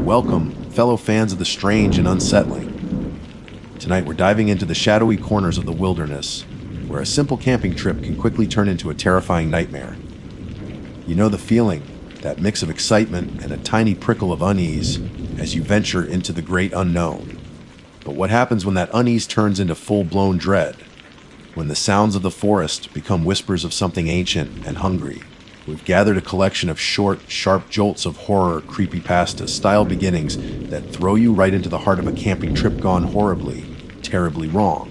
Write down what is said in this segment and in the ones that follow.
Welcome, fellow fans of the strange and unsettling. Tonight we're diving into the shadowy corners of the wilderness, where a simple camping trip can quickly turn into a terrifying nightmare. You know the feeling, that mix of excitement and a tiny prickle of unease as you venture into the great unknown. But what happens when that unease turns into full-blown dread? When the sounds of the forest become whispers of something ancient and hungry? We've gathered a collection of short, sharp jolts of horror creepypasta-style beginnings that throw you right into the heart of a camping trip gone horribly, terribly wrong.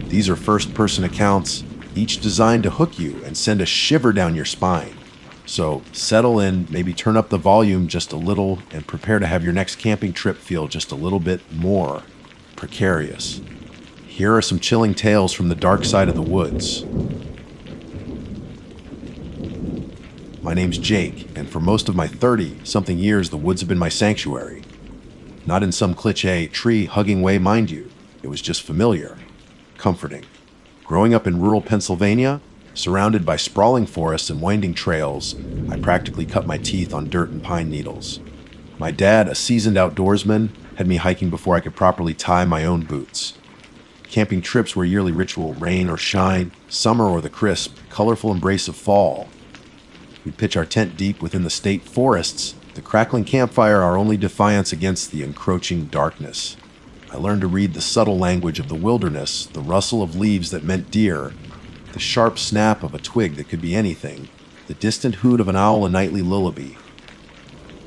These are first-person accounts, each designed to hook you and send a shiver down your spine. So settle in, maybe turn up the volume just a little, and prepare to have your next camping trip feel just a little bit more precarious. Here are some chilling tales from the dark side of the woods. My name's Jake, and for most of my 30-something years, the woods have been my sanctuary. Not in some cliché, tree-hugging way, mind you. It was just familiar, comforting. Growing up in rural Pennsylvania, surrounded by sprawling forests and winding trails, I practically cut my teeth on dirt and pine needles. My dad, a seasoned outdoorsman, had me hiking before I could properly tie my own boots. Camping trips were a yearly ritual, rain or shine, summer or the crisp, colorful embrace of fall. We'd pitch our tent deep within the state forests, the crackling campfire our only defiance against the encroaching darkness. I learned to read the subtle language of the wilderness, the rustle of leaves that meant deer, the sharp snap of a twig that could be anything, the distant hoot of an owl a nightly lullaby.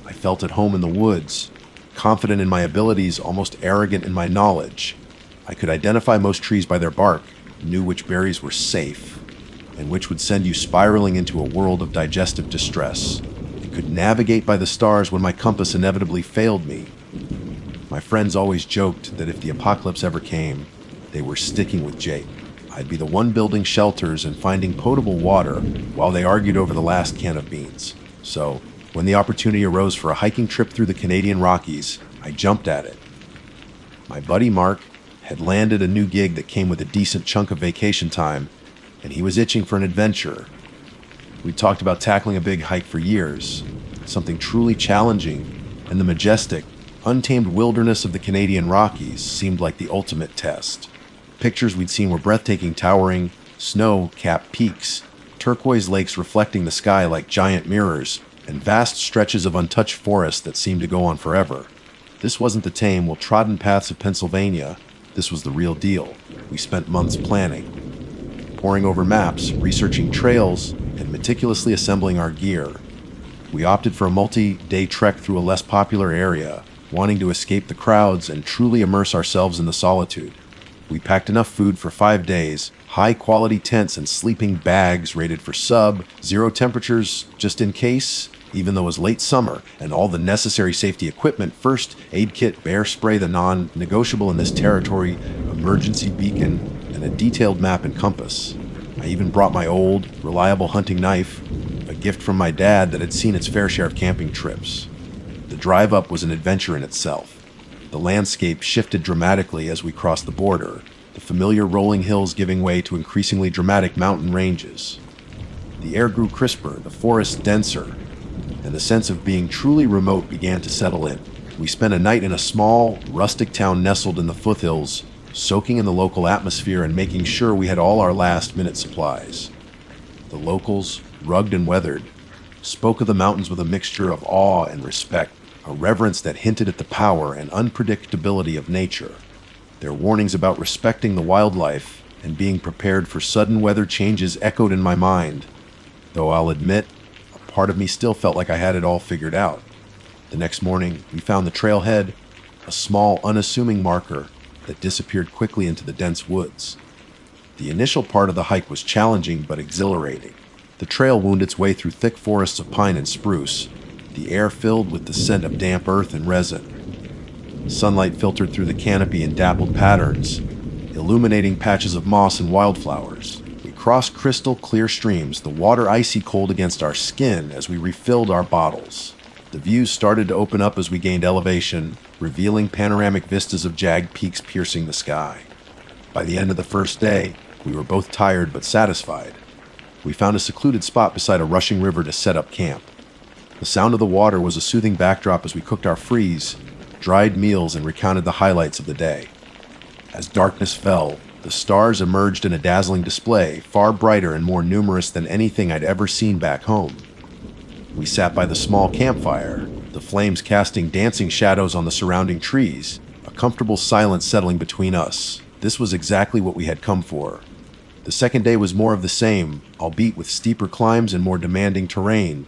I felt at home in the woods, confident in my abilities, almost arrogant in my knowledge. I could identify most trees by their bark, knew which berries were safe, and which would send you spiraling into a world of digestive distress. I could navigate by the stars when my compass inevitably failed me. My friends always joked that if the apocalypse ever came, they were sticking with Jake. I'd be the one building shelters and finding potable water while they argued over the last can of beans. So, when the opportunity arose for a hiking trip through the Canadian Rockies, I jumped at it. My buddy Mark had landed a new gig that came with a decent chunk of vacation time, and he was itching for an adventure. We talked about tackling a big hike for years, something truly challenging, and the majestic, untamed wilderness of the Canadian Rockies seemed like the ultimate test. Pictures we'd seen were breathtaking, towering, snow-capped peaks, turquoise lakes reflecting the sky like giant mirrors, and vast stretches of untouched forest that seemed to go on forever. This wasn't the tame, well-trodden paths of Pennsylvania. This was the real deal. We spent months planning, poring over maps, researching trails, and meticulously assembling our gear. We opted for a multi-day trek through a less popular area, wanting to escape the crowds and truly immerse ourselves in the solitude. We packed enough food for 5 days, high-quality tents and sleeping bags rated for sub-zero temperatures just in case, even though it was late summer, and all the necessary safety equipment, first aid kit, bear spray, the non-negotiable in this territory, emergency beacon, and a detailed map and compass. I even brought my old, reliable hunting knife, a gift from my dad that had seen its fair share of camping trips. The drive up was an adventure in itself. The landscape shifted dramatically as we crossed the border, the familiar rolling hills giving way to increasingly dramatic mountain ranges. The air grew crisper, the forest denser, and the sense of being truly remote began to settle in. We spent a night in a small, rustic town nestled in the foothills, soaking in the local atmosphere and making sure we had all our last-minute supplies. The locals, rugged and weathered, spoke of the mountains with a mixture of awe and respect, a reverence that hinted at the power and unpredictability of nature. Their warnings about respecting the wildlife and being prepared for sudden weather changes echoed in my mind, though I'll admit, a part of me still felt like I had it all figured out. The next morning, we found the trailhead, a small, unassuming marker that disappeared quickly into the dense woods. The initial part of the hike was challenging but exhilarating. The trail wound its way through thick forests of pine and spruce, the air filled with the scent of damp earth and resin. Sunlight filtered through the canopy in dappled patterns, illuminating patches of moss and wildflowers. We crossed crystal clear streams, the water icy cold against our skin as we refilled our bottles. The views started to open up as we gained elevation, revealing panoramic vistas of jagged peaks piercing the sky. By the end of the first day, we were both tired but satisfied. We found a secluded spot beside a rushing river to set up camp. The sound of the water was a soothing backdrop as we cooked our freeze, dried meals, and recounted the highlights of the day. As darkness fell, the stars emerged in a dazzling display, far brighter and more numerous than anything I'd ever seen back home. We sat by the small campfire, the flames casting dancing shadows on the surrounding trees, a comfortable silence settling between us. This was exactly what we had come for. The second day was more of the same, albeit with steeper climbs and more demanding terrain.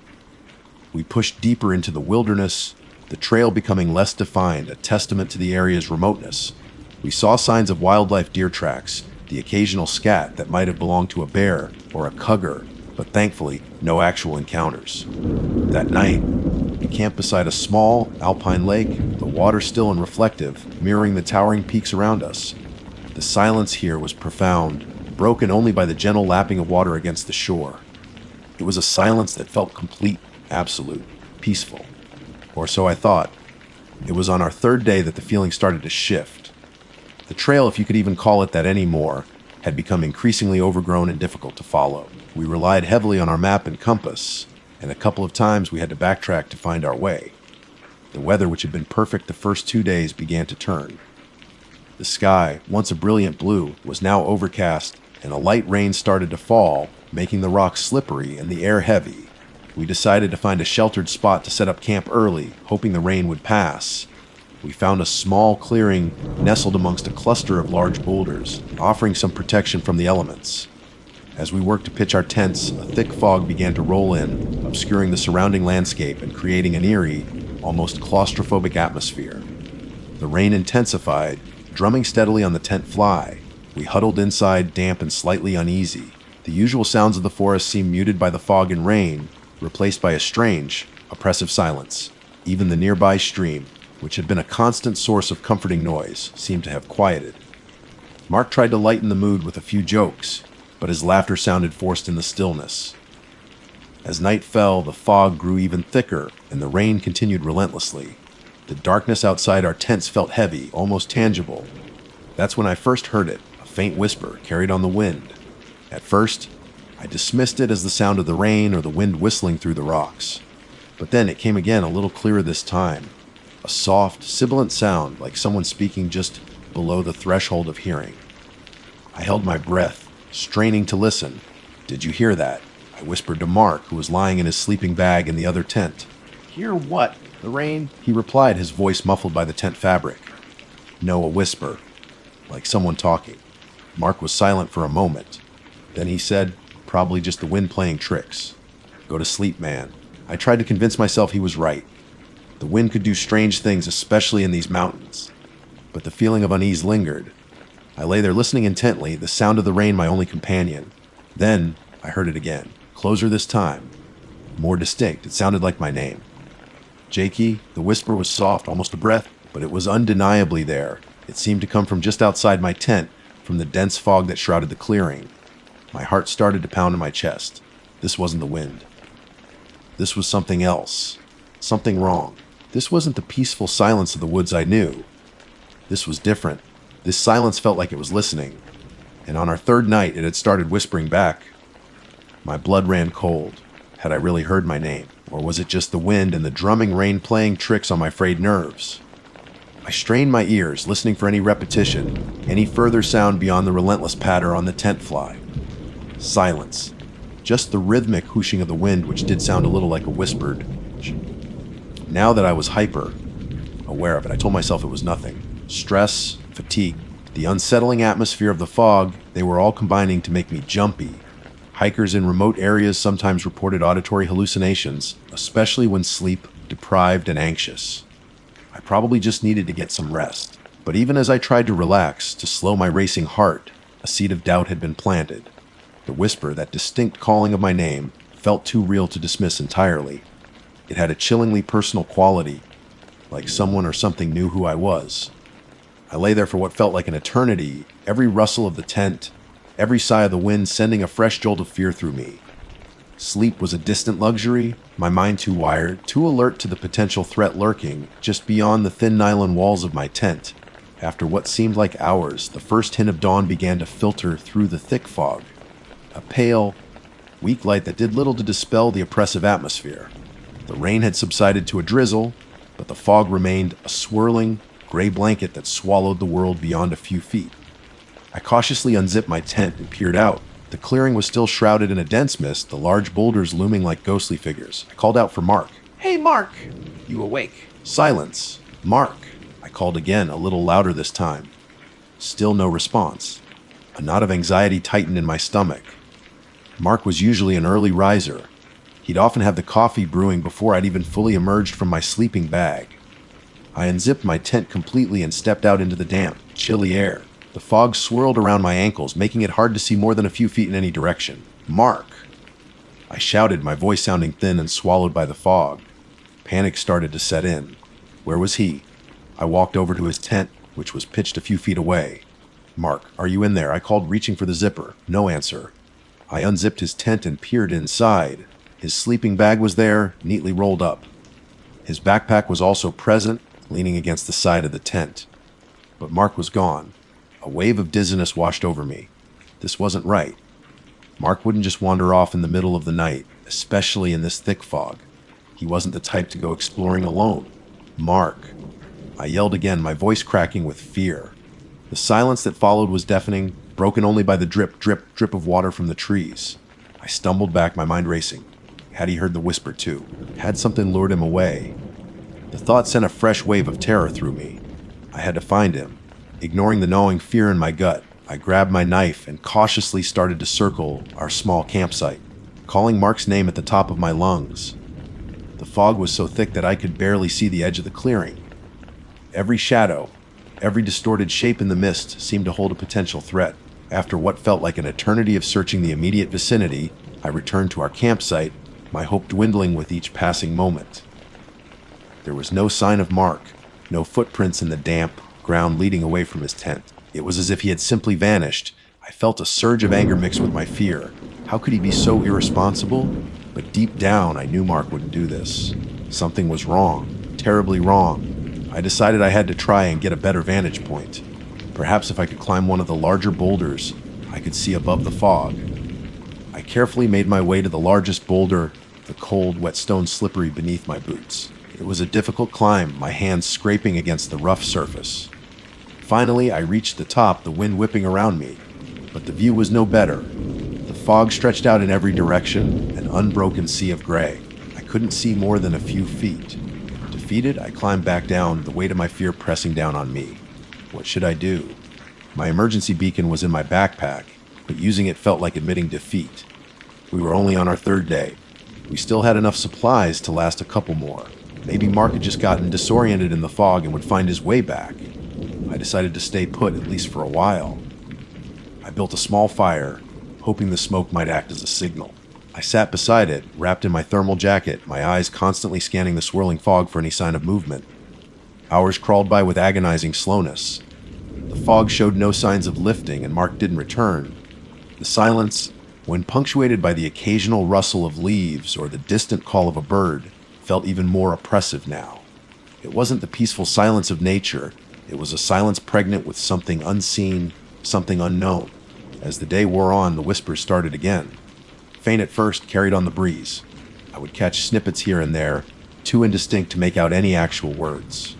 We pushed deeper into the wilderness, the trail becoming less defined, a testament to the area's remoteness. We saw signs of wildlife deer tracks, the occasional scat that might have belonged to a bear or a cougar, but thankfully, no actual encounters. That night, we camped beside a small, alpine lake, the water still and reflective, mirroring the towering peaks around us. The silence here was profound, broken only by the gentle lapping of water against the shore. It was a silence that felt complete, absolute, peaceful. Or so I thought. It was on our third day that the feeling started to shift. The trail, if you could even call it that anymore, had become increasingly overgrown and difficult to follow. We relied heavily on our map and compass, and a couple of times we had to backtrack to find our way. The weather, which had been perfect the first 2 days, began to turn. The sky, once a brilliant blue, was now overcast, and a light rain started to fall, making the rocks slippery and the air heavy. We decided to find a sheltered spot to set up camp early, hoping the rain would pass. We found a small clearing nestled amongst a cluster of large boulders, offering some protection from the elements. As we worked to pitch our tents, a thick fog began to roll in, obscuring the surrounding landscape and creating an eerie, almost claustrophobic atmosphere. The rain intensified, drumming steadily on the tent fly. We huddled inside, damp and slightly uneasy. The usual sounds of the forest seemed muted by the fog and rain, replaced by a strange, oppressive silence. Even the nearby stream, which had been a constant source of comforting noise, seemed to have quieted. Mark tried to lighten the mood with a few jokes, but his laughter sounded forced in the stillness. As night fell, the fog grew even thicker, and the rain continued relentlessly. The darkness outside our tents felt heavy, almost tangible. That's when I first heard it, a faint whisper carried on the wind. At first, I dismissed it as the sound of the rain or the wind whistling through the rocks. But then it came again, a little clearer this time. A soft, sibilant sound, like someone speaking just below the threshold of hearing. I held my breath, straining to listen. "Did you hear that?" I whispered to Mark, who was lying in his sleeping bag in the other tent. "Hear what? The rain?" he replied, his voice muffled by the tent fabric. No, a whisper, like someone talking. Mark was silent for a moment. Then he said, "Probably just the wind playing tricks. Go to sleep, man." I tried to convince myself he was right. The wind could do strange things, especially in these mountains. But the feeling of unease lingered. I lay there listening intently, the sound of the rain my only companion. Then I heard it again, closer this time. More distinct, it sounded like my name. "Jakey." The whisper was soft, almost a breath, but it was undeniably there. It seemed to come from just outside my tent, from the dense fog that shrouded the clearing. My heart started to pound in my chest. This wasn't the wind. This was something else. Something wrong. This wasn't the peaceful silence of the woods I knew. This was different. This silence felt like it was listening. And on our third night, it had started whispering back. My blood ran cold. Had I really heard my name? Or was it just the wind and the drumming rain playing tricks on my frayed nerves? I strained my ears, listening for any repetition, any further sound beyond the relentless patter on the tent fly. Silence. Just the rhythmic whooshing of the wind, which did sound a little like a whispered. Now that I was aware of it, I told myself it was nothing. Stress, fatigue, the unsettling atmosphere of the fog, they were all combining to make me jumpy. Hikers in remote areas sometimes reported auditory hallucinations, especially when sleep deprived and anxious. I probably just needed to get some rest. But even as I tried to relax, to slow my racing heart, a seed of doubt had been planted. The whisper, that distinct calling of my name, felt too real to dismiss entirely. It had a chillingly personal quality, like someone or something knew who I was. I lay there for what felt like an eternity, every rustle of the tent, every sigh of the wind sending a fresh jolt of fear through me. Sleep was a distant luxury, my mind too wired, too alert to the potential threat lurking just beyond the thin nylon walls of my tent. After what seemed like hours, the first hint of dawn began to filter through the thick fog. A pale, weak light that did little to dispel the oppressive atmosphere. The rain had subsided to a drizzle, but the fog remained a swirling, gray blanket that swallowed the world beyond a few feet. I cautiously unzipped my tent and peered out. The clearing was still shrouded in a dense mist, the large boulders looming like ghostly figures. I called out for Mark. Hey, Mark! You awake? Silence. Mark. I called again, a little louder this time. Still no response. A knot of anxiety tightened in my stomach. Mark was usually an early riser. He'd often have the coffee brewing before I'd even fully emerged from my sleeping bag. I unzipped my tent completely and stepped out into the damp, chilly air. The fog swirled around my ankles, making it hard to see more than a few feet in any direction. Mark! I shouted, my voice sounding thin and swallowed by the fog. Panic started to set in. Where was he? I walked over to his tent, which was pitched a few feet away. Mark, are you in there? I called, reaching for the zipper. No answer. I unzipped his tent and peered inside. His sleeping bag was there, neatly rolled up. His backpack was also present, leaning against the side of the tent. But Mark was gone. A wave of dizziness washed over me. This wasn't right. Mark wouldn't just wander off in the middle of the night, especially in this thick fog. He wasn't the type to go exploring alone. Mark! I yelled again, my voice cracking with fear. The silence that followed was deafening, broken only by the drip, drip, drip of water from the trees. I stumbled back, my mind racing. Had he heard the whisper too? Had something lured him away? The thought sent a fresh wave of terror through me. I had to find him. Ignoring the gnawing fear in my gut, I grabbed my knife and cautiously started to circle our small campsite, calling Mark's name at the top of my lungs. The fog was so thick that I could barely see the edge of the clearing. Every shadow, every distorted shape in the mist seemed to hold a potential threat. After what felt like an eternity of searching the immediate vicinity, I returned to our campsite, my hope dwindling with each passing moment. There was no sign of Mark, no footprints in the damp ground leading away from his tent. It was as if he had simply vanished. I felt a surge of anger mixed with my fear. How could he be so irresponsible? But deep down, I knew Mark wouldn't do this. Something was wrong, terribly wrong. I decided I had to try and get a better vantage point. Perhaps if I could climb one of the larger boulders, I could see above the fog. I carefully made my way to the largest boulder, the cold, wet stone slippery beneath my boots. It was a difficult climb, my hands scraping against the rough surface. Finally, I reached the top, the wind whipping around me, but the view was no better. The fog stretched out in every direction, an unbroken sea of gray. I couldn't see more than a few feet. Defeated, I climbed back down, the weight of my fear pressing down on me. What should I do? My emergency beacon was in my backpack, but using it felt like admitting defeat. We were only on our third day. We still had enough supplies to last a couple more. Maybe Mark had just gotten disoriented in the fog and would find his way back. I decided to stay put, at least for a while. I built a small fire, hoping the smoke might act as a signal. I sat beside it, wrapped in my thermal jacket, my eyes constantly scanning the swirling fog for any sign of movement. Hours crawled by with agonizing slowness. The fog showed no signs of lifting, and Mark didn't return. The silence, when punctuated by the occasional rustle of leaves or the distant call of a bird, felt even more oppressive now. It wasn't the peaceful silence of nature. It was a silence pregnant with something unseen, something unknown. As the day wore on, the whispers started again. Faint at first, carried on the breeze. I would catch snippets here and there, too indistinct to make out any actual words.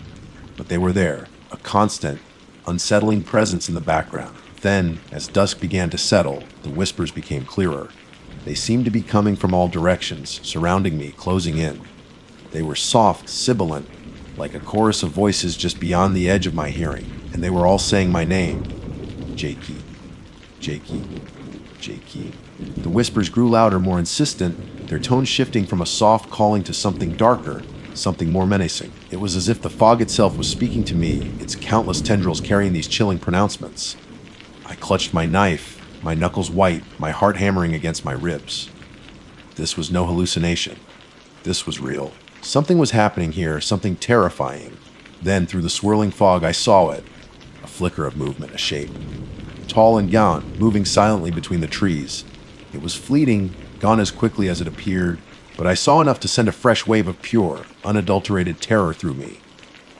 But they were there, a constant, unsettling presence in the background. Then, as dusk began to settle, the whispers became clearer. They seemed to be coming from all directions, surrounding me, closing in. They were soft, sibilant, like a chorus of voices just beyond the edge of my hearing, and they were all saying my name. Jakey, Jakey, Jakey. The whispers grew louder, more insistent, their tone shifting from a soft calling to something darker, something more menacing. It was as if the fog itself was speaking to me, its countless tendrils carrying these chilling pronouncements. I clutched my knife, my knuckles white, my heart hammering against my ribs. This was no hallucination. This was real. Something was happening here, something terrifying. Then, through the swirling fog, I saw it. A flicker of movement, a shape. Tall and gaunt, moving silently between the trees. It was fleeting, gone as quickly as it appeared, but I saw enough to send a fresh wave of pure, unadulterated terror through me.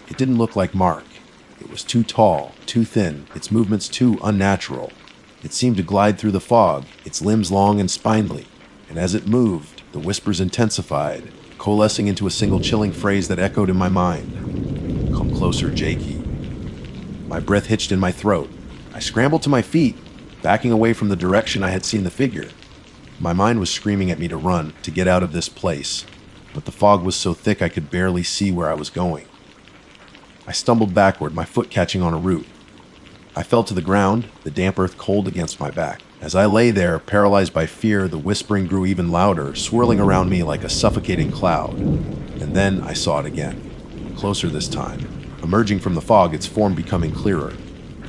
It didn't look like Mark. It was too tall, too thin, its movements too unnatural. It seemed to glide through the fog, its limbs long and spindly, and as it moved, the whispers intensified. coalescing into a single chilling phrase that echoed in my mind. "Come closer, Jakey." My breath hitched in my throat. I scrambled to my feet, backing away from the direction I had seen the figure. My mind was screaming at me to run, to get out of this place, but the fog was so thick I could barely see where I was going. I stumbled backward, my foot catching on a root. I fell to the ground, the damp earth cold against my back. As I lay there, paralyzed by fear, the whispering grew even louder, swirling around me like a suffocating cloud. And then I saw it again, closer this time. Emerging from the fog, its form becoming clearer.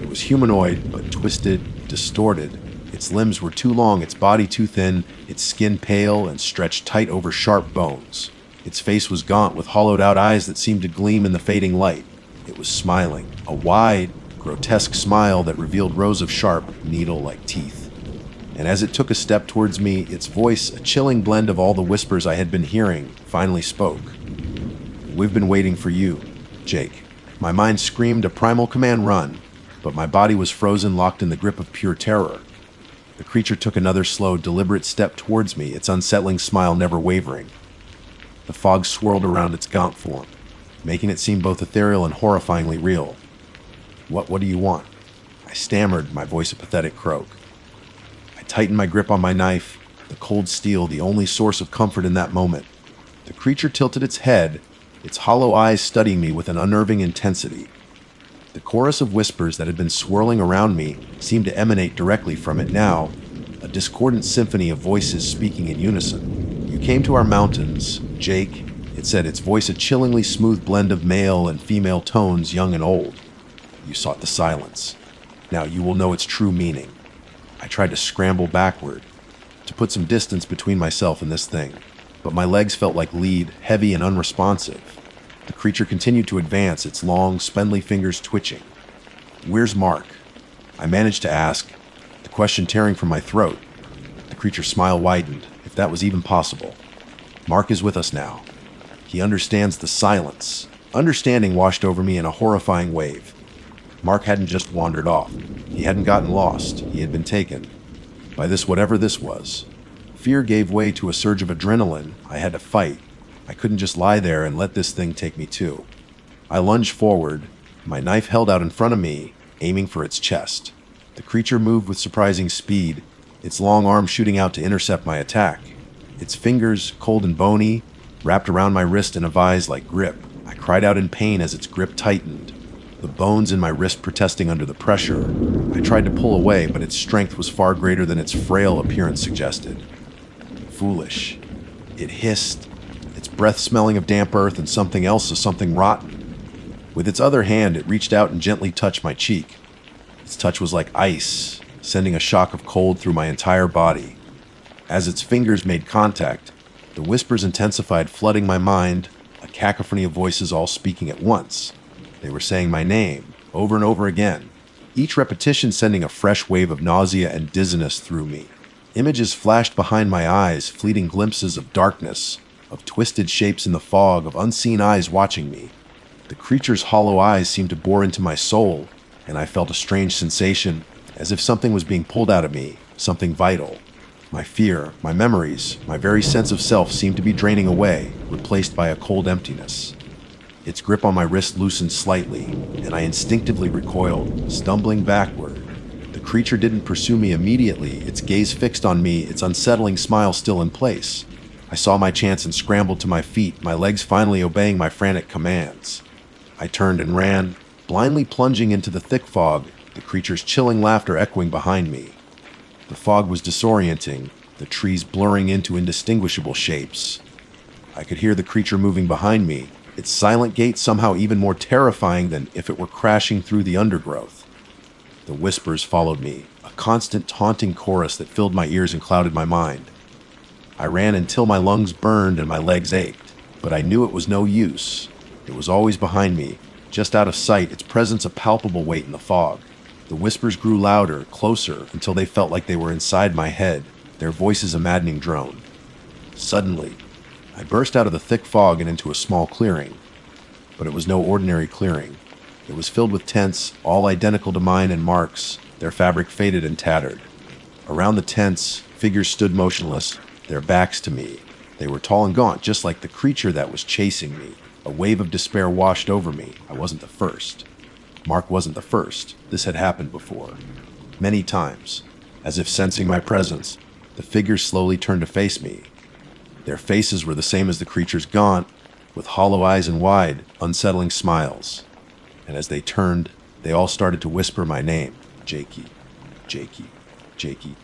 It was humanoid, but twisted, distorted. Its limbs were too long, its body too thin, its skin pale and stretched tight over sharp bones. Its face was gaunt, with hollowed-out eyes that seemed to gleam in the fading light. It was smiling, a wide, grotesque smile that revealed rows of sharp, needle-like teeth. And as it took a step towards me, its voice, a chilling blend of all the whispers I had been hearing, finally spoke. "We've been waiting for you, Jake." My mind screamed a primal command, "Run," but my body was frozen, locked in the grip of pure terror. The creature took another slow, deliberate step towards me, its unsettling smile never wavering. The fog swirled around its gaunt form, making it seem both ethereal and horrifyingly real. What do you want?" I stammered, my voice a pathetic croak. I tightened my grip on my knife, the cold steel the only source of comfort in that moment. The creature tilted its head, its hollow eyes studying me with an unnerving intensity. The chorus of whispers that had been swirling around me seemed to emanate directly from it now, a discordant symphony of voices speaking in unison. "You came to our mountains, Jake," it said, its voice a chillingly smooth blend of male and female tones, young and old. "You sought the silence. Now you will know its true meaning." I tried to scramble backward, to put some distance between myself and this thing, but my legs felt like lead, heavy and unresponsive. The creature continued to advance, its long, spindly fingers twitching. "Where's Mark?" I managed to ask, the question tearing from my throat. The creature's smile widened, if that was even possible. "Mark is with us now. He understands the silence." Understanding washed over me in a horrifying wave. Mark hadn't just wandered off. He hadn't gotten lost. He had been taken. By this whatever this was. Fear gave way to a surge of adrenaline. I had to fight. I couldn't just lie there and let this thing take me too. I lunged forward, my knife held out in front of me, aiming for its chest. The creature moved with surprising speed, its long arm shooting out to intercept my attack. Its fingers, cold and bony, wrapped around my wrist in a vise-like grip. I cried out in pain as its grip tightened, the bones in my wrist protesting under the pressure. I tried to pull away, but its strength was far greater than its frail appearance suggested. "Foolish," it hissed, its breath smelling of damp earth and something else, of something rotten. With its other hand, it reached out and gently touched my cheek. Its touch was like ice, sending a shock of cold through my entire body. As its fingers made contact, the whispers intensified, flooding my mind, a cacophony of voices all speaking at once. They were saying my name, over and over again, each repetition sending a fresh wave of nausea and dizziness through me. Images flashed behind my eyes, fleeting glimpses of darkness, of twisted shapes in the fog, of unseen eyes watching me. The creature's hollow eyes seemed to bore into my soul, and I felt a strange sensation, as if something was being pulled out of me, something vital. My fear, my memories, my very sense of self seemed to be draining away, replaced by a cold emptiness. Its grip on my wrist loosened slightly, and I instinctively recoiled, stumbling backward. The creature didn't pursue me immediately, its gaze fixed on me, its unsettling smile still in place. I saw my chance and scrambled to my feet, my legs finally obeying my frantic commands. I turned and ran, blindly plunging into the thick fog, the creature's chilling laughter echoing behind me. The fog was disorienting, the trees blurring into indistinguishable shapes. I could hear the creature moving behind me, its silent gait somehow even more terrifying than if it were crashing through the undergrowth. The whispers followed me, a constant taunting chorus that filled my ears and clouded my mind. I ran until my lungs burned and my legs ached, but I knew it was no use. It was always behind me, just out of sight, its presence a palpable weight in the fog. The whispers grew louder, closer, until they felt like they were inside my head, their voices a maddening drone. Suddenly, I burst out of the thick fog and into a small clearing. But it was no ordinary clearing. It was filled with tents, all identical to mine and Mark's, their fabric faded and tattered. Around the tents, figures stood motionless, their backs to me. They were tall and gaunt, just like the creature that was chasing me. A wave of despair washed over me. I wasn't the first. Mark wasn't the first. This had happened before. Many times. As if sensing my presence, the figures slowly turned to face me. Their faces were the same as the creature's, gaunt, with hollow eyes and wide, unsettling smiles. And as they turned, they all started to whisper my name. Jakey, Jakey, Jakey.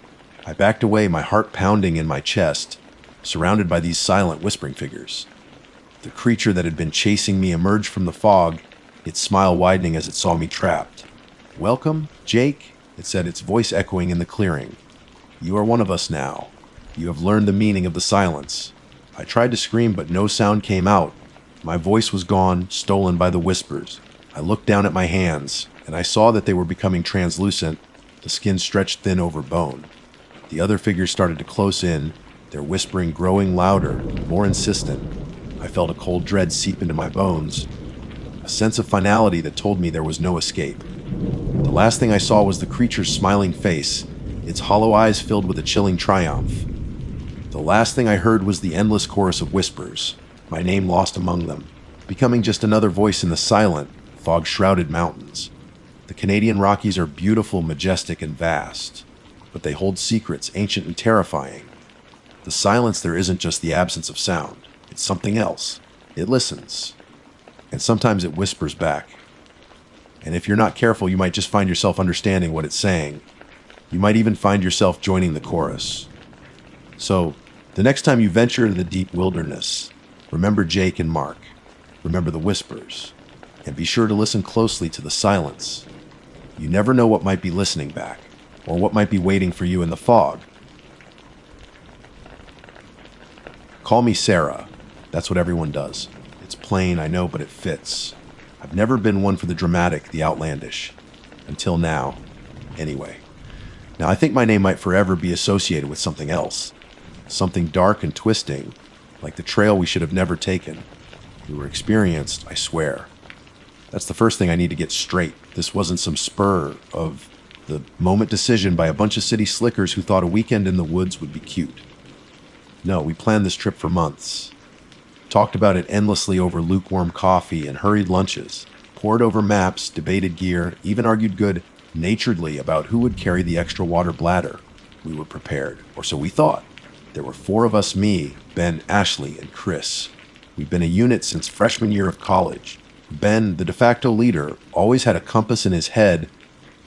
I backed away, my heart pounding in my chest, surrounded by these silent whispering figures. The creature that had been chasing me emerged from the fog, its smile widening as it saw me trapped. "Welcome, Jake," it said, its voice echoing in the clearing. "You are one of us now. You have learned the meaning of the silence." I tried to scream, but no sound came out. My voice was gone, stolen by the whispers. I looked down at my hands, and I saw that they were becoming translucent, the skin stretched thin over bone. The other figures started to close in, their whispering growing louder, more insistent. I felt a cold dread seep into my bones, a sense of finality that told me there was no escape. The last thing I saw was the creature's smiling face, its hollow eyes filled with a chilling triumph. The last thing I heard was the endless chorus of whispers, my name lost among them, becoming just another voice in the silent, fog-shrouded mountains. The Canadian Rockies are beautiful, majestic, and vast, but they hold secrets ancient and terrifying. The silence there isn't just the absence of sound. It's something else. It listens, and sometimes it whispers back. And if you're not careful, you might just find yourself understanding what it's saying. You might even find yourself joining the chorus. So, the next time you venture into the deep wilderness, remember Jake and Mark. Remember the whispers. And be sure to listen closely to the silence. You never know what might be listening back, or what might be waiting for you in the fog. Call me Sarah. That's what everyone does. It's plain, I know, but it fits. I've never been one for the dramatic, the outlandish. Until now. Anyway. Now, I think my name might forever be associated with something else. Something dark and twisting, like the trail we should have never taken. We were experienced, I swear. That's the first thing I need to get straight. This wasn't some spur of the moment decision by a bunch of city slickers who thought a weekend in the woods would be cute. No, we planned this trip for months. Talked about it endlessly over lukewarm coffee and hurried lunches. Pored over maps, debated gear, even argued good-naturedly about who would carry the extra water bladder. We were prepared, or so we thought. There were 4 of us, me, Ben, Ashley, and Chris. We'd been a unit since freshman year of college. Ben, the de facto leader, always had a compass in his head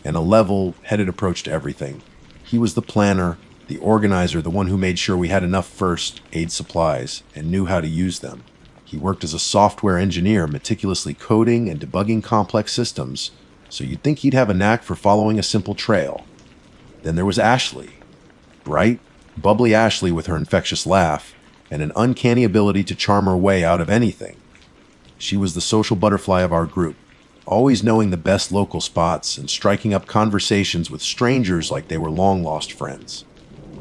and a level-headed approach to everything. He was the planner, the organizer, the one who made sure we had enough first aid supplies and knew how to use them. He worked as a software engineer, meticulously coding and debugging complex systems, so you'd think he'd have a knack for following a simple trail. Then there was Ashley. Bright, bubbly Ashley with her infectious laugh and an uncanny ability to charm her way out of anything. She was the social butterfly of our group, always knowing the best local spots and striking up conversations with strangers like they were long-lost friends.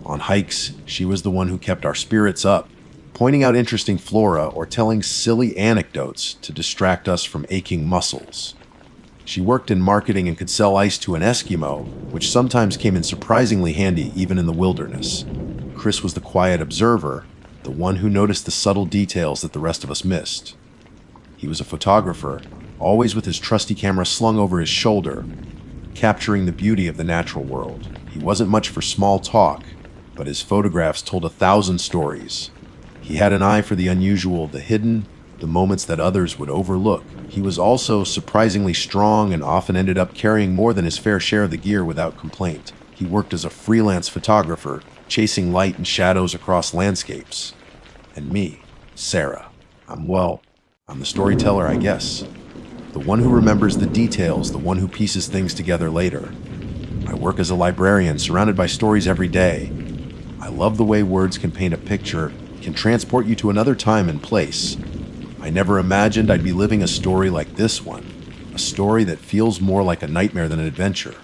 On hikes, she was the one who kept our spirits up, pointing out interesting flora or telling silly anecdotes to distract us from aching muscles. She worked in marketing and could sell ice to an Eskimo, which sometimes came in surprisingly handy even in the wilderness. Chris was the quiet observer, the one who noticed the subtle details that the rest of us missed. He was a photographer, always with his trusty camera slung over his shoulder, capturing the beauty of the natural world. He wasn't much for small talk, but his photographs told 1,000 stories. He had an eye for the unusual, the hidden, the moments that others would overlook. He was also surprisingly strong and often ended up carrying more than his fair share of the gear without complaint. He worked as a freelance photographer, chasing light and shadows across landscapes. And me, Sarah. I'm the storyteller, I guess. The one who remembers the details, the one who pieces things together later. I work as a librarian, surrounded by stories every day. I love the way words can paint a picture, can transport you to another time and place. I never imagined I'd be living a story like this one, a story that feels more like a nightmare than an adventure.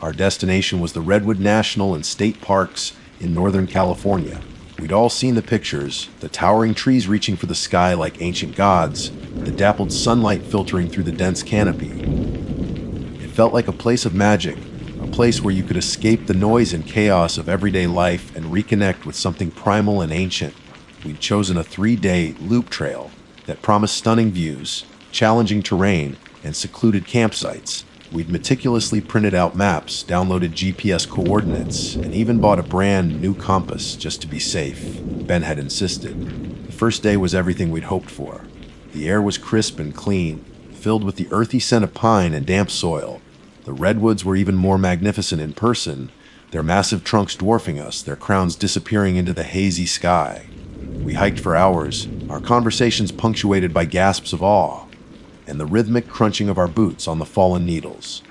Our destination was the Redwood National and State Parks in Northern California. We'd all seen the pictures, the towering trees reaching for the sky like ancient gods, the dappled sunlight filtering through the dense canopy. It felt like a place of magic, a place where you could escape the noise and chaos of everyday life and reconnect with something primal and ancient, We'd chosen a 3-day loop trail that promised stunning views, challenging terrain, and secluded campsites. We'd meticulously printed out maps, downloaded GPS coordinates, and even bought a brand new compass just to be safe. Ben had insisted. The first day was everything we'd hoped for. The air was crisp and clean, filled with the earthy scent of pine and damp soil. The redwoods were even more magnificent in person, their massive trunks dwarfing us, their crowns disappearing into the hazy sky. We hiked for hours, our conversations punctuated by gasps of awe, and the rhythmic crunching of our boots on the fallen needles.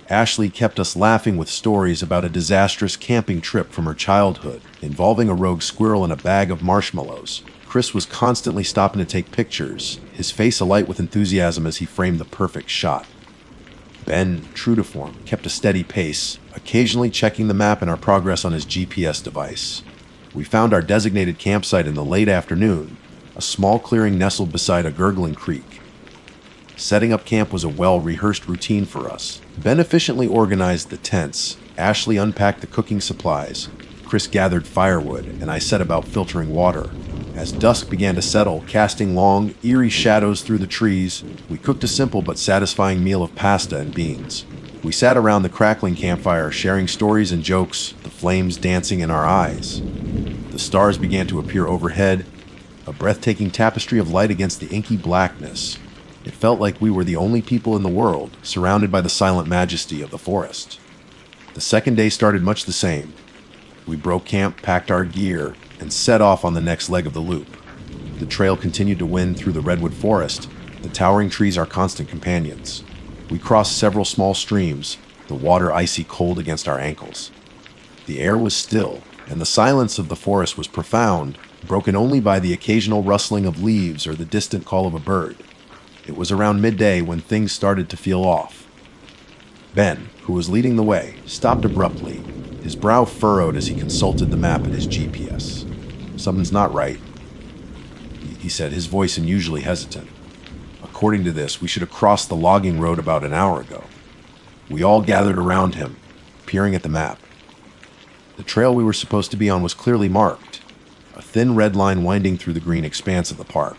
Ashley kept us laughing with stories about a disastrous camping trip from her childhood, involving a rogue squirrel and a bag of marshmallows. Chris was constantly stopping to take pictures, his face alight with enthusiasm as he framed the perfect shot. Ben, true to form, kept a steady pace, occasionally checking the map and our progress on his GPS device. We found our designated campsite in the late afternoon, a small clearing nestled beside a gurgling creek. Setting up camp was a well-rehearsed routine for us. Ben efficiently organized the tents, Ashley unpacked the cooking supplies, Chris gathered firewood, and I set about filtering water. As dusk began to settle, casting long, eerie shadows through the trees, we cooked a simple but satisfying meal of pasta and beans. We sat around the crackling campfire, sharing stories and jokes, the flames dancing in our eyes. The stars began to appear overhead, a breathtaking tapestry of light against the inky blackness. It felt like we were the only people in the world, surrounded by the silent majesty of the forest. The second day started much the same. We broke camp, packed our gear, and set off on the next leg of the loop. The trail continued to wind through the redwood forest, the towering trees our constant companions. We crossed several small streams, the water icy cold against our ankles. The air was still, and the silence of the forest was profound, broken only by the occasional rustling of leaves or the distant call of a bird. It was around midday when things started to feel off. Ben, who was leading the way, stopped abruptly, his brow furrowed as he consulted the map and his GPS. "Something's not right," he said, his voice unusually hesitant. "According to this, we should have crossed the logging road about an hour ago." We all gathered around him, peering at the map. The trail we were supposed to be on was clearly marked, a thin red line winding through the green expanse of the park.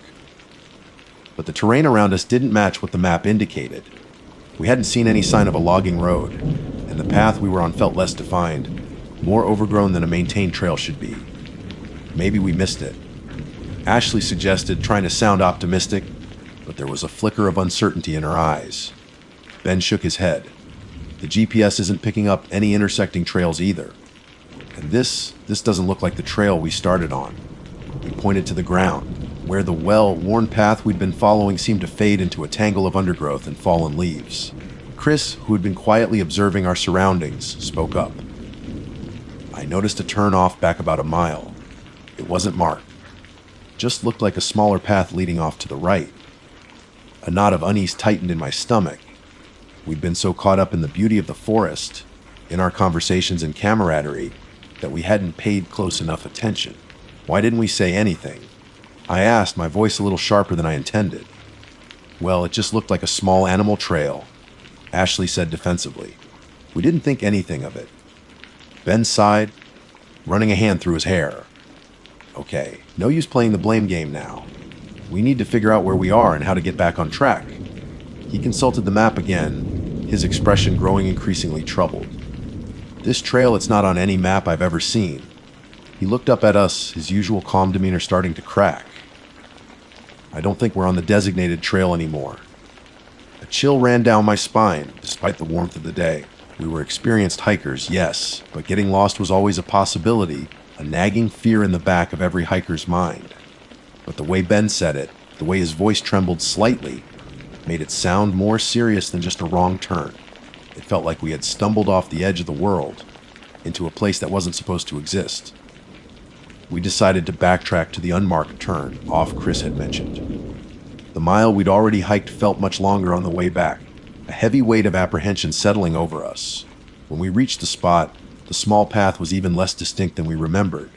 But the terrain around us didn't match what the map indicated. We hadn't seen any sign of a logging road, and the path we were on felt less defined, more overgrown than a maintained trail should be. Maybe we missed it. Ashley suggested, trying to sound optimistic, but there was a flicker of uncertainty in her eyes. Ben shook his head. The GPS isn't picking up any intersecting trails either. And this doesn't look like the trail we started on. He pointed to the ground, where the well-worn path we'd been following seemed to fade into a tangle of undergrowth and fallen leaves. Chris, who had been quietly observing our surroundings, spoke up. "I noticed a turn off back about a mile. It wasn't marked. Just looked like a smaller path leading off to the right." A knot of unease tightened in my stomach. We'd been so caught up in the beauty of the forest, in our conversations and camaraderie, that we hadn't paid close enough attention. Why didn't we say anything? I asked, my voice a little sharper than I intended. "Well, it just looked like a small animal trail," Ashley said defensively. We didn't think anything of it. Ben sighed, running a hand through his hair. "Okay, no use playing the blame game now. We need to figure out where we are and how to get back on track." He consulted the map again, his expression growing increasingly troubled. "This trail, it's not on any map I've ever seen." He looked up at us, his usual calm demeanor starting to crack. "I don't think we're on the designated trail anymore." A chill ran down my spine, despite the warmth of the day. We were experienced hikers, yes, but getting lost was always a possibility, a nagging fear in the back of every hiker's mind. But the way Ben said it, the way his voice trembled slightly, made it sound more serious than just a wrong turn. It felt like we had stumbled off the edge of the world, into a place that wasn't supposed to exist. We decided to backtrack to the unmarked turn off Chris had mentioned. The mile we'd already hiked felt much longer on the way back, a heavy weight of apprehension settling over us. When we reached the spot, the small path was even less distinct than we remembered.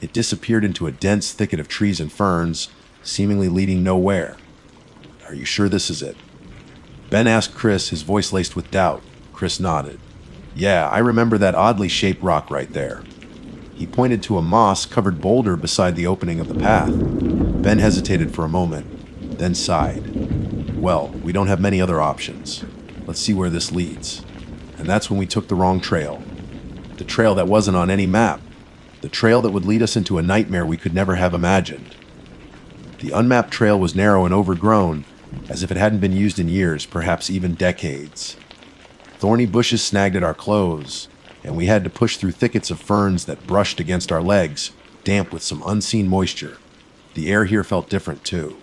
It disappeared into a dense thicket of trees and ferns, seemingly leading nowhere. "Are you sure this is it?" Ben asked Chris, his voice laced with doubt. Chris nodded. "Yeah, I remember that oddly shaped rock right there." He pointed to a moss-covered boulder beside the opening of the path. Ben hesitated for a moment, then sighed. Well, we don't have many other options. Let's see where this leads. And that's when we took the wrong trail. The trail that wasn't on any map. The trail that would lead us into a nightmare we could never have imagined. The unmapped trail was narrow and overgrown, as if it hadn't been used in years, perhaps even decades. Thorny bushes snagged at our clothes, and we had to push through thickets of ferns that brushed against our legs, damp with some unseen moisture. The air here felt different, too.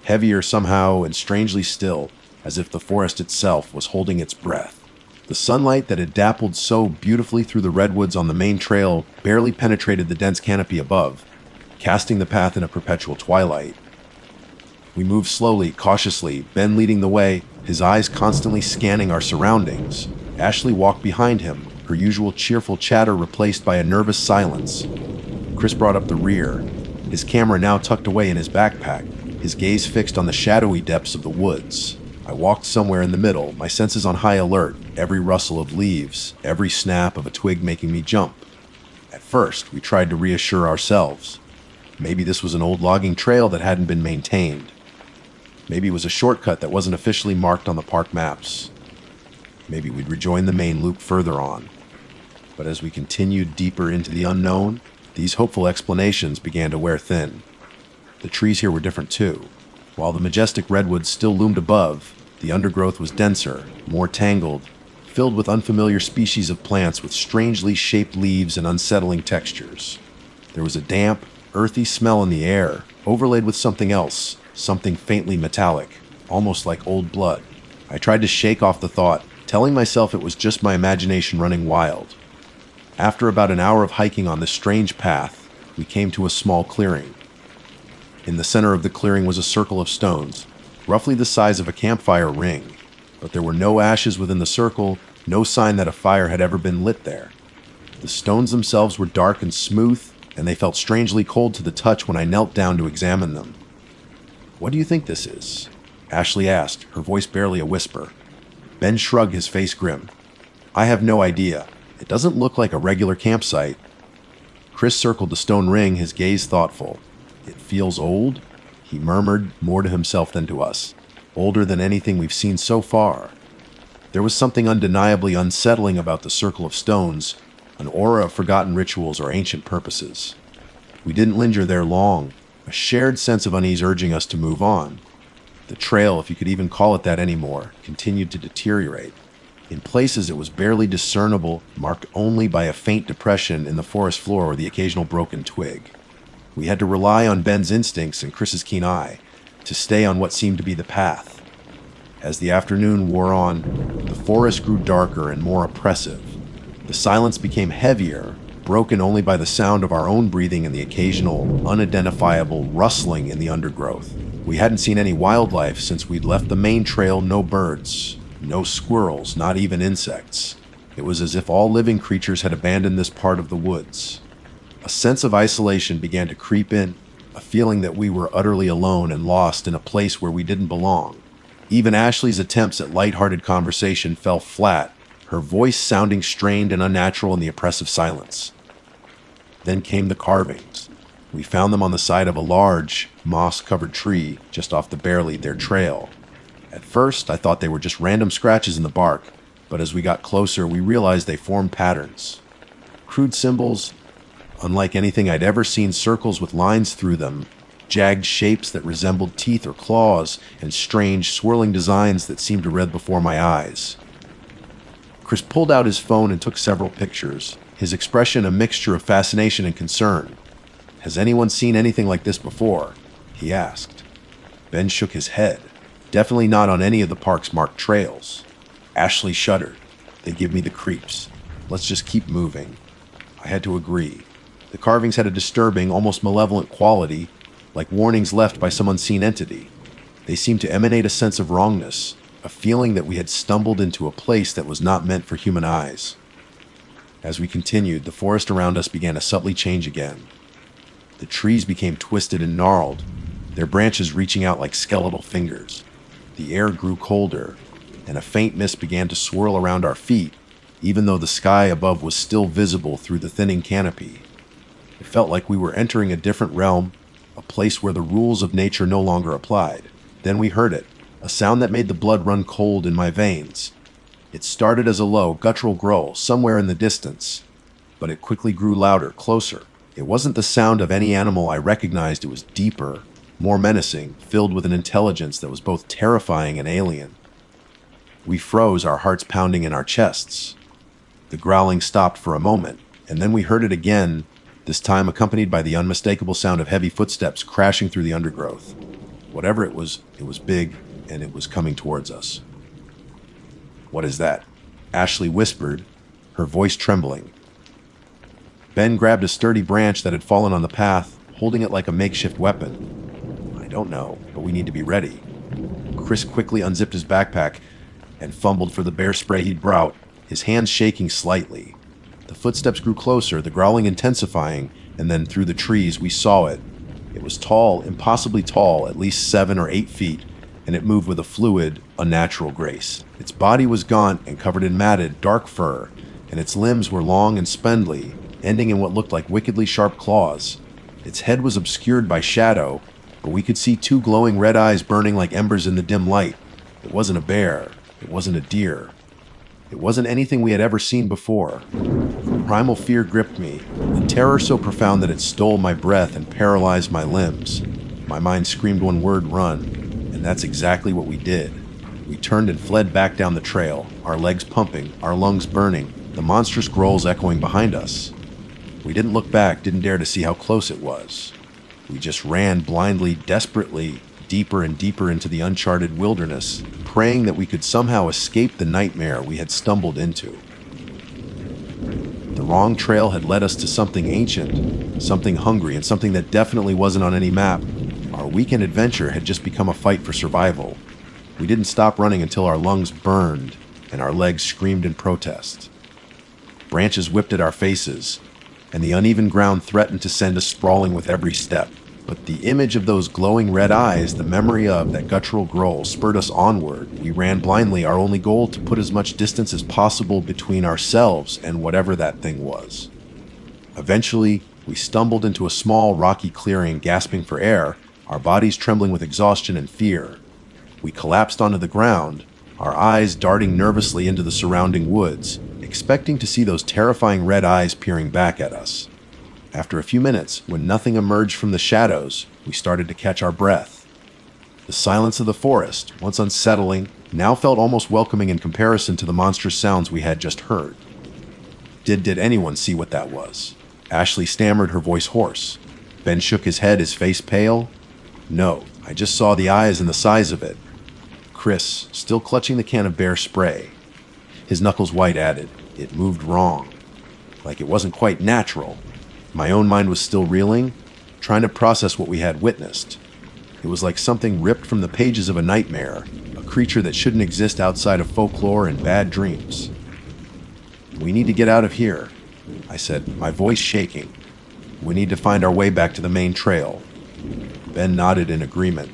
Heavier somehow and strangely still, as if the forest itself was holding its breath. The sunlight that had dappled so beautifully through the redwoods on the main trail barely penetrated the dense canopy above, casting the path in a perpetual twilight. We moved slowly, cautiously, Ben leading the way, his eyes constantly scanning our surroundings. Ashley walked behind him, her usual cheerful chatter replaced by a nervous silence. Chris brought up the rear, his camera now tucked away in his backpack, his gaze fixed on the shadowy depths of the woods. I walked somewhere in the middle, my senses on high alert, every rustle of leaves, every snap of a twig making me jump. At first, we tried to reassure ourselves. Maybe this was an old logging trail that hadn't been maintained. Maybe it was a shortcut that wasn't officially marked on the park maps. Maybe we'd rejoin the main loop further on. But as we continued deeper into the unknown, these hopeful explanations began to wear thin. The trees here were different too. While the majestic redwoods still loomed above, the undergrowth was denser, more tangled, filled with unfamiliar species of plants with strangely shaped leaves and unsettling textures. There was a damp, earthy smell in the air, overlaid with something else, something faintly metallic, almost like old blood. I tried to shake off the thought, telling myself it was just my imagination running wild. After about an hour of hiking on this strange path, we came to a small clearing. In the center of the clearing was a circle of stones, roughly the size of a campfire ring, but there were no ashes within the circle, no sign that a fire had ever been lit there. The stones themselves were dark and smooth, and they felt strangely cold to the touch when I knelt down to examine them. "What do you think this is?" Ashley asked, her voice barely a whisper. Ben shrugged, his face grim. "I have no idea. It doesn't look like a regular campsite." Chris circled the stone ring, his gaze thoughtful. "It feels old," he murmured, more to himself than to us. "Older than anything we've seen so far." There was something undeniably unsettling about the circle of stones, an aura of forgotten rituals or ancient purposes. We didn't linger there long, a shared sense of unease urging us to move on. The trail, if you could even call it that anymore, continued to deteriorate. In places it was barely discernible, marked only by a faint depression in the forest floor or the occasional broken twig. We had to rely on Ben's instincts and Chris's keen eye to stay on what seemed to be the path. As the afternoon wore on, the forest grew darker and more oppressive. The silence became heavier, broken only by the sound of our own breathing and the occasional, unidentifiable rustling in the undergrowth. We hadn't seen any wildlife since we'd left the main trail, no birds, no squirrels, not even insects. It was as if all living creatures had abandoned this part of the woods. A sense of isolation began to creep in, a feeling that we were utterly alone and lost in a place where we didn't belong. Even Ashley's attempts at lighthearted conversation fell flat, her voice sounding strained and unnatural in the oppressive silence. Then came the carvings. We found them on the side of a large, moss-covered tree just off the Bear Lead, their trail. At first, I thought they were just random scratches in the bark, but as we got closer, we realized they formed patterns. Crude symbols, unlike anything I'd ever seen, circles with lines through them, jagged shapes that resembled teeth or claws, and strange, swirling designs that seemed to read before my eyes. Chris pulled out his phone and took several pictures, his expression a mixture of fascination and concern. "Has anyone seen anything like this before?" he asked. Ben shook his head. "Definitely not on any of the park's marked trails." Ashley shuddered. "They give me the creeps. Let's just keep moving." I had to agree. The carvings had a disturbing, almost malevolent quality, like warnings left by some unseen entity. They seemed to emanate a sense of wrongness, a feeling that we had stumbled into a place that was not meant for human eyes. As we continued, the forest around us began to subtly change again. The trees became twisted and gnarled, their branches reaching out like skeletal fingers. The air grew colder, and a faint mist began to swirl around our feet, even though the sky above was still visible through the thinning canopy. It felt like we were entering a different realm, a place where the rules of nature no longer applied. Then we heard it, a sound that made the blood run cold in my veins. It started as a low, guttural growl somewhere in the distance, but it quickly grew louder, closer. It wasn't the sound of any animal I recognized. It was deeper, more menacing, filled with an intelligence that was both terrifying and alien. We froze, our hearts pounding in our chests. The growling stopped for a moment, and then we heard it again, this time accompanied by the unmistakable sound of heavy footsteps crashing through the undergrowth. Whatever it was big, and it was coming towards us. "What is that?" Ashley whispered, her voice trembling. Ben grabbed a sturdy branch that had fallen on the path, holding it like a makeshift weapon. "I don't know, but we need to be ready." Chris quickly unzipped his backpack and fumbled for the bear spray he'd brought, his hands shaking slightly. The footsteps grew closer, the growling intensifying, and then through the trees we saw it. It was tall, impossibly tall, at least 7 or 8 feet, and it moved with a fluid, unnatural grace. Its body was gaunt and covered in matted, dark fur, and its limbs were long and spindly, ending in what looked like wickedly sharp claws. Its head was obscured by shadow, but we could see 2 glowing red eyes burning like embers in the dim light. It wasn't a bear. It wasn't a deer. It wasn't anything we had ever seen before. Primal fear gripped me, a terror so profound that it stole my breath and paralyzed my limbs. My mind screamed one word: run, and that's exactly what we did. We turned and fled back down the trail, our legs pumping, our lungs burning, the monstrous growls echoing behind us. We didn't look back, didn't dare to see how close it was. We just ran blindly, desperately, deeper and deeper into the uncharted wilderness, praying that we could somehow escape the nightmare we had stumbled into. The wrong trail had led us to something ancient, something hungry, and something that definitely wasn't on any map. Our weekend adventure had just become a fight for survival. We didn't stop running until our lungs burned and our legs screamed in protest. Branches whipped at our faces, and the uneven ground threatened to send us sprawling with every step. But the image of those glowing red eyes, the memory of that guttural growl, spurred us onward. We ran blindly, our only goal to put as much distance as possible between ourselves and whatever that thing was. Eventually, we stumbled into a small, rocky clearing, gasping for air, our bodies trembling with exhaustion and fear. We collapsed onto the ground, our eyes darting nervously into the surrounding woods, expecting to see those terrifying red eyes peering back at us. After a few minutes, when nothing emerged from the shadows, we started to catch our breath. The silence of the forest, once unsettling, now felt almost welcoming in comparison to the monstrous sounds we had just heard. Did anyone see what that was? Ashley stammered, her voice hoarse. Ben shook his head, his face pale. "No, I just saw the eyes and the size of it." Chris, still clutching the can of bear spray, his knuckles white, added, "It moved wrong. Like it wasn't quite natural." My own mind was still reeling, trying to process what we had witnessed. It was like something ripped from the pages of a nightmare, a creature that shouldn't exist outside of folklore and bad dreams. "We need to get out of here," I said, my voice shaking. "We need to find our way back to the main trail." Ben nodded in agreement.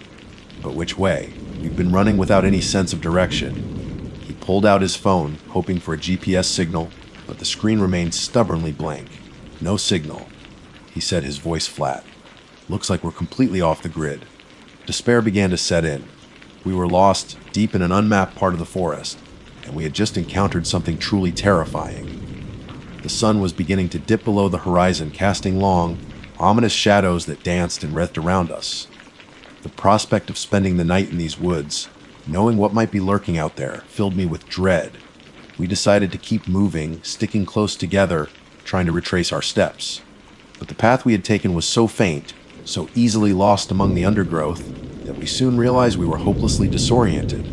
"But which way? We've been running without any sense of direction." He pulled out his phone, hoping for a GPS signal, but the screen remained stubbornly blank. "No signal," he said, his voice flat. "Looks like we're completely off the grid." Despair began to set in. We were lost deep in an unmapped part of the forest, and we had just encountered something truly terrifying. The sun was beginning to dip below the horizon, casting long, ominous shadows that danced and wreathed around us. The prospect of spending the night in these woods, knowing what might be lurking out there, filled me with dread. We decided to keep moving, sticking close together, trying to retrace our steps. But the path we had taken was so faint, so easily lost among the undergrowth, that we soon realized we were hopelessly disoriented.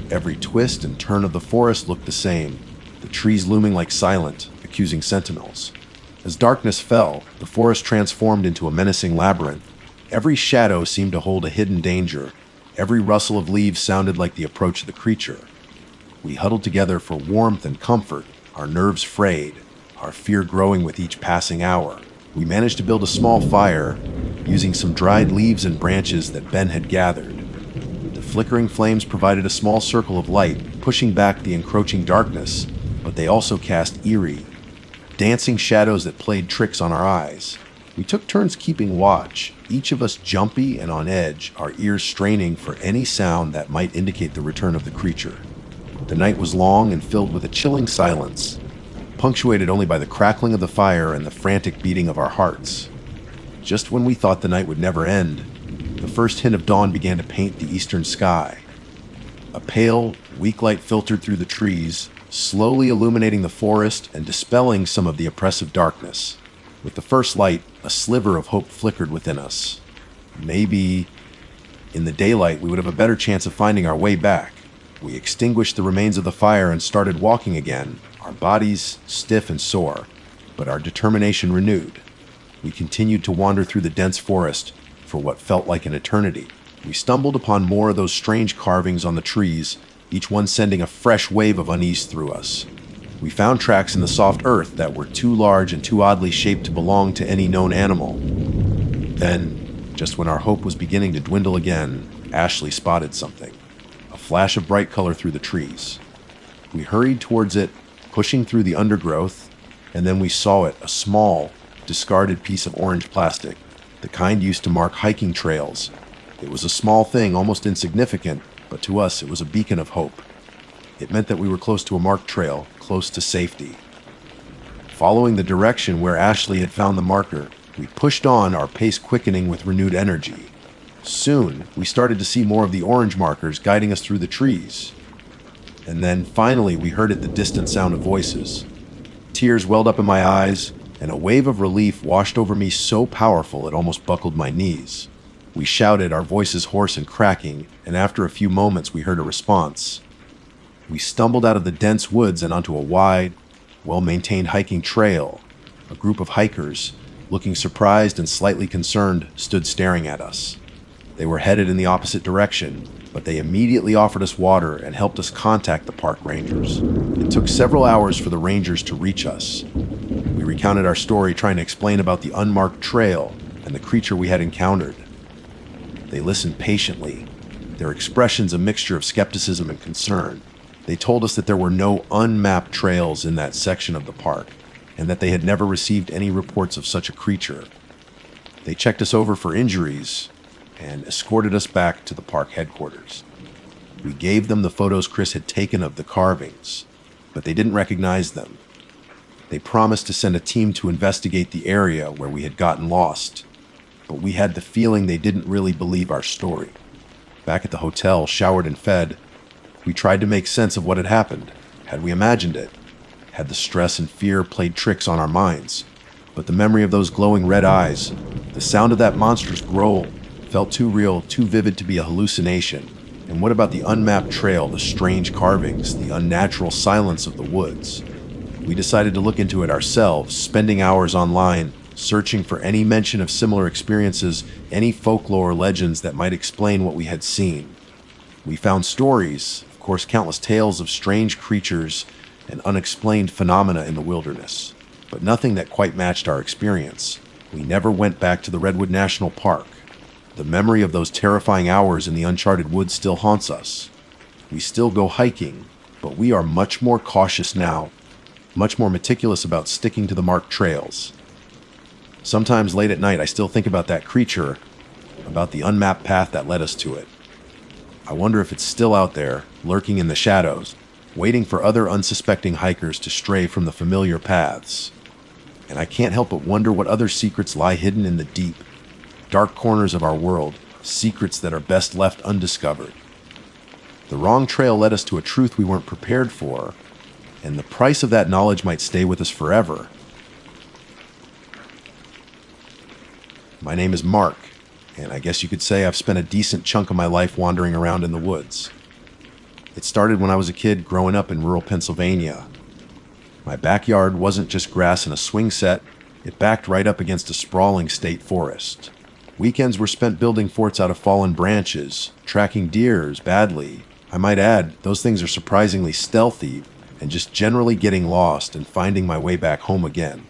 Every twist and turn of the forest looked the same, the trees looming like silent, accusing sentinels. As darkness fell, the forest transformed into a menacing labyrinth. Every shadow seemed to hold a hidden danger. Every rustle of leaves sounded like the approach of the creature. We huddled together for warmth and comfort, our nerves frayed, our fear growing with each passing hour. We managed to build a small fire, using some dried leaves and branches that Ben had gathered. The flickering flames provided a small circle of light, pushing back the encroaching darkness, but they also cast eerie, dancing shadows that played tricks on our eyes. We took turns keeping watch, each of us jumpy and on edge, our ears straining for any sound that might indicate the return of the creature. The night was long and filled with a chilling silence, punctuated only by the crackling of the fire and the frantic beating of our hearts. Just when we thought the night would never end, the first hint of dawn began to paint the eastern sky. A pale, weak light filtered through the trees, slowly illuminating the forest and dispelling some of the oppressive darkness. With the first light, a sliver of hope flickered within us. Maybe, in the daylight, we would have a better chance of finding our way back. We extinguished the remains of the fire and started walking again, our bodies stiff and sore, but our determination renewed. We continued to wander through the dense forest for what felt like an eternity. We stumbled upon more of those strange carvings on the trees, each one sending a fresh wave of unease through us. We found tracks in the soft earth that were too large and too oddly shaped to belong to any known animal. Then, just when our hope was beginning to dwindle again, Ashley spotted something. A flash of bright color through the trees. We hurried towards it, pushing through the undergrowth, and then we saw it, a small, discarded piece of orange plastic, the kind used to mark hiking trails. It was a small thing, almost insignificant, but to us it was a beacon of hope. It meant that we were close to a marked trail, close to safety. Following the direction where Ashley had found the marker, we pushed on, our pace quickening with renewed energy. Soon, we started to see more of the orange markers guiding us through the trees. And then, finally, we heard at the distant sound of voices. Tears welled up in my eyes, and a wave of relief washed over me so powerful it almost buckled my knees. We shouted, our voices hoarse and cracking, and after a few moments we heard a response. We stumbled out of the dense woods and onto a wide, well-maintained hiking trail. A group of hikers, looking surprised and slightly concerned, stood staring at us. They were headed in the opposite direction, but they immediately offered us water and helped us contact the park rangers. It took several hours for the rangers to reach us. We recounted our story, trying to explain about the unmarked trail and the creature we had encountered. They listened patiently, their expressions a mixture of skepticism and concern. They told us that there were no unmapped trails in that section of the park, and that they had never received any reports of such a creature. They checked us over for injuries and escorted us back to the park headquarters. We gave them the photos Chris had taken of the carvings, but they didn't recognize them. They promised to send a team to investigate the area where we had gotten lost, but we had the feeling they didn't really believe our story. Back at the hotel, showered and fed, we tried to make sense of what had happened. Had we imagined it? Had the stress and fear played tricks on our minds? But the memory of those glowing red eyes, the sound of that monstrous growl, felt too real, too vivid to be a hallucination. And what about the unmapped trail, the strange carvings, the unnatural silence of the woods? We decided to look into it ourselves, spending hours online, searching for any mention of similar experiences, any folklore or legends that might explain what we had seen. We found stories, of course, countless tales of strange creatures and unexplained phenomena in the wilderness, but nothing that quite matched our experience. We never went back to the Redwood National Park. The memory of those terrifying hours in the uncharted woods still haunts us. We still go hiking, but we are much more cautious now, much more meticulous about sticking to the marked trails. Sometimes late at night, I still think about that creature, about the unmapped path that led us to it. I wonder if it's still out there, lurking in the shadows, waiting for other unsuspecting hikers to stray from the familiar paths. And I can't help but wonder what other secrets lie hidden in the deep, dark corners of our world, secrets that are best left undiscovered. The wrong trail led us to a truth we weren't prepared for, and the price of that knowledge might stay with us forever. My name is Mark, and I guess you could say I've spent a decent chunk of my life wandering around in the woods. It started when I was a kid growing up in rural Pennsylvania. My backyard wasn't just grass and a swing set, it backed right up against a sprawling state forest. Weekends were spent building forts out of fallen branches, tracking deers badly. I might add, those things are surprisingly stealthy, and just generally getting lost and finding my way back home again.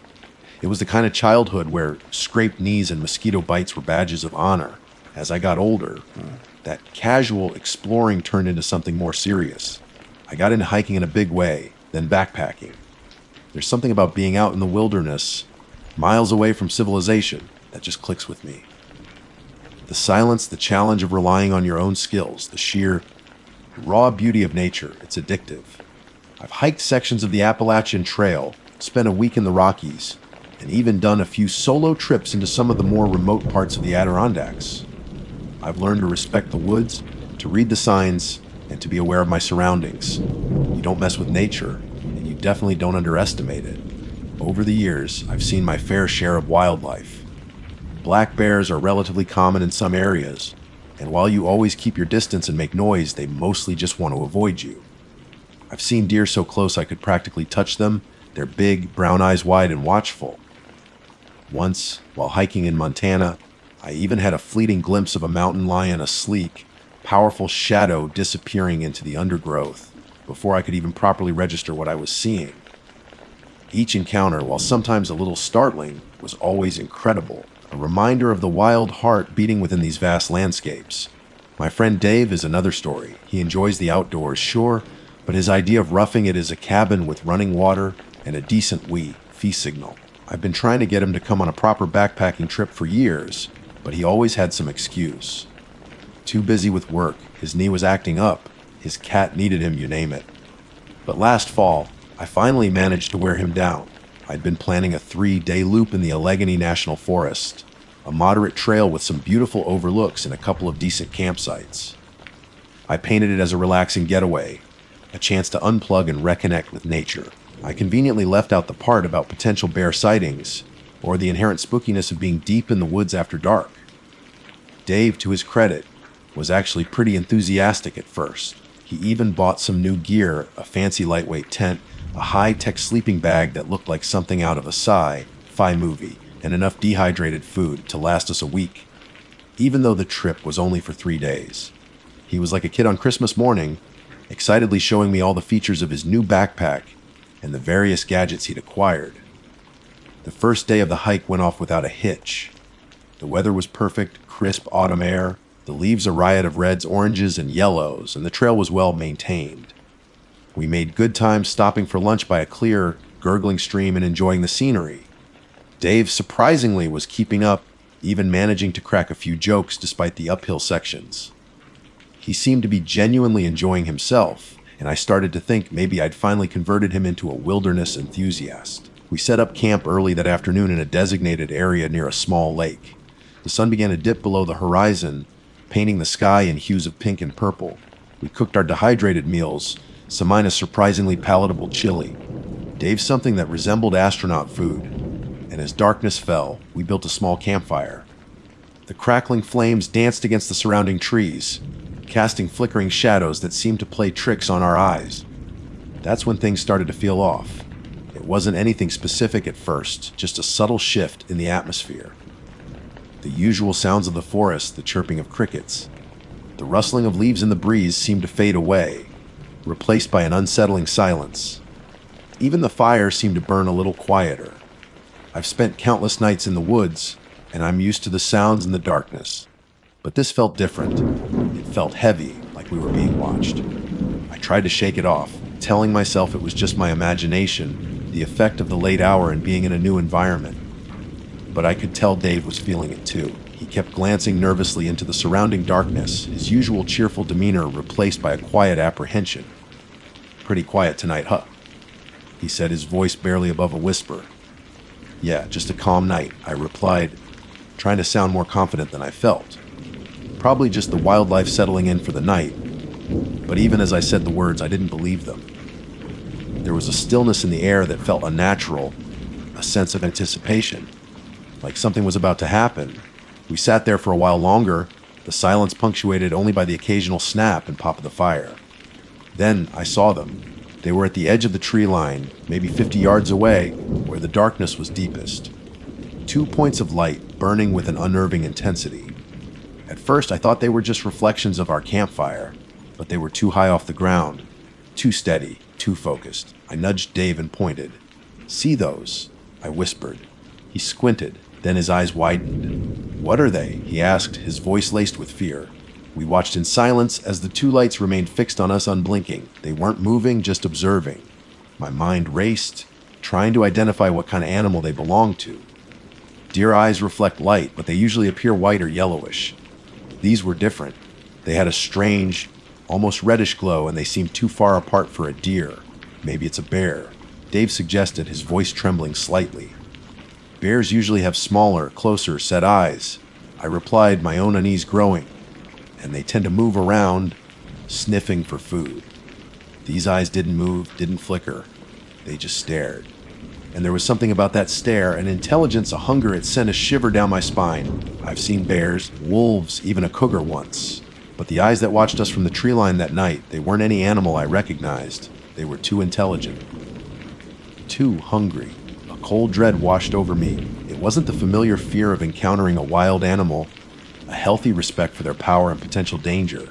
It was the kind of childhood where scraped knees and mosquito bites were badges of honor. As I got older, that casual exploring turned into something more serious. I got into hiking in a big way, then backpacking. There's something about being out in the wilderness, miles away from civilization, that just clicks with me. The silence, the challenge of relying on your own skills, the sheer, raw beauty of nature, it's addictive. I've hiked sections of the Appalachian Trail, spent a week in the Rockies, and even done a few solo trips into some of the more remote parts of the Adirondacks. I've learned to respect the woods, to read the signs, and to be aware of my surroundings. You don't mess with nature, and you definitely don't underestimate it. Over the years, I've seen my fair share of wildlife. Black bears are relatively common in some areas, and while you always keep your distance and make noise, they mostly just want to avoid you. I've seen deer so close I could practically touch them, their big, brown eyes wide and watchful. Once, while hiking in Montana, I even had a fleeting glimpse of a mountain lion, a sleek, powerful shadow disappearing into the undergrowth before I could even properly register what I was seeing. Each encounter, while sometimes a little startling, was always incredible, a reminder of the wild heart beating within these vast landscapes. My friend Dave is another story. He enjoys the outdoors, sure, but his idea of roughing it is a cabin with running water and a decent fee signal. I've been trying to get him to come on a proper backpacking trip for years, but he always had some excuse. Too busy with work, his knee was acting up, his cat needed him, you name it. But last fall, I finally managed to wear him down. I'd been planning a 3-day loop in the Allegheny National Forest, a moderate trail with some beautiful overlooks and a couple of decent campsites. I painted it as a relaxing getaway, a chance to unplug and reconnect with nature. I conveniently left out the part about potential bear sightings or the inherent spookiness of being deep in the woods after dark. Dave, to his credit, was actually pretty enthusiastic at first. He even bought some new gear, a fancy lightweight tent, a high-tech sleeping bag that looked like something out of a sci-fi movie, and enough dehydrated food to last us a week, even though the trip was only for 3 days. He was like a kid on Christmas morning, excitedly showing me all the features of his new backpack and the various gadgets he'd acquired. The first day of the hike went off without a hitch. The weather was perfect, crisp autumn air, the leaves a riot of reds, oranges, and yellows, and the trail was well maintained. We made good time stopping for lunch by a clear, gurgling stream and enjoying the scenery. Dave, surprisingly, was keeping up, even managing to crack a few jokes despite the uphill sections. He seemed to be genuinely enjoying himself, and I started to think maybe I'd finally converted him into a wilderness enthusiast. We set up camp early that afternoon in a designated area near a small lake. The sun began to dip below the horizon, painting the sky in hues of pink and purple. We cooked our dehydrated meals, some mine a surprisingly palatable chili. Dave something that resembled astronaut food, and as darkness fell, we built a small campfire. The crackling flames danced against the surrounding trees, casting flickering shadows that seemed to play tricks on our eyes. That's when things started to feel off. It wasn't anything specific at first, just a subtle shift in the atmosphere. The usual sounds of the forest, the chirping of crickets, the rustling of leaves in the breeze seemed to fade away, replaced by an unsettling silence. Even the fire seemed to burn a little quieter. I've spent countless nights in the woods, and I'm used to the sounds and the darkness. But this felt different. It felt heavy, like we were being watched. I tried to shake it off, telling myself it was just my imagination, the effect of the late hour and being in a new environment. But I could tell Dave was feeling it too. He kept glancing nervously into the surrounding darkness, his usual cheerful demeanor replaced by a quiet apprehension. "Pretty quiet tonight, huh?" he said, his voice barely above a whisper. "Yeah, just a calm night," I replied, trying to sound more confident than I felt. Probably just the wildlife settling in for the night, but even as I said the words, I didn't believe them. There was a stillness in the air that felt unnatural, a sense of anticipation, like something was about to happen. We sat there for a while longer, the silence punctuated only by the occasional snap and pop of the fire. Then I saw them. They were at the edge of the tree line, maybe 50 yards away, where the darkness was deepest. 2 points of light burning with an unnerving intensity. At first I thought they were just reflections of our campfire, but they were too high off the ground, too steady, too focused. I nudged Dave and pointed. "See those?" I whispered. He squinted, then his eyes widened. "What are they?" he asked, his voice laced with fear. We watched in silence as the 2 lights remained fixed on us unblinking. They weren't moving, just observing. My mind raced, trying to identify what kind of animal they belonged to. Deer eyes reflect light, but they usually appear white or yellowish. These were different. They had a strange, almost reddish glow, and they seemed too far apart for a deer. Maybe it's a bear, Dave suggested, his voice trembling slightly. Bears usually have smaller, closer set eyes, I replied, my own unease growing. And they tend to move around, sniffing for food. These eyes didn't move, didn't flicker. They just stared. And there was something about that stare, an intelligence, a hunger. It sent a shiver down my spine. I've seen bears, wolves, even a cougar once. But the eyes that watched us from the tree line that night, they weren't any animal I recognized. They were too intelligent. Too hungry. A cold dread washed over me. It wasn't the familiar fear of encountering a wild animal, a healthy respect for their power and potential danger.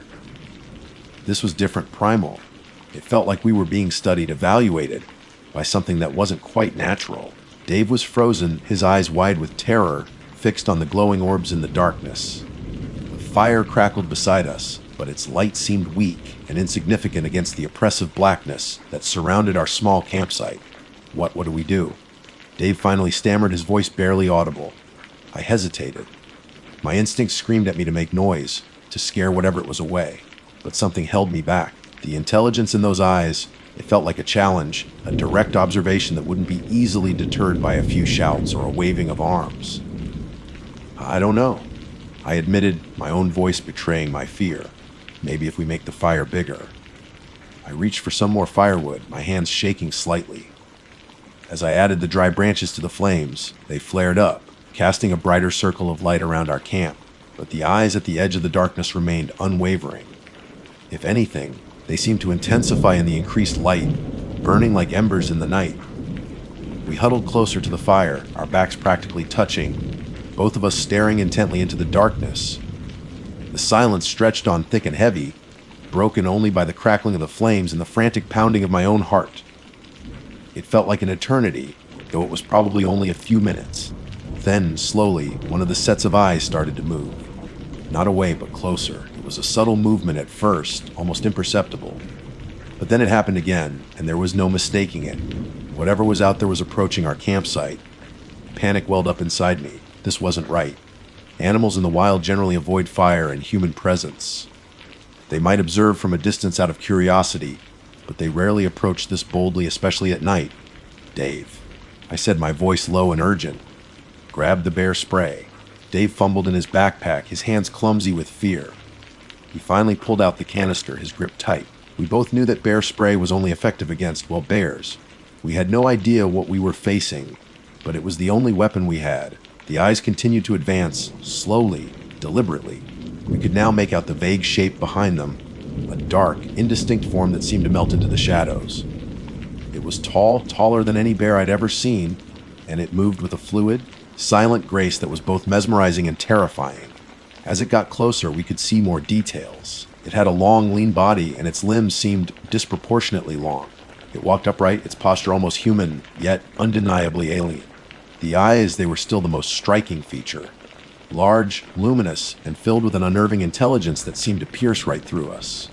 This was different, primal. It felt like we were being studied, evaluated, by something that wasn't quite natural. Dave was frozen, his eyes wide with terror, fixed on the glowing orbs in the darkness. The fire crackled beside us, but its light seemed weak and insignificant against the oppressive blackness that surrounded our small campsite. What do we do? Dave finally stammered, his voice barely audible. I hesitated. My instincts screamed at me to make noise, to scare whatever it was away, but something held me back. The intelligence in those eyes, it felt like a challenge, a direct observation that wouldn't be easily deterred by a few shouts or a waving of arms. I don't know. I admitted, my own voice betraying my fear. Maybe if we make the fire bigger. I reached for some more firewood, my hands shaking slightly. As I added the dry branches to the flames, they flared up, casting a brighter circle of light around our camp. But the eyes at the edge of the darkness remained unwavering. If anything, they seemed to intensify in the increased light, burning like embers in the night. We huddled closer to the fire, our backs practically touching, both of us staring intently into the darkness. The silence stretched on thick and heavy, broken only by the crackling of the flames and the frantic pounding of my own heart. It felt like an eternity, though it was probably only a few minutes. Then, slowly, one of the sets of eyes started to move. Not away, but closer. It was a subtle movement at first, almost imperceptible. But then it happened again, and there was no mistaking it. Whatever was out there was approaching our campsite. Panic welled up inside me. This wasn't right. Animals in the wild generally avoid fire and human presence. They might observe from a distance out of curiosity, but they rarely approach this boldly, especially at night. Dave, I said, my voice low and urgent. Grab the bear spray. Dave fumbled in his backpack, his hands clumsy with fear. He finally pulled out the canister, his grip tight. We both knew that bear spray was only effective against, well, bears. We had no idea what we were facing, but it was the only weapon we had. The eyes continued to advance, slowly, deliberately. We could now make out the vague shape behind them, a dark, indistinct form that seemed to melt into the shadows. It was tall, taller than any bear I'd ever seen, and it moved with a fluid, silent grace that was both mesmerizing and terrifying. As it got closer, we could see more details. It had a long, lean body, and its limbs seemed disproportionately long. It walked upright, its posture almost human, yet undeniably alien. The eyes, they were still the most striking feature. Large, luminous, and filled with an unnerving intelligence that seemed to pierce right through us.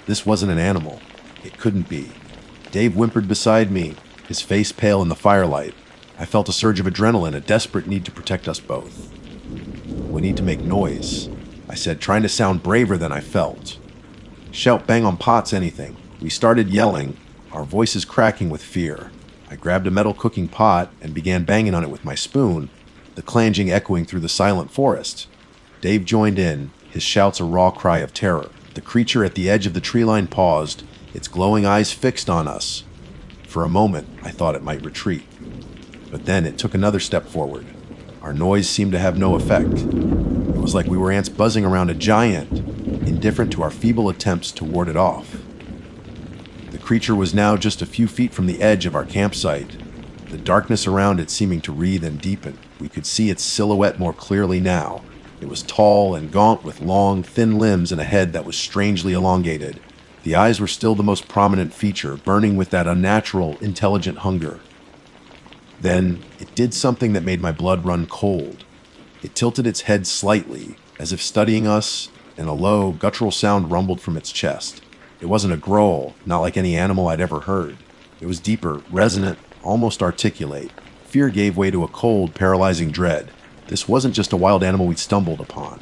This wasn't an animal. It couldn't be. Dave whimpered beside me, his face pale in the firelight. I felt a surge of adrenaline, a desperate need to protect us both. We need to make noise, I said, trying to sound braver than I felt. Shout, bang on pots, anything. We started yelling, our voices cracking with fear. I grabbed a metal cooking pot and began banging on it with my spoon, the clanging echoing through the silent forest. Dave joined in, his shouts a raw cry of terror. The creature at the edge of the tree line paused, its glowing eyes fixed on us. For a moment, I thought it might retreat. But then it took another step forward. Our noise seemed to have no effect. It was like we were ants buzzing around a giant, indifferent to our feeble attempts to ward it off. The creature was now just a few feet from the edge of our campsite, the darkness around it seeming to wreathe and deepen. We could see its silhouette more clearly now. It was tall and gaunt with long, thin limbs and a head that was strangely elongated. The eyes were still the most prominent feature, burning with that unnatural, intelligent hunger. Then, it did something that made my blood run cold. It tilted its head slightly, as if studying us, and a low, guttural sound rumbled from its chest. It wasn't a growl, not like any animal I'd ever heard. It was deeper, resonant, almost articulate. Fear gave way to a cold, paralyzing dread. This wasn't just a wild animal we'd stumbled upon.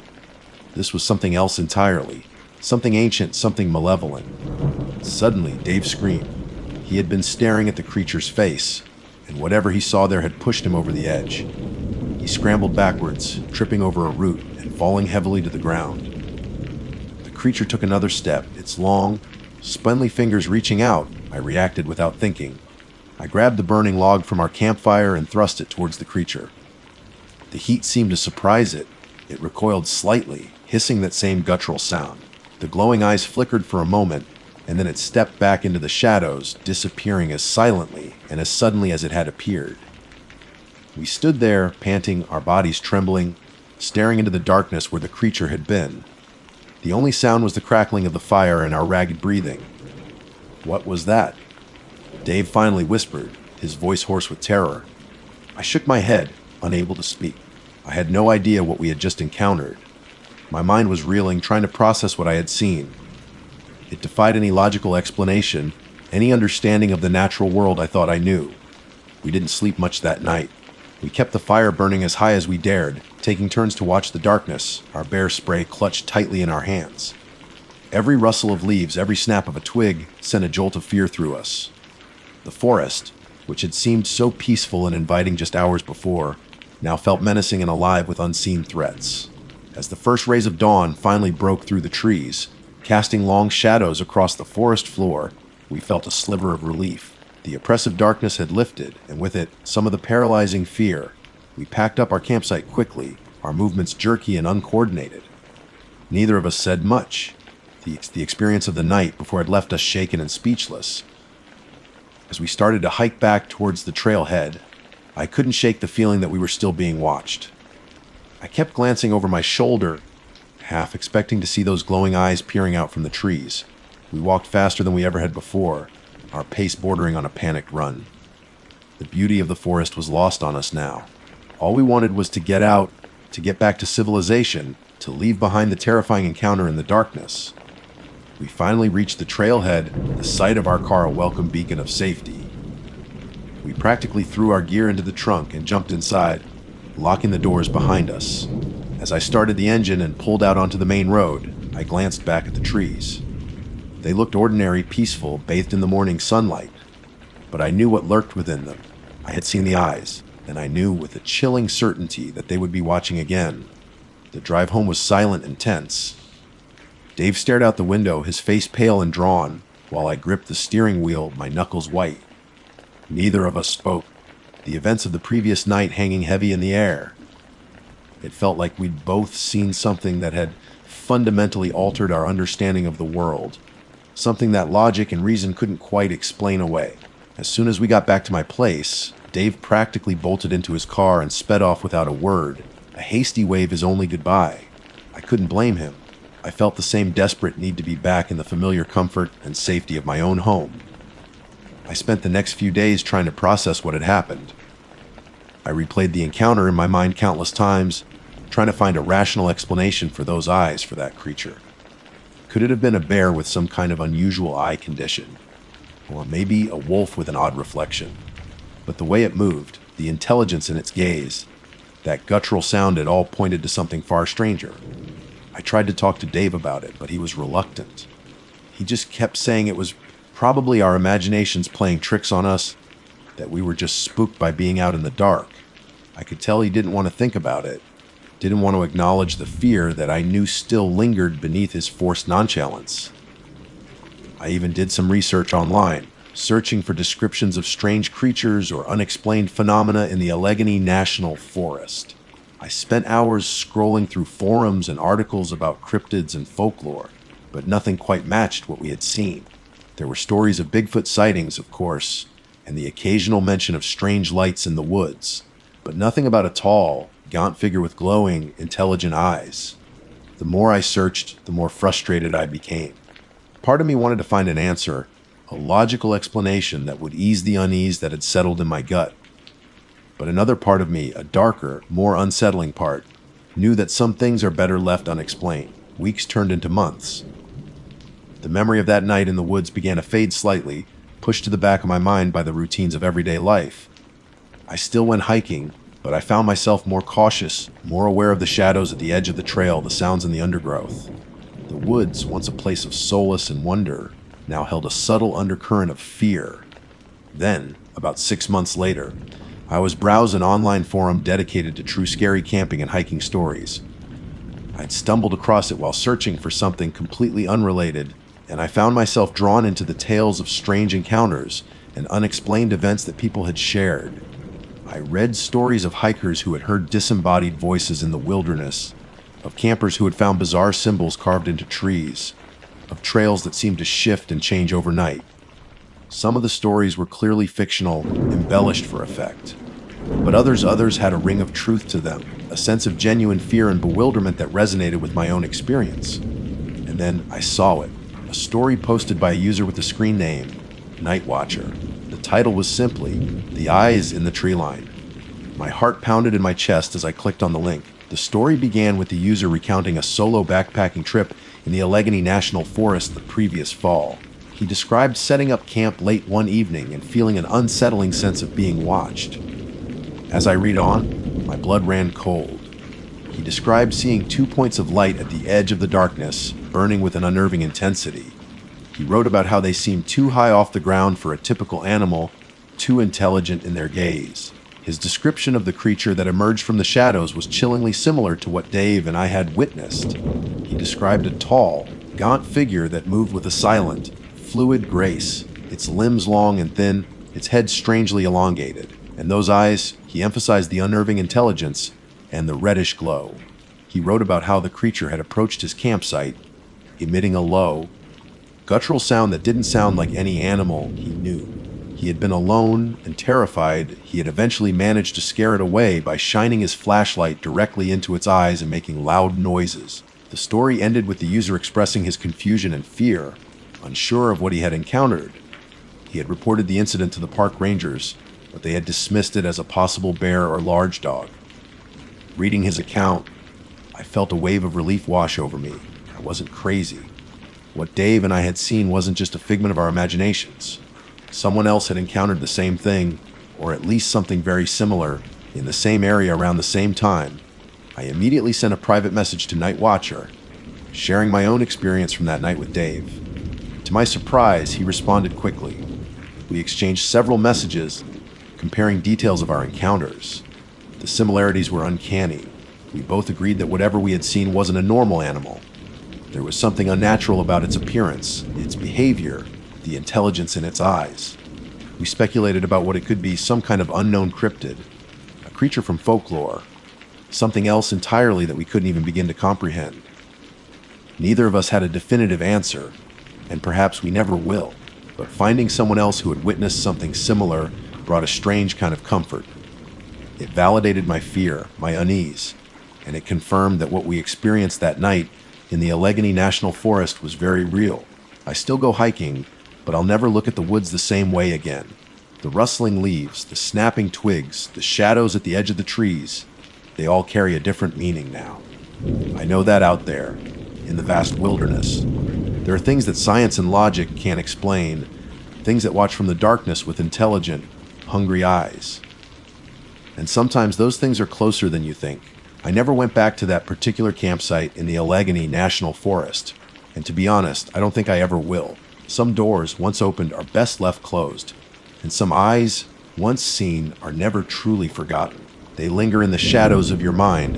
This was something else entirely. Something ancient, something malevolent. Suddenly, Dave screamed. He had been staring at the creature's face, and whatever he saw there had pushed him over the edge. He scrambled backwards, tripping over a root and falling heavily to the ground. The creature took another step, its long, spindly fingers reaching out. I reacted without thinking. I grabbed the burning log from our campfire and thrust it towards the creature. The heat seemed to surprise it. It recoiled slightly, hissing that same guttural sound. The glowing eyes flickered for a moment, and then it stepped back into the shadows, disappearing as silently and as suddenly as it had appeared. We stood there, panting, our bodies trembling, staring into the darkness where the creature had been. The only sound was the crackling of the fire and our ragged breathing. What was that? Dave finally whispered, his voice hoarse with terror. I shook my head, unable to speak. I had no idea what we had just encountered. My mind was reeling, trying to process what I had seen. It defied any logical explanation, any understanding of the natural world I thought I knew. We didn't sleep much that night. We kept the fire burning as high as we dared, taking turns to watch the darkness, our bear spray clutched tightly in our hands. Every rustle of leaves, every snap of a twig, sent a jolt of fear through us. The forest, which had seemed so peaceful and inviting just hours before, now felt menacing and alive with unseen threats. As the first rays of dawn finally broke through the trees, casting long shadows across the forest floor, we felt a sliver of relief. The oppressive darkness had lifted, and with it, some of the paralyzing fear. We packed up our campsite quickly, our movements jerky and uncoordinated. Neither of us said much. The experience of the night before had left us shaken and speechless. As we started to hike back towards the trailhead, I couldn't shake the feeling that we were still being watched. I kept glancing over my shoulder, half expecting to see those glowing eyes peering out from the trees. We walked faster than we ever had before, our pace bordering on a panicked run. The beauty of the forest was lost on us now. All we wanted was to get out, to get back to civilization, to leave behind the terrifying encounter in the darkness. We finally reached the trailhead, the sight of our car a welcome beacon of safety. We practically threw our gear into the trunk and jumped inside, locking the doors behind us. As I started the engine and pulled out onto the main road, I glanced back at the trees. They looked ordinary, peaceful, bathed in the morning sunlight. But I knew what lurked within them. I had seen the eyes, and I knew with a chilling certainty that they would be watching again. The drive home was silent and tense. Dave stared out the window, his face pale and drawn, while I gripped the steering wheel, my knuckles white. Neither of us spoke, the events of the previous night hanging heavy in the air. It felt like we'd both seen something that had fundamentally altered our understanding of the world, something that logic and reason couldn't quite explain away. As soon as we got back to my place, Dave practically bolted into his car and sped off without a word, a hasty wave his only goodbye. I couldn't blame him. I felt the same desperate need to be back in the familiar comfort and safety of my own home. I spent the next few days trying to process what had happened. I replayed the encounter in my mind countless times, trying to find a rational explanation for those eyes for that creature. Could it have been a bear with some kind of unusual eye condition? Or maybe a wolf with an odd reflection? But the way it moved, the intelligence in its gaze, that guttural sound, it all pointed to something far stranger. I tried to talk to Dave about it, but he was reluctant. He just kept saying it was probably our imaginations playing tricks on us, that we were just spooked by being out in the dark. I could tell he didn't want to think about it, didn't want to acknowledge the fear that I knew still lingered beneath his forced nonchalance. I even did some research online, searching for descriptions of strange creatures or unexplained phenomena in the Allegheny National Forest. I spent hours scrolling through forums and articles about cryptids and folklore, but nothing quite matched what we had seen. There were stories of Bigfoot sightings, of course, and the occasional mention of strange lights in the woods, but nothing about a tall, gaunt figure with glowing, intelligent eyes. The more I searched, the more frustrated I became. Part of me wanted to find an answer, a logical explanation that would ease the unease that had settled in my gut. But another part of me, a darker, more unsettling part, knew that some things are better left unexplained. Weeks turned into months. The memory of that night in the woods began to fade slightly, pushed to the back of my mind by the routines of everyday life. I still went hiking, but I found myself more cautious, more aware of the shadows at the edge of the trail, the sounds in the undergrowth. The woods, once a place of solace and wonder, now held a subtle undercurrent of fear. Then, about 6 months later, I was browsing an online forum dedicated to true scary camping and hiking stories. I'd stumbled across it while searching for something completely unrelated, and I found myself drawn into the tales of strange encounters and unexplained events that people had shared. I read stories of hikers who had heard disembodied voices in the wilderness, of campers who had found bizarre symbols carved into trees, of trails that seemed to shift and change overnight. Some of the stories were clearly fictional, embellished for effect, but others had a ring of truth to them, a sense of genuine fear and bewilderment that resonated with my own experience. And then I saw it, a story posted by a user with the screen name Night Watcher. The title was simply "The Eyes in the Tree Line." My heart pounded in my chest as I clicked on the link. The story began with the user recounting a solo backpacking trip in the Allegheny National Forest the previous fall. He described setting up camp late one evening and feeling an unsettling sense of being watched. As I read on, my blood ran cold. He described seeing 2 points of light at the edge of the darkness, burning with an unnerving intensity. He wrote about how they seemed too high off the ground for a typical animal, too intelligent in their gaze. His description of the creature that emerged from the shadows was chillingly similar to what Dave and I had witnessed. He described a tall, gaunt figure that moved with a silent, fluid grace, its limbs long and thin, its head strangely elongated. And those eyes, he emphasized the unnerving intelligence and the reddish glow. He wrote about how the creature had approached his campsite, emitting a low, guttural sound that didn't sound like any animal he knew. He had been alone and terrified. He had eventually managed to scare it away by shining his flashlight directly into its eyes and making loud noises. The story ended with the user expressing his confusion and fear, unsure of what he had encountered. He had reported the incident to the park rangers, but they had dismissed it as a possible bear or large dog. Reading his account, I felt a wave of relief wash over me. I wasn't crazy. What Dave and I had seen wasn't just a figment of our imaginations. Someone else had encountered the same thing, or at least something very similar, in the same area around the same time. I immediately sent a private message to Night Watcher, sharing my own experience from that night with Dave. To my surprise, he responded quickly. We exchanged several messages, comparing details of our encounters. The similarities were uncanny. We both agreed that whatever we had seen wasn't a normal animal. There was something unnatural about its appearance, its behavior, the intelligence in its eyes. We speculated about what it could be, some kind of unknown cryptid, a creature from folklore, something else entirely that we couldn't even begin to comprehend. Neither of us had a definitive answer, and perhaps we never will, but finding someone else who had witnessed something similar brought a strange kind of comfort. It validated my fear, my unease, and it confirmed that what we experienced that night in the Allegheny National Forest was very real. I still go hiking, but I'll never look at the woods the same way again. The rustling leaves, the snapping twigs, the shadows at the edge of the trees, they all carry a different meaning now. I know that out there, in the vast wilderness, there are things that science and logic can't explain, things that watch from the darkness with intelligent, hungry eyes. And sometimes those things are closer than you think. I never went back to that particular campsite in the Allegheny National Forest. And to be honest, I don't think I ever will. Some doors, once opened, are best left closed. And some eyes, once seen, are never truly forgotten. They linger in the shadows of your mind,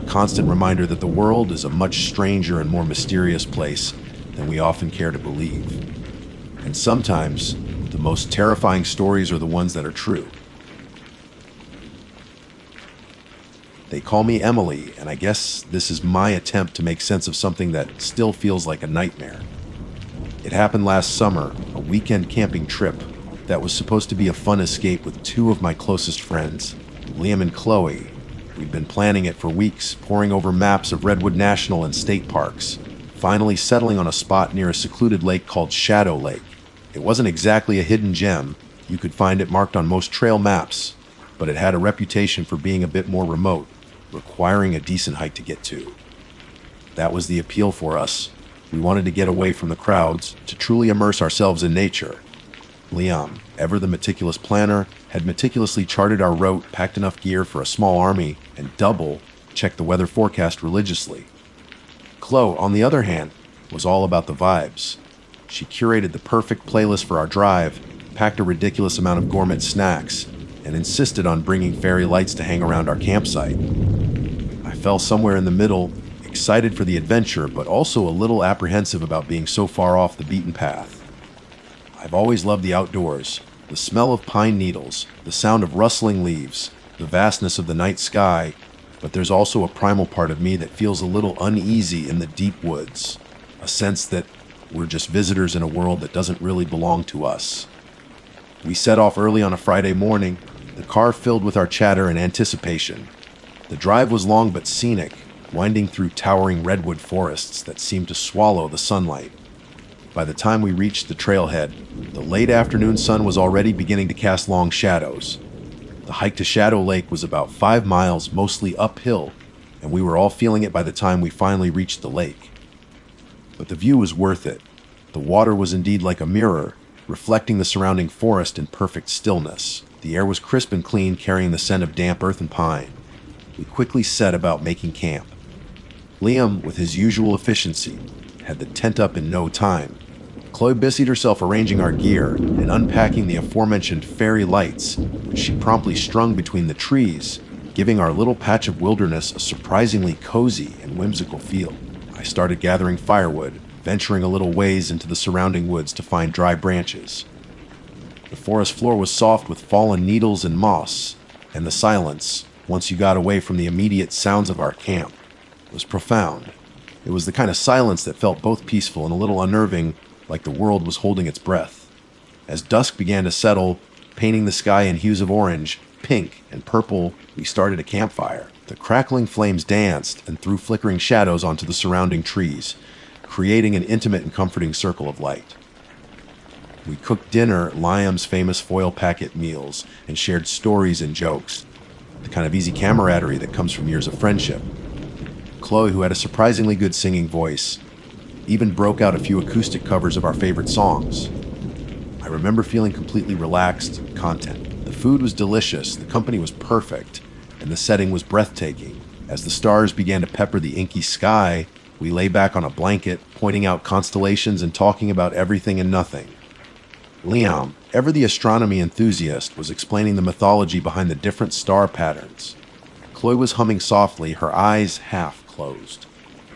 a constant reminder that the world is a much stranger and more mysterious place than we often care to believe. And sometimes, the most terrifying stories are the ones that are true. They call me Emily, and I guess this is my attempt to make sense of something that still feels like a nightmare. It happened last summer, a weekend camping trip that was supposed to be a fun escape with two of my closest friends, Liam and Chloe. We'd been planning it for weeks, poring over maps of Redwood National and state parks, finally settling on a spot near a secluded lake called Shadow Lake. It wasn't exactly a hidden gem. You could find it marked on most trail maps, but it had a reputation for being a bit more remote, requiring a decent hike to get to. That was the appeal for us. We wanted to get away from the crowds, to truly immerse ourselves in nature. Liam, ever the meticulous planner, had meticulously charted our route, packed enough gear for a small army, and checked the weather forecast religiously. Chloe, on the other hand, was all about the vibes. She curated the perfect playlist for our drive, packed a ridiculous amount of gourmet snacks, and insisted on bringing fairy lights to hang around our campsite. I fell somewhere in the middle, excited for the adventure, but also a little apprehensive about being so far off the beaten path. I've always loved the outdoors, the smell of pine needles, the sound of rustling leaves, the vastness of the night sky, but there's also a primal part of me that feels a little uneasy in the deep woods, a sense that we're just visitors in a world that doesn't really belong to us. We set off early on a Friday morning, the car filled with our chatter and anticipation. The drive was long but scenic, winding through towering redwood forests that seemed to swallow the sunlight. By the time we reached the trailhead, the late afternoon sun was already beginning to cast long shadows. The hike to Shadow Lake was about 5 miles, mostly uphill, and we were all feeling it by the time we finally reached the lake. But the view was worth it. The water was indeed like a mirror, reflecting the surrounding forest in perfect stillness. The air was crisp and clean, carrying the scent of damp earth and pine. We quickly set about making camp. Liam, with his usual efficiency, had the tent up in no time. Chloe busied herself arranging our gear and unpacking the aforementioned fairy lights, which she promptly strung between the trees, giving our little patch of wilderness a surprisingly cozy and whimsical feel. I started gathering firewood, venturing a little ways into the surrounding woods to find dry branches. The forest floor was soft with fallen needles and moss, and the silence, once you got away from the immediate sounds of our camp, was profound. It was the kind of silence that felt both peaceful and a little unnerving, like the world was holding its breath. As dusk began to settle, painting the sky in hues of orange, pink, and purple, we started a campfire. The crackling flames danced and threw flickering shadows onto the surrounding trees, creating an intimate and comforting circle of light. We cooked dinner, Liam's famous foil packet meals, and shared stories and jokes, the kind of easy camaraderie that comes from years of friendship. Chloe, who had a surprisingly good singing voice, even broke out a few acoustic covers of our favorite songs. I remember feeling completely relaxed and content. The food was delicious, the company was perfect, and the setting was breathtaking. As the stars began to pepper the inky sky, we lay back on a blanket, pointing out constellations and talking about everything and nothing. Liam, ever the astronomy enthusiast, was explaining the mythology behind the different star patterns. Chloe was humming softly, her eyes half closed.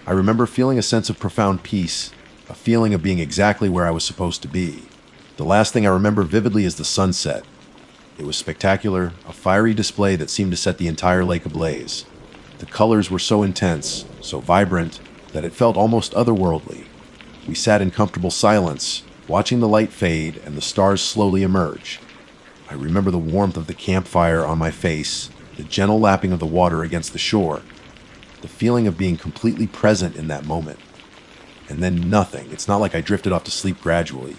I remember feeling a sense of profound peace, a feeling of being exactly where I was supposed to be. The last thing I remember vividly is the sunset. It was spectacular, a fiery display that seemed to set the entire lake ablaze. The colors were so intense, so vibrant, that it felt almost otherworldly. We sat in comfortable silence, watching the light fade and the stars slowly emerge. I remember the warmth of the campfire on my face, the gentle lapping of the water against the shore, the feeling of being completely present in that moment. And then nothing. It's not like I drifted off to sleep gradually.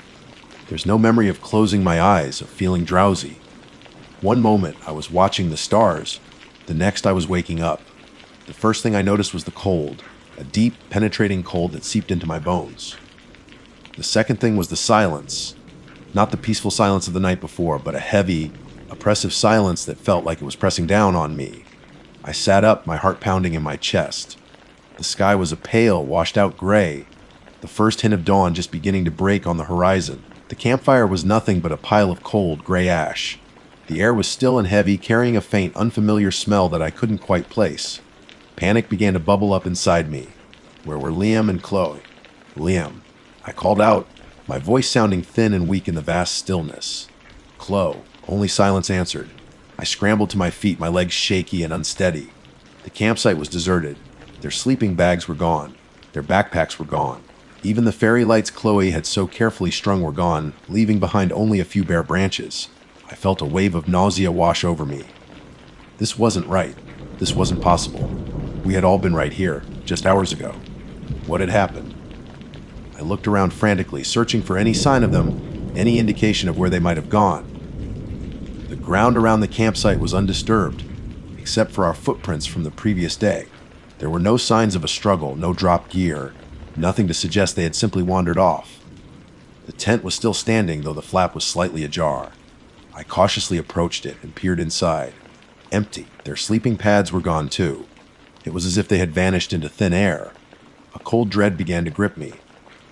There's no memory of closing my eyes, of feeling drowsy. One moment I was watching the stars, the next I was waking up. The first thing I noticed was the cold, a deep, penetrating cold that seeped into my bones. The second thing was the silence, not the peaceful silence of the night before, but a heavy, oppressive silence that felt like it was pressing down on me. I sat up, my heart pounding in my chest. The sky was a pale, washed-out gray, the first hint of dawn just beginning to break on the horizon. The campfire was nothing but a pile of cold, gray ash. The air was still and heavy, carrying a faint, unfamiliar smell that I couldn't quite place. Panic began to bubble up inside me. Where were Liam and Chloe? Liam. I called out, my voice sounding thin and weak in the vast stillness. Chloe. Only silence answered. I scrambled to my feet, my legs shaky and unsteady. The campsite was deserted. Their sleeping bags were gone. Their backpacks were gone. Even the fairy lights Chloe had so carefully strung were gone, leaving behind only a few bare branches. I felt a wave of nausea wash over me. This wasn't right. This wasn't possible. We had all been right here, just hours ago. What had happened? I looked around frantically, searching for any sign of them, any indication of where they might have gone. The ground around the campsite was undisturbed, except for our footprints from the previous day. There were no signs of a struggle, no dropped gear, nothing to suggest they had simply wandered off. The tent was still standing, though the flap was slightly ajar. I cautiously approached it and peered inside. Empty. Their sleeping pads were gone too. It was as if they had vanished into thin air. A cold dread began to grip me.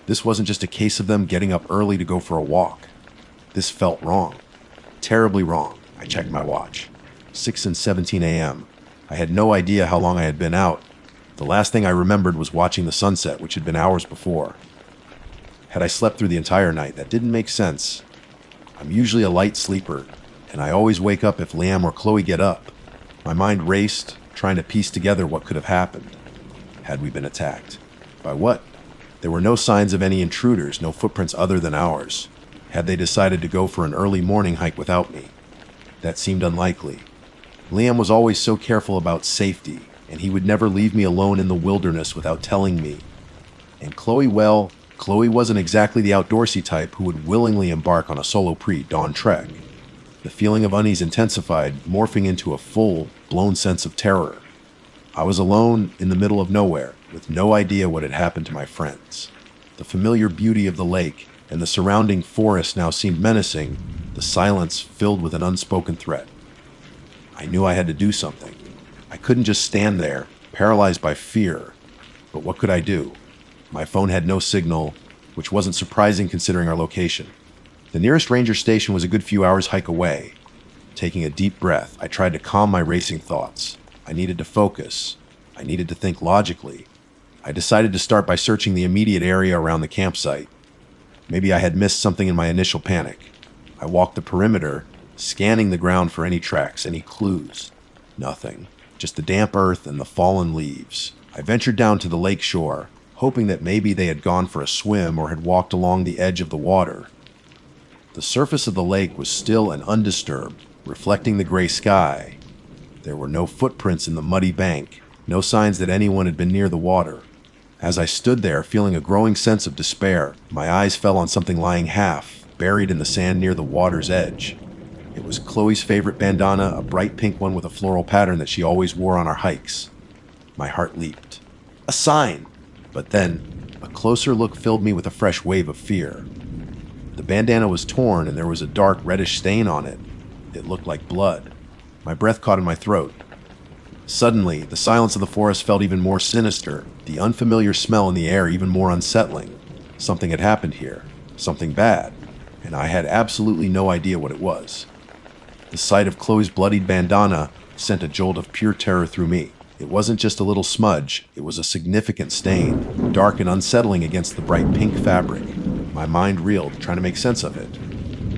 This wasn't just a case of them getting up early to go for a walk. This felt wrong. Terribly wrong. I checked my watch. 6:17 a.m. I had no idea how long I had been out. The last thing I remembered was watching the sunset, which had been hours before. Had I slept through the entire night? That didn't make sense. I'm usually a light sleeper, and I always wake up if Liam or Chloe get up. My mind raced, trying to piece together what could have happened. Had we been attacked? By what? There were no signs of any intruders, no footprints other than ours. Had they decided to go for an early morning hike without me? That seemed unlikely. Liam was always so careful about safety, and he would never leave me alone in the wilderness without telling me. And Chloe, well, Chloe wasn't exactly the outdoorsy type who would willingly embark on a solo pre-dawn trek. The feeling of unease intensified, morphing into a full, blown sense of terror. I was alone in the middle of nowhere, with no idea what had happened to my friends. The familiar beauty of the lake and the surrounding forest now seemed menacing, the silence filled with an unspoken threat. I knew I had to do something. I couldn't just stand there, paralyzed by fear. But what could I do? My phone had no signal, which wasn't surprising considering our location. The nearest ranger station was a good few hours' hike away. Taking a deep breath, I tried to calm my racing thoughts. I needed to focus. I needed to think logically. I decided to start by searching the immediate area around the campsite. Maybe I had missed something in my initial panic. I walked the perimeter, scanning the ground for any tracks, any clues. Nothing. Just the damp earth and the fallen leaves. I ventured down to the lake shore, hoping that maybe they had gone for a swim or had walked along the edge of the water. The surface of the lake was still and undisturbed, reflecting the gray sky. There were no footprints in the muddy bank, no signs that anyone had been near the water. As I stood there, feeling a growing sense of despair, my eyes fell on something lying half, buried in the sand near the water's edge. It was Chloe's favorite bandana, a bright pink one with a floral pattern that she always wore on our hikes. My heart leaped. A sign! But then, a closer look filled me with a fresh wave of fear. The bandana was torn and there was a dark reddish stain on it. It looked like blood. My breath caught in my throat. Suddenly, the silence of the forest felt even more sinister, the unfamiliar smell in the air even more unsettling. Something had happened here, something bad, and I had absolutely no idea what it was. The sight of Chloe's bloodied bandana sent a jolt of pure terror through me. It wasn't just a little smudge, it was a significant stain, dark and unsettling against the bright pink fabric. My mind reeled, trying to make sense of it.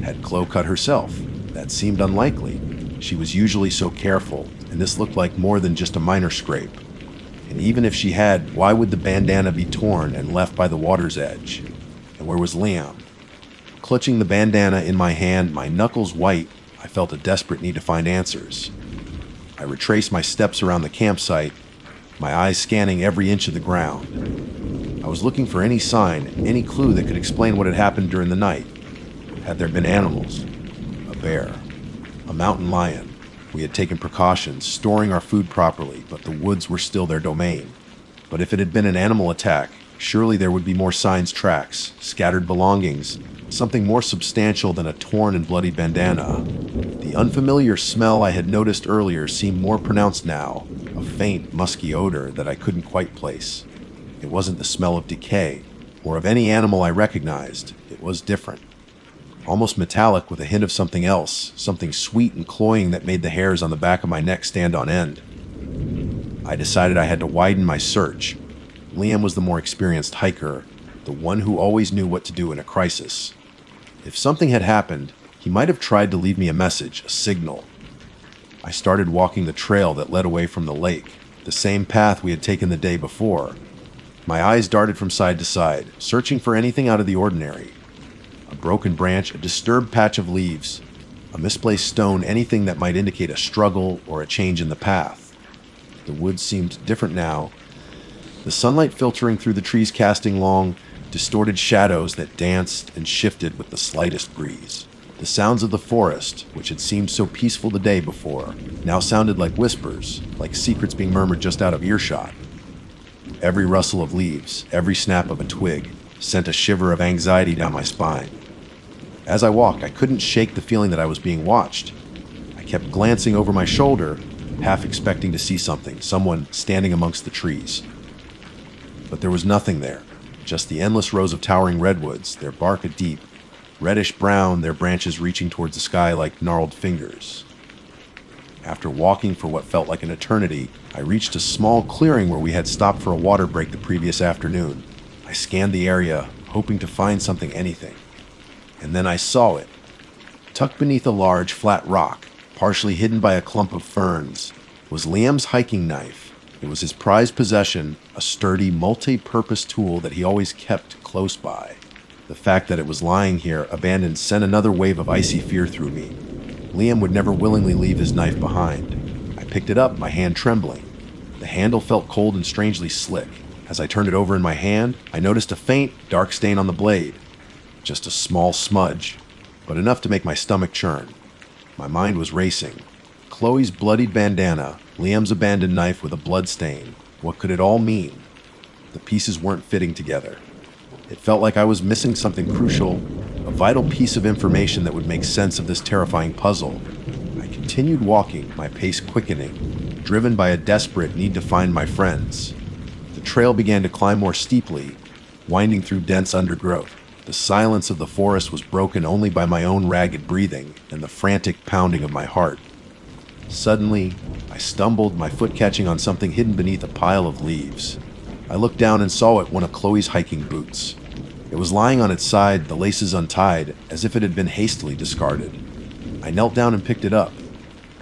Had Chloe cut herself? That seemed unlikely. She was usually so careful, and this looked like more than just a minor scrape. And even if she had, why would the bandana be torn and left by the water's edge? And where was Liam? Clutching the bandana in my hand, my knuckles white, I felt a desperate need to find answers. I retraced my steps around the campsite, my eyes scanning every inch of the ground. I was looking for any sign, any clue that could explain what had happened during the night. Had there been animals? A bear? A mountain lion? We had taken precautions, storing our food properly, but the woods were still their domain. But if it had been an animal attack, surely there would be more signs, tracks, scattered belongings, something more substantial than a torn and bloody bandana. The unfamiliar smell I had noticed earlier seemed more pronounced now, a faint, musky odor that I couldn't quite place. It wasn't the smell of decay, or of any animal I recognized. It was different. Almost metallic with a hint of something else, something sweet and cloying that made the hairs on the back of my neck stand on end. I decided I had to widen my search. Liam was the more experienced hiker, the one who always knew what to do in a crisis. If something had happened, he might have tried to leave me a message, a signal. I started walking the trail that led away from the lake, the same path we had taken the day before. My eyes darted from side to side, searching for anything out of the ordinary. A broken branch, a disturbed patch of leaves, a misplaced stone, anything that might indicate a struggle or a change in the path. The woods seemed different now, the sunlight filtering through the trees casting long, distorted shadows that danced and shifted with the slightest breeze. The sounds of the forest, which had seemed so peaceful the day before, now sounded like whispers, like secrets being murmured just out of earshot. Every rustle of leaves, every snap of a twig, sent a shiver of anxiety down my spine. As I walked, I couldn't shake the feeling that I was being watched. I kept glancing over my shoulder, half expecting to see something, someone standing amongst the trees. But there was nothing there, just the endless rows of towering redwoods, their bark a deep, reddish-brown, their branches reaching towards the sky like gnarled fingers. After walking for what felt like an eternity, I reached a small clearing where we had stopped for a water break the previous afternoon. I scanned the area, hoping to find something, anything. And then I saw it. Tucked beneath a large, flat rock, partially hidden by a clump of ferns, was Liam's hiking knife. It was his prized possession, a sturdy, multi-purpose tool that he always kept close by. The fact that it was lying here, abandoned, sent another wave of icy fear through me. Liam would never willingly leave his knife behind. I picked it up, my hand trembling. The handle felt cold and strangely slick. As I turned it over in my hand, I noticed a faint, dark stain on the blade. Just a small smudge, but enough to make my stomach churn. My mind was racing. Chloe's bloodied bandana, Liam's abandoned knife with a blood stain. What could it all mean? The pieces weren't fitting together. It felt like I was missing something crucial, a vital piece of information that would make sense of this terrifying puzzle. I continued walking, my pace quickening, driven by a desperate need to find my friends. The trail began to climb more steeply, winding through dense undergrowth. The silence of the forest was broken only by my own ragged breathing and the frantic pounding of my heart. Suddenly, I stumbled, my foot catching on something hidden beneath a pile of leaves. I looked down and saw it, one of Chloe's hiking boots. It was lying on its side, the laces untied, as if it had been hastily discarded. I knelt down and picked it up.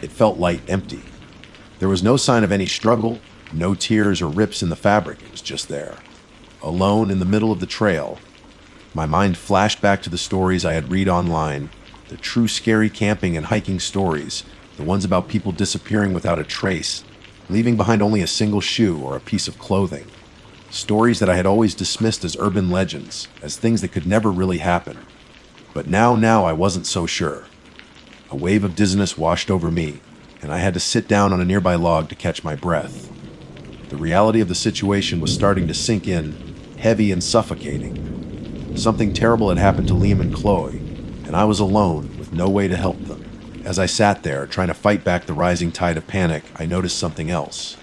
It felt light, empty. There was no sign of any struggle, no tears or rips in the fabric. It was just there, alone in the middle of the trail. My mind flashed back to the stories I had read online, the true scary camping and hiking stories, the ones about people disappearing without a trace, leaving behind only a single shoe or a piece of clothing. Stories that I had always dismissed as urban legends, as things that could never really happen. But now I wasn't so sure. A wave of dizziness washed over me, and I had to sit down on a nearby log to catch my breath. The reality of the situation was starting to sink in, heavy and suffocating. Something terrible had happened to Liam and Chloe, and I was alone with no way to help them. As I sat there, trying to fight back the rising tide of panic, I noticed something else.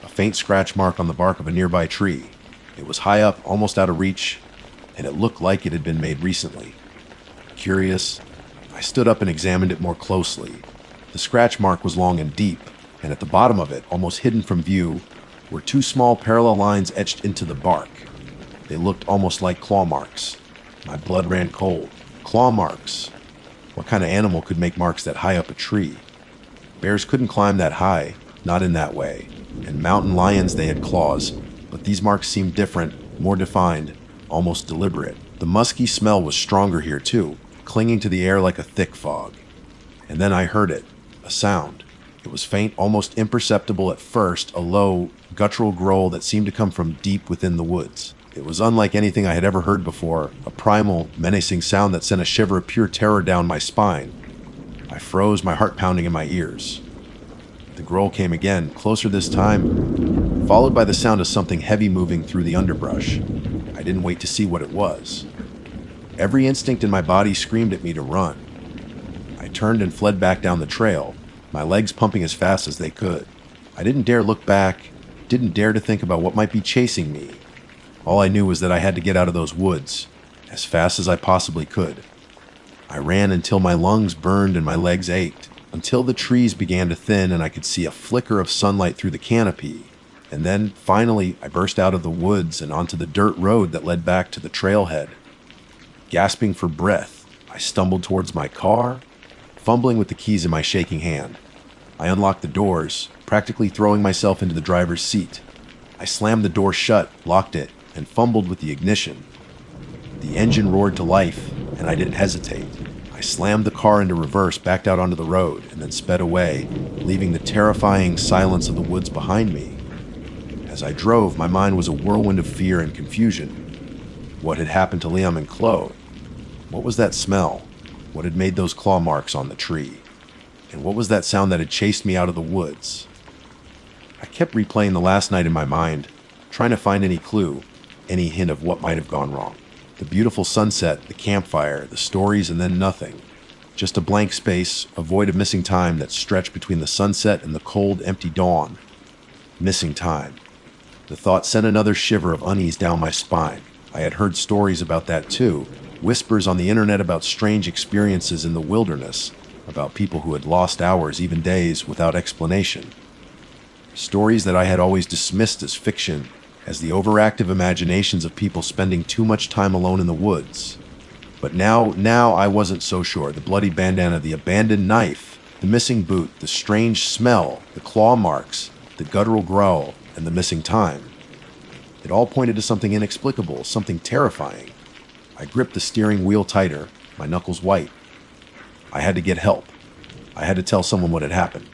A faint scratch mark on the bark of a nearby tree. It was high up, almost out of reach, and it looked like it had been made recently. Curious, I stood up and examined it more closely. The scratch mark was long and deep, and at the bottom of it, almost hidden from view, were two small parallel lines etched into the bark. They looked almost like claw marks. My blood ran cold. Claw marks. What kind of animal could make marks that high up a tree? Bears couldn't climb that high, not in that way. And mountain lions, they had claws, but these marks seemed different, more defined, almost deliberate. The musky smell was stronger here too, clinging to the air like a thick fog. And then I heard it, a sound. It was faint, almost imperceptible at first, a low, guttural growl that seemed to come from deep within the woods. It was unlike anything I had ever heard before, a primal, menacing sound that sent a shiver of pure terror down my spine. I froze, my heart pounding in my ears. The growl came again, closer this time, followed by the sound of something heavy moving through the underbrush. I didn't wait to see what it was. Every instinct in my body screamed at me to run. I turned and fled back down the trail, my legs pumping as fast as they could. I didn't dare look back, didn't dare to think about what might be chasing me. All I knew was that I had to get out of those woods, as fast as I possibly could. I ran until my lungs burned and my legs ached, until the trees began to thin and I could see a flicker of sunlight through the canopy. And then, finally, I burst out of the woods and onto the dirt road that led back to the trailhead. Gasping for breath, I stumbled towards my car, fumbling with the keys in my shaking hand. I unlocked the doors, practically throwing myself into the driver's seat. I slammed the door shut, locked it, and fumbled with the ignition. The engine roared to life, and I didn't hesitate. I slammed the car into reverse, backed out onto the road, and then sped away, leaving the terrifying silence of the woods behind me. As I drove, my mind was a whirlwind of fear and confusion. What had happened to Liam and Chloe? What was that smell? What had made those claw marks on the tree? And what was that sound that had chased me out of the woods? I kept replaying the last night in my mind, trying to find any clue, any hint of what might have gone wrong. The beautiful sunset, the campfire, the stories, and then nothing. Just a blank space, a void of missing time that stretched between the sunset and the cold, empty dawn. Missing time. The thought sent another shiver of unease down my spine. I had heard stories about that too, whispers on the internet about strange experiences in the wilderness, about people who had lost hours, even days, without explanation. Stories that I had always dismissed as fiction, as the overactive imaginations of people spending too much time alone in the woods. But now I wasn't so sure. The bloody bandana, the abandoned knife, the missing boot, the strange smell, the claw marks, the guttural growl, and the missing time. It all pointed to something inexplicable, something terrifying. I gripped the steering wheel tighter, my knuckles white. I had to get help. I had to tell someone what had happened.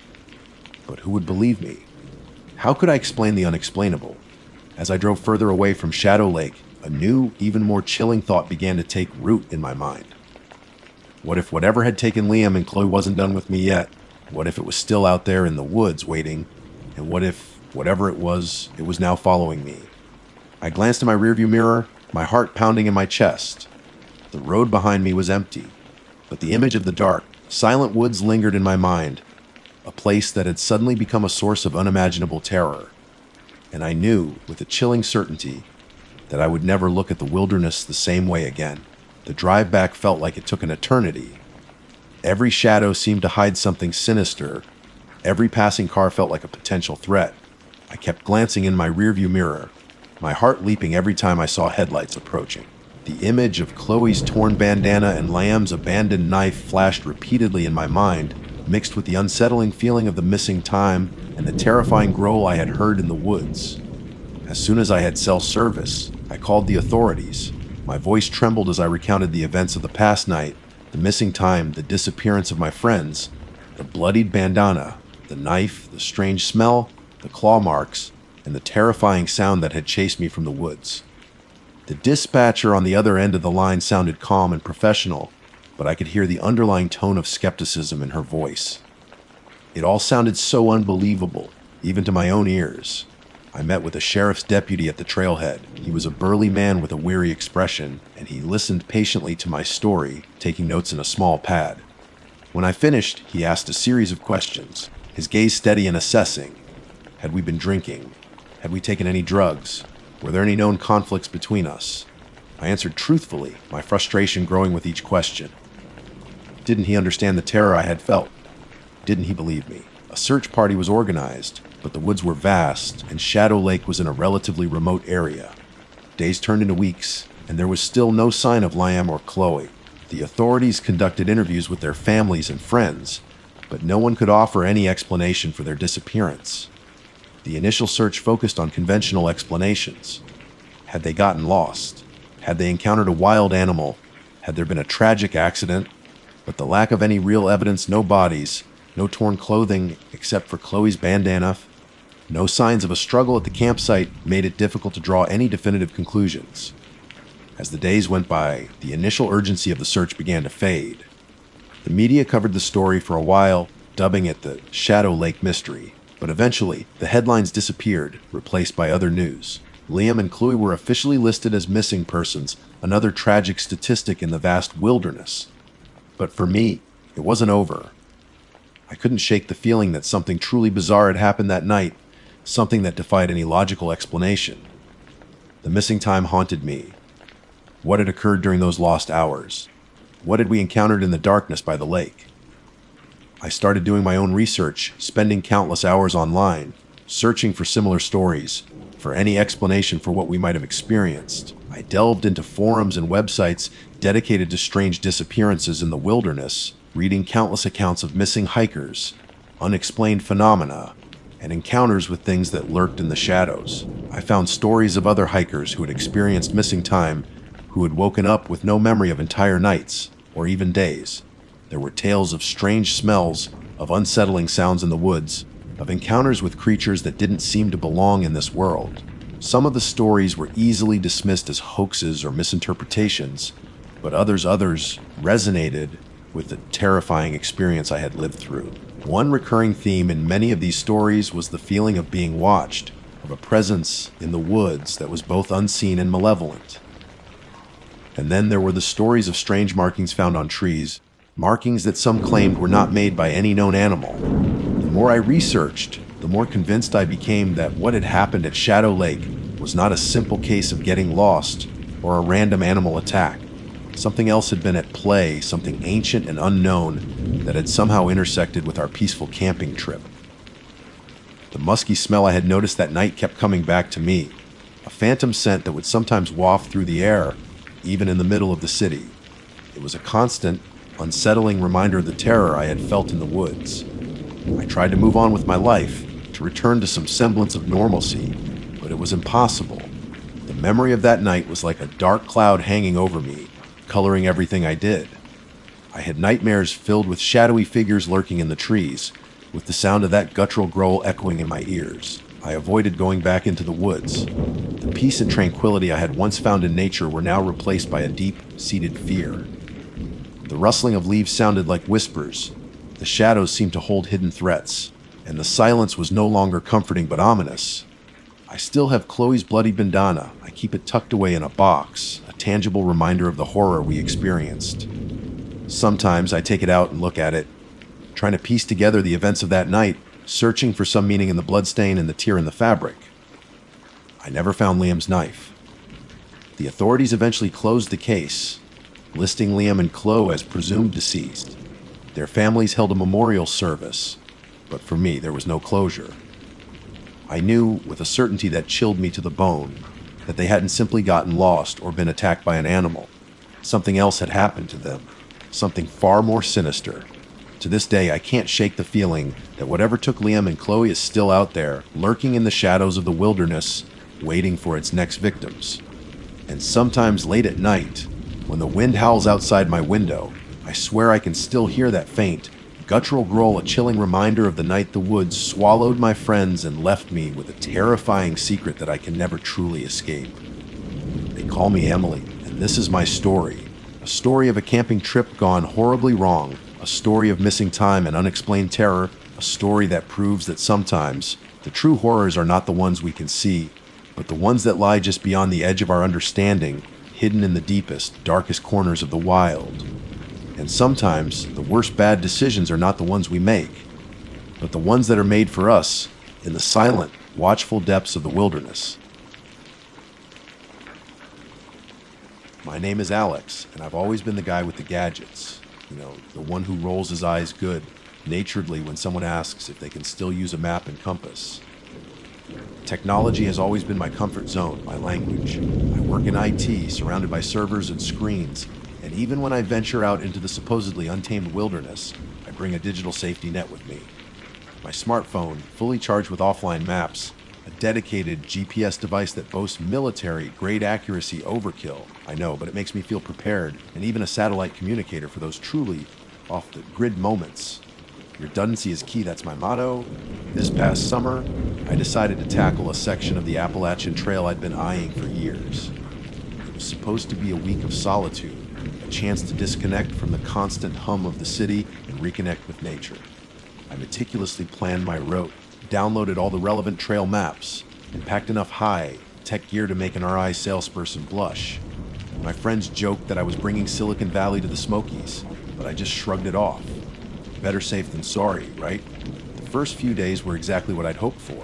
But who would believe me? How could I explain the unexplainable? As I drove further away from Shadow Lake, a new, even more chilling thought began to take root in my mind. What if whatever had taken Liam and Chloe wasn't done with me yet? What if it was still out there in the woods waiting? And what if, whatever it was now following me? I glanced in my rearview mirror, my heart pounding in my chest. The road behind me was empty, but the image of the dark, silent woods lingered in my mind, a place that had suddenly become a source of unimaginable terror. And I knew, with a chilling certainty, that I would never look at the wilderness the same way again. The drive back felt like it took an eternity. Every shadow seemed to hide something sinister. Every passing car felt like a potential threat. I kept glancing in my rearview mirror, my heart leaping every time I saw headlights approaching. The image of Chloe's torn bandana and Liam's abandoned knife flashed repeatedly in my mind, mixed with the unsettling feeling of the missing time and the terrifying growl I had heard in the woods. As soon as I had cell service, I called the authorities. My voice trembled as I recounted the events of the past night, the missing time, the disappearance of my friends, the bloodied bandana, the knife, the strange smell, the claw marks, and the terrifying sound that had chased me from the woods. The dispatcher on the other end of the line sounded calm and professional, but I could hear the underlying tone of skepticism in her voice. It all sounded so unbelievable, even to my own ears. I met with a sheriff's deputy at the trailhead. He was a burly man with a weary expression, and he listened patiently to my story, taking notes in a small pad. When I finished, he asked a series of questions, his gaze steady and assessing. Had we been drinking? Had we taken any drugs? Were there any known conflicts between us? I answered truthfully, my frustration growing with each question. Didn't he understand the terror I had felt? Didn't he believe me? A search party was organized, but the woods were vast, and Shadow Lake was in a relatively remote area. Days turned into weeks, and there was still no sign of Liam or Chloe. The authorities conducted interviews with their families and friends, but no one could offer any explanation for their disappearance. The initial search focused on conventional explanations. Had they gotten lost? Had they encountered a wild animal? Had there been a tragic accident? But the lack of any real evidence, no bodies, no torn clothing except for Chloe's bandana, no signs of a struggle at the campsite made it difficult to draw any definitive conclusions. As the days went by, the initial urgency of the search began to fade. The media covered the story for a while, dubbing it the Shadow Lake Mystery, but eventually the headlines disappeared, replaced by other news. Liam and Chloe were officially listed as missing persons, another tragic statistic in the vast wilderness. But for me, it wasn't over. I couldn't shake the feeling that something truly bizarre had happened that night, something that defied any logical explanation. The missing time haunted me. What had occurred during those lost hours? What had we encountered in the darkness by the lake? I started doing my own research, spending countless hours online, searching for similar stories, for any explanation for what we might have experienced. I delved into forums and websites dedicated to strange disappearances in the wilderness, reading countless accounts of missing hikers, unexplained phenomena, and encounters with things that lurked in the shadows. I found stories of other hikers who had experienced missing time, who had woken up with no memory of entire nights, or even days. There were tales of strange smells, of unsettling sounds in the woods, of encounters with creatures that didn't seem to belong in this world. Some of the stories were easily dismissed as hoaxes or misinterpretations, but others resonated with the terrifying experience I had lived through. One recurring theme in many of these stories was the feeling of being watched, of a presence in the woods that was both unseen and malevolent. And then there were the stories of strange markings found on trees, markings that some claimed were not made by any known animal. The more I researched, the more convinced I became that what had happened at Shadow Lake was not a simple case of getting lost or a random animal attack. Something else had been at play, something ancient and unknown that had somehow intersected with our peaceful camping trip. The musky smell I had noticed that night kept coming back to me, a phantom scent that would sometimes waft through the air, even in the middle of the city. It was a constant, unsettling reminder of the terror I had felt in the woods. I tried to move on with my life, to return to some semblance of normalcy, but it was impossible. The memory of that night was like a dark cloud hanging over me, coloring everything I did. I had nightmares filled with shadowy figures lurking in the trees, with the sound of that guttural growl echoing in my ears. I avoided going back into the woods. The peace and tranquility I had once found in nature were now replaced by a deep-seated fear. The rustling of leaves sounded like whispers. The shadows seemed to hold hidden threats, and the silence was no longer comforting but ominous. I still have Chloe's bloody bandana. I keep it tucked away in a box, a tangible reminder of the horror we experienced. Sometimes I take it out and look at it, trying to piece together the events of that night, searching for some meaning in the bloodstain and the tear in the fabric. I never found Liam's knife. The authorities eventually closed the case, listing Liam and Chloe as presumed deceased. Their families held a memorial service, but for me there was no closure. I knew with a certainty that chilled me to the bone that they hadn't simply gotten lost or been attacked by an animal. Something else had happened to them, something far more sinister. To this day, I can't shake the feeling that whatever took Liam and Chloe is still out there, lurking in the shadows of the wilderness, waiting for its next victims. And sometimes late at night, when the wind howls outside my window, I swear I can still hear that faint, guttural growl, a chilling reminder of the night the woods swallowed my friends and left me with a terrifying secret that I can never truly escape. They call me Emily, and this is my story. A story of a camping trip gone horribly wrong, a story of missing time and unexplained terror, a story that proves that sometimes the true horrors are not the ones we can see, but the ones that lie just beyond the edge of our understanding, hidden in the deepest, darkest corners of the wild. And sometimes the worst bad decisions are not the ones we make, but the ones that are made for us in the silent, watchful depths of the wilderness. My name is Alex, and I've always been the guy with the gadgets. The one who rolls his eyes good-naturedly when someone asks if they can still use a map and compass. Technology has always been my comfort zone, my language. I work in IT, surrounded by servers and screens, and even when I venture out into the supposedly untamed wilderness, I bring a digital safety net with me. My smartphone, fully charged with offline maps, a dedicated GPS device that boasts military-grade accuracy overkill. I know, but it makes me feel prepared, and even a satellite communicator for those truly off-the-grid moments. Redundancy is key, that's my motto. This past summer, I decided to tackle a section of the Appalachian Trail I'd been eyeing for years. It was supposed to be a week of solitude, a chance to disconnect from the constant hum of the city and reconnect with nature. I meticulously planned my route, downloaded all the relevant trail maps, and packed enough high-tech gear to make an RI salesperson blush. My friends joked that I was bringing Silicon Valley to the Smokies, but I just shrugged it off. Better safe than sorry, right? The first few days were exactly what I'd hoped for.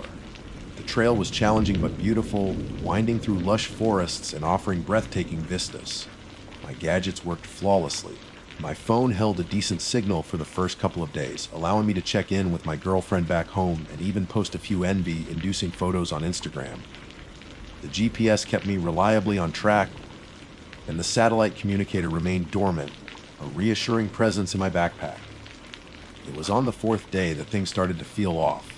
The trail was challenging but beautiful, winding through lush forests and offering breathtaking vistas. My gadgets worked flawlessly. My phone held a decent signal for the first couple of days, allowing me to check in with my girlfriend back home and even post a few envy-inducing photos on Instagram. The GPS kept me reliably on track, and the satellite communicator remained dormant, a reassuring presence in my backpack. It was on the fourth day that things started to feel off.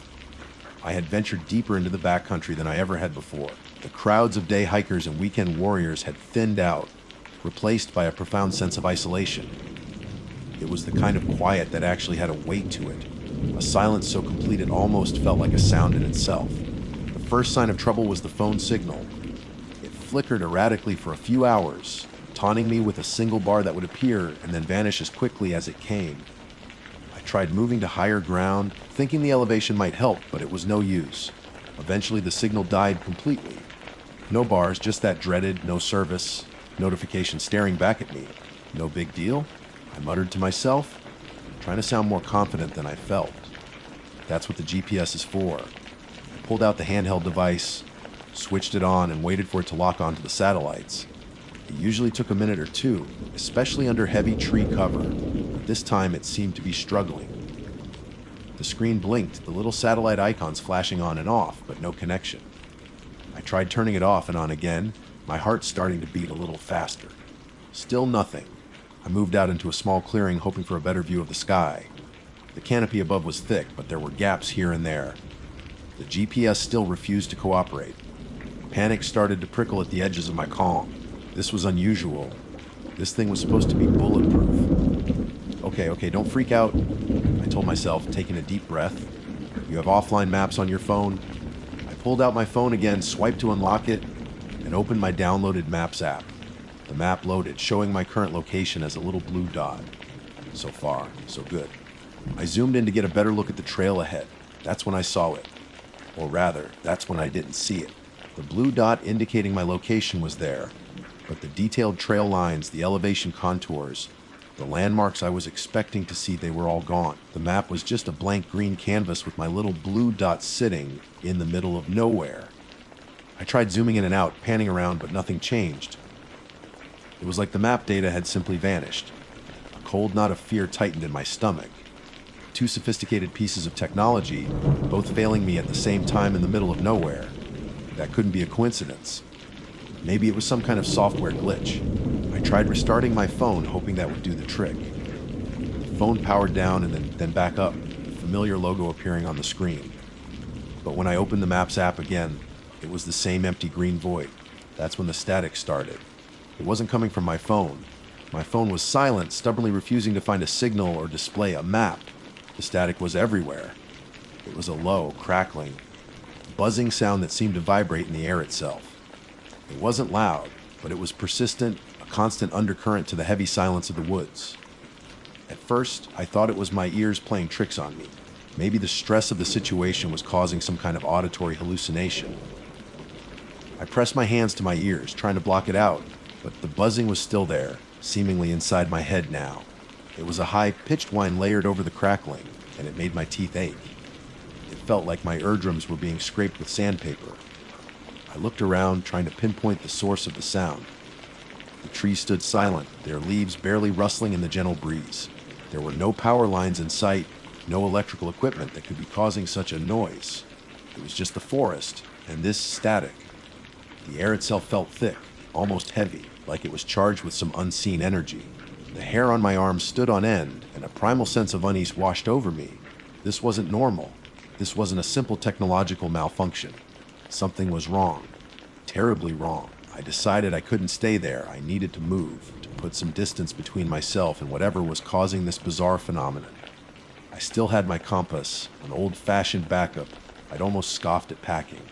I had ventured deeper into the backcountry than I ever had before. The crowds of day hikers and weekend warriors had thinned out, replaced by a profound sense of isolation. It was the kind of quiet that actually had a weight to it, a silence so complete it almost felt like a sound in itself. The first sign of trouble was the phone signal. It flickered erratically for a few hours, taunting me with a single bar that would appear and then vanish as quickly as it came. I tried moving to higher ground, thinking the elevation might help, but it was no use. Eventually, the signal died completely. No bars, just that dreaded "no service" notification staring back at me. No big deal, I muttered to myself, trying to sound more confident than I felt. That's what the GPS is for. I pulled out the handheld device, switched it on, and waited for it to lock onto the satellites. It usually took a minute or two, especially under heavy tree cover, but this time it seemed to be struggling. The screen blinked, the little satellite icons flashing on and off, but no connection. I tried turning it off and on again, my heart starting to beat a little faster. Still nothing. I moved out into a small clearing, hoping for a better view of the sky. The canopy above was thick, but there were gaps here and there. The GPS still refused to cooperate. Panic started to prickle at the edges of my calm. This was unusual. This thing was supposed to be bulletproof. Okay, don't freak out, I told myself, taking a deep breath. You have offline maps on your phone. I pulled out my phone again, swiped to unlock it, and opened my downloaded Maps app. The map loaded, showing my current location as a little blue dot. So far, so good. I zoomed in to get a better look at the trail ahead. That's when I saw it. Or rather, that's when I didn't see it. The blue dot indicating my location was there, but the detailed trail lines, the elevation contours, the landmarks I was expecting to see, they were all gone. The map was just a blank green canvas with my little blue dot sitting in the middle of nowhere. I tried zooming in and out, panning around, but nothing changed. It was like the map data had simply vanished. A cold knot of fear tightened in my stomach. Two sophisticated pieces of technology, both failing me at the same time in the middle of nowhere. That couldn't be a coincidence. Maybe it was some kind of software glitch. I tried restarting my phone, hoping that would do the trick. The phone powered down and then back up, the familiar logo appearing on the screen. But when I opened the Maps app again, it was the same empty green void. That's when the static started. It wasn't coming from my phone. My phone was silent, stubbornly refusing to find a signal or display a map. The static was everywhere. It was a low, crackling, buzzing sound that seemed to vibrate in the air itself. It wasn't loud, but it was persistent, a constant undercurrent to the heavy silence of the woods. At first, I thought it was my ears playing tricks on me. Maybe the stress of the situation was causing some kind of auditory hallucination. I pressed my hands to my ears, trying to block it out, but the buzzing was still there, seemingly inside my head now. It was a high-pitched whine layered over the crackling, and it made my teeth ache. It felt like my eardrums were being scraped with sandpaper. I looked around, trying to pinpoint the source of the sound. The trees stood silent, their leaves barely rustling in the gentle breeze. There were no power lines in sight, no electrical equipment that could be causing such a noise. It was just the forest, and this static. The air itself felt thick, almost heavy, like it was charged with some unseen energy. The hair on my arms stood on end, and a primal sense of unease washed over me. This wasn't normal. This wasn't a simple technological malfunction. Something was wrong. Terribly wrong. I decided I couldn't stay there. I needed to move, to put some distance between myself and whatever was causing this bizarre phenomenon. I still had my compass, an old-fashioned backup I'd almost scoffed at packing.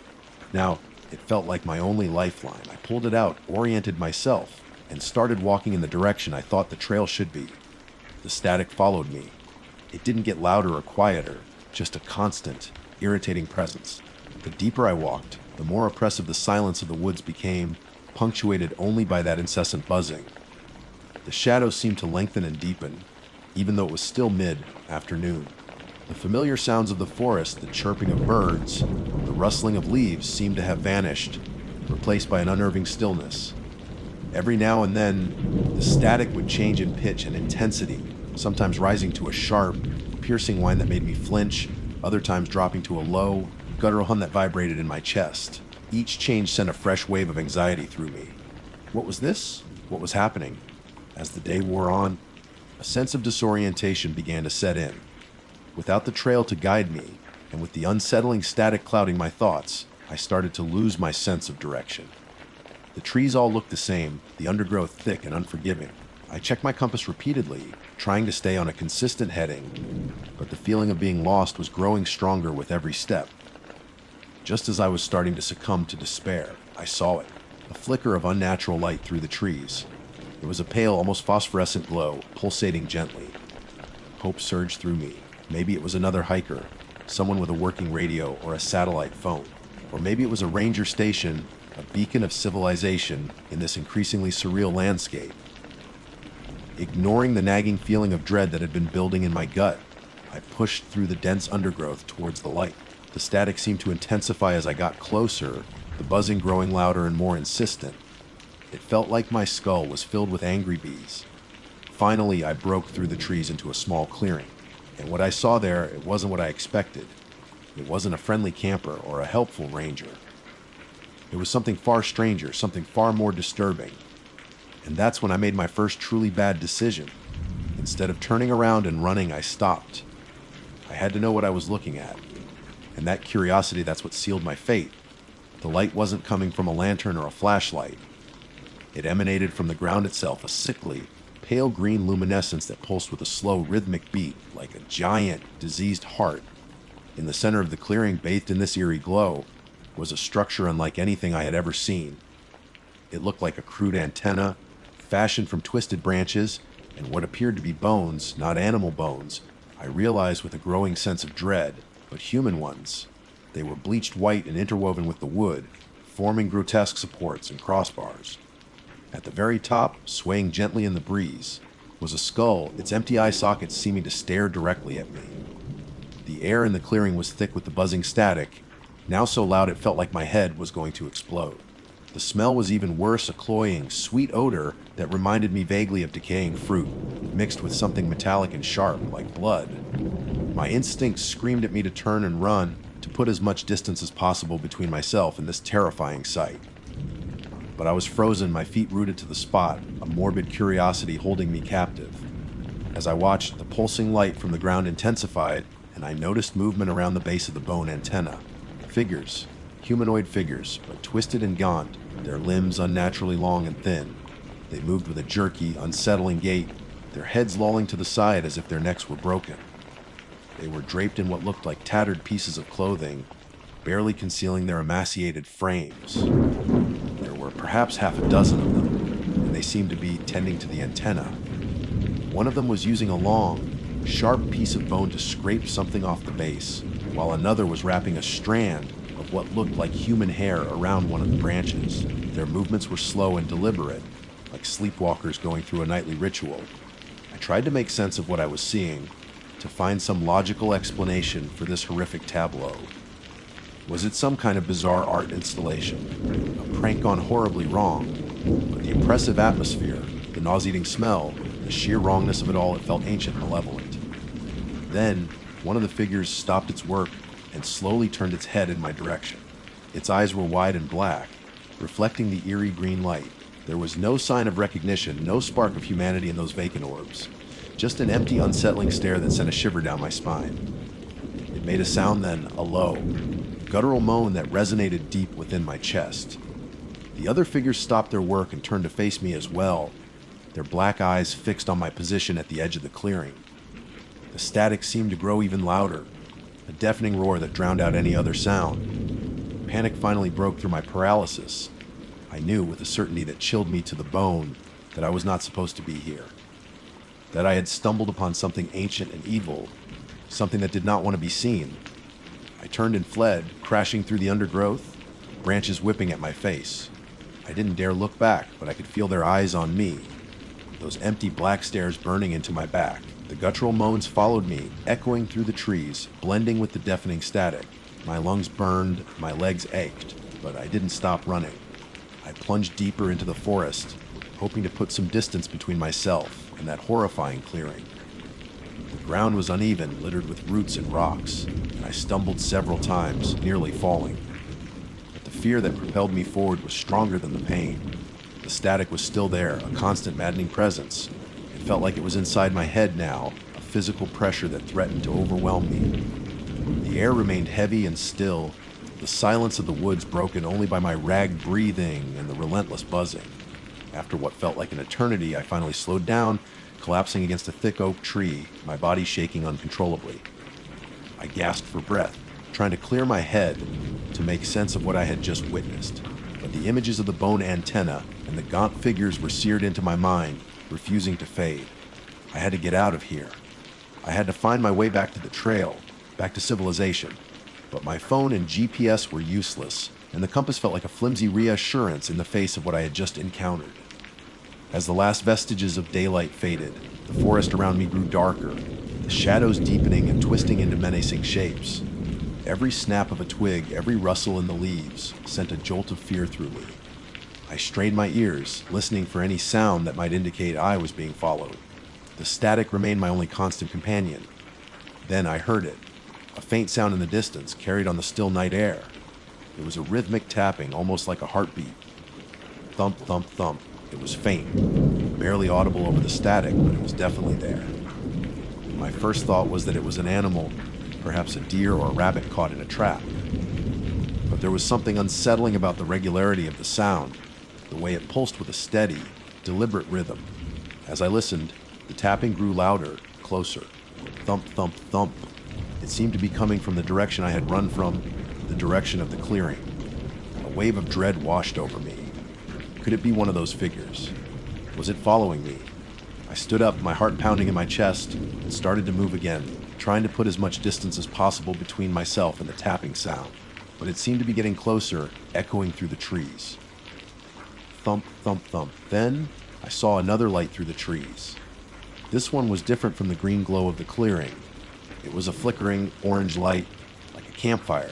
Now, it felt like my only lifeline. I pulled it out, oriented myself, and started walking in the direction I thought the trail should be. The static followed me. It didn't get louder or quieter, just a constant, irritating presence. The deeper I walked, the more oppressive the silence of the woods became, punctuated only by that incessant buzzing. The shadows seemed to lengthen and deepen, even though it was still mid-afternoon. The familiar sounds of the forest, the chirping of birds, the rustling of leaves seemed to have vanished, replaced by an unnerving stillness. Every now and then, the static would change in pitch and intensity, sometimes rising to a sharp, piercing whine that made me flinch, other times dropping to a low, guttural hum that vibrated in my chest. Each change sent a fresh wave of anxiety through me. What was this? What was happening? As the day wore on, a sense of disorientation began to set in. Without the trail to guide me, and with the unsettling static clouding my thoughts, I started to lose my sense of direction. The trees all looked the same, the undergrowth thick and unforgiving. I checked my compass repeatedly, trying to stay on a consistent heading, but the feeling of being lost was growing stronger with every step. Just as I was starting to succumb to despair, I saw it, a flicker of unnatural light through the trees. It was a pale, almost phosphorescent glow, pulsating gently. Hope surged through me. Maybe it was another hiker, someone with a working radio or a satellite phone. Or maybe it was a ranger station, a beacon of civilization in this increasingly surreal landscape. Ignoring the nagging feeling of dread that had been building in my gut, I pushed through the dense undergrowth towards the light. The static seemed to intensify as I got closer, the buzzing growing louder and more insistent. It felt like my skull was filled with angry bees. Finally, I broke through the trees into a small clearing, and what I saw there, it wasn't what I expected. It wasn't a friendly camper or a helpful ranger. It was something far stranger, something far more disturbing. And that's when I made my first truly bad decision. Instead of turning around and running, I stopped. I had to know what I was looking at. And that curiosity, that's what sealed my fate. The light wasn't coming from a lantern or a flashlight. It emanated from the ground itself, a sickly, pale green luminescence that pulsed with a slow, rhythmic beat, like a giant, diseased heart. In the center of the clearing, bathed in this eerie glow, was a structure unlike anything I had ever seen. It looked like a crude antenna, fashioned from twisted branches, and what appeared to be bones, not animal bones, I realized with a growing sense of dread, but human ones. They were bleached white and interwoven with the wood, forming grotesque supports and crossbars. At the very top, swaying gently in the breeze, was a skull, its empty eye sockets seeming to stare directly at me. The air in the clearing was thick with the buzzing static, now so loud it felt like my head was going to explode. The smell was even worse, a cloying, sweet odor that reminded me vaguely of decaying fruit, mixed with something metallic and sharp, like blood. My instincts screamed at me to turn and run, to put as much distance as possible between myself and this terrifying sight. But I was frozen, my feet rooted to the spot, a morbid curiosity holding me captive. As I watched, the pulsing light from the ground intensified, and I noticed movement around the base of the bone antenna. Figures. Humanoid figures, but twisted and gaunt, their limbs unnaturally long and thin. They moved with a jerky, unsettling gait, their heads lolling to the side as if their necks were broken. They were draped in what looked like tattered pieces of clothing, barely concealing their emaciated frames. There were perhaps half a dozen of them, and they seemed to be tending to the antenna. One of them was using a long, sharp piece of bone to scrape something off the base, while another was wrapping a strand of what looked like human hair around one of the branches. Their movements were slow and deliberate, like sleepwalkers going through a nightly ritual. I tried to make sense of what I was seeing, to find some logical explanation for this horrific tableau. Was it some kind of bizarre art installation? A prank gone horribly wrong? But the oppressive atmosphere, the nauseating smell, the sheer wrongness of it all, it felt ancient and malevolent. Then, one of the figures stopped its work and slowly turned its head in my direction. Its eyes were wide and black, reflecting the eerie green light. There was no sign of recognition, no spark of humanity in those vacant orbs. Just an empty, unsettling stare that sent a shiver down my spine. It made a sound then, a low, guttural moan that resonated deep within my chest. The other figures stopped their work and turned to face me as well, their black eyes fixed on my position at the edge of the clearing. The static seemed to grow even louder, a deafening roar that drowned out any other sound. Panic finally broke through my paralysis. I knew with a certainty that chilled me to the bone that I was not supposed to be here. That I had stumbled upon something ancient and evil, something that did not want to be seen. I turned and fled, crashing through the undergrowth, branches whipping at my face. I didn't dare look back, but I could feel their eyes on me, those empty black stares burning into my back. The guttural moans followed me, echoing through the trees, blending with the deafening static. My lungs burned, my legs ached, but I didn't stop running. I plunged deeper into the forest, hoping to put some distance between myself and that horrifying clearing. The ground was uneven, littered with roots and rocks, and I stumbled several times, nearly falling. But the fear that propelled me forward was stronger than the pain. The static was still there, a constant maddening presence. It felt like it was inside my head now, a physical pressure that threatened to overwhelm me. The air remained heavy and still, the silence of the woods broken only by my ragged breathing and the relentless buzzing. After what felt like an eternity, I finally slowed down, collapsing against a thick oak tree, my body shaking uncontrollably. I gasped for breath, trying to clear my head to make sense of what I had just witnessed. But the images of the bone antenna and the gaunt figures were seared into my mind, refusing to fade. I had to get out of here. I had to find my way back to the trail, back to civilization. But my phone and GPS were useless, and the compass felt like a flimsy reassurance in the face of what I had just encountered. As the last vestiges of daylight faded, the forest around me grew darker, the shadows deepening and twisting into menacing shapes. Every snap of a twig, every rustle in the leaves, sent a jolt of fear through me. I strained my ears, listening for any sound that might indicate I was being followed. The static remained my only constant companion. Then I heard it, a faint sound in the distance, carried on the still night air. It was a rhythmic tapping, almost like a heartbeat. Thump, thump, thump. It was faint, barely audible over the static, but it was definitely there. My first thought was that it was an animal, perhaps a deer or a rabbit caught in a trap. But there was something unsettling about the regularity of the sound, the way it pulsed with a steady, deliberate rhythm. As I listened, the tapping grew louder, closer. Thump, thump, thump. It seemed to be coming from the direction I had run from, the direction of the clearing. A wave of dread washed over me. Could it be one of those figures? Was it following me? I stood up, my heart pounding in my chest, and started to move again, trying to put as much distance as possible between myself and the tapping sound. But it seemed to be getting closer, echoing through the trees. Thump, thump, thump. Then I saw another light through the trees. This one was different from the green glow of the clearing. It was a flickering orange light, like a campfire.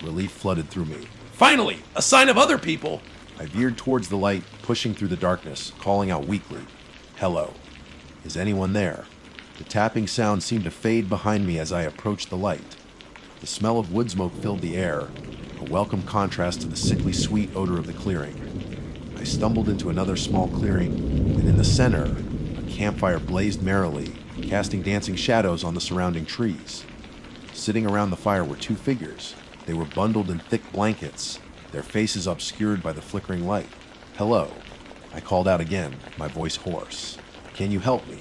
Relief flooded through me. Finally, a sign of other people! I veered towards the light, pushing through the darkness, calling out weakly, "Hello. Is anyone there?" The tapping sound seemed to fade behind me as I approached the light. The smell of wood smoke filled the air, a welcome contrast to the sickly sweet odor of the clearing. I stumbled into another small clearing, and in the center, a campfire blazed merrily, casting dancing shadows on the surrounding trees. Sitting around the fire were two figures. They were bundled in thick blankets, their faces obscured by the flickering light. "Hello," I called out again, my voice hoarse. "Can you help me?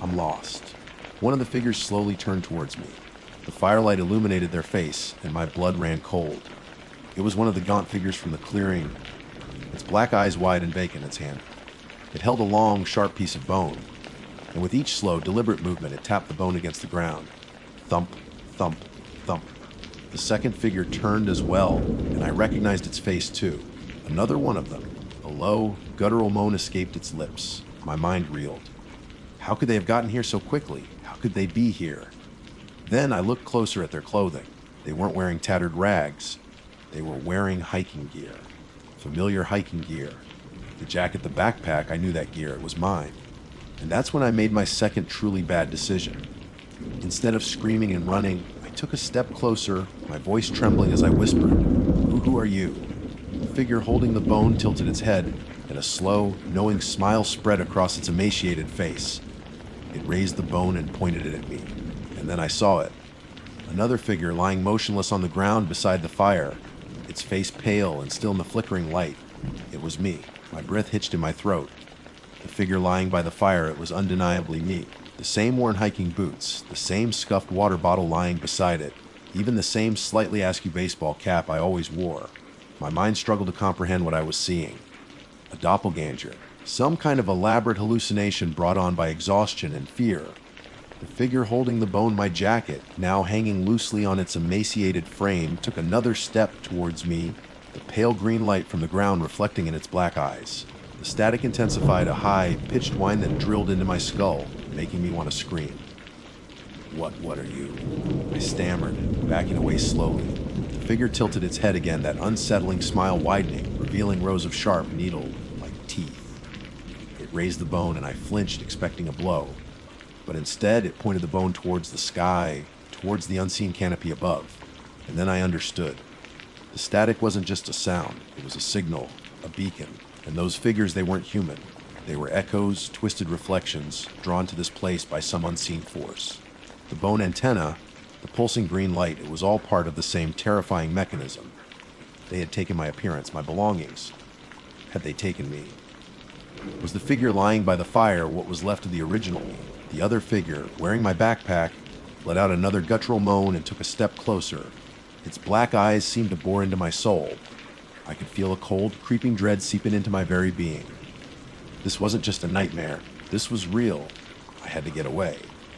I'm lost." One of the figures slowly turned towards me. The firelight illuminated their face, and my blood ran cold. It was one of the gaunt figures from the clearing, its black eyes wide and vacant in its hand. It held a long, sharp piece of bone, and with each slow, deliberate movement, it tapped the bone against the ground. Thump, thump, thump. The second figure turned as well, and I recognized its face too. Another one of them. A low, guttural moan escaped its lips. My mind reeled. How could they have gotten here so quickly? How could they be here? Then I looked closer at their clothing. They weren't wearing tattered rags. They were wearing hiking gear. Familiar hiking gear. The jacket, the backpack, I knew that gear. It was mine. And that's when I made my second truly bad decision. Instead of screaming and running, I took a step closer, my voice trembling as I whispered, Who are you?" The figure holding the bone tilted its head, and a slow, knowing smile spread across its emaciated face. It raised the bone and pointed it at me, and then I saw it. Another figure lying motionless on the ground beside the fire, its face pale and still in the flickering light. It was me. My breath hitched in my throat. The figure lying by the fire, it was undeniably me. The same worn hiking boots, the same scuffed water bottle lying beside it, even the same slightly askew baseball cap I always wore. My mind struggled to comprehend what I was seeing. A doppelganger, some kind of elaborate hallucination brought on by exhaustion and fear. The figure holding the bone my jacket, now hanging loosely on its emaciated frame, took another step towards me, the pale green light from the ground reflecting in its black eyes. The static intensified, a high, pitched whine that drilled into my skull, making me want to scream. What are you?" I stammered, backing away slowly. The figure tilted its head again, that unsettling smile widening, revealing rows of sharp, needle-like teeth. It raised the bone, and I flinched, expecting a blow. But instead, it pointed the bone towards the sky, towards the unseen canopy above. And then I understood. The static wasn't just a sound. It was a signal, a beacon. And those figures, they weren't human. They were echoes, twisted reflections, drawn to this place by some unseen force. The bone antenna, the pulsing green light, it was all part of the same terrifying mechanism. They had taken my appearance, my belongings. Had they taken me? Was the figure lying by the fire what was left of the original me? The other figure, wearing my backpack, let out another guttural moan and took a step closer. Its black eyes seemed to bore into my soul. I could feel a cold, creeping dread seeping into my very being. This wasn't just a nightmare. This was real. I had to get away.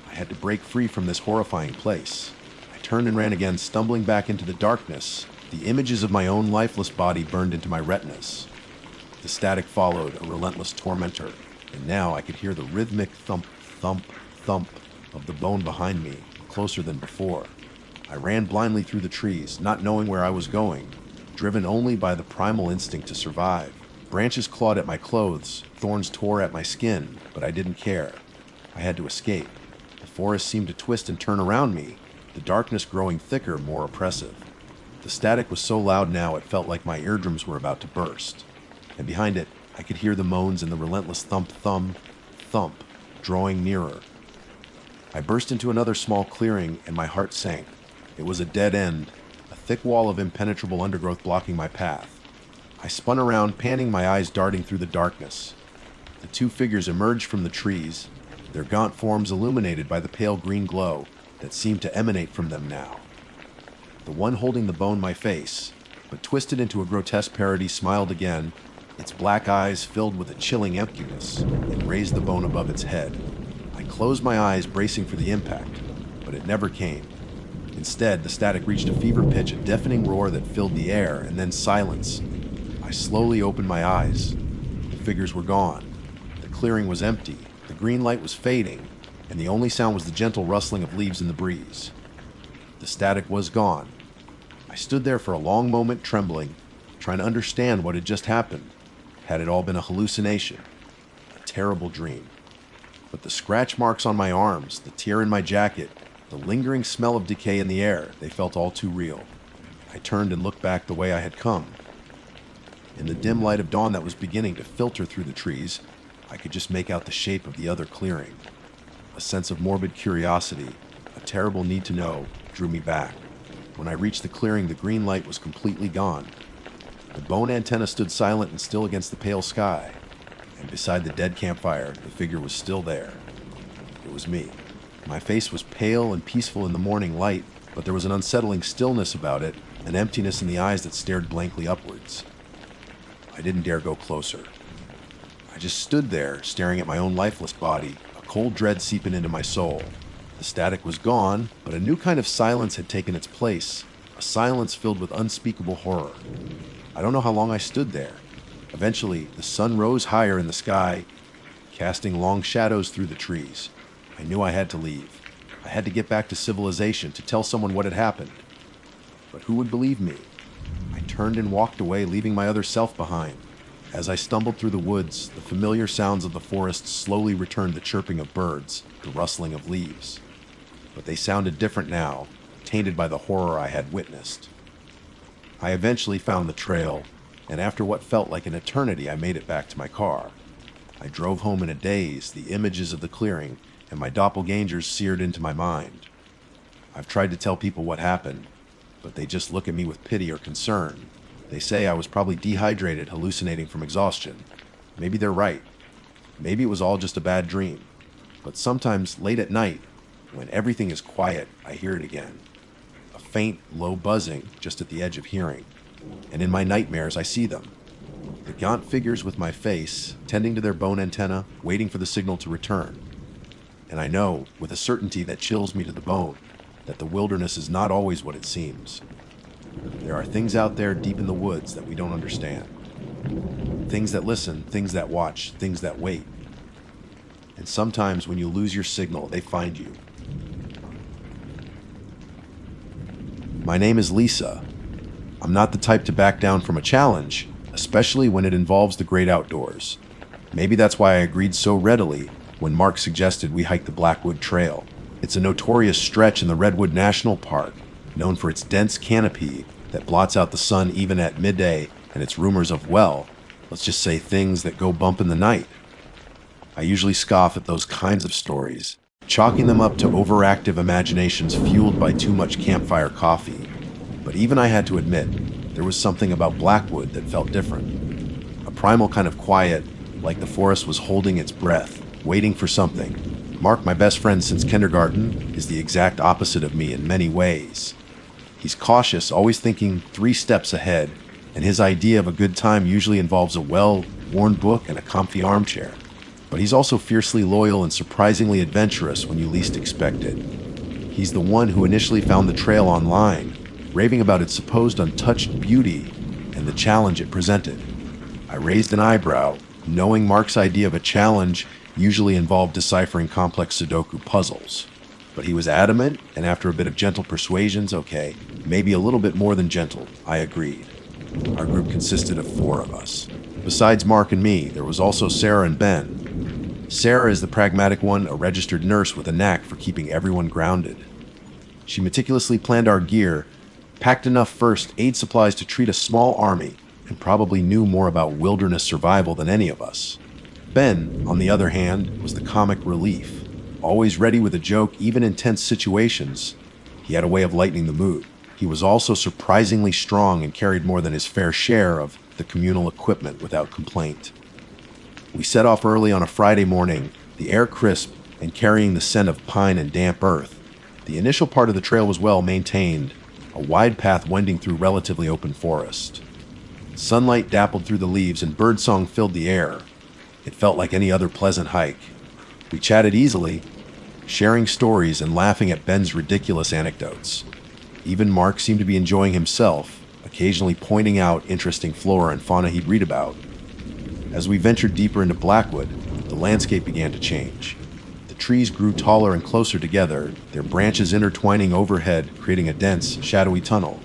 I had to break free from this horrifying place. I turned and ran again, stumbling back into the darkness. The images of my own lifeless body burned into my retinas. The static followed, a relentless tormentor, and now I could hear the rhythmic thump, thump, thump of the bone behind me, closer than before. I ran blindly through the trees, not knowing where I was going, driven only by the primal instinct to survive. Branches clawed at my clothes, thorns tore at my skin, but I didn't care. I had to escape. The forest seemed to twist and turn around me, the darkness growing thicker, more oppressive. The static was so loud now it felt like my eardrums were about to burst. And behind it, I could hear the moans and the relentless thump, thump, thump, drawing nearer. I burst into another small clearing, and my heart sank. It was a dead end, a thick wall of impenetrable undergrowth blocking my path. I spun around, panting, my eyes darting through the darkness. The two figures emerged from the trees, their gaunt forms illuminated by the pale green glow that seemed to emanate from them now. The one holding the bone my face, but twisted into a grotesque parody, smiled again, its black eyes filled with a chilling emptiness, and raised the bone above its head. I closed my eyes, bracing for the impact, but it never came. Instead, the static reached a fever pitch, a deafening roar that filled the air, and then silence. I slowly opened my eyes. The figures were gone. The clearing was empty. The green light was fading, and the only sound was the gentle rustling of leaves in the breeze. The static was gone. I stood there for a long moment, trembling, trying to understand what had just happened. Had it all been a hallucination? A terrible dream? But the scratch marks on my arms, the tear in my jacket, the lingering smell of decay in the air, they felt all too real. I turned and looked back the way I had come. In the dim light of dawn that was beginning to filter through the trees, I could just make out the shape of the other clearing. A sense of morbid curiosity, a terrible need to know, drew me back. When I reached the clearing, the green light was completely gone. The bone antenna stood silent and still against the pale sky, and beside the dead campfire, the figure was still there. It was me. My face was pale and peaceful in the morning light, but there was an unsettling stillness about it, an emptiness in the eyes that stared blankly upwards. I didn't dare go closer. I just stood there, staring at my own lifeless body, a cold dread seeping into my soul. The static was gone, but a new kind of silence had taken its place, a silence filled with unspeakable horror. I don't know how long I stood there. Eventually, the sun rose higher in the sky, casting long shadows through the trees. I knew I had to leave. I had to get back to civilization, to tell someone what had happened. But who would believe me? I turned and walked away, leaving my other self behind. As I stumbled through the woods, the familiar sounds of the forest slowly returned, the chirping of birds, the rustling of leaves. But they sounded different now, tainted by the horror I had witnessed. I eventually found the trail, and after what felt like an eternity, I made it back to my car. I drove home in a daze, the images of the clearing and my doppelgangers seared into my mind. I've tried to tell people what happened, but they just look at me with pity or concern. They say I was probably dehydrated, hallucinating from exhaustion. Maybe they're right. Maybe it was all just a bad dream. But sometimes, late at night, when everything is quiet, I hear it again. A faint, low buzzing just at the edge of hearing. And in my nightmares, I see them. The gaunt figures with my face, tending to their bone antenna, waiting for the signal to return. And I know, with a certainty that chills me to the bone, that the wilderness is not always what it seems. There are things out there deep in the woods that we don't understand. Things that listen, things that watch, things that wait. And sometimes when you lose your signal, they find you. My name is Lisa. I'm not the type to back down from a challenge, especially when it involves the great outdoors. Maybe that's why I agreed so readily when Mark suggested we hike the Blackwood Trail. It's a notorious stretch in the Redwood National Park, known for its dense canopy that blots out the sun even at midday, and its rumors of, well, let's just say things that go bump in the night. I usually scoff at those kinds of stories, chalking them up to overactive imaginations fueled by too much campfire coffee. But even I had to admit, there was something about Blackwood that felt different. A primal kind of quiet, like the forest was holding its breath, waiting for something. Mark, my best friend since kindergarten, is the exact opposite of me in many ways. He's cautious, always thinking 3 steps ahead, and his idea of a good time usually involves a well-worn book and a comfy armchair. But he's also fiercely loyal and surprisingly adventurous when you least expect it. He's the one who initially found the trail online, raving about its supposed untouched beauty and the challenge it presented. I raised an eyebrow, knowing Mark's idea of a challenge usually involved deciphering complex Sudoku puzzles. But he was adamant, and after a bit of gentle persuasions, okay, maybe a little bit more than gentle, I agreed. Our group consisted of 4 of us. Besides Mark and me, there was also Sarah and Ben. Sarah is the pragmatic one, a registered nurse with a knack for keeping everyone grounded. She meticulously planned our gear, packed enough first aid supplies to treat a small army, and probably knew more about wilderness survival than any of us. Ben, on the other hand, was the comic relief. Always ready with a joke, even in tense situations. He had a way of lightening the mood. He was also surprisingly strong and carried more than his fair share of the communal equipment without complaint. We set off early on a Friday morning, the air crisp and carrying the scent of pine and damp earth. The initial part of the trail was well maintained, a wide path wending through relatively open forest. Sunlight dappled through the leaves and birdsong filled the air. It felt like any other pleasant hike. We chatted easily, sharing stories and laughing at Ben's ridiculous anecdotes. Even Mark seemed to be enjoying himself, occasionally pointing out interesting flora and fauna he'd read about. As we ventured deeper into Blackwood, the landscape began to change. The trees grew taller and closer together, their branches intertwining overhead, creating a dense, shadowy tunnel.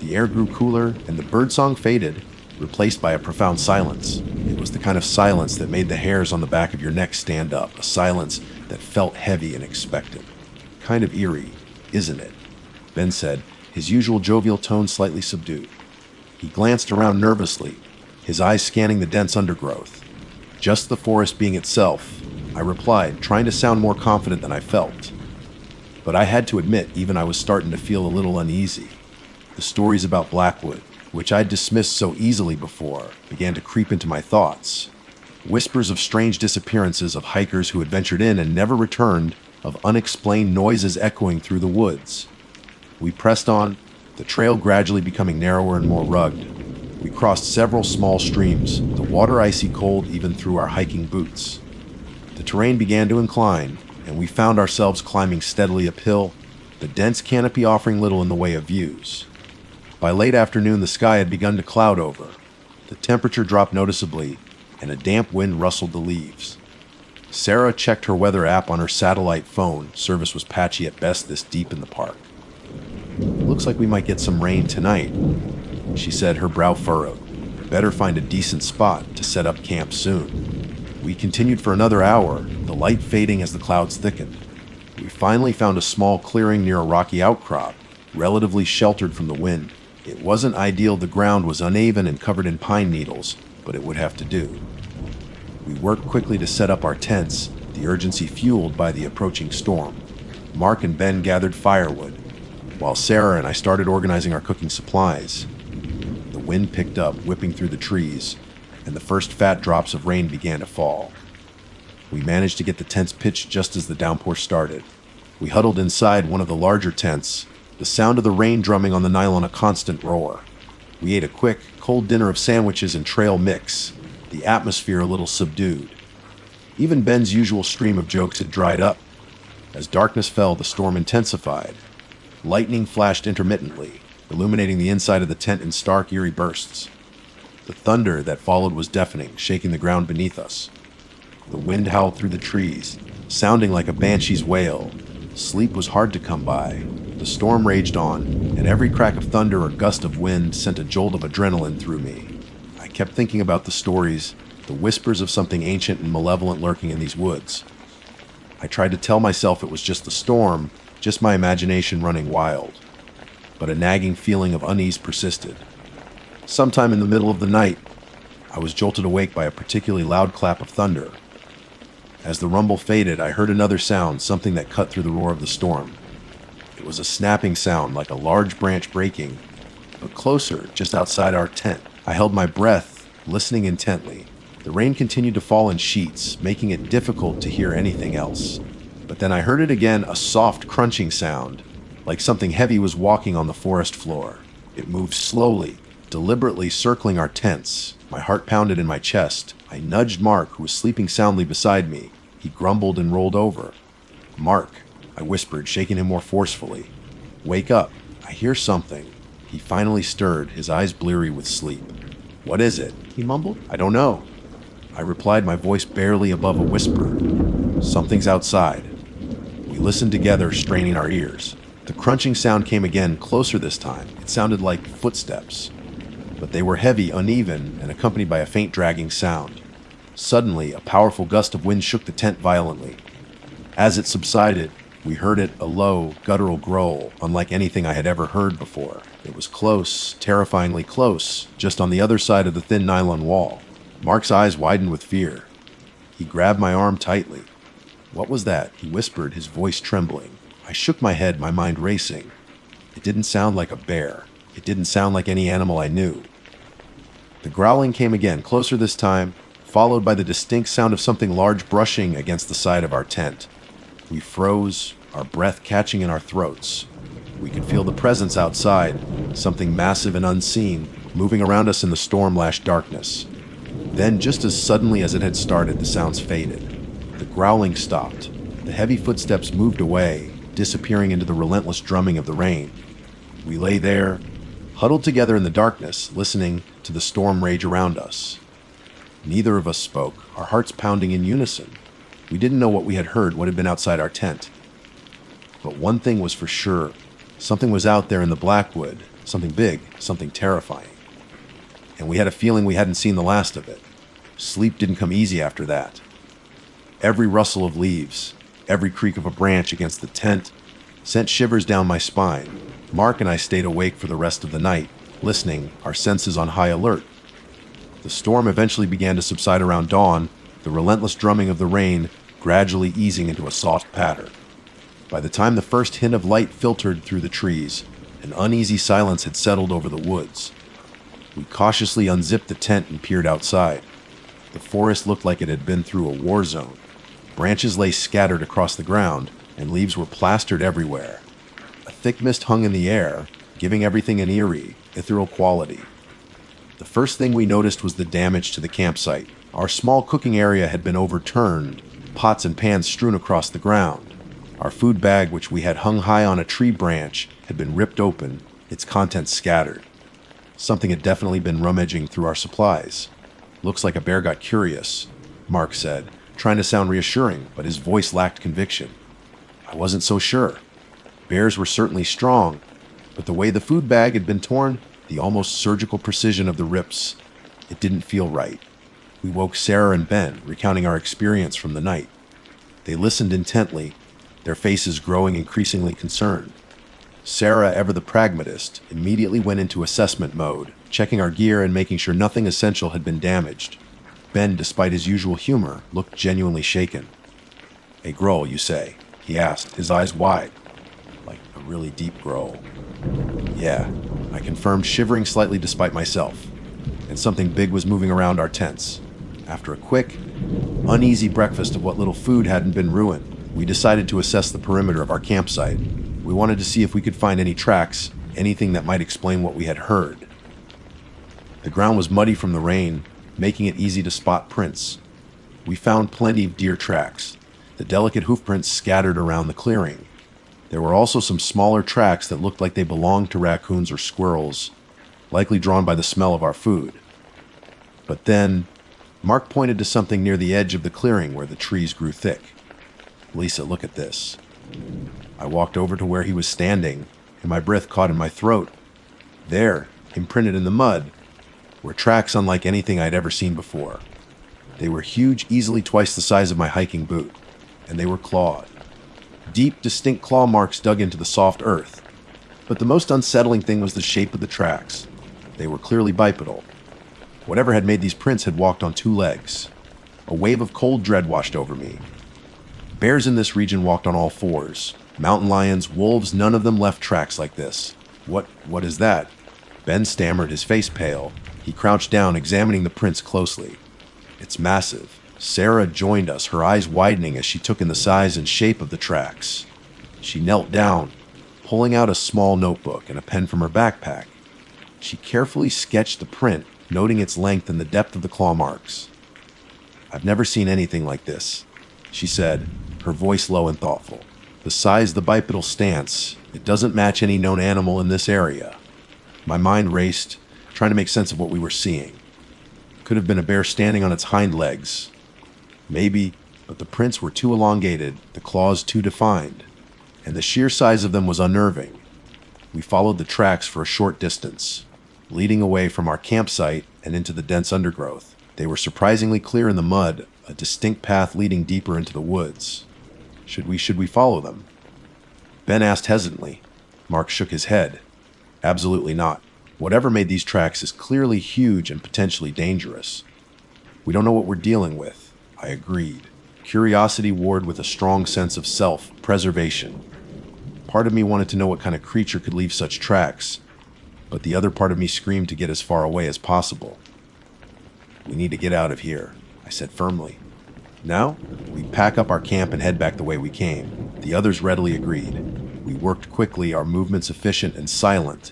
The air grew cooler, and the birdsong faded, replaced by a profound silence. It was the kind of silence that made the hairs on the back of your neck stand up, a silence that felt heavy and expectant. Kind of eerie, isn't it? Ben said, his usual jovial tone slightly subdued. He glanced around nervously, his eyes scanning the dense undergrowth. Just the forest being itself, I replied, trying to sound more confident than I felt. But I had to admit, even I was starting to feel a little uneasy. The stories about Blackwood, which I'd dismissed so easily before, began to creep into my thoughts. Whispers of strange disappearances of hikers who had ventured in and never returned, of unexplained noises echoing through the woods. We pressed on, the trail gradually becoming narrower and more rugged. We crossed several small streams, the water icy cold even through our hiking boots. The terrain began to incline, and we found ourselves climbing steadily uphill, the dense canopy offering little in the way of views. By late afternoon, the sky had begun to cloud over. The temperature dropped noticeably, and a damp wind rustled the leaves. Sarah checked her weather app on her satellite phone. Service was patchy at best this deep in the park. "Looks like we might get some rain tonight," she said, her brow furrowed. "Better find a decent spot to set up camp soon." We continued for another hour, the light fading as the clouds thickened. We finally found a small clearing near a rocky outcrop, relatively sheltered from the wind. It wasn't ideal, the ground was uneven and covered in pine needles, but it would have to do. We worked quickly to set up our tents, the urgency fueled by the approaching storm. Mark and Ben gathered firewood, while Sarah and I started organizing our cooking supplies. The wind picked up, whipping through the trees, and the first fat drops of rain began to fall. We managed to get the tents pitched just as the downpour started. We huddled inside one of the larger tents, the sound of the rain drumming on the nylon a constant roar. We ate a quick, cold dinner of sandwiches and trail mix, the atmosphere a little subdued. Even Ben's usual stream of jokes had dried up. As darkness fell, the storm intensified. Lightning flashed intermittently, illuminating the inside of the tent in stark, eerie bursts. The thunder that followed was deafening, shaking the ground beneath us. The wind howled through the trees, sounding like a banshee's wail. Sleep was hard to come by. The storm raged on, and every crack of thunder or gust of wind sent a jolt of adrenaline through me. I kept thinking about the stories, the whispers of something ancient and malevolent lurking in these woods. I tried to tell myself it was just the storm, just my imagination running wild. But a nagging feeling of unease persisted. Sometime in the middle of the night, I was jolted awake by a particularly loud clap of thunder. As the rumble faded, I heard another sound, something that cut through the roar of the storm. It was a snapping sound, like a large branch breaking, but closer, just outside our tent. I held my breath, listening intently. The rain continued to fall in sheets, making it difficult to hear anything else. But then I heard it again, a soft crunching sound, like something heavy was walking on the forest floor. It moved slowly, deliberately circling our tents. My heart pounded in my chest. I nudged Mark, who was sleeping soundly beside me. He grumbled and rolled over. "Mark," I whispered, shaking him more forcefully. "Wake up. I hear something." He finally stirred, his eyes bleary with sleep. "What is it?" he mumbled. "I don't know." I replied, my voice barely above a whisper. "Something's outside." We listened together, straining our ears. The crunching sound came again, closer this time. It sounded like footsteps, but they were heavy, uneven, and accompanied by a faint dragging sound. Suddenly, a powerful gust of wind shook the tent violently. As it subsided, we heard it, a low, guttural growl, unlike anything I had ever heard before. It was close, terrifyingly close, just on the other side of the thin nylon wall. Mark's eyes widened with fear. He grabbed my arm tightly. "What was that?" he whispered, his voice trembling. I shook my head, my mind racing. It didn't sound like a bear. It didn't sound like any animal I knew. The growling came again, closer this time, followed by the distinct sound of something large brushing against the side of our tent. We froze, our breath catching in our throats. We could feel the presence outside, something massive and unseen, moving around us in the storm-lashed darkness. Then, just as suddenly as it had started, the sounds faded. The growling stopped. The heavy footsteps moved away, disappearing into the relentless drumming of the rain. We lay there, huddled together in the darkness, listening to the storm rage around us. Neither of us spoke, our hearts pounding in unison. We didn't know what we had heard, what had been outside our tent. But one thing was for sure. Something was out there in the blackwood, something big, something terrifying. And we had a feeling we hadn't seen the last of it. Sleep didn't come easy after that. Every rustle of leaves, every creak of a branch against the tent sent shivers down my spine. Mark and I stayed awake for the rest of the night, listening, our senses on high alert. The storm eventually began to subside around dawn, the relentless drumming of the rain gradually easing into a soft patter. By the time the first hint of light filtered through the trees, an uneasy silence had settled over the woods. We cautiously unzipped the tent and peered outside. The forest looked like it had been through a war zone. Branches lay scattered across the ground, and leaves were plastered everywhere. A thick mist hung in the air, giving everything an eerie, ethereal quality. The first thing we noticed was the damage to the campsite. Our small cooking area had been overturned, pots and pans strewn across the ground. Our food bag, which we had hung high on a tree branch, had been ripped open, its contents scattered. Something had definitely been rummaging through our supplies. "Looks like a bear got curious," Mark said, trying to sound reassuring, but his voice lacked conviction. I wasn't so sure. Bears were certainly strong, but the way the food bag had been torn, the almost surgical precision of the rips, it didn't feel right. We woke Sarah and Ben, recounting our experience from the night. They listened intently, their faces growing increasingly concerned. Sarah, ever the pragmatist, immediately went into assessment mode, checking our gear and making sure nothing essential had been damaged. Ben, despite his usual humor, looked genuinely shaken. "A growl, you say?" he asked, his eyes wide. "Like a really deep growl." "Yeah," I confirmed, shivering slightly despite myself. And something big was moving around our tents. After a quick, uneasy breakfast of what little food hadn't been ruined, we decided to assess the perimeter of our campsite. We wanted to see if we could find any tracks, anything that might explain what we had heard. The ground was muddy from the rain, making it easy to spot prints. We found plenty of deer tracks, the delicate hoofprints scattered around the clearing. There were also some smaller tracks that looked like they belonged to raccoons or squirrels, likely drawn by the smell of our food. But then, Mark pointed to something near the edge of the clearing where the trees grew thick. "Lisa, look at this." I walked over to where he was standing, and my breath caught in my throat. There, imprinted in the mud, were tracks unlike anything I'd ever seen before. They were huge, easily twice the size of my hiking boot, and they were clawed. Deep, distinct claw marks dug into the soft earth. But the most unsettling thing was the shape of the tracks. They were clearly bipedal. Whatever had made these prints had walked on two legs. A wave of cold dread washed over me. Bears in this region walked on all fours. Mountain lions, wolves, none of them left tracks like this. What is that?" Ben stammered, his face pale. He crouched down, examining the prints closely. "It's massive." Sarah joined us, her eyes widening as she took in the size and shape of the tracks. She knelt down, pulling out a small notebook and a pen from her backpack. She carefully sketched the print, noting its length and the depth of the claw marks. "I've never seen anything like this," she said, her voice low and thoughtful. The size, the bipedal stance, it doesn't match any known animal in this area. My mind raced, trying to make sense of what we were seeing. Could have been a bear standing on its hind legs. Maybe, but the prints were too elongated, the claws too defined, and the sheer size of them was unnerving. We followed the tracks for a short distance, leading away from our campsite and into the dense undergrowth. They were surprisingly clear in the mud, a distinct path leading deeper into the woods. Should we follow them? Ben asked hesitantly. Mark shook his head. Absolutely not. Whatever made these tracks is clearly huge and potentially dangerous. We don't know what we're dealing with. I agreed. Curiosity warred with a strong sense of self-preservation. Part of me wanted to know what kind of creature could leave such tracks, but the other part of me screamed to get as far away as possible. We need to get out of here, I said firmly. Now, we pack up our camp and head back the way we came. The others readily agreed. We worked quickly, our movements efficient and silent.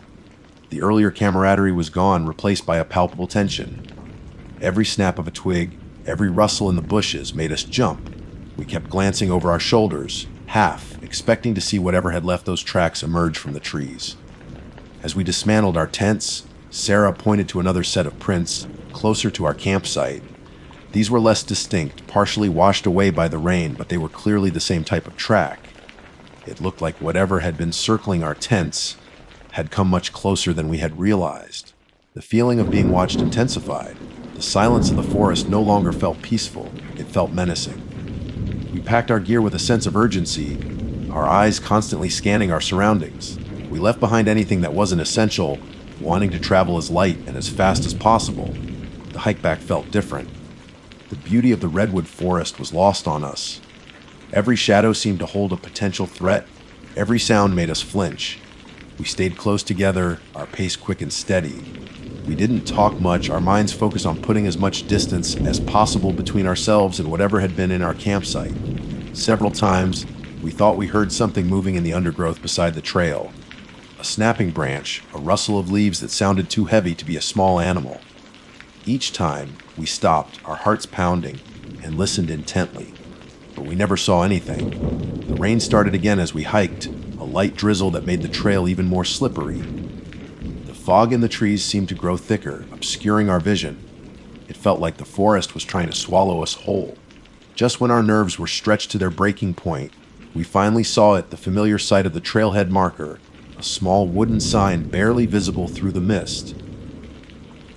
The earlier camaraderie was gone, replaced by a palpable tension. Every snap of a twig, every rustle in the bushes made us jump. We kept glancing over our shoulders, half expecting to see whatever had left those tracks emerge from the trees. As we dismantled our tents, Sarah pointed to another set of prints closer to our campsite. These were less distinct, partially washed away by the rain, but they were clearly the same type of track. It looked like whatever had been circling our tents had come much closer than we had realized. The feeling of being watched intensified. The silence of the forest no longer felt peaceful, it felt menacing. We packed our gear with a sense of urgency, our eyes constantly scanning our surroundings. We left behind anything that wasn't essential, wanting to travel as light and as fast as possible. The hike back felt different. The beauty of the redwood forest was lost on us. Every shadow seemed to hold a potential threat. Every sound made us flinch. We stayed close together, our pace quick and steady. We didn't talk much, our minds focused on putting as much distance as possible between ourselves and whatever had been in our campsite. Several times, we thought we heard something moving in the undergrowth beside the trail. A snapping branch, a rustle of leaves that sounded too heavy to be a small animal. Each time, we stopped, our hearts pounding, and listened intently. But we never saw anything. The rain started again as we hiked, a light drizzle that made the trail even more slippery. The fog in the trees seemed to grow thicker, obscuring our vision. It felt like the forest was trying to swallow us whole. Just when our nerves were stretched to their breaking point, we finally saw it, the familiar sight of the trailhead marker, a small wooden sign barely visible through the mist.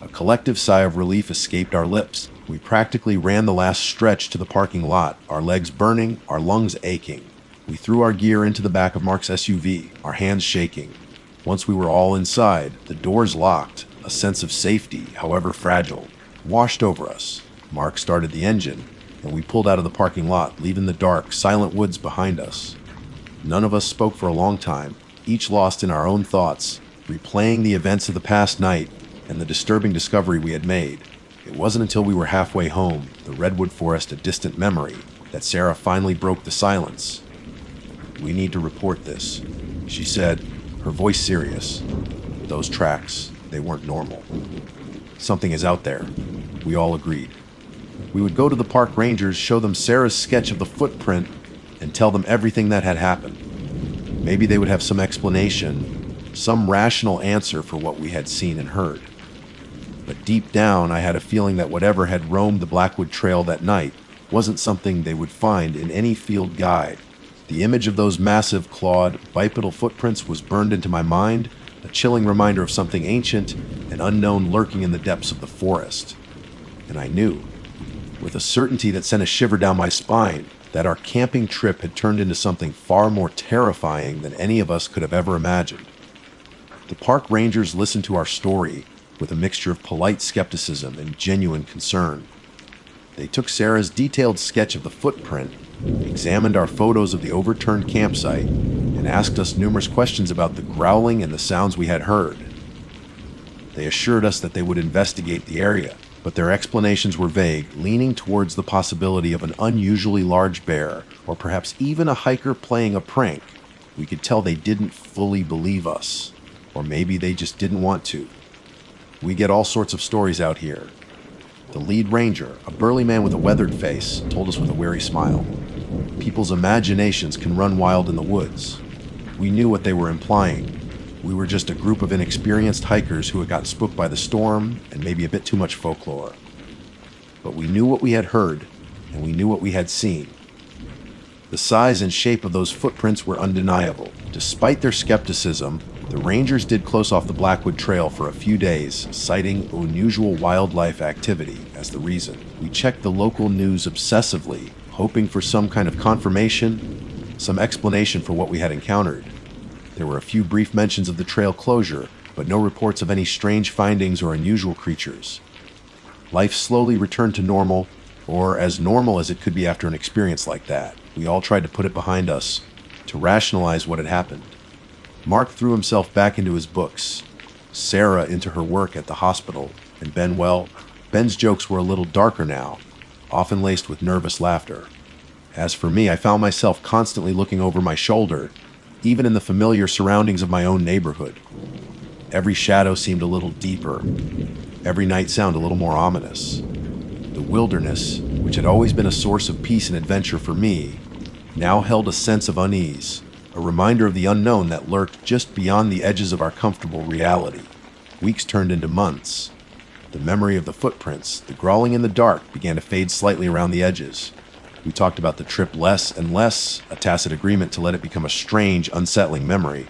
A collective sigh of relief escaped our lips. We practically ran the last stretch to the parking lot, our legs burning, our lungs aching. We threw our gear into the back of Mark's SUV, our hands shaking. Once we were all inside, the doors locked, a sense of safety, however fragile, washed over us. Mark started the engine, and we pulled out of the parking lot, leaving the dark, silent woods behind us. None of us spoke for a long time, each lost in our own thoughts, replaying the events of the past night and the disturbing discovery we had made. It wasn't until we were halfway home, the redwood forest a distant memory, that Sarah finally broke the silence. "We need to report this," she said, her voice serious. "Those tracks, they weren't normal. Something is out there." We all agreed. We would go to the park rangers, show them Sarah's sketch of the footprint, and tell them everything that had happened. Maybe they would have some explanation, some rational answer for what we had seen and heard. But deep down, I had a feeling that whatever had roamed the Blackwood Trail that night wasn't something they would find in any field guide. The image of those massive, clawed, bipedal footprints was burned into my mind, a chilling reminder of something ancient and unknown lurking in the depths of the forest. And I knew, with a certainty that sent a shiver down my spine, that our camping trip had turned into something far more terrifying than any of us could have ever imagined. The park rangers listened to our story with a mixture of polite skepticism and genuine concern. They took Sarah's detailed sketch of the footprint, examined our photos of the overturned campsite, and asked us numerous questions about the growling and the sounds we had heard. They assured us that they would investigate the area, but their explanations were vague, leaning towards the possibility of an unusually large bear, or perhaps even a hiker playing a prank. We could tell they didn't fully believe us, or maybe they just didn't want to. We get all sorts of stories out here. The lead ranger, a burly man with a weathered face, told us with a weary smile. People's imaginations can run wild in the woods. We knew what they were implying. We were just a group of inexperienced hikers who had got spooked by the storm and maybe a bit too much folklore. But we knew what we had heard, and we knew what we had seen. The size and shape of those footprints were undeniable. Despite their skepticism, the rangers did close off the Blackwood Trail for a few days, citing unusual wildlife activity as the reason. We checked the local news obsessively, hoping for some kind of confirmation, some explanation for what we had encountered. There were a few brief mentions of the trail closure, but no reports of any strange findings or unusual creatures. Life slowly returned to normal, or as normal as it could be after an experience like that. We all tried to put it behind us, to rationalize what had happened. Mark threw himself back into his books, Sarah into her work at the hospital, and Ben's jokes were a little darker now, often laced with nervous laughter. As for me, I found myself constantly looking over my shoulder, even in the familiar surroundings of my own neighborhood. Every shadow seemed a little deeper, every night sound a little more ominous. The wilderness, which had always been a source of peace and adventure for me, now held a sense of unease, a reminder of the unknown that lurked just beyond the edges of our comfortable reality. Weeks turned into months. The memory of the footprints, the growling in the dark, began to fade slightly around the edges. We talked about the trip less and less, a tacit agreement to let it become a strange, unsettling memory.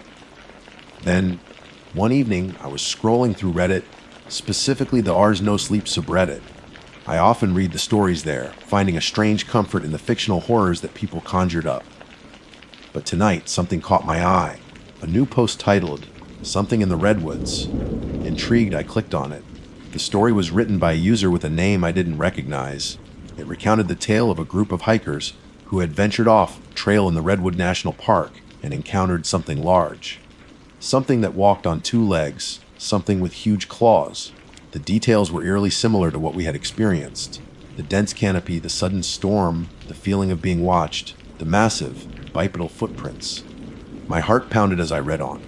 Then, one evening, I was scrolling through Reddit, specifically the Ars No Sleep subreddit. I often read the stories there, finding a strange comfort in the fictional horrors that people conjured up. But tonight, something caught my eye. A new post titled, "Something in the Redwoods." Intrigued, I clicked on it. The story was written by a user with a name I didn't recognize. It recounted the tale of a group of hikers who had ventured off trail in the Redwood National Park and encountered something large. Something that walked on two legs, something with huge claws. The details were eerily similar to what we had experienced. The dense canopy, the sudden storm, the feeling of being watched, the massive, bipedal footprints. My heart pounded as I read on.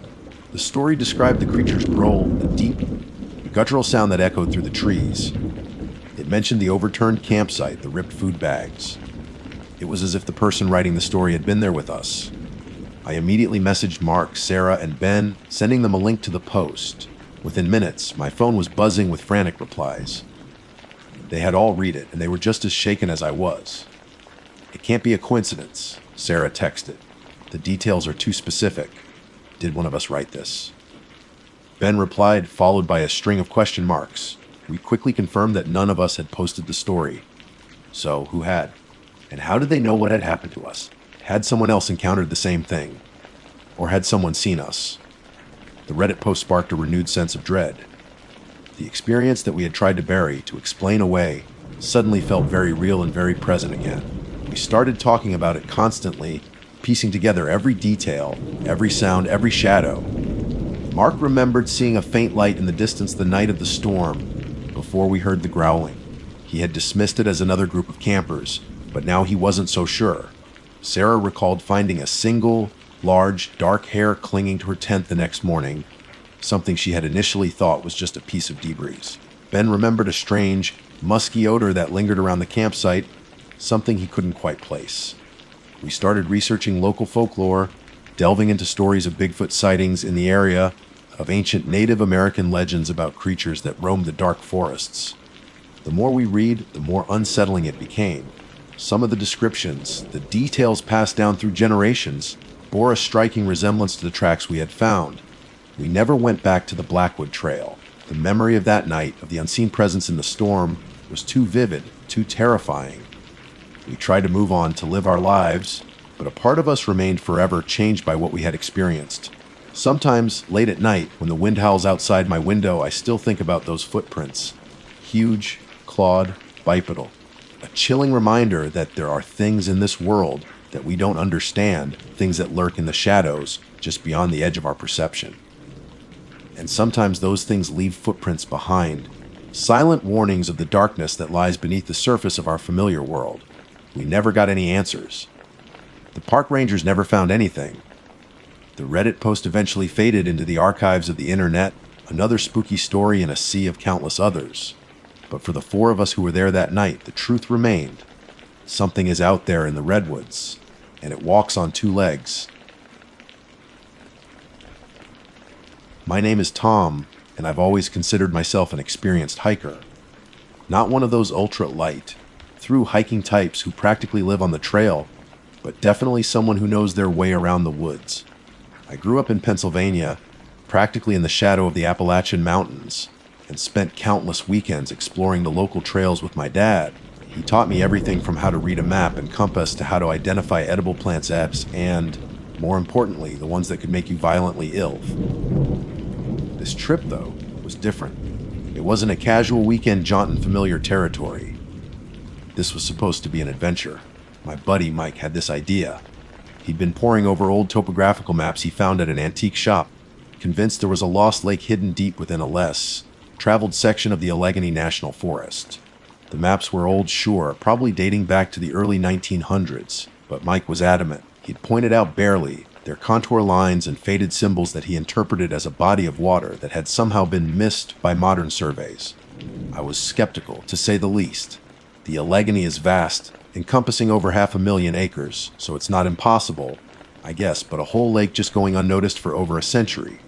The story described the creature's growl, a deep, guttural sound that echoed through the trees. It mentioned the overturned campsite, the ripped food bags. It was as if the person writing the story had been there with us. I immediately messaged Mark, Sarah, and Ben, sending them a link to the post. Within minutes, my phone was buzzing with frantic replies. They had all read it, and they were just as shaken as I was. "It can't be a coincidence," Sarah texted. "The details are too specific. Did one of us write this?" Ben replied, followed by a string of question marks. We quickly confirmed that none of us had posted the story. So, who had? And how did they know what had happened to us? Had someone else encountered the same thing? Or had someone seen us? The Reddit post sparked a renewed sense of dread. The experience that we had tried to bury, to explain away, suddenly felt very real and very present again. We started talking about it constantly, piecing together every detail, every sound, every shadow. Mark remembered seeing a faint light in the distance the night of the storm, before we heard the growling. He had dismissed it as another group of campers, but now he wasn't so sure. Sarah recalled finding a single, large, dark hair clinging to her tent the next morning, something she had initially thought was just a piece of debris. Ben remembered a strange, musky odor that lingered around the campsite, something he couldn't quite place. We started researching local folklore, delving into stories of Bigfoot sightings in the area, of ancient Native American legends about creatures that roamed the dark forests. The more we read, the more unsettling it became. Some of the descriptions, the details passed down through generations, bore a striking resemblance to the tracks we had found. We never went back to the Blackwood Trail. The memory of that night, of the unseen presence in the storm, was too vivid, too terrifying. We tried to move on to live our lives, but a part of us remained forever changed by what we had experienced. Sometimes, late at night, when the wind howls outside my window, I still think about those footprints. Huge, clawed, bipedal. A chilling reminder that there are things in this world that we don't understand, things that lurk in the shadows, just beyond the edge of our perception. And sometimes those things leave footprints behind, silent warnings of the darkness that lies beneath the surface of our familiar world. We never got any answers. The park rangers never found anything. The Reddit post eventually faded into the archives of the internet, another spooky story in a sea of countless others. But for the four of us who were there that night, the truth remained. Something is out there in the redwoods, and it walks on two legs. My name is Tom, and I've always considered myself an experienced hiker. Not one of those ultra-light, through hiking types who practically live on the trail, but definitely someone who knows their way around the woods. I grew up in Pennsylvania, practically in the shadow of the Appalachian Mountains, and spent countless weekends exploring the local trails with my dad. He taught me everything from how to read a map and compass to how to identify edible plants and, more importantly, the ones that could make you violently ill. This trip, though, was different. It wasn't a casual weekend jaunt in familiar territory. This was supposed to be an adventure. My buddy Mike had this idea. He'd been poring over old topographical maps he found at an antique shop, convinced there was a lost lake hidden deep within a less traveled section of the Allegheny National Forest. The maps were old, sure, probably dating back to the early 1900s, but Mike was adamant. He'd pointed out barely their contour lines and faded symbols that he interpreted as a body of water that had somehow been missed by modern surveys. I was skeptical, to say the least. The Allegheny is vast, encompassing over 500,000 acres, so it's not impossible, I guess, but a whole lake just going unnoticed for over a century.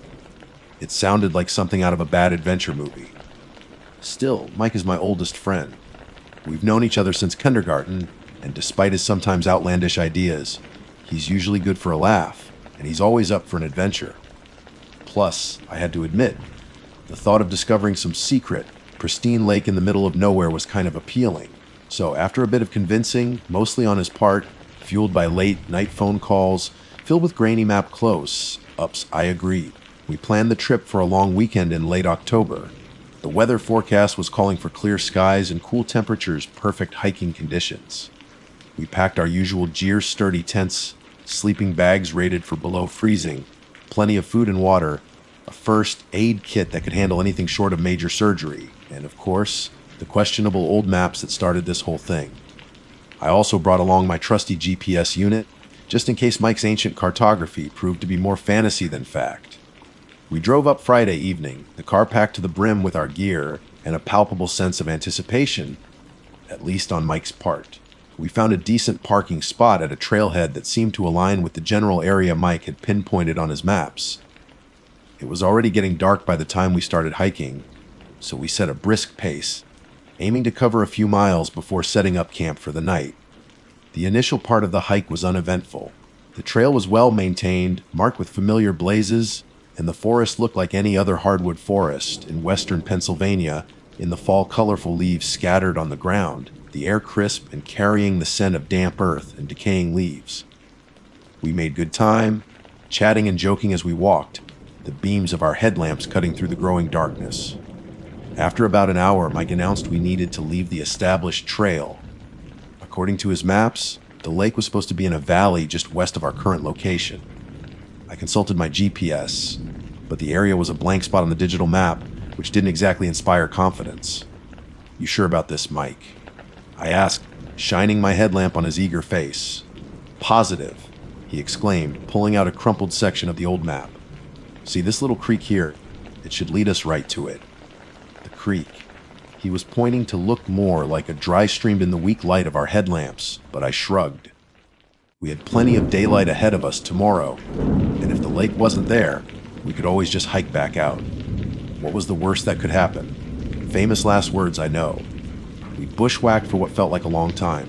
It sounded like something out of a bad adventure movie. Still, Mike is my oldest friend. We've known each other since kindergarten, and despite his sometimes outlandish ideas, he's usually good for a laugh, and he's always up for an adventure. Plus, I had to admit, the thought of discovering some secret, pristine lake in the middle of nowhere was kind of appealing. So after a bit of convincing, mostly on his part, fueled by late night phone calls, filled with grainy map close-ups, I agreed. We planned the trip for a long weekend in late October. The weather forecast was calling for clear skies and cool temperatures, perfect hiking conditions. We packed our usual sturdy tents, sleeping bags rated for below freezing, plenty of food and water, a first aid kit that could handle anything short of major surgery, and of course, the questionable old maps that started this whole thing. I also brought along my trusty GPS unit, just in case Mike's ancient cartography proved to be more fantasy than fact. We drove up Friday evening, the car packed to the brim with our gear, and a palpable sense of anticipation, at least on Mike's part. We found a decent parking spot at a trailhead that seemed to align with the general area Mike had pinpointed on his maps. It was already getting dark by the time we started hiking, so we set a brisk pace, aiming to cover a few miles before setting up camp for the night. The initial part of the hike was uneventful. The trail was well maintained, marked with familiar blazes, and the forest looked like any other hardwood forest in western Pennsylvania, in the fall colorful leaves scattered on the ground, the air crisp and carrying the scent of damp earth and decaying leaves. We made good time, chatting and joking as we walked, the beams of our headlamps cutting through the growing darkness. After about an hour, Mike announced we needed to leave the established trail. According to his maps, the lake was supposed to be in a valley just west of our current location. I consulted my GPS, but the area was a blank spot on the digital map, which didn't exactly inspire confidence. "You sure about this, Mike?" I asked, shining my headlamp on his eager face. "Positive," he exclaimed, pulling out a crumpled section of the old map. "See this little creek here? It should lead us right to it." The creek. He was pointing to look more like a dry stream in the weak light of our headlamps, but I shrugged. We had plenty of daylight ahead of us tomorrow, and if the lake wasn't there, we could always just hike back out. What was the worst that could happen? Famous last words, I know. We bushwhacked for what felt like a long time.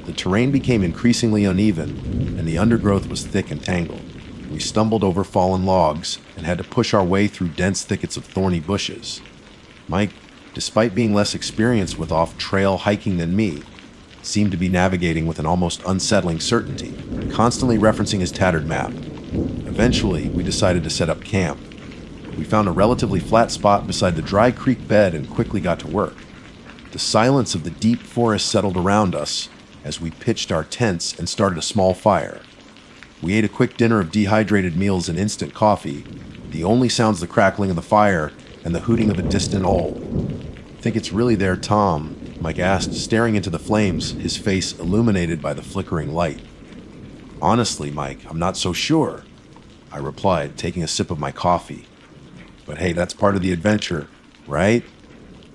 The terrain became increasingly uneven, and the undergrowth was thick and tangled. We stumbled over fallen logs and had to push our way through dense thickets of thorny bushes. Mike, despite being less experienced with off-trail hiking than me, seemed to be navigating with an almost unsettling certainty, constantly referencing his tattered map. Eventually, we decided to set up camp. We found a relatively flat spot beside the dry creek bed and quickly got to work. The silence of the deep forest settled around us as we pitched our tents and started a small fire. We ate a quick dinner of dehydrated meals and instant coffee, the only sounds the crackling of the fire and the hooting of a distant owl. "Think it's really there, Tom?" Mike asked, staring into the flames, his face illuminated by the flickering light. "Honestly, Mike, I'm not so sure," I replied, taking a sip of my coffee. "But hey, that's part of the adventure, right?"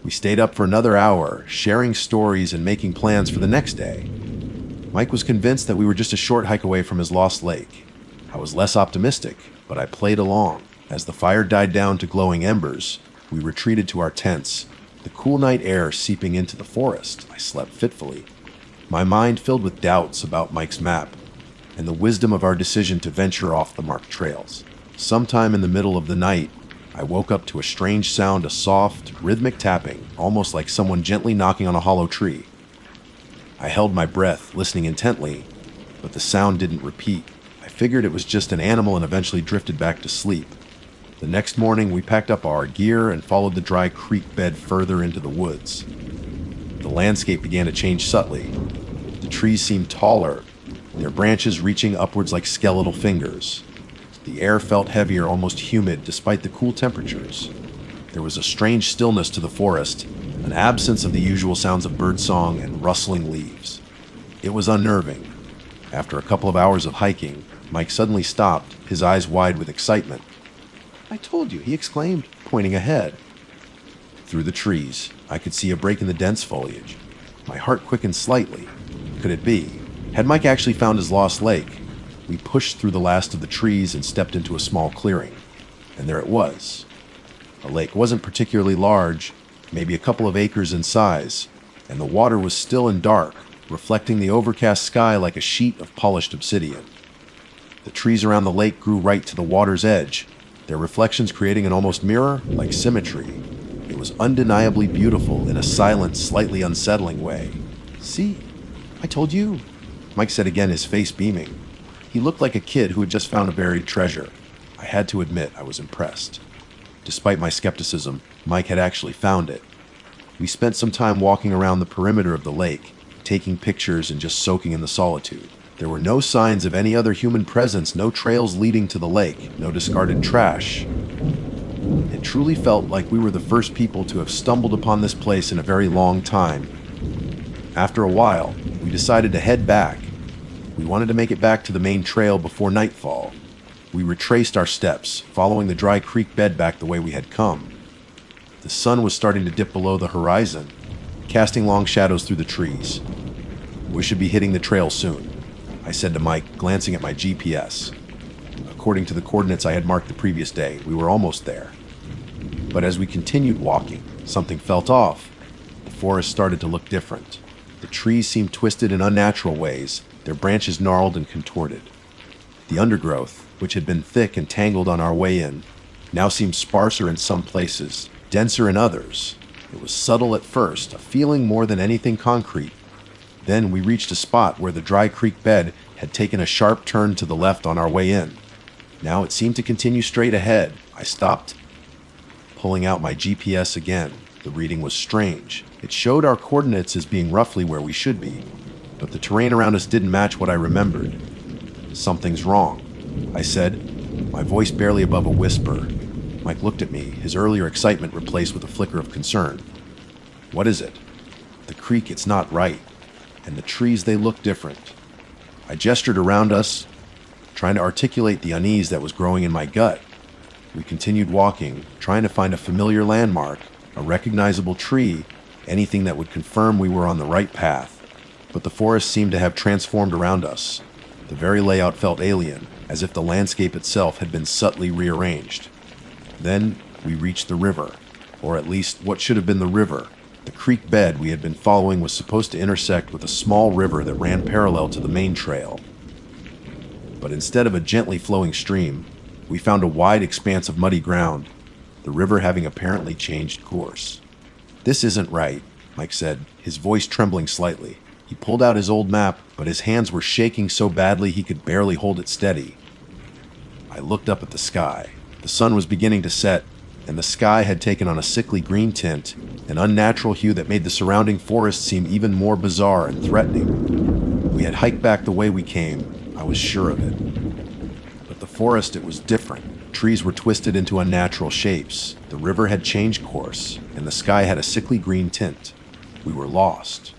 We stayed up for another hour, sharing stories and making plans for the next day. Mike was convinced that we were just a short hike away from his lost lake. I was less optimistic, but I played along. As the fire died down to glowing embers, we retreated to our tents, the cool night air seeping into the forest. I slept fitfully, my mind filled with doubts about Mike's map and the wisdom of our decision to venture off the marked trails. Sometime in the middle of the night, I woke up to a strange sound, a soft, rhythmic tapping, almost like someone gently knocking on a hollow tree. I held my breath, listening intently, but the sound didn't repeat. I figured it was just an animal and eventually drifted back to sleep. The next morning, we packed up our gear and followed the dry creek bed further into the woods. The landscape began to change subtly. The trees seemed taller, their branches reaching upwards like skeletal fingers. The air felt heavier, almost humid, despite the cool temperatures. There was a strange stillness to the forest, an absence of the usual sounds of birdsong and rustling leaves. It was unnerving. After a couple of hours of hiking, Mike suddenly stopped, his eyes wide with excitement. "I told you," he exclaimed, pointing ahead. Through the trees, I could see a break in the dense foliage. My heart quickened slightly. Could it be? Had Mike actually found his lost lake? We pushed through the last of the trees and stepped into a small clearing. And there it was. The lake wasn't particularly large, maybe a couple of acres in size, and the water was still and dark, reflecting the overcast sky like a sheet of polished obsidian. The trees around the lake grew right to the water's edge, their reflections creating an almost mirror-like symmetry. It was undeniably beautiful in a silent, slightly unsettling way. "See, I told you," Mike said again, his face beaming. He looked like a kid who had just found a buried treasure. I had to admit I was impressed. Despite my skepticism, Mike had actually found it. We spent some time walking around the perimeter of the lake, taking pictures and just soaking in the solitude. There were no signs of any other human presence, no trails leading to the lake, no discarded trash. It truly felt like we were the first people to have stumbled upon this place in a very long time. After a while, we decided to head back. We wanted to make it back to the main trail before nightfall. We retraced our steps, following the dry creek bed back the way we had come. The sun was starting to dip below the horizon, casting long shadows through the trees. "We should be hitting the trail soon," I said to Mike, glancing at my GPS. According to the coordinates I had marked the previous day, we were almost there. But as we continued walking, something felt off. The forest started to look different. The trees seemed twisted in unnatural ways, their branches gnarled and contorted. The undergrowth, which had been thick and tangled on our way in, now seemed sparser in some places, denser in others. It was subtle at first, a feeling more than anything concrete. Then we reached a spot where the dry creek bed had taken a sharp turn to the left on our way in. Now it seemed to continue straight ahead. I stopped, pulling out my GPS again. The reading was strange. It showed our coordinates as being roughly where we should be, but the terrain around us didn't match what I remembered. "Something's wrong," I said, my voice barely above a whisper. Mike looked at me, his earlier excitement replaced with a flicker of concern. "What is it?" "The creek, it's not right. And the trees, they look different." I gestured around us, trying to articulate the unease that was growing in my gut. We continued walking, trying to find a familiar landmark, a recognizable tree, anything that would confirm we were on the right path. But the forest seemed to have transformed around us. The very layout felt alien, as if the landscape itself had been subtly rearranged. Then we reached the river, or at least what should have been the river. The creek bed we had been following was supposed to intersect with a small river that ran parallel to the main trail. But instead of a gently flowing stream, we found a wide expanse of muddy ground, the river having apparently changed course. "This isn't right," Mike said, his voice trembling slightly. He pulled out his old map, but his hands were shaking so badly he could barely hold it steady. I looked up at the sky. The sun was beginning to set, and the sky had taken on a sickly green tint, an unnatural hue that made the surrounding forest seem even more bizarre and threatening. We had hiked back the way we came, I was sure of it. But the forest, it was different. Trees were twisted into unnatural shapes, the river had changed course, and the sky had a sickly green tint. We were lost.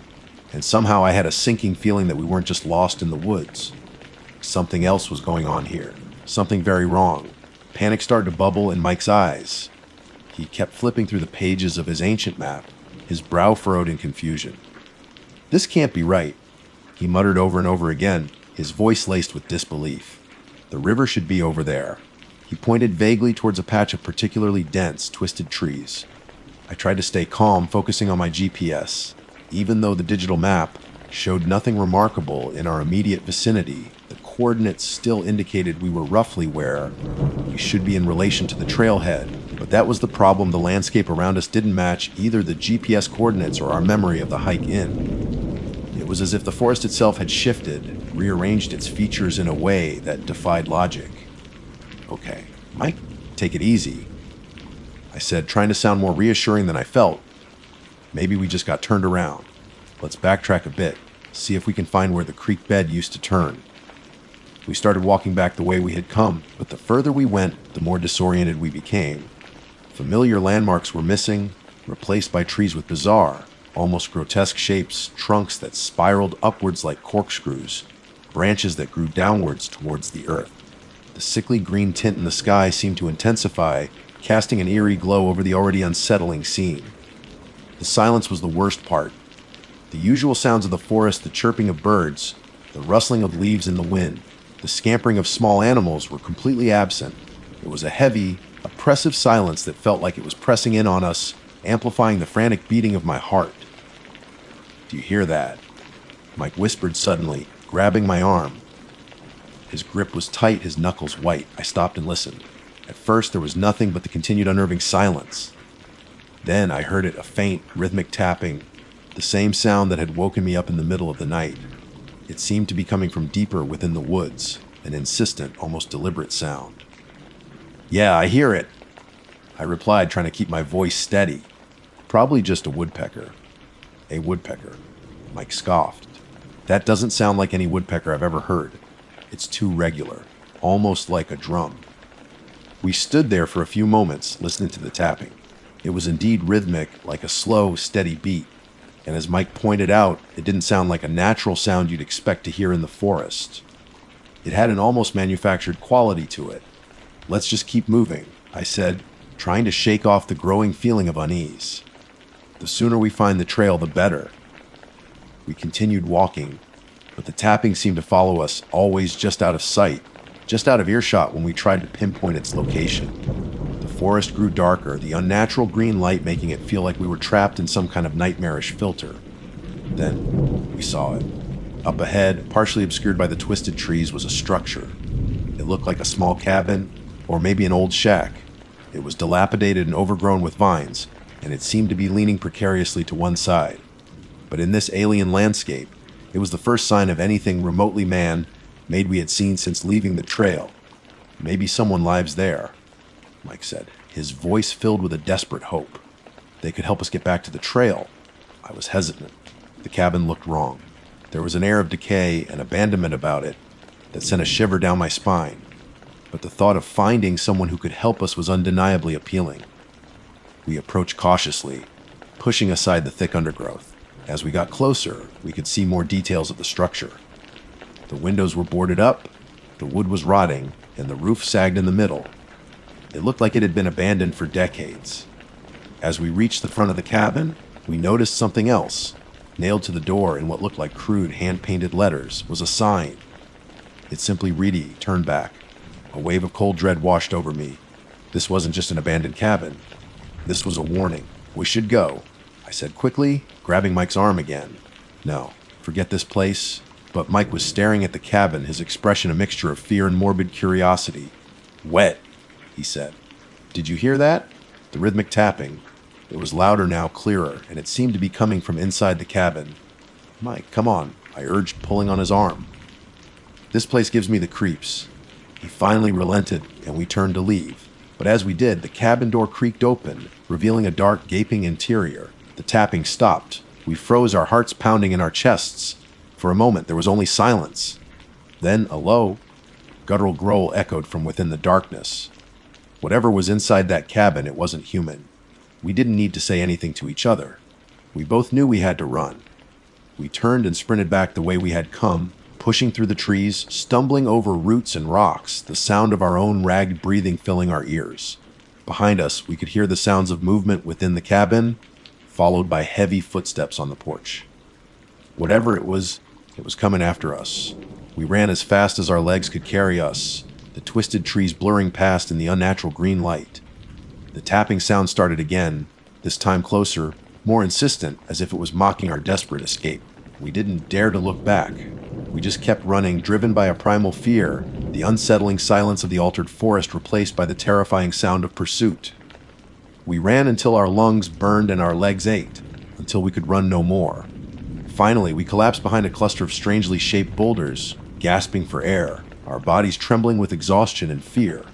And somehow I had a sinking feeling that we weren't just lost in the woods. Something else was going on here, something very wrong. Panic started to bubble in Mike's eyes. He kept flipping through the pages of his ancient map, his brow furrowed in confusion. "This can't be right." He muttered over and over again, his voice laced with disbelief. The river should be over there. He pointed vaguely towards a patch of particularly dense, twisted trees. I tried to stay calm, focusing on my GPS. Even though the digital map showed nothing remarkable in our immediate vicinity, the coordinates still indicated we were roughly where we should be in relation to the trailhead. But that was the problem. The landscape around us didn't match either the GPS coordinates or our memory of the hike in. It was as if the forest itself had shifted, rearranged its features in a way that defied logic. Okay, Mike, take it easy, I said, trying to sound more reassuring than I felt. Maybe we just got turned around. Let's backtrack a bit, see if we can find where the creek bed used to turn. We started walking back the way we had come, but the further we went, the more disoriented we became. Familiar landmarks were missing, replaced by trees with bizarre, almost grotesque shapes, trunks that spiraled upwards like corkscrews, branches that grew downwards towards the earth. The sickly green tint in the sky seemed to intensify, casting an eerie glow over the already unsettling scene. The silence was the worst part. The usual sounds of the forest, the chirping of birds, the rustling of leaves in the wind, the scampering of small animals were completely absent. It was a heavy, oppressive silence that felt like it was pressing in on us, amplifying the frantic beating of my heart. "Do you hear that?" Mike whispered suddenly, grabbing my arm. His grip was tight, his knuckles white. I stopped and listened. At first, there was nothing but the continued unnerving silence. Then I heard it, a faint, rhythmic tapping, the same sound that had woken me up in the middle of the night. It seemed to be coming from deeper within the woods, an insistent, almost deliberate sound. "Yeah, I hear it," I replied, trying to keep my voice steady. "Probably just a woodpecker." "A woodpecker," Mike scoffed. "That doesn't sound like any woodpecker I've ever heard. It's too regular, almost like a drum." We stood there for a few moments, listening to the tapping. It was indeed rhythmic, like a slow, steady beat. And as Mike pointed out, it didn't sound like a natural sound you'd expect to hear in the forest. It had an almost manufactured quality to it. "Let's just keep moving," I said, trying to shake off the growing feeling of unease. "The sooner we find the trail, the better." We continued walking, but the tapping seemed to follow us, always just out of sight, just out of earshot when we tried to pinpoint its location. The forest grew darker, the unnatural green light making it feel like we were trapped in some kind of nightmarish filter. Then we saw it. Up ahead, partially obscured by the twisted trees, was a structure. It looked like a small cabin, or maybe an old shack. It was dilapidated and overgrown with vines, and it seemed to be leaning precariously to one side. But in this alien landscape, it was the first sign of anything remotely man-made we had seen since leaving the trail. "Maybe someone lives there," Mike said, his voice filled with a desperate hope. "They could help us get back to the trail." I was hesitant. The cabin looked wrong. There was an air of decay and abandonment about it that sent a shiver down my spine. But the thought of finding someone who could help us was undeniably appealing. We approached cautiously, pushing aside the thick undergrowth. As we got closer, we could see more details of the structure. The windows were boarded up, the wood was rotting, and the roof sagged in the middle. It looked like it had been abandoned for decades. As we reached the front of the cabin, we noticed something else. Nailed to the door in what looked like crude hand-painted letters was a sign. It simply read, "Turn back." A wave of cold dread washed over me. This wasn't just an abandoned cabin. This was a warning. "We should go," I said quickly, grabbing Mike's arm again. "No, forget this place." But Mike was staring at the cabin, his expression a mixture of fear and morbid curiosity. "Wet," he said. "Did you hear that?" The rhythmic tapping. It was louder now, clearer, and it seemed to be coming from inside the cabin. "Mike, come on," I urged, pulling on his arm. "This place gives me the creeps." He finally relented, and we turned to leave. But as we did, the cabin door creaked open, revealing a dark, gaping interior. The tapping stopped. We froze, our hearts pounding in our chests. For a moment, there was only silence. Then a low, guttural growl echoed from within the darkness. Whatever was inside that cabin, it wasn't human. We didn't need to say anything to each other. We both knew we had to run. We turned and sprinted back the way we had come, pushing through the trees, stumbling over roots and rocks, the sound of our own ragged breathing filling our ears. Behind us, we could hear the sounds of movement within the cabin, followed by heavy footsteps on the porch. Whatever it was, It was coming after us. We ran as fast as our legs could carry us, the twisted trees blurring past in the unnatural green light. The tapping sound started again, this time closer, more insistent, as if it was mocking our desperate escape. We didn't dare to look back. We just kept running, driven by a primal fear, the unsettling silence of the altered forest replaced by the terrifying sound of pursuit. We ran until our lungs burned and our legs ached, until we could run no more. Finally, we collapsed behind a cluster of strangely shaped boulders, gasping for air, our bodies trembling with exhaustion and fear.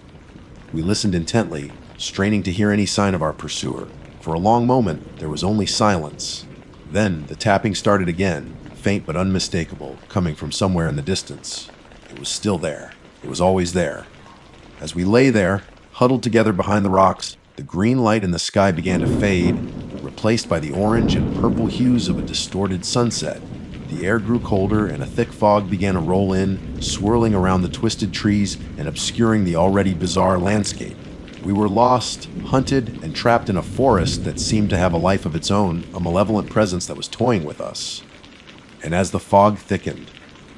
We listened intently, straining to hear any sign of our pursuer. For a long moment, there was only silence. Then, the tapping started again, faint but unmistakable, coming from somewhere in the distance. It was still there. It was always there. As we lay there, huddled together behind the rocks, the green light in the sky began to fade, replaced by the orange and purple hues of a distorted sunset. The air grew colder and a thick fog began to roll in, swirling around the twisted trees and obscuring the already bizarre landscape. We were lost, hunted, and trapped in a forest that seemed to have a life of its own, a malevolent presence that was toying with us. And as the fog thickened,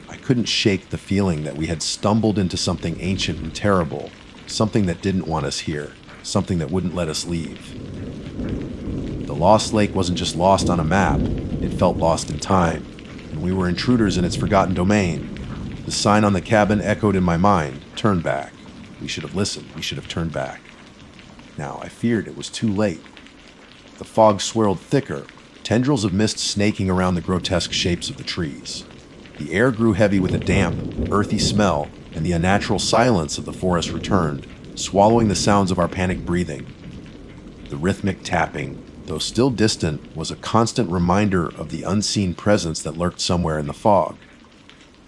I couldn't shake the feeling that we had stumbled into something ancient and terrible, something that didn't want us here, something that wouldn't let us leave. The Lost Lake wasn't just lost on a map, it felt lost in time, and we were intruders in its forgotten domain. The sign on the cabin echoed in my mind, "Turn back." We should have listened, we should have turned back. Now, I feared it was too late. The fog swirled thicker, tendrils of mist snaking around the grotesque shapes of the trees. The air grew heavy with a damp, earthy smell, and the unnatural silence of the forest returned, swallowing the sounds of our panicked breathing. The rhythmic tapping, though still distant, was a constant reminder of the unseen presence that lurked somewhere in the fog.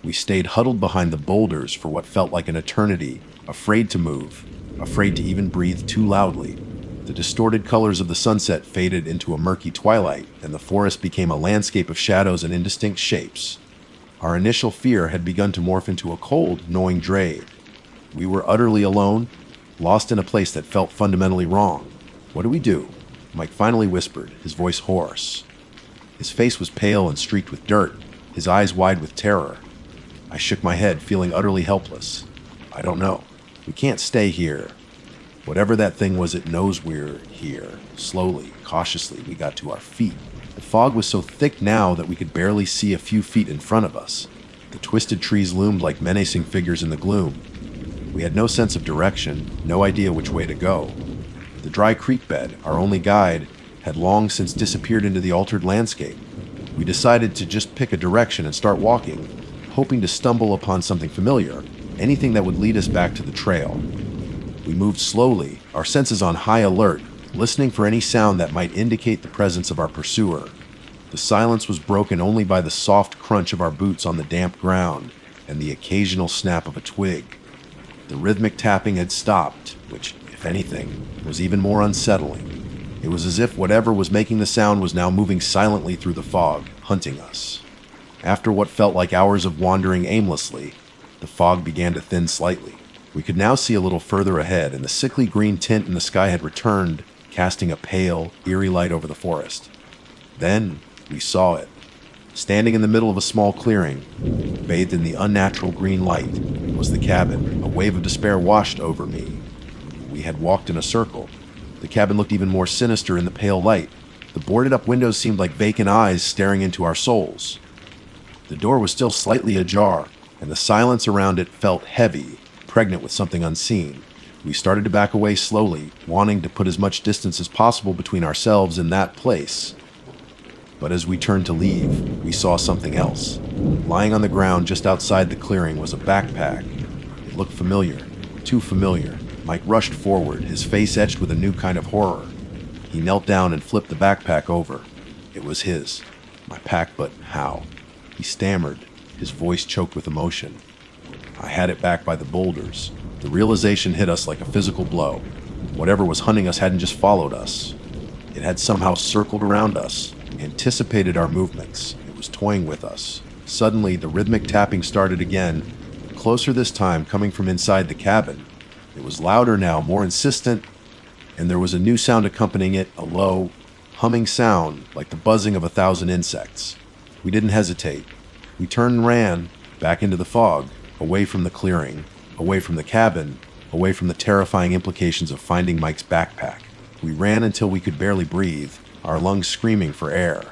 We stayed huddled behind the boulders for what felt like an eternity, afraid to move, afraid to even breathe too loudly. The distorted colors of the sunset faded into a murky twilight, and the forest became a landscape of shadows and indistinct shapes. Our initial fear had begun to morph into a cold, gnawing dread. We were utterly alone, lost in a place that felt fundamentally wrong. "What do we do?" Mike finally whispered, his voice hoarse. His face was pale and streaked with dirt, his eyes wide with terror. I shook my head, feeling utterly helpless. "I don't know. We can't stay here. Whatever that thing was, it knows we're here." Slowly, cautiously, we got to our feet. The fog was so thick now that we could barely see a few feet in front of us. The twisted trees loomed like menacing figures in the gloom. We had no sense of direction, no idea which way to go. The dry creek bed, our only guide, had long since disappeared into the altered landscape. We decided to just pick a direction and start walking, hoping to stumble upon something familiar, anything that would lead us back to the trail. We moved slowly, our senses on high alert, listening for any sound that might indicate the presence of our pursuer. The silence was broken only by the soft crunch of our boots on the damp ground and the occasional snap of a twig. The rhythmic tapping had stopped, which, if anything, was even more unsettling. It was as if whatever was making the sound was now moving silently through the fog, hunting us. After what felt like hours of wandering aimlessly, the fog began to thin slightly. We could now see a little further ahead, and the sickly green tint in the sky had returned, casting a pale, eerie light over the forest. Then we saw it. Standing in the middle of a small clearing, bathed in the unnatural green light, was the cabin. A wave of despair washed over me. We had walked in a circle. The cabin looked even more sinister in the pale light. The boarded-up windows seemed like vacant eyes staring into our souls. The door was still slightly ajar, and the silence around it felt heavy, pregnant with something unseen. We started to back away slowly, wanting to put as much distance as possible between ourselves and that place. But as we turned to leave, we saw something else. Lying on the ground just outside the clearing was a backpack. It looked familiar, too familiar. Mike rushed forward, his face etched with a new kind of horror. He knelt down and flipped the backpack over. It was his. My pack, but how? He stammered, his voice choked with emotion. I had it back by the boulders. The realization hit us like a physical blow. Whatever was hunting us hadn't just followed us. It had somehow circled around us, anticipated our movements. It was toying with us. Suddenly, the rhythmic tapping started again, closer this time, coming from inside the cabin. It was louder now, more insistent, and there was a new sound accompanying it, a low, humming sound like the buzzing of 1,000 insects. We didn't hesitate. We turned and ran, back into the fog, away from the clearing, away from the cabin, away from the terrifying implications of finding Mike's backpack. We ran until we could barely breathe, our lungs screaming for air.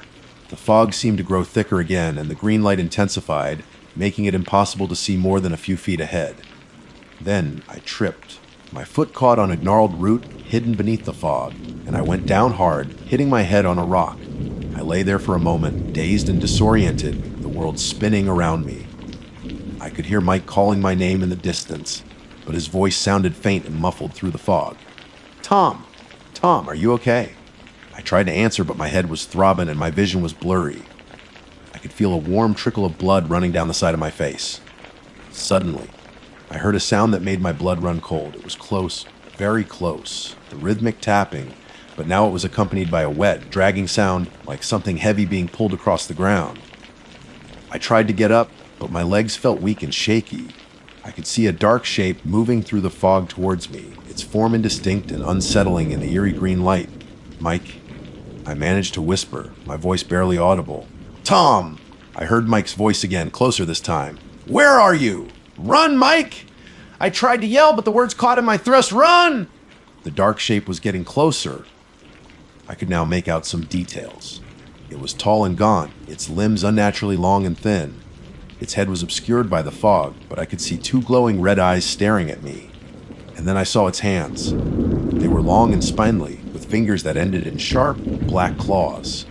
The fog seemed to grow thicker again, and the green light intensified, making it impossible to see more than a few feet ahead. Then I tripped. My foot caught on a gnarled root hidden beneath the fog, and I went down hard, hitting my head on a rock. I lay there for a moment, dazed and disoriented, the world spinning around me. I could hear Mike calling my name in the distance, but his voice sounded faint and muffled through the fog. Tom! Tom, are you okay? I tried to answer, but my head was throbbing and my vision was blurry. I could feel a warm trickle of blood running down the side of my face. Suddenly, I heard a sound that made my blood run cold. It was close, very close, the rhythmic tapping, but now it was accompanied by a wet, dragging sound like something heavy being pulled across the ground. I tried to get up, but my legs felt weak and shaky. I could see a dark shape moving through the fog towards me, its form indistinct and unsettling in the eerie green light. Mike, I managed to whisper, my voice barely audible. Tom! I heard Mike's voice again, closer this time. Where are you? Run, Mike! I tried to yell, but the words caught in my throat. Run! The dark shape was getting closer. I could now make out some details. It was tall and gaunt, its limbs unnaturally long and thin. Its head was obscured by the fog, but I could see two glowing red eyes staring at me. And then I saw its hands. They were long and spindly, with fingers that ended in sharp, black claws.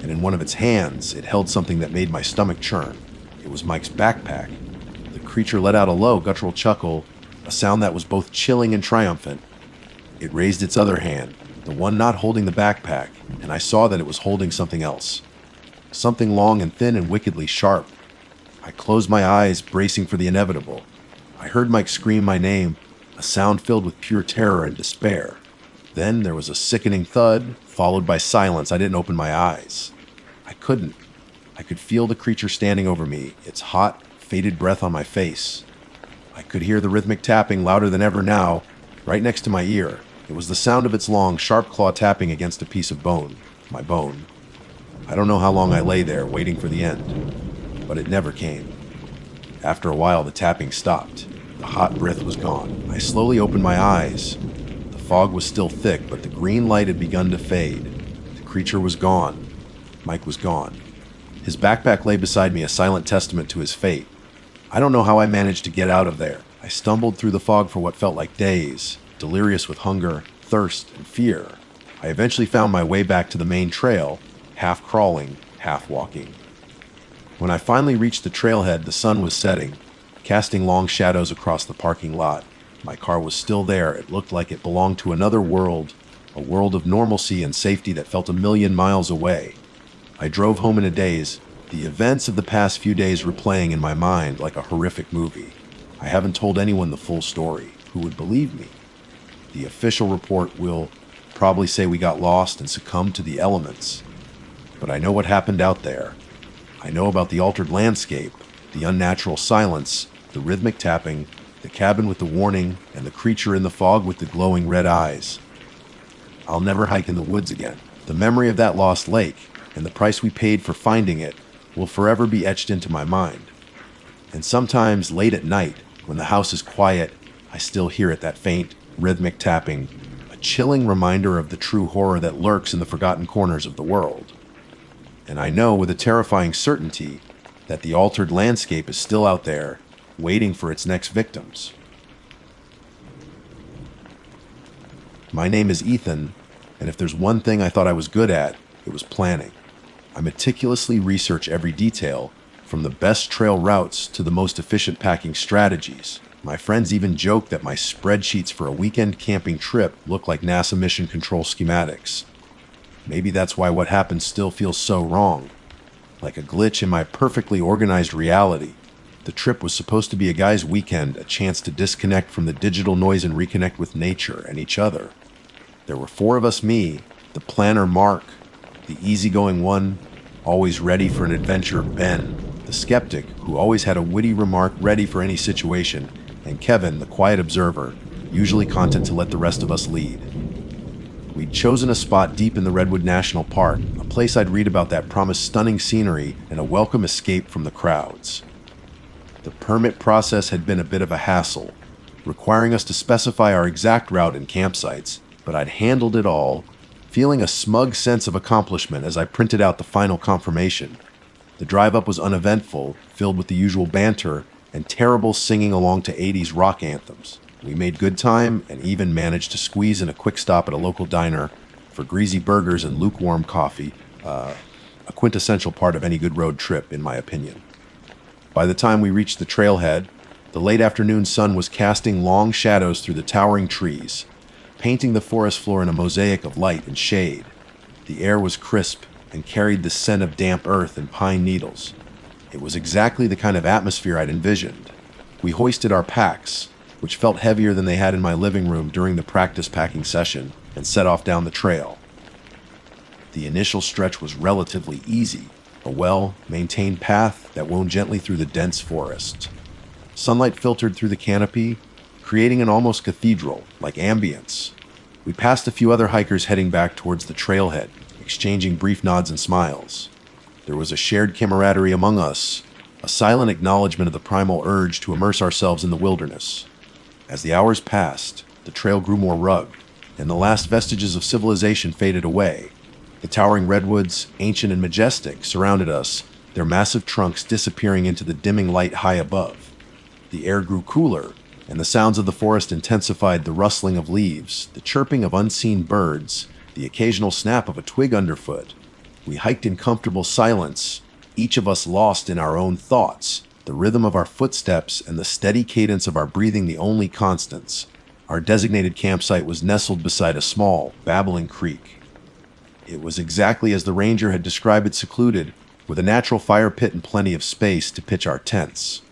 And in one of its hands, it held something that made my stomach churn. It was Mike's backpack. The creature let out a low, guttural chuckle, a sound that was both chilling and triumphant. It raised its other hand, the one not holding the backpack, and I saw that it was holding something else. Something long and thin and wickedly sharp. I closed my eyes, bracing for the inevitable. I heard Mike scream my name, a sound filled with pure terror and despair. Then there was a sickening thud, followed by silence. I didn't open my eyes. I couldn't. I could feel the creature standing over me, its hot, faded breath on my face. I could hear the rhythmic tapping louder than ever now, right next to my ear. It was the sound of its long, sharp claw tapping against a piece of bone, my bone. I don't know how long I lay there, waiting for the end, but it never came. After a while, the tapping stopped. The hot breath was gone. I slowly opened my eyes. The fog was still thick, but the green light had begun to fade. The creature was gone. Mike was gone. His backpack lay beside me, a silent testament to his fate. I don't know how I managed to get out of there. I stumbled through the fog for what felt like days, delirious with hunger, thirst, and fear. I eventually found my way back to the main trail, half crawling, half walking. When I finally reached the trailhead, the sun was setting, casting long shadows across the parking lot. My car was still there. It looked like it belonged to another world, a world of normalcy and safety that felt a million miles away. I drove home in a daze, the events of the past few days replaying in my mind like a horrific movie. I haven't told anyone the full story. Who would believe me? The official report will probably say we got lost and succumbed to the elements. But I know what happened out there. I know about the altered landscape, the unnatural silence, the rhythmic tapping, the cabin with the warning, and the creature in the fog with the glowing red eyes. I'll never hike in the woods again. The memory of that lost lake and the price we paid for finding it will forever be etched into my mind. And sometimes late at night, when the house is quiet, I still hear it, that faint, rhythmic tapping, a chilling reminder of the true horror that lurks in the forgotten corners of the world. And I know with a terrifying certainty that the altered landscape is still out there, waiting for its next victims. My name is Ethan, and if there's one thing I thought I was good at, it was planning. I meticulously research every detail, from the best trail routes to the most efficient packing strategies. My friends even joke that my spreadsheets for a weekend camping trip look like NASA mission control schematics. Maybe that's why what happened still feels so wrong. Like a glitch in my perfectly organized reality. The trip was supposed to be a guy's weekend, a chance to disconnect from the digital noise and reconnect with nature and each other. There were 4 of us: me, the planner Mark, the easygoing one, always ready for an adventure Ben, the skeptic who always had a witty remark ready for any situation, and Kevin, the quiet observer, usually content to let the rest of us lead. We'd chosen a spot deep in the Redwood National Park, a place I'd read about that promised stunning scenery and a welcome escape from the crowds. The permit process had been a bit of a hassle, requiring us to specify our exact route and campsites, but I'd handled it all, feeling a smug sense of accomplishment as I printed out the final confirmation. The drive up was uneventful, filled with the usual banter and terrible singing along to 80s rock anthems. We made good time and even managed to squeeze in a quick stop at a local diner for greasy burgers and lukewarm coffee, a quintessential part of any good road trip, in my opinion. By the time we reached the trailhead, the late afternoon sun was casting long shadows through the towering trees, painting the forest floor in a mosaic of light and shade. The air was crisp and carried the scent of damp earth and pine needles. It was exactly the kind of atmosphere I'd envisioned. We hoisted our packs, which felt heavier than they had in my living room during the practice packing session, and set off down the trail. The initial stretch was relatively easy, a well-maintained path that wound gently through the dense forest. Sunlight filtered through the canopy, creating an almost cathedral-like ambience. We passed a few other hikers heading back towards the trailhead, exchanging brief nods and smiles. There was a shared camaraderie among us, a silent acknowledgement of the primal urge to immerse ourselves in the wilderness. As the hours passed, the trail grew more rugged, and the last vestiges of civilization faded away. The towering redwoods, ancient and majestic, surrounded us, their massive trunks disappearing into the dimming light high above. The air grew cooler, and the sounds of the forest intensified: the rustling of leaves, the chirping of unseen birds, the occasional snap of a twig underfoot. We hiked in comfortable silence, each of us lost in our own thoughts, the rhythm of our footsteps and the steady cadence of our breathing the only constants. Our designated campsite was nestled beside a small, babbling creek. It was exactly as the ranger had described it: secluded, with a natural fire pit and plenty of space to pitch our tents.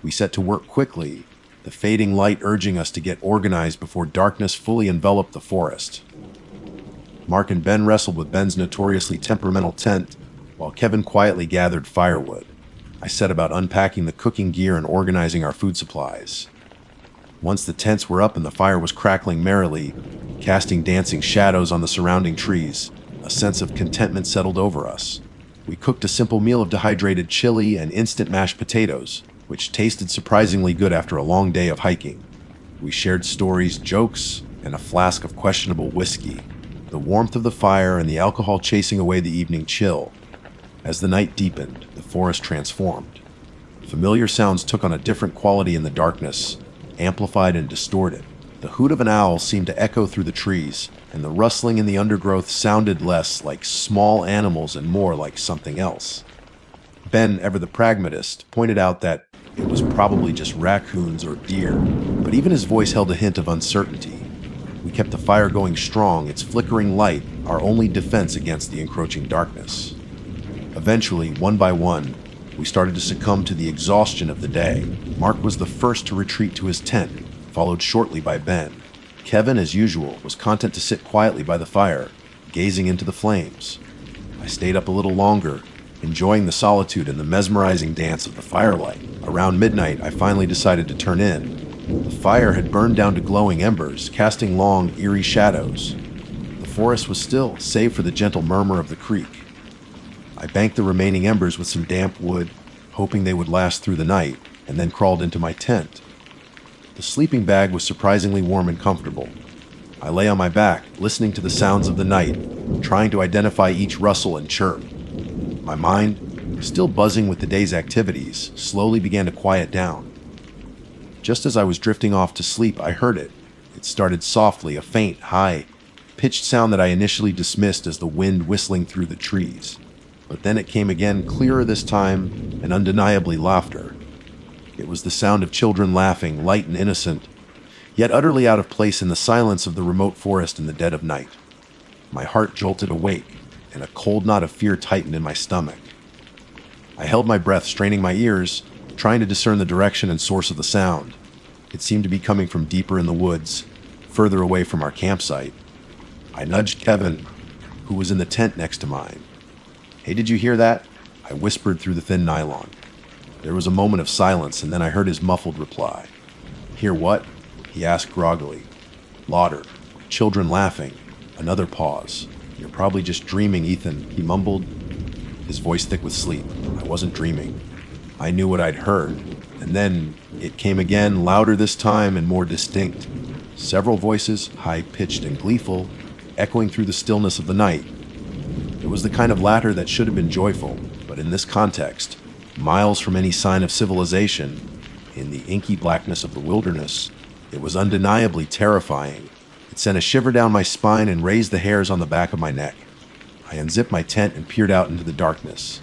We set to work quickly, the fading light urging us to get organized before darkness fully enveloped the forest. Mark and Ben wrestled with Ben's notoriously temperamental tent, while Kevin quietly gathered firewood. I set about unpacking the cooking gear and organizing our food supplies. Once the tents were up and the fire was crackling merrily, casting dancing shadows on the surrounding trees, a sense of contentment settled over us. We cooked a simple meal of dehydrated chili and instant mashed potatoes, which tasted surprisingly good after a long day of hiking. We shared stories, jokes, and a flask of questionable whiskey, the warmth of the fire and the alcohol chasing away the evening chill. As the night deepened, the forest transformed. Familiar sounds took on a different quality in the darkness, amplified and distorted. The hoot of an owl seemed to echo through the trees, and the rustling in the undergrowth sounded less like small animals and more like something else. Ben, ever the pragmatist, pointed out that it was probably just raccoons or deer, but even his voice held a hint of uncertainty. We kept the fire going strong, its flickering light our only defense against the encroaching darkness. Eventually, one by one, we started to succumb to the exhaustion of the day. Mark was the first to retreat to his tent, followed shortly by Ben. Kevin, as usual, was content to sit quietly by the fire, gazing into the flames. I stayed up a little longer, enjoying the solitude and the mesmerizing dance of the firelight. Around midnight, I finally decided to turn in. The fire had burned down to glowing embers, casting long, eerie shadows. The forest was still, save for the gentle murmur of the creek. I banked the remaining embers with some damp wood, hoping they would last through the night, and then crawled into my tent. The sleeping bag was surprisingly warm and comfortable. I lay on my back, listening to the sounds of the night, trying to identify each rustle and chirp. My mind, still buzzing with the day's activities, slowly began to quiet down. Just as I was drifting off to sleep, I heard it. It started softly, a faint, high-pitched sound that I initially dismissed as the wind whistling through the trees. But then it came again, clearer this time, and undeniably laughter. It was the sound of children laughing, light and innocent, yet utterly out of place in the silence of the remote forest in the dead of night. My heart jolted awake, and a cold knot of fear tightened in my stomach. I held my breath, straining my ears, trying to discern the direction and source of the sound. It seemed to be coming from deeper in the woods, further away from our campsite. I nudged Kevin, who was in the tent next to mine. "Hey, did you hear that?" I whispered through the thin nylon. There was a moment of silence, and then I heard his muffled reply. "Hear what?" he asked groggily. "Laughter. Children laughing." Another pause. "You're probably just dreaming, Ethan," he mumbled, his voice thick with sleep. I wasn't dreaming. I knew what I'd heard. And then it came again, louder this time and more distinct. Several voices, high-pitched and gleeful, echoing through the stillness of the night. It was the kind of laughter that should have been joyful, but in this context, miles from any sign of civilization, in the inky blackness of the wilderness, it was undeniably terrifying. It sent a shiver down my spine and raised the hairs on the back of my neck. I unzipped my tent and peered out into the darkness.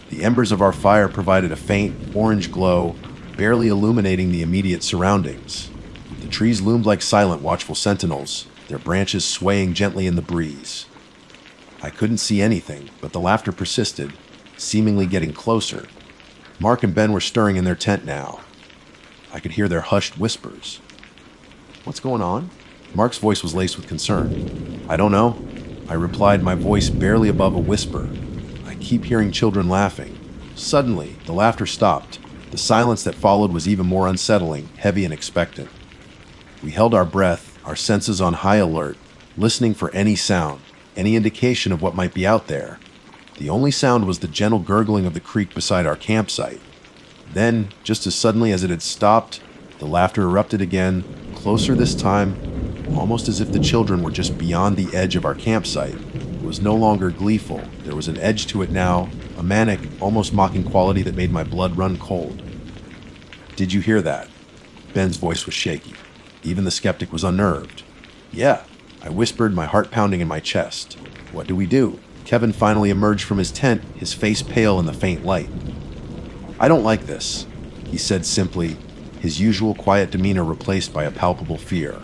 The embers of our fire provided a faint, orange glow, barely illuminating the immediate surroundings. The trees loomed like silent, watchful sentinels, their branches swaying gently in the breeze. I couldn't see anything, but the laughter persisted, seemingly getting closer. Mark and Ben were stirring in their tent now. I could hear their hushed whispers. "What's going on?" Mark's voice was laced with concern. "I don't know," I replied, my voice barely above a whisper. "I keep hearing children laughing." Suddenly, the laughter stopped. The silence that followed was even more unsettling, heavy and expectant. We held our breath, our senses on high alert, listening for any sound, any indication of what might be out there. The only sound was the gentle gurgling of the creek beside our campsite. Then, just as suddenly as it had stopped, the laughter erupted again, closer this time, almost as if the children were just beyond the edge of our campsite. It was no longer gleeful. There was an edge to it now, a manic, almost mocking quality that made my blood run cold. "Did you hear that?" Ben's voice was shaky. Even the skeptic was unnerved. "Yeah," I whispered, my heart pounding in my chest. "What do we do?" Kevin finally emerged from his tent, his face pale in the faint light. "I don't like this," he said simply, his usual quiet demeanor replaced by a palpable fear.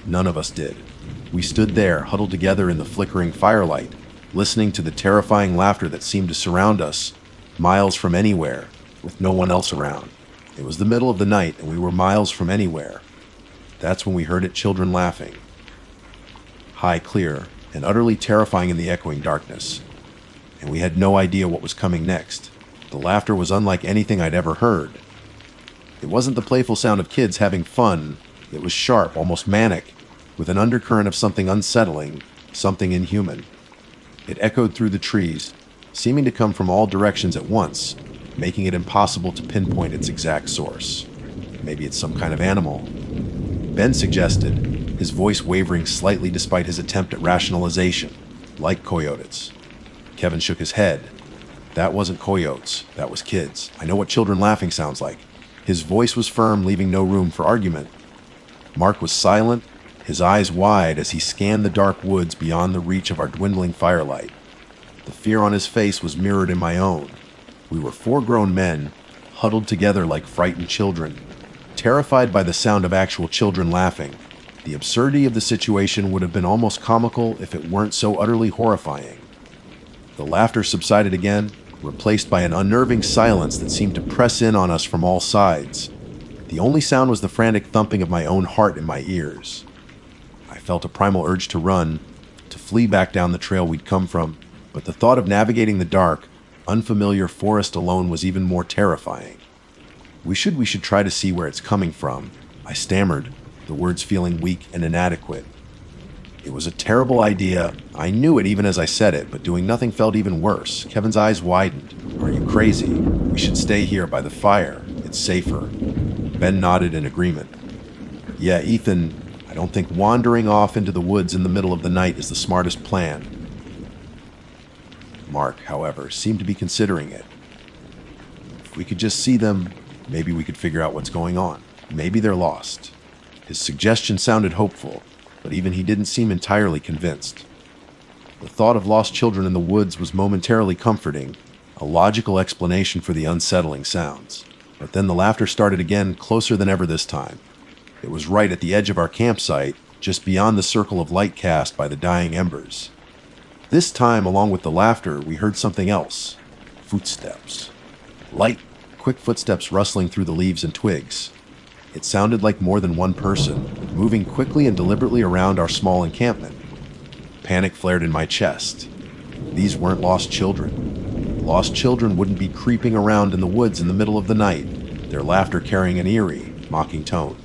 None of us did. We stood there, huddled together in the flickering firelight, listening to the terrifying laughter that seemed to surround us, miles from anywhere, with no one else around. It was the middle of the night, and we were miles from anywhere. That's when we heard it, children laughing. High, clear, and utterly terrifying in the echoing darkness. And we had no idea what was coming next. The laughter was unlike anything I'd ever heard. It wasn't the playful sound of kids having fun. It was sharp, almost manic, with an undercurrent of something unsettling, something inhuman. It echoed through the trees, seeming to come from all directions at once, making it impossible to pinpoint its exact source. Maybe it's some kind of animal. Ben suggested, his voice wavering slightly despite his attempt at rationalization, like coyotes. Kevin shook his head. That wasn't coyotes, that was kids. I know what children laughing sounds like. His voice was firm, leaving no room for argument. Mark was silent, his eyes wide as he scanned the dark woods beyond the reach of our dwindling firelight. The fear on his face was mirrored in my own. We were 4 grown men, huddled together like frightened children, terrified by the sound of actual children laughing. The absurdity of the situation would have been almost comical if it weren't so utterly horrifying. The laughter subsided again, replaced by an unnerving silence that seemed to press in on us from all sides. The only sound was the frantic thumping of my own heart in my ears. I felt a primal urge to run, to flee back down the trail we'd come from, but the thought of navigating the dark, unfamiliar forest alone was even more terrifying. We should try to see where it's coming from," I stammered, the words feeling weak and inadequate. It was a terrible idea. I knew it even as I said it, but doing nothing felt even worse. Kevin's eyes widened. "Are you crazy? We should stay here by the fire. It's safer." Ben nodded in agreement. "Yeah, Ethan, I don't think wandering off into the woods in the middle of the night is the smartest plan." Mark, however, seemed to be considering it. "If we could just see them, maybe we could figure out what's going on. Maybe they're lost." His suggestion sounded hopeful, but even he didn't seem entirely convinced. The thought of lost children in the woods was momentarily comforting, a logical explanation for the unsettling sounds. But then the laughter started again, closer than ever this time. It was right at the edge of our campsite, just beyond the circle of light cast by the dying embers. This time, along with the laughter, we heard something else. Footsteps. Light, quick footsteps rustling through the leaves and twigs. It sounded like more than one person, moving quickly and deliberately around our small encampment. Panic flared in my chest. These weren't lost children. Lost children wouldn't be creeping around in the woods in the middle of the night, their laughter carrying an eerie, mocking tone.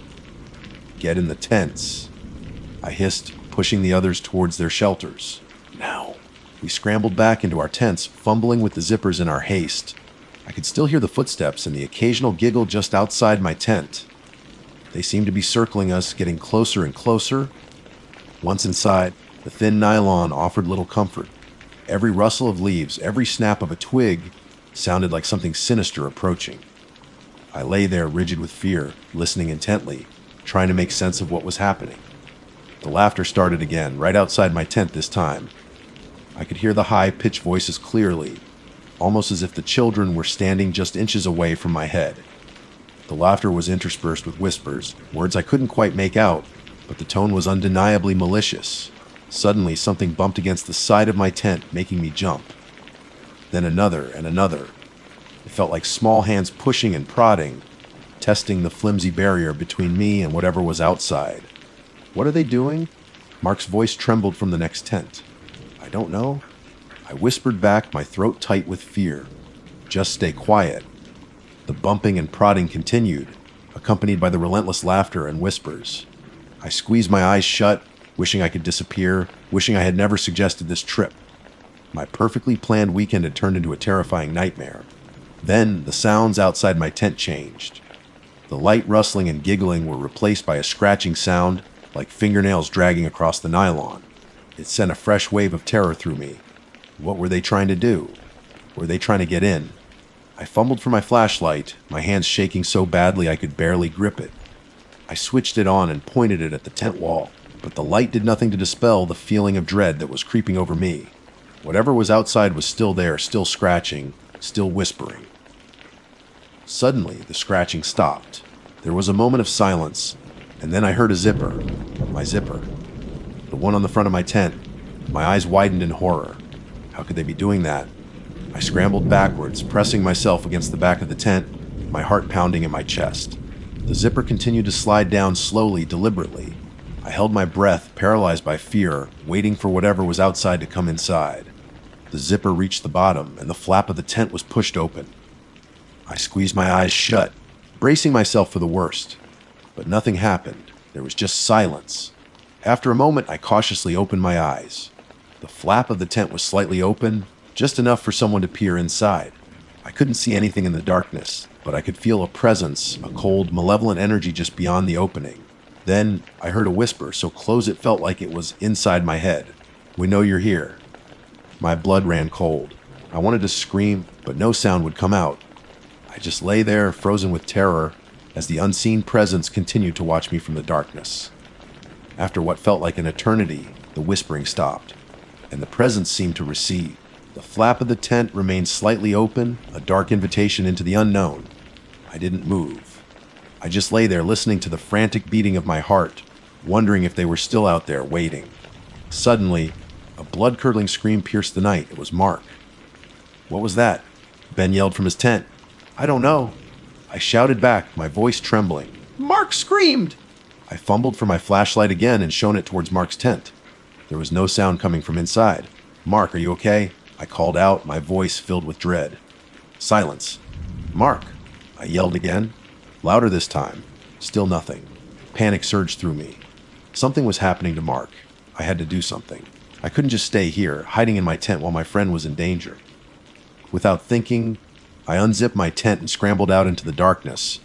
"Get in the tents," I hissed, pushing the others towards their shelters. Now, we scrambled back into our tents, fumbling with the zippers in our haste. I could still hear the footsteps and the occasional giggle just outside my tent. They seemed to be circling us, getting closer and closer. Once inside, the thin nylon offered little comfort. Every rustle of leaves, every snap of a twig sounded like something sinister approaching. I lay there rigid with fear, listening intently, trying to make sense of what was happening. The laughter started again, right outside my tent this time. I could hear the high-pitched voices clearly, almost as if the children were standing just inches away from my head. The laughter was interspersed with whispers, words I couldn't quite make out, but the tone was undeniably malicious. Suddenly, something bumped against the side of my tent, making me jump. Then another and another. It felt like small hands pushing and prodding, testing the flimsy barrier between me and whatever was outside. What are they doing? Mark's voice trembled from the next tent. I don't know. I whispered back, my throat tight with fear. Just stay quiet. The bumping and prodding continued, accompanied by the relentless laughter and whispers. I squeezed my eyes shut, wishing I could disappear, wishing I had never suggested this trip. My perfectly planned weekend had turned into a terrifying nightmare. Then the sounds outside my tent changed. The light rustling and giggling were replaced by a scratching sound, like fingernails dragging across the nylon. It sent a fresh wave of terror through me. What were they trying to do? Were they trying to get in? I fumbled for my flashlight, my hands shaking so badly I could barely grip it. I switched it on and pointed it at the tent wall, but the light did nothing to dispel the feeling of dread that was creeping over me. Whatever was outside was still there, still scratching, still whispering. Suddenly, the scratching stopped. There was a moment of silence, and then I heard a zipper. My zipper. The one on the front of my tent. My eyes widened in horror. How could they be doing that? I scrambled backwards, pressing myself against the back of the tent, my heart pounding in my chest. The zipper continued to slide down slowly, deliberately. I held my breath, paralyzed by fear, waiting for whatever was outside to come inside. The zipper reached the bottom, and the flap of the tent was pushed open. I squeezed my eyes shut, bracing myself for the worst. But nothing happened. There was just silence. After a moment, I cautiously opened my eyes. The flap of the tent was slightly open, just enough for someone to peer inside. I couldn't see anything in the darkness, but I could feel a presence, a cold, malevolent energy just beyond the opening. Then I heard a whisper, so close it felt like it was inside my head. "We know you're here." My blood ran cold. I wanted to scream, but no sound would come out. I just lay there, frozen with terror, as the unseen presence continued to watch me from the darkness. After what felt like an eternity, the whispering stopped, and the presence seemed to recede. The flap of the tent remained slightly open, a dark invitation into the unknown. I didn't move. I just lay there listening to the frantic beating of my heart, wondering if they were still out there waiting. Suddenly, a blood-curdling scream pierced the night. It was Mark. "What was that?" Ben yelled from his tent. "I don't know." I shouted back, my voice trembling. Mark screamed! I fumbled for my flashlight again and shone it towards Mark's tent. There was no sound coming from inside. "Mark, are you okay?" I called out, my voice filled with dread. Silence. "Mark!" I yelled again, louder this time. Still nothing. Panic surged through me. Something was happening to Mark. I had to do something. I couldn't just stay here, hiding in my tent while my friend was in danger. Without thinking, I unzipped my tent and scrambled out into the darkness.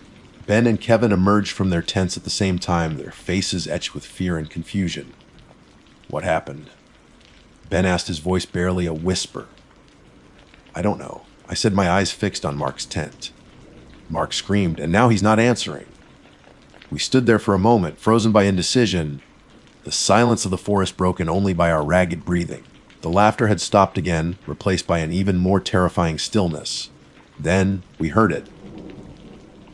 Ben and Kevin emerged from their tents at the same time, their faces etched with fear and confusion. "What happened?" Ben asked, his voice barely a whisper. "I don't know," I said, my eyes fixed on Mark's tent. Mark screamed, and now he's not answering. We stood there for a moment, frozen by indecision, the silence of the forest broken only by our ragged breathing. The laughter had stopped again, replaced by an even more terrifying stillness. Then we heard it.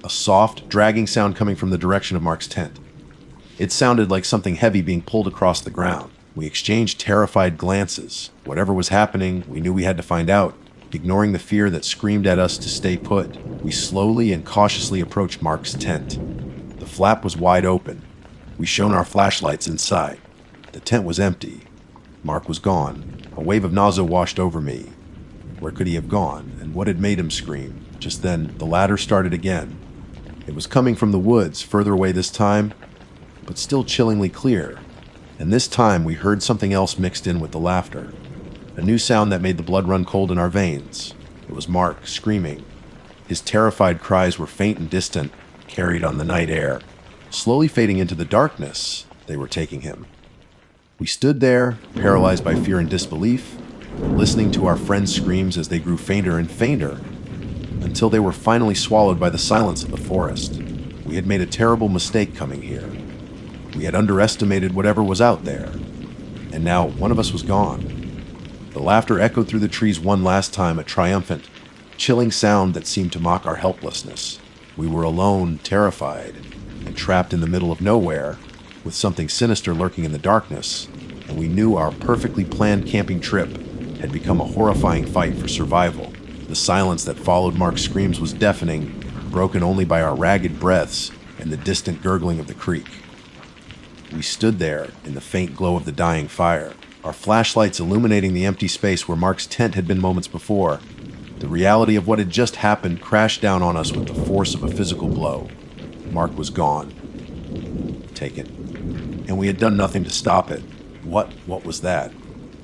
A soft, dragging sound coming from the direction of Mark's tent. It sounded like something heavy being pulled across the ground. We exchanged terrified glances. Whatever was happening, we knew we had to find out. Ignoring the fear that screamed at us to stay put, we slowly and cautiously approached Mark's tent. The flap was wide open. We shone our flashlights inside. The tent was empty. Mark was gone. A wave of nausea washed over me. Where could he have gone, and what had made him scream? Just then, the ladder started again. It was coming from the woods, further away this time, but still chillingly clear. And this time we heard something else mixed in with the laughter. A new sound that made the blood run cold in our veins. It was Mark screaming. His terrified cries were faint and distant, carried on the night air. Slowly fading into the darkness, they were taking him. We stood there, paralyzed by fear and disbelief, listening to our friends' screams as they grew fainter and fainter, until they were finally swallowed by the silence of the forest. We had made a terrible mistake coming here. We had underestimated whatever was out there, and now one of us was gone. The laughter echoed through the trees one last time, a triumphant, chilling sound that seemed to mock our helplessness. We were alone, terrified, and trapped in the middle of nowhere, with something sinister lurking in the darkness, and we knew our perfectly planned camping trip had become a horrifying fight for survival. The silence that followed Mark's screams was deafening, broken only by our ragged breaths and the distant gurgling of the creek. We stood there in the faint glow of the dying fire, our flashlights illuminating the empty space where Mark's tent had been moments before. The reality of what had just happened crashed down on us with the force of a physical blow. Mark was gone. Taken. And we had done nothing to stop it. What was that?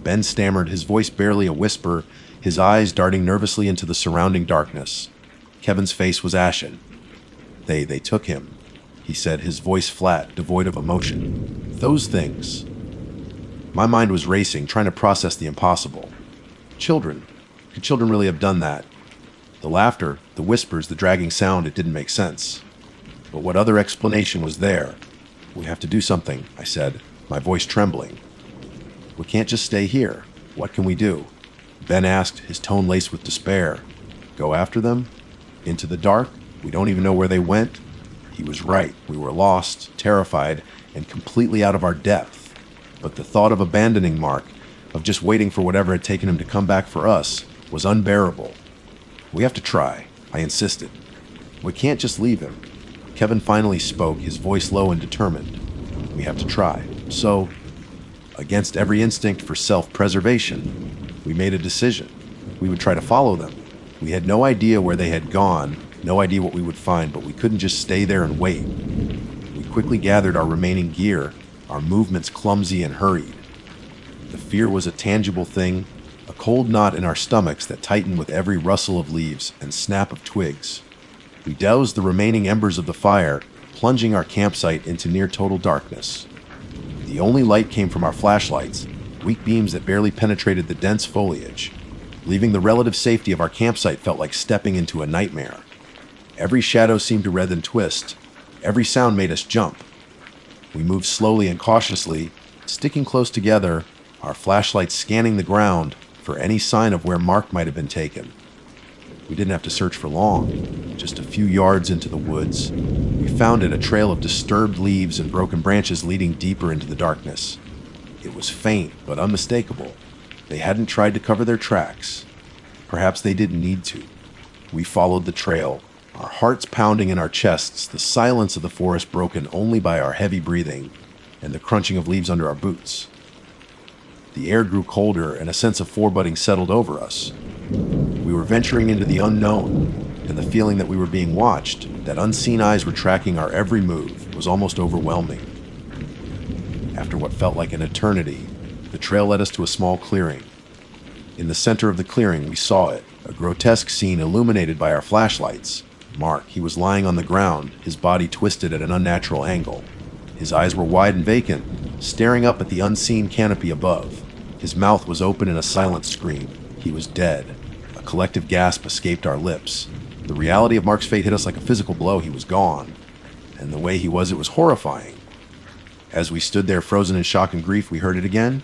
Ben stammered, his voice barely a whisper, his eyes darting nervously into the surrounding darkness. Kevin's face was ashen. They took him, he said, his voice flat, devoid of emotion. Those things. My mind was racing, trying to process the impossible. Children. Could children really have done that? The laughter, the whispers, the dragging sound, it didn't make sense. But what other explanation was there? We have to do something, I said, my voice trembling. We can't just stay here. What can we do? Ben asked, his tone laced with despair. Go after them? Into the dark? We don't even know where they went? He was right. We were lost, terrified, and completely out of our depth. But the thought of abandoning Mark, of just waiting for whatever had taken him to come back for us, was unbearable. We have to try, I insisted. We can't just leave him. Kevin finally spoke, his voice low and determined. We have to try. So, against every instinct for self-preservation, we made a decision. We would try to follow them. We had no idea where they had gone, no idea what we would find, but we couldn't just stay there and wait. We quickly gathered our remaining gear, our movements clumsy and hurried. The fear was a tangible thing, a cold knot in our stomachs that tightened with every rustle of leaves and snap of twigs. We doused the remaining embers of the fire, plunging our campsite into near total darkness. The only light came from our flashlights, weak beams that barely penetrated the dense foliage. Leaving the relative safety of our campsite felt like stepping into a nightmare. Every shadow seemed to writhe and twist. Every sound made us jump. We moved slowly and cautiously, sticking close together, our flashlights scanning the ground for any sign of where Mark might have been taken. We didn't have to search for long. Just a few yards into the woods, we found it, a trail of disturbed leaves and broken branches leading deeper into the darkness. It was faint, but unmistakable. They hadn't tried to cover their tracks. Perhaps they didn't need to. We followed the trail, our hearts pounding in our chests, the silence of the forest broken only by our heavy breathing and the crunching of leaves under our boots. The air grew colder and a sense of foreboding settled over us. We were venturing into the unknown, and the feeling that we were being watched, that unseen eyes were tracking our every move, was almost overwhelming. After what felt like an eternity, the trail led us to a small clearing. In the center of the clearing, we saw it, a grotesque scene illuminated by our flashlights. Mark, he was lying on the ground, his body twisted at an unnatural angle. His eyes were wide and vacant, staring up at the unseen canopy above. His mouth was open in a silent scream. He was dead. A collective gasp escaped our lips. The reality of Mark's fate hit us like a physical blow. He was gone. And the way he was, it was horrifying. As we stood there frozen in shock and grief, we heard it again.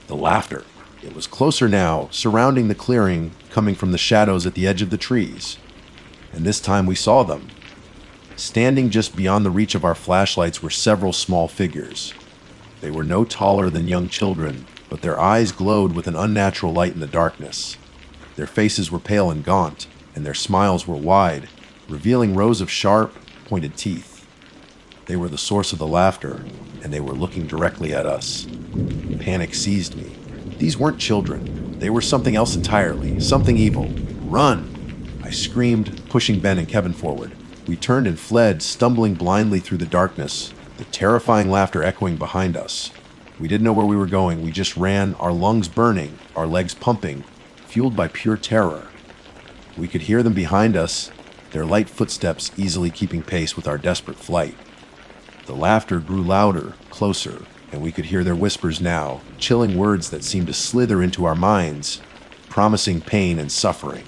The laughter. It was closer now, surrounding the clearing, coming from the shadows at the edge of the trees. And this time we saw them. Standing just beyond the reach of our flashlights were several small figures. They were no taller than young children, but their eyes glowed with an unnatural light in the darkness. Their faces were pale and gaunt, and their smiles were wide, revealing rows of sharp, pointed teeth. They were the source of the laughter, and they were looking directly at us. Panic seized me. These weren't children. They were something else entirely, something evil. Run! I screamed, pushing Ben and Kevin forward. We turned and fled, stumbling blindly through the darkness, the terrifying laughter echoing behind us. We didn't know where we were going. We just ran, our lungs burning, our legs pumping, fueled by pure terror. We could hear them behind us, their light footsteps easily keeping pace with our desperate flight. The laughter grew louder, closer, and we could hear their whispers now, chilling words that seemed to slither into our minds, promising pain and suffering.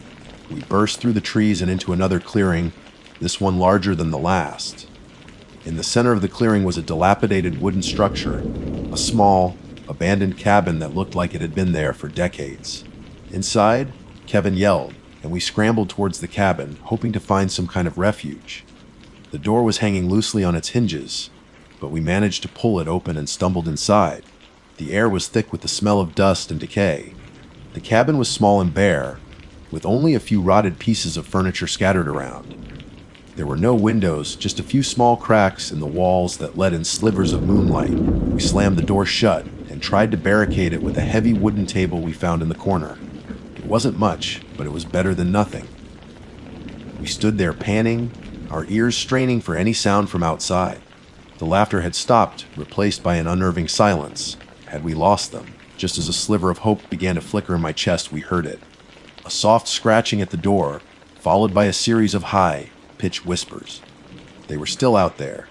We burst through the trees and into another clearing, this one larger than the last. In the center of the clearing was a dilapidated wooden structure, a small, abandoned cabin that looked like it had been there for decades. Inside, Kevin yelled, and we scrambled towards the cabin, hoping to find some kind of refuge. The door was hanging loosely on its hinges, but we managed to pull it open and stumbled inside. The air was thick with the smell of dust and decay. The cabin was small and bare, with only a few rotted pieces of furniture scattered around. There were no windows, just a few small cracks in the walls that let in slivers of moonlight. We slammed the door shut and tried to barricade it with a heavy wooden table we found in the corner. It wasn't much, but it was better than nothing. We stood there panning, our ears straining for any sound from outside. The laughter had stopped, replaced by an unnerving silence. Had we lost them? Just as a sliver of hope began to flicker in my chest, we heard it. A soft scratching at the door, followed by a series of high-pitched whispers. They were still out there.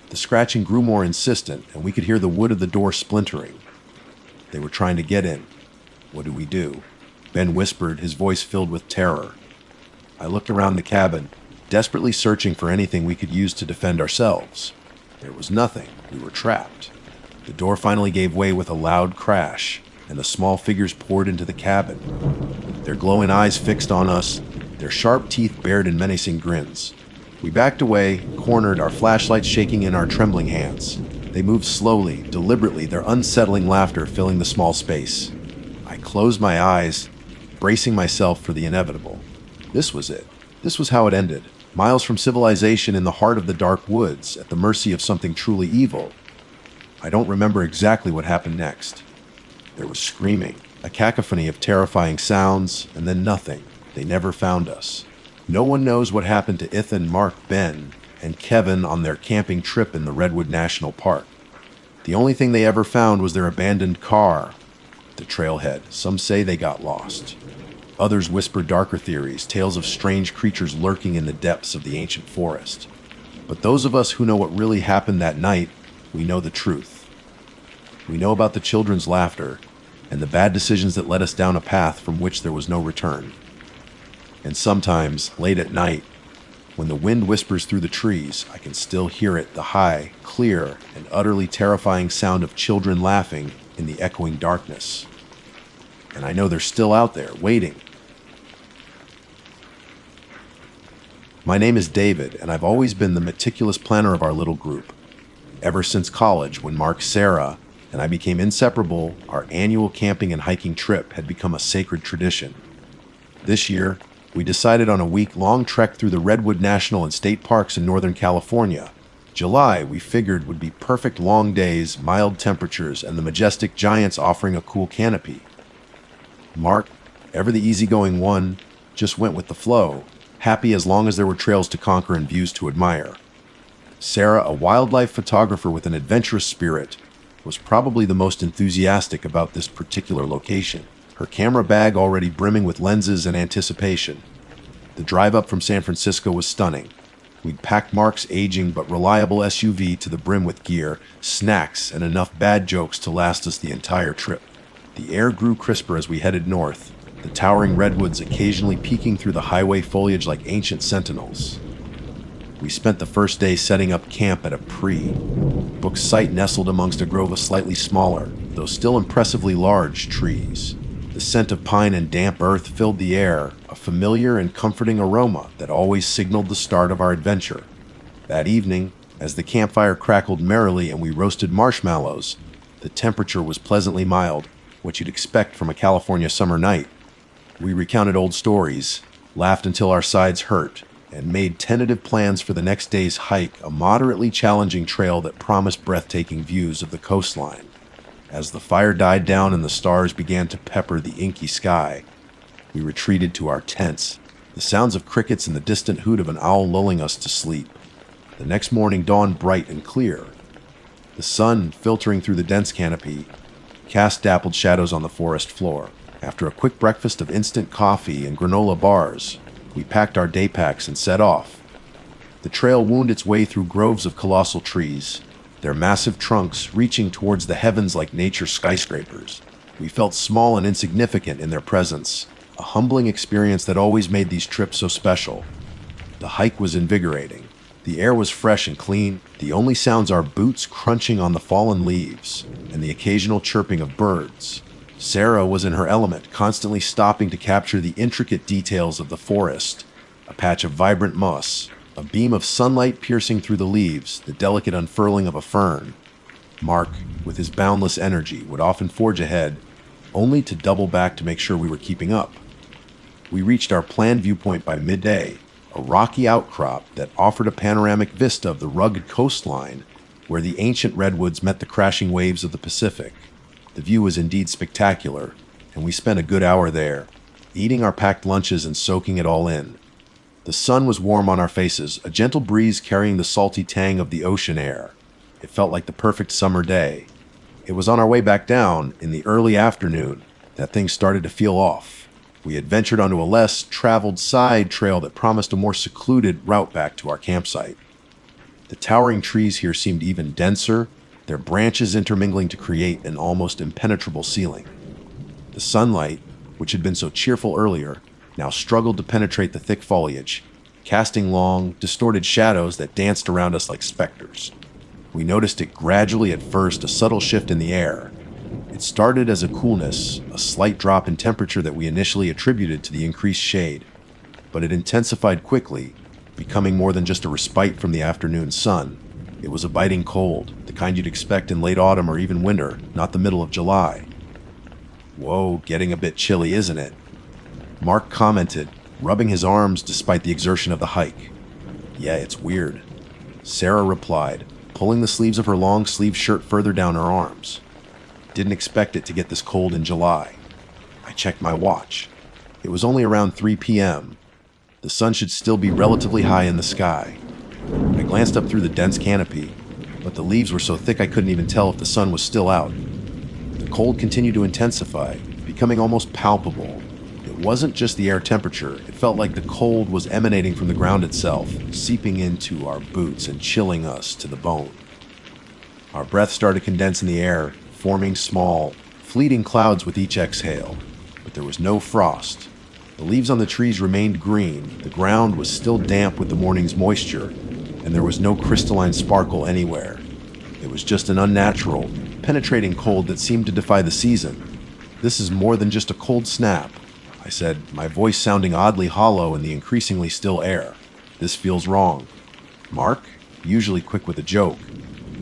The scratching grew more insistent, and we could hear the wood of the door splintering. They were trying to get in. What do we do? Ben whispered, his voice filled with terror. I looked around the cabin, desperately searching for anything we could use to defend ourselves. There was nothing. We were trapped. The door finally gave way with a loud crash, and the small figures poured into the cabin. Their glowing eyes fixed on us, their sharp teeth bared in menacing grins. We backed away, cornered, our flashlights shaking in our trembling hands. They moved slowly, deliberately, their unsettling laughter filling the small space. I closed my eyes, bracing myself for the inevitable. This was it. This was how it ended. Miles from civilization in the heart of the dark woods, at the mercy of something truly evil. I don't remember exactly what happened next. There was screaming, a cacophony of terrifying sounds, and then nothing. They never found us. No one knows what happened to Ethan, Mark, Ben, and Kevin on their camping trip in the Redwood National Park. The only thing they ever found was their abandoned car, the trailhead. Some say they got lost. Others whisper darker theories, tales of strange creatures lurking in the depths of the ancient forest. But those of us who know what really happened that night, we know the truth. We know about the children's laughter and the bad decisions that led us down a path from which there was no return. And sometimes, late at night, when the wind whispers through the trees, I can still hear it, the high, clear, and utterly terrifying sound of children laughing in the echoing darkness. And I know they're still out there, waiting. My name is David, and I've always been the meticulous planner of our little group. Ever since college, when Mark, Sarah, and I became inseparable, our annual camping and hiking trip had become a sacred tradition. This year, we decided on a week-long trek through the Redwood National and State Parks in Northern California. July, we figured, would be perfect long days, mild temperatures, and the majestic giants offering a cool canopy. Mark, ever the easygoing one, just went with the flow, happy as long as there were trails to conquer and views to admire. Sarah, a wildlife photographer with an adventurous spirit, was probably the most enthusiastic about this particular location, her camera bag already brimming with lenses and anticipation. The drive up from San Francisco was stunning. We'd packed Mark's aging but reliable SUV to the brim with gear, snacks, and enough bad jokes to last us the entire trip. The air grew crisper as we headed north, the towering redwoods occasionally peeking through the highway foliage like ancient sentinels. We spent the first day setting up camp at a booked site nestled amongst a grove of slightly smaller, though still impressively large, trees. The scent of pine and damp earth filled the air, a familiar and comforting aroma that always signaled the start of our adventure. That evening, as the campfire crackled merrily and we roasted marshmallows, the temperature was pleasantly mild, what you'd expect from a California summer night. We recounted old stories, laughed until our sides hurt, and made tentative plans for the next day's hike, a moderately challenging trail that promised breathtaking views of the coastline. As the fire died down and the stars began to pepper the inky sky, we retreated to our tents, the sounds of crickets and the distant hoot of an owl lulling us to sleep. The next morning dawned bright and clear, The sun, filtering through the dense canopy, cast dappled shadows on the forest floor. After a quick breakfast of instant coffee and granola bars, we packed our day packs and set off. The trail wound its way through groves of colossal trees, their massive trunks reaching towards the heavens like nature's skyscrapers. We felt small and insignificant in their presence, a humbling experience that always made these trips so special. The hike was invigorating. The air was fresh and clean, the only sounds our boots crunching on the fallen leaves, and the occasional chirping of birds. Sarah was in her element, constantly stopping to capture the intricate details of the forest, a patch of vibrant moss, a beam of sunlight piercing through the leaves, the delicate unfurling of a fern. Mark, with his boundless energy, would often forge ahead, only to double back to make sure we were keeping up. We reached our planned viewpoint by midday, a rocky outcrop that offered a panoramic vista of the rugged coastline where the ancient redwoods met the crashing waves of the Pacific. The view was indeed spectacular, and we spent a good hour there, eating our packed lunches and soaking it all in. The sun was warm on our faces, a gentle breeze carrying the salty tang of the ocean air. It felt like the perfect summer day. It was on our way back down, in the early afternoon, that things started to feel off. We had ventured onto a less traveled side trail that promised a more secluded route back to our campsite. The towering trees here seemed even denser, their branches intermingling to create an almost impenetrable ceiling. The sunlight, which had been so cheerful earlier, now struggled to penetrate the thick foliage, casting long, distorted shadows that danced around us like specters. We noticed it gradually at first, a subtle shift in the air. It started as a coolness, a slight drop in temperature that we initially attributed to the increased shade, but it intensified quickly, becoming more than just a respite from the afternoon sun. It was a biting cold, the kind you'd expect in late autumn or even winter, not the middle of July. "Whoa, getting a bit chilly, isn't it?" Mark commented, rubbing his arms despite the exertion of the hike. "Yeah, it's weird." Sarah replied, pulling the sleeves of her long-sleeved shirt further down her arms. "Didn't expect it to get this cold in July." I checked my watch. It was only around 3 p.m. The sun should still be relatively high in the sky. I glanced up through the dense canopy, but the leaves were so thick I couldn't even tell if the sun was still out. The cold continued to intensify, becoming almost palpable. It wasn't just the air temperature, it felt like the cold was emanating from the ground itself, seeping into our boots and chilling us to the bone. Our breath started to condense in the air, forming small, fleeting clouds with each exhale, but there was no frost. The leaves on the trees remained green, the ground was still damp with the morning's moisture, and there was no crystalline sparkle anywhere. It was just an unnatural, penetrating cold that seemed to defy the season. "This is more than just a cold snap," I said, my voice sounding oddly hollow in the increasingly still air. "This feels wrong." Mark, usually quick with a joke,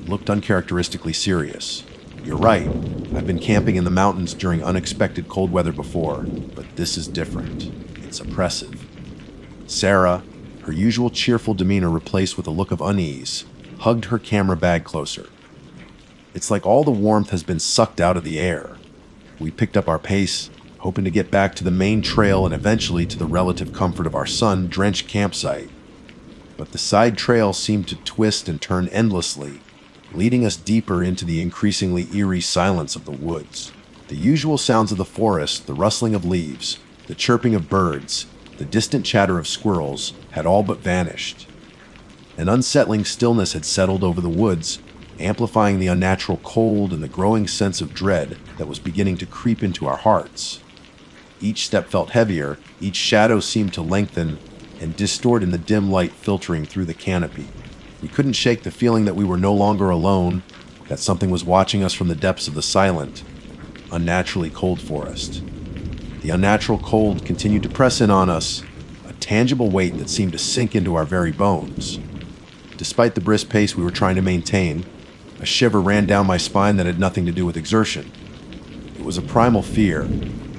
looked uncharacteristically serious. "You're right. I've been camping in the mountains during unexpected cold weather before, but this is different. It's oppressive." Sarah, her usual cheerful demeanor replaced with a look of unease, hugged her camera bag closer. "It's like all the warmth has been sucked out of the air." We picked up our pace, hoping to get back to the main trail and eventually to the relative comfort of our sun-drenched campsite. But the side trail seemed to twist and turn endlessly, leading us deeper into the increasingly eerie silence of the woods. The usual sounds of the forest, the rustling of leaves, the chirping of birds, the distant chatter of squirrels, had all but vanished. An unsettling stillness had settled over the woods, amplifying the unnatural cold and the growing sense of dread that was beginning to creep into our hearts. Each step felt heavier, each shadow seemed to lengthen and distort in the dim light filtering through the canopy. We couldn't shake the feeling that we were no longer alone, that something was watching us from the depths of the silent, unnaturally cold forest. The unnatural cold continued to press in on us, a tangible weight that seemed to sink into our very bones. Despite the brisk pace we were trying to maintain, a shiver ran down my spine that had nothing to do with exertion. It was a primal fear,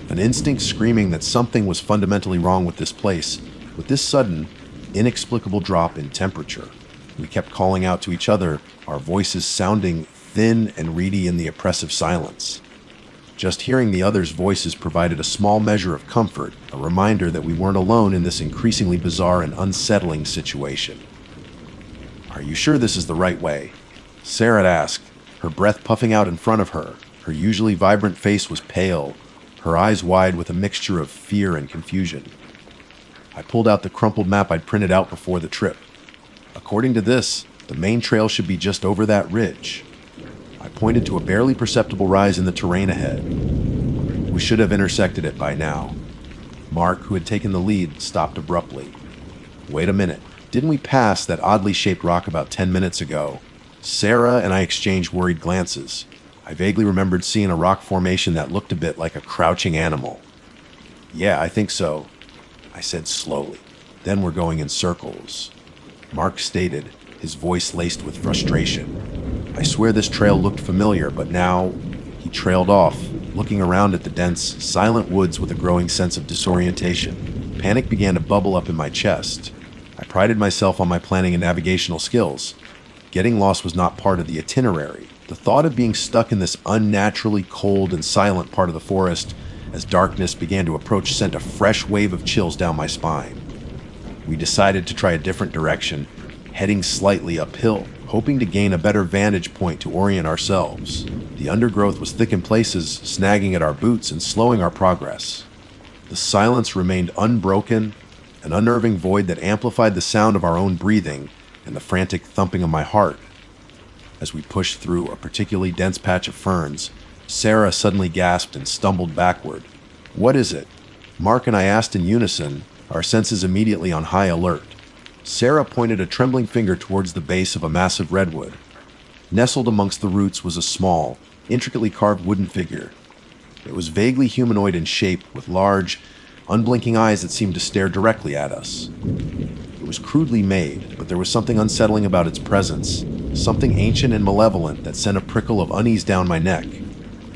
an instinct screaming that something was fundamentally wrong with this place, with this sudden, inexplicable drop in temperature. We kept calling out to each other, our voices sounding thin and reedy in the oppressive silence. Just hearing the others' voices provided a small measure of comfort, a reminder that we weren't alone in this increasingly bizarre and unsettling situation. "Are you sure this is the right way?" Sarah asked, her breath puffing out in front of her. Her usually vibrant face was pale, her eyes wide with a mixture of fear and confusion. I pulled out the crumpled map I'd printed out before the trip. According to this, the main trail should be just over that ridge. I pointed to a barely perceptible rise in the terrain ahead. We should have intersected it by now. Mark, who had taken the lead, stopped abruptly. Wait a minute. Didn't we pass that oddly shaped rock about 10 minutes ago? Sarah and I exchanged worried glances. I vaguely remembered seeing a rock formation that looked a bit like a crouching animal. Yeah, I think so, I said slowly. Then we're going in circles. Mark stated, his voice laced with frustration. I swear this trail looked familiar, but now he trailed off, looking around at the dense, silent woods with a growing sense of disorientation. Panic began to bubble up in my chest. I prided myself on my planning and navigational skills. Getting lost was not part of the itinerary. The thought of being stuck in this unnaturally cold and silent part of the forest as darkness began to approach sent a fresh wave of chills down my spine. We decided to try a different direction, heading slightly uphill, hoping to gain a better vantage point to orient ourselves. The undergrowth was thick in places, snagging at our boots and slowing our progress. The silence remained unbroken, an unnerving void that amplified the sound of our own breathing and the frantic thumping of my heart. As we pushed through a particularly dense patch of ferns, Sarah suddenly gasped and stumbled backward. What is it? Mark and I asked in unison, our senses immediately on high alert. Sarah pointed a trembling finger towards the base of a massive redwood. Nestled amongst the roots was a small, intricately carved wooden figure. It was vaguely humanoid in shape, with large, unblinking eyes that seemed to stare directly at us. It was crudely made, but there was something unsettling about its presence, something ancient and malevolent that sent a prickle of unease down my neck.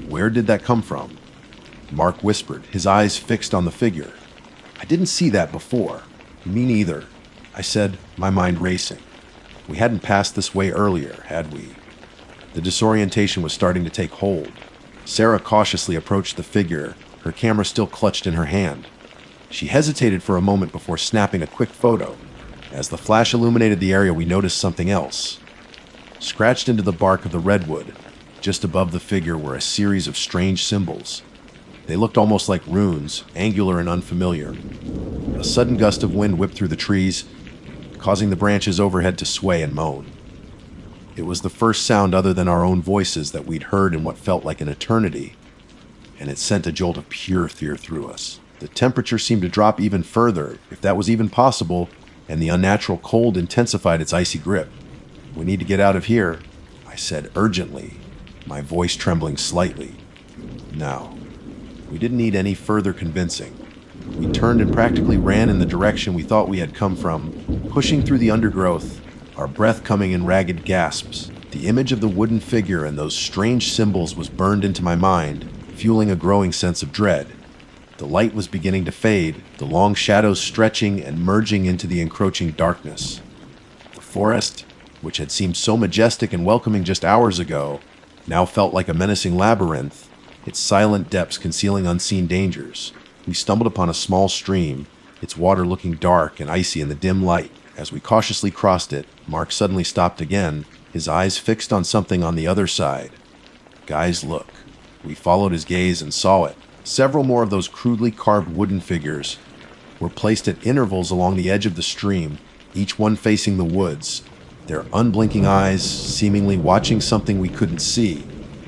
Where did that come from? Mark whispered, his eyes fixed on the figure. I didn't see that before. Me neither, I said, my mind racing. We hadn't passed this way earlier, had we? The disorientation was starting to take hold. Sarah cautiously approached the figure, her camera still clutched in her hand. She hesitated for a moment before snapping a quick photo. As the flash illuminated the area, we noticed something else. Scratched into the bark of the redwood, just above the figure, were a series of strange symbols. They looked almost like runes, angular and unfamiliar. A sudden gust of wind whipped through the trees, causing the branches overhead to sway and moan. It was the first sound other than our own voices that we'd heard in what felt like an eternity, and it sent a jolt of pure fear through us. The temperature seemed to drop even further, if that was even possible, and the unnatural cold intensified its icy grip. We need to get out of here, I said urgently, my voice trembling slightly. Now, we didn't need any further convincing. We turned and practically ran in the direction we thought we had come from, pushing through the undergrowth, our breath coming in ragged gasps. The image of the wooden figure and those strange symbols was burned into my mind, fueling a growing sense of dread. The light was beginning to fade, the long shadows stretching and merging into the encroaching darkness. The forest, which had seemed so majestic and welcoming just hours ago, now felt like a menacing labyrinth, its silent depths concealing unseen dangers. We stumbled upon a small stream, its water looking dark and icy in the dim light. As we cautiously crossed it, Mark suddenly stopped again, his eyes fixed on something on the other side. Guys, look. We followed his gaze and saw it. Several more of those crudely carved wooden figures were placed at intervals along the edge of the stream, each one facing the woods, their unblinking eyes seemingly watching something we couldn't see.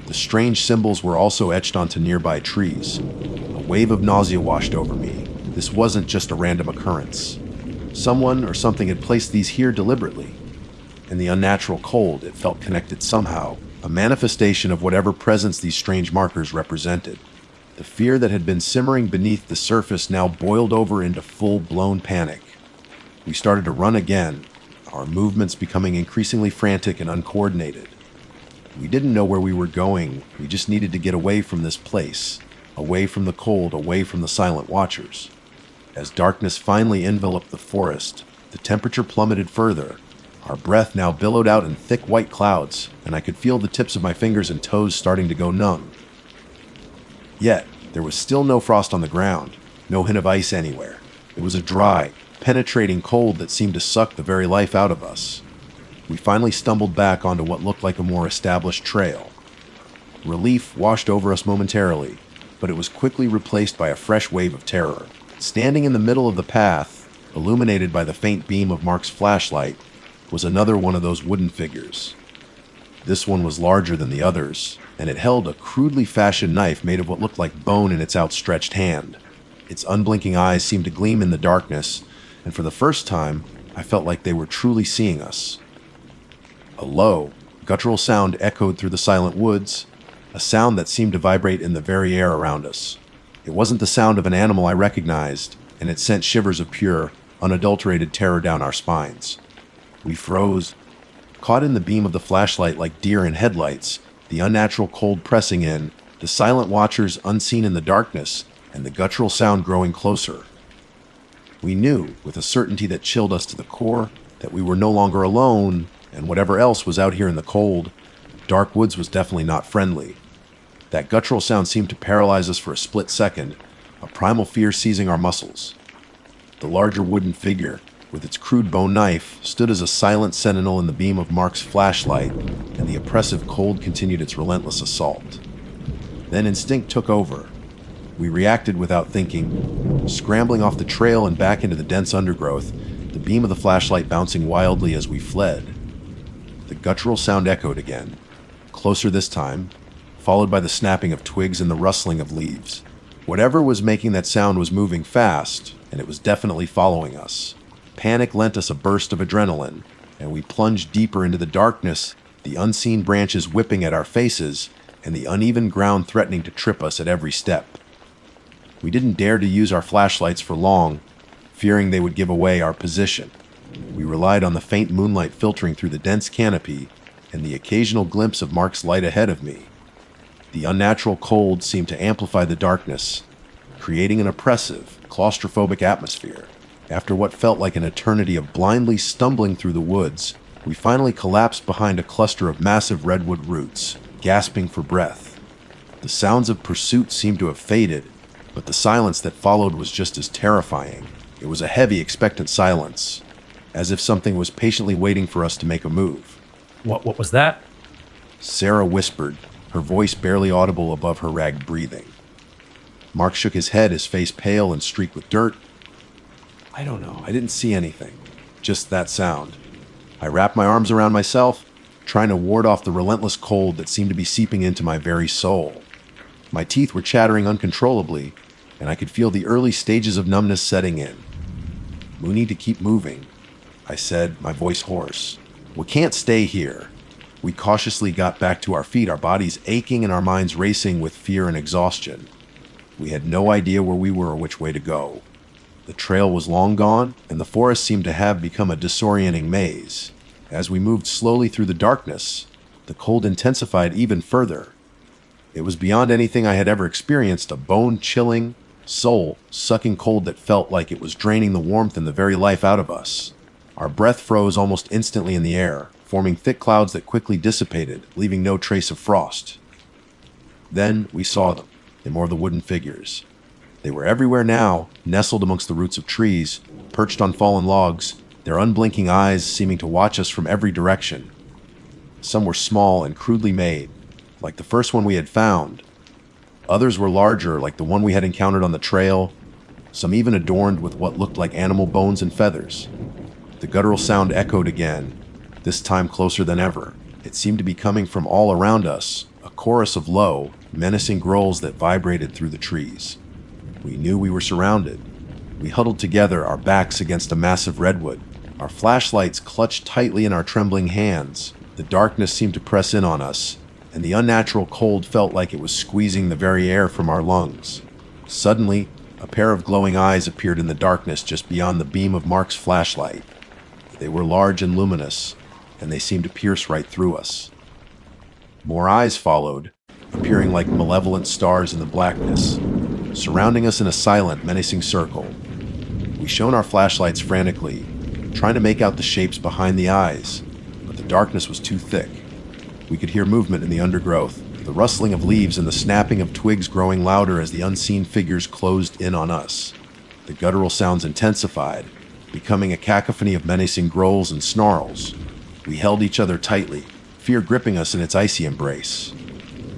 The strange symbols were also etched onto nearby trees. A wave of nausea washed over me. This wasn't just a random occurrence. Someone or something had placed these here deliberately. In the unnatural cold, it felt connected somehow, a manifestation of whatever presence these strange markers represented. The fear that had been simmering beneath the surface now boiled over into full-blown panic. We started to run again, our movements becoming increasingly frantic and uncoordinated. We didn't know where we were going, we just needed to get away from this place, away from the cold, away from the silent watchers. As darkness finally enveloped the forest, the temperature plummeted further. Our breath now billowed out in thick white clouds, and I could feel the tips of my fingers and toes starting to go numb. Yet, there was still no frost on the ground, no hint of ice anywhere. It was a dry, penetrating cold that seemed to suck the very life out of us. We finally stumbled back onto what looked like a more established trail. Relief washed over us momentarily, but it was quickly replaced by a fresh wave of terror. Standing in the middle of the path, illuminated by the faint beam of Mark's flashlight, was another one of those wooden figures. This one was larger than the others, and it held a crudely fashioned knife made of what looked like bone in its outstretched hand. Its unblinking eyes seemed to gleam in the darkness, and for the first time, I felt like they were truly seeing us. A low, guttural sound echoed through the silent woods, a sound that seemed to vibrate in the very air around us. It wasn't the sound of an animal I recognized, and it sent shivers of pure, unadulterated terror down our spines. We froze, caught in the beam of the flashlight like deer in headlights, the unnatural cold pressing in, the silent watchers unseen in the darkness, and the guttural sound growing closer. We knew, with a certainty that chilled us to the core, that we were no longer alone, and whatever else was out here in the cold, dark woods was definitely not friendly. That guttural sound seemed to paralyze us for a split second, a primal fear seizing our muscles. The larger wooden figure, with its crude bone knife, stood as a silent sentinel in the beam of Mark's flashlight, and the oppressive cold continued its relentless assault. Then instinct took over. We reacted without thinking, scrambling off the trail and back into the dense undergrowth, the beam of the flashlight bouncing wildly as we fled. The guttural sound echoed again, closer this time, followed by the snapping of twigs and the rustling of leaves. Whatever was making that sound was moving fast, and it was definitely following us. Panic lent us a burst of adrenaline, and we plunged deeper into the darkness, the unseen branches whipping at our faces, and the uneven ground threatening to trip us at every step. We didn't dare to use our flashlights for long, fearing they would give away our position. We relied on the faint moonlight filtering through the dense canopy, and the occasional glimpse of Mark's light ahead of me. The unnatural cold seemed to amplify the darkness, creating an oppressive, claustrophobic atmosphere. After what felt like an eternity of blindly stumbling through the woods, we finally collapsed behind a cluster of massive redwood roots, gasping for breath. The sounds of pursuit seemed to have faded, but the silence that followed was just as terrifying. It was a heavy, expectant silence, as if something was patiently waiting for us to make a move. What was that? Sarah whispered, her voice barely audible above her ragged breathing. Mark shook his head, his face pale and streaked with dirt. I don't know. I didn't see anything. Just that sound. I wrapped my arms around myself, trying to ward off the relentless cold that seemed to be seeping into my very soul. My teeth were chattering uncontrollably, and I could feel the early stages of numbness setting in. We need to keep moving, I said, my voice hoarse. We can't stay here. We cautiously got back to our feet, our bodies aching and our minds racing with fear and exhaustion. We had no idea where we were or which way to go. The trail was long gone, and the forest seemed to have become a disorienting maze. As we moved slowly through the darkness, the cold intensified even further. It was beyond anything I had ever experienced, a bone-chilling, soul-sucking cold that felt like it was draining the warmth and the very life out of us. Our breath froze almost instantly in the air, forming thick clouds that quickly dissipated, leaving no trace of frost. Then we saw them, in more of the wooden figures. They were everywhere now, nestled amongst the roots of trees, perched on fallen logs, their unblinking eyes seeming to watch us from every direction. Some were small and crudely made, like the first one we had found. Others were larger, like the one we had encountered on the trail, some even adorned with what looked like animal bones and feathers. The guttural sound echoed again, this time closer than ever. It seemed to be coming from all around us, a chorus of low, menacing growls that vibrated through the trees. We knew we were surrounded. We huddled together, our backs against a massive redwood, our flashlights clutched tightly in our trembling hands. The darkness seemed to press in on us, and the unnatural cold felt like it was squeezing the very air from our lungs. Suddenly, a pair of glowing eyes appeared in the darkness just beyond the beam of Mark's flashlight. They were large and luminous, and they seemed to pierce right through us. More eyes followed, appearing like malevolent stars in the blackness, surrounding us in a silent, menacing circle. We shone our flashlights frantically, trying to make out the shapes behind the eyes, but the darkness was too thick. We could hear movement in the undergrowth, the rustling of leaves and the snapping of twigs growing louder as the unseen figures closed in on us. The guttural sounds intensified, becoming a cacophony of menacing growls and snarls. We held each other tightly, fear gripping us in its icy embrace.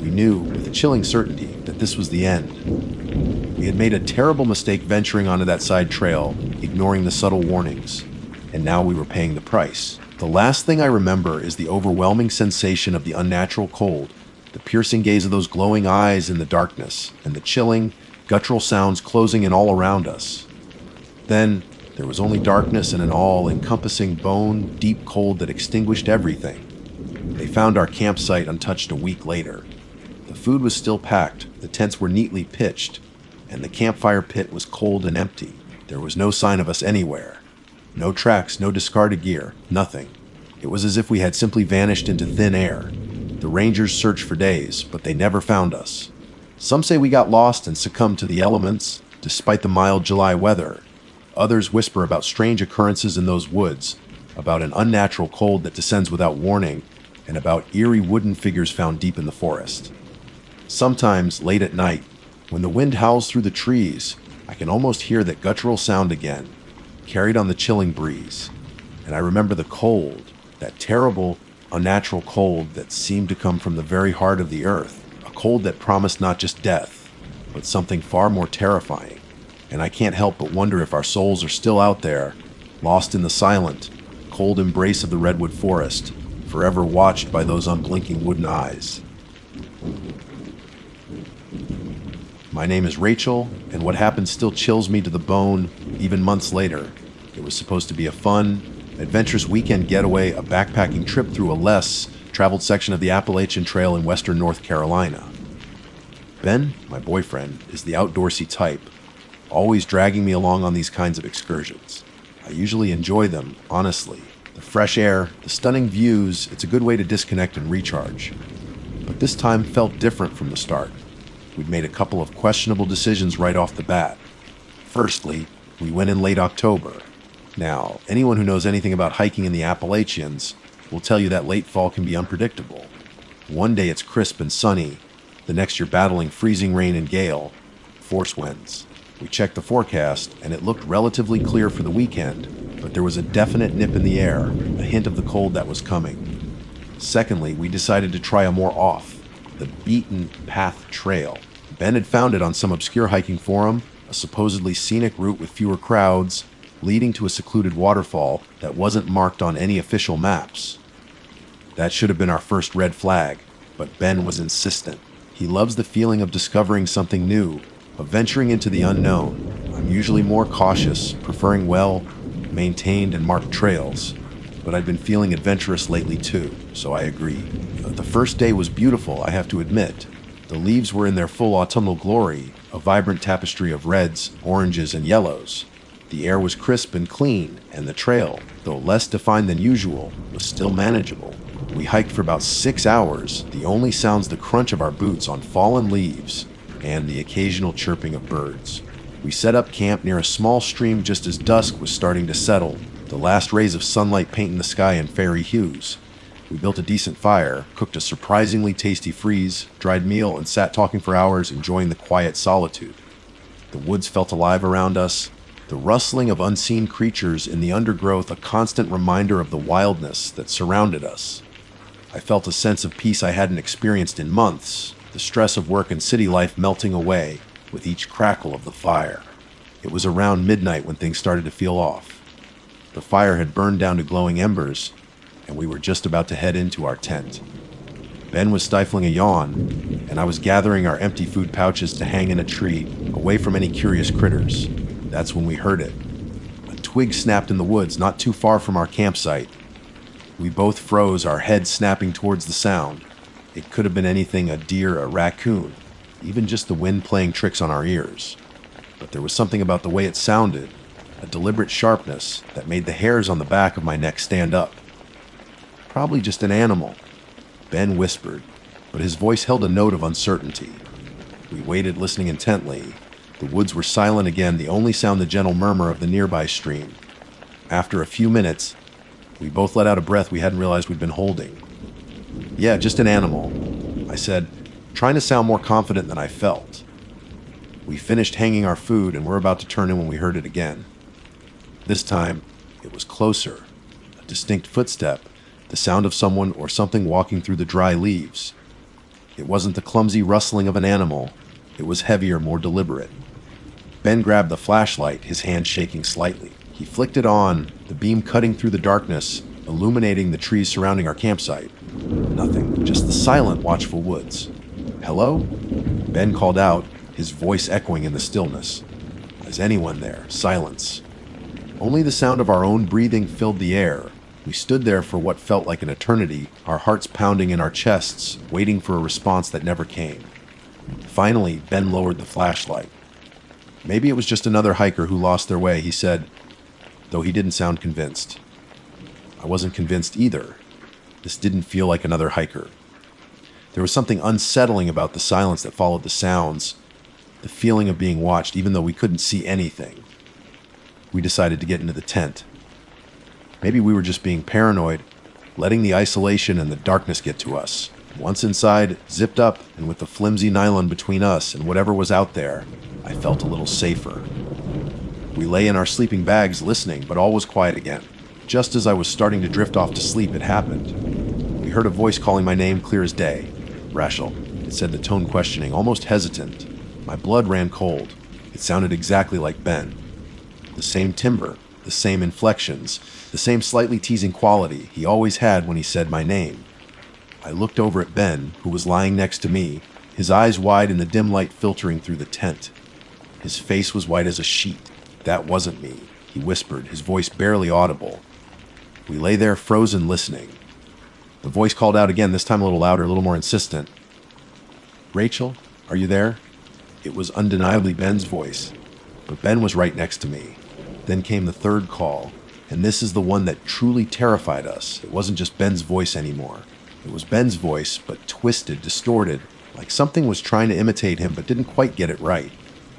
We knew, with a chilling certainty, that this was the end. We had made a terrible mistake venturing onto that side trail, ignoring the subtle warnings, and now we were paying the price. The last thing I remember is the overwhelming sensation of the unnatural cold, the piercing gaze of those glowing eyes in the darkness, and the chilling, guttural sounds closing in all around us. Then, there was only darkness and an all-encompassing bone, deep cold that extinguished everything. They found our campsite untouched a week later. The food was still packed, the tents were neatly pitched, and the campfire pit was cold and empty. There was no sign of us anywhere. No tracks, no discarded gear, nothing. It was as if we had simply vanished into thin air. The rangers searched for days, but they never found us. Some say we got lost and succumbed to the elements, despite the mild July weather. Others whisper about strange occurrences in those woods, about an unnatural cold that descends without warning, and about eerie wooden figures found deep in the forest. Sometimes, late at night, when the wind howls through the trees, I can almost hear that guttural sound again, carried on the chilling breeze. And I remember the cold, that terrible, unnatural cold that seemed to come from the very heart of the earth, a cold that promised not just death, but something far more terrifying. And I can't help but wonder if our souls are still out there, lost in the silent, cold embrace of the redwood forest, forever watched by those unblinking wooden eyes. My name is Rachel, and what happened still chills me to the bone, even months later. It was supposed to be a fun, adventurous weekend getaway, a backpacking trip through a less traveled section of the Appalachian Trail in western North Carolina. Ben, my boyfriend, is the outdoorsy type, always dragging me along on these kinds of excursions. I usually enjoy them, honestly. The fresh air, the stunning views, it's a good way to disconnect and recharge. But this time felt different from the start. We'd made a couple of questionable decisions right off the bat. Firstly, we went in late October. Now, anyone who knows anything about hiking in the Appalachians will tell you that late fall can be unpredictable. One day it's crisp and sunny, the next you're battling freezing rain and gale, force winds. We checked the forecast, and it looked relatively clear for the weekend, but there was a definite nip in the air, a hint of the cold that was coming. Secondly, we decided to try a more the beaten path trail. Ben had found it on some obscure hiking forum, a supposedly scenic route with fewer crowds, leading to a secluded waterfall that wasn't marked on any official maps. That should have been our first red flag, but Ben was insistent. He loves the feeling of discovering something new, of venturing into the unknown. I'm usually more cautious, preferring well-maintained and marked trails, but I'd been feeling adventurous lately too, so I agreed. The first day was beautiful, I have to admit. The leaves were in their full autumnal glory, a vibrant tapestry of reds, oranges, and yellows. The air was crisp and clean, and the trail, though less defined than usual, was still manageable. We hiked for about 6 hours, the only sounds the crunch of our boots on fallen leaves and the occasional chirping of birds. We set up camp near a small stream just as dusk was starting to settle, the last rays of sunlight painting the sky in fairy hues. We built a decent fire, cooked a surprisingly tasty freeze-dried meal, and sat talking for hours, enjoying the quiet solitude. The woods felt alive around us, the rustling of unseen creatures in the undergrowth a constant reminder of the wildness that surrounded us. I felt a sense of peace I hadn't experienced in months, the stress of work and city life melting away with each crackle of the fire. It was around midnight when things started to feel off. The fire had burned down to glowing embers, and we were just about to head into our tent. Ben was stifling a yawn, and I was gathering our empty food pouches to hang in a tree, away from any curious critters. That's when we heard it. A twig snapped in the woods not too far from our campsite. We both froze, our heads snapping towards the sound. It could have been anything, a deer, a raccoon, even just the wind playing tricks on our ears. But there was something about the way it sounded, a deliberate sharpness that made the hairs on the back of my neck stand up. Probably just an animal, Ben whispered, but his voice held a note of uncertainty. We waited, listening intently. The woods were silent again, the only sound the gentle murmur of the nearby stream. After a few minutes, we both let out a breath we hadn't realized we'd been holding. "Yeah, just an animal," I said, trying to sound more confident than I felt. We finished hanging our food and were about to turn in when we heard it again. This time, it was closer, a distinct footstep, the sound of someone or something walking through the dry leaves. It wasn't the clumsy rustling of an animal. It was heavier, more deliberate. Ben grabbed the flashlight, his hand shaking slightly. He flicked it on, the beam cutting through the darkness, illuminating the trees surrounding our campsite. Nothing, just the silent, watchful woods. "Hello?" Ben called out, his voice echoing in the stillness. "Is anyone there?" Silence. Only the sound of our own breathing filled the air. We stood there for what felt like an eternity, our hearts pounding in our chests, waiting for a response that never came. Finally, Ben lowered the flashlight. "Maybe it was just another hiker who lost their way," he said, though he didn't sound convinced. I wasn't convinced either. This didn't feel like another hiker. There was something unsettling about the silence that followed the sounds, the feeling of being watched even though we couldn't see anything. We decided to get into the tent. Maybe we were just being paranoid, letting the isolation and the darkness get to us. Once inside, zipped up, and with the flimsy nylon between us and whatever was out there, I felt a little safer. We lay in our sleeping bags listening, but all was quiet again. Just as I was starting to drift off to sleep, it happened. We heard a voice calling my name clear as day. "Rachel," it said, the tone questioning, almost hesitant. My blood ran cold. It sounded exactly like Ben. The same timbre, the same inflections, the same slightly teasing quality he always had when he said my name. I looked over at Ben, who was lying next to me, his eyes wide in the dim light filtering through the tent. His face was white as a sheet. "That wasn't me," he whispered, his voice barely audible. We lay there frozen, listening. The voice called out again, this time a little louder, a little more insistent. "Rachel, are you there?" It was undeniably Ben's voice, but Ben was right next to me. Then came the third call, and this is the one that truly terrified us. It wasn't just Ben's voice anymore. It was Ben's voice, but twisted, distorted, like something was trying to imitate him but didn't quite get it right.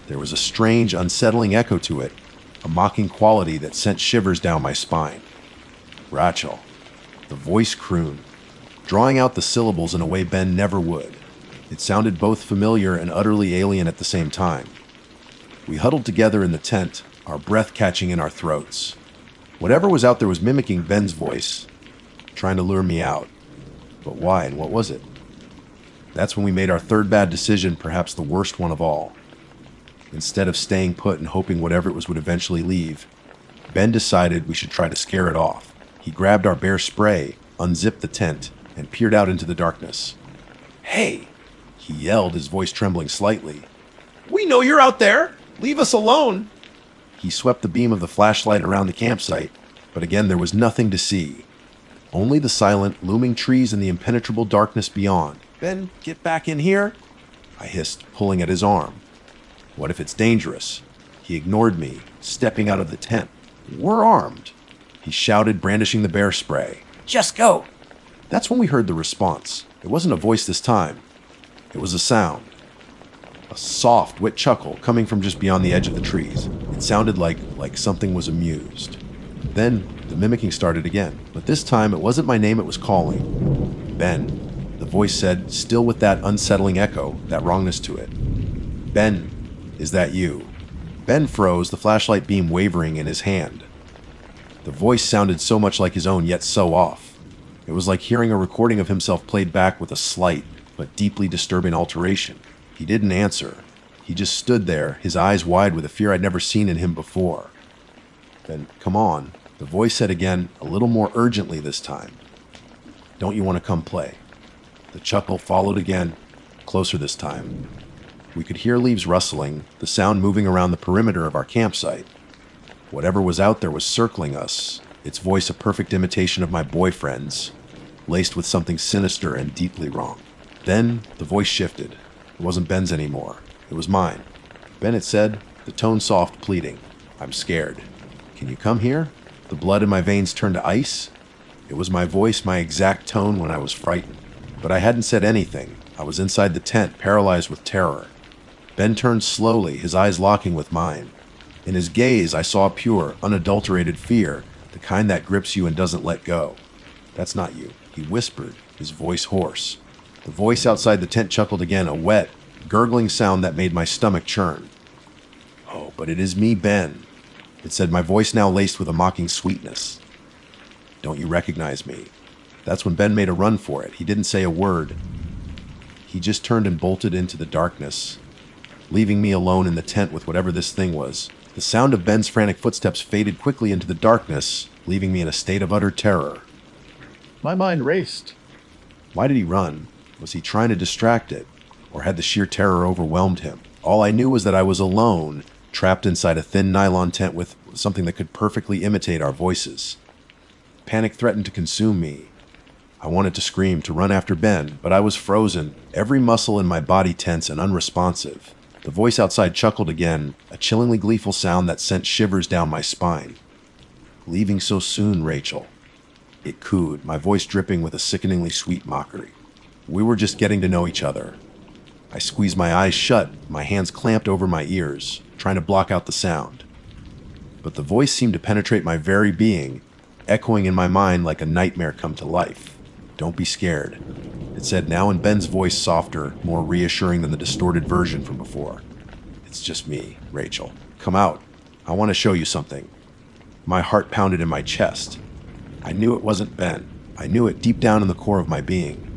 There was a strange, unsettling echo to it, a mocking quality that sent shivers down my spine. "Rachel." The voice crooned, drawing out the syllables in a way Ben never would. It sounded both familiar and utterly alien at the same time. We huddled together in the tent, our breath catching in our throats. Whatever was out there was mimicking Ben's voice, trying to lure me out. But why, and what was it? That's when we made our third bad decision, perhaps the worst one of all. Instead of staying put and hoping whatever it was would eventually leave, Ben decided we should try to scare it off. He grabbed our bear spray, unzipped the tent, and peered out into the darkness. Hey, He yelled, his voice trembling slightly. we know you're out there. Leave us alone. He swept the beam of the flashlight around the campsite, but again there was nothing to see. Only the silent, looming trees and the impenetrable darkness beyond. Ben, get back in here. I hissed, pulling at his arm. What if it's dangerous? He ignored me, stepping out of the tent. "We're armed," he shouted, brandishing the bear spray. Just go. That's when we heard the response. It wasn't a voice this time. It was a sound. A soft, wet chuckle coming from just beyond the edge of the trees. It sounded like something was amused. Then the mimicking started again, but this time it wasn't my name it was calling. "Ben," the voice said, still with that unsettling echo, that wrongness to it. "Ben, is that you?" Ben froze, the flashlight beam wavering in his hand. The voice sounded so much like his own, yet so off. It was like hearing a recording of himself played back with a slight, but deeply disturbing alteration. He didn't answer. He just stood there, his eyes wide with a fear I'd never seen in him before. "Ben, come on," the voice said again, a little more urgently this time. "Don't you want to come play?" The chuckle followed again, closer this time. We could hear leaves rustling, the sound moving around the perimeter of our campsite. Whatever was out there was circling us, its voice a perfect imitation of my boyfriend's, laced with something sinister and deeply wrong. Then the voice shifted. It wasn't Ben's anymore. It was mine. "Ben," it said, the tone soft, pleading. "I'm scared. Can you come here?" The blood in my veins turned to ice. It was my voice, my exact tone when I was frightened. But I hadn't said anything. I was inside the tent, paralyzed with terror. Ben turned slowly, his eyes locking with mine. In his gaze, I saw pure, unadulterated fear, the kind that grips you and doesn't let go. "That's not you," he whispered, his voice hoarse. The voice outside the tent chuckled again, a wet, gurgling sound that made my stomach churn. "Oh, but it is me, Ben," it said, my voice now laced with a mocking sweetness. "Don't you recognize me?" That's when Ben made a run for it. He didn't say a word. He just turned and bolted into the darkness, leaving me alone in the tent with whatever this thing was. The sound of Ben's frantic footsteps faded quickly into the darkness, leaving me in a state of utter terror. My mind raced. Why did he run? Was he trying to distract it? Or had the sheer terror overwhelmed him? All I knew was that I was alone, trapped inside a thin nylon tent with something that could perfectly imitate our voices. Panic threatened to consume me. I wanted to scream, to run after Ben, but I was frozen, every muscle in my body tense and unresponsive. The voice outside chuckled again, a chillingly gleeful sound that sent shivers down my spine. "Leaving so soon, Rachel." It cooed, my voice dripping with a sickeningly sweet mockery. We were just getting to know each other. I squeezed my eyes shut, my hands clamped over my ears, trying to block out the sound. But the voice seemed to penetrate my very being, echoing in my mind like a nightmare come to life. "Don't be scared," it said, now in Ben's voice, softer, more reassuring than the distorted version from before. "It's just me, Rachel. Come out. I want to show you something." My heart pounded in my chest. I knew it wasn't Ben. I knew it deep down in the core of my being.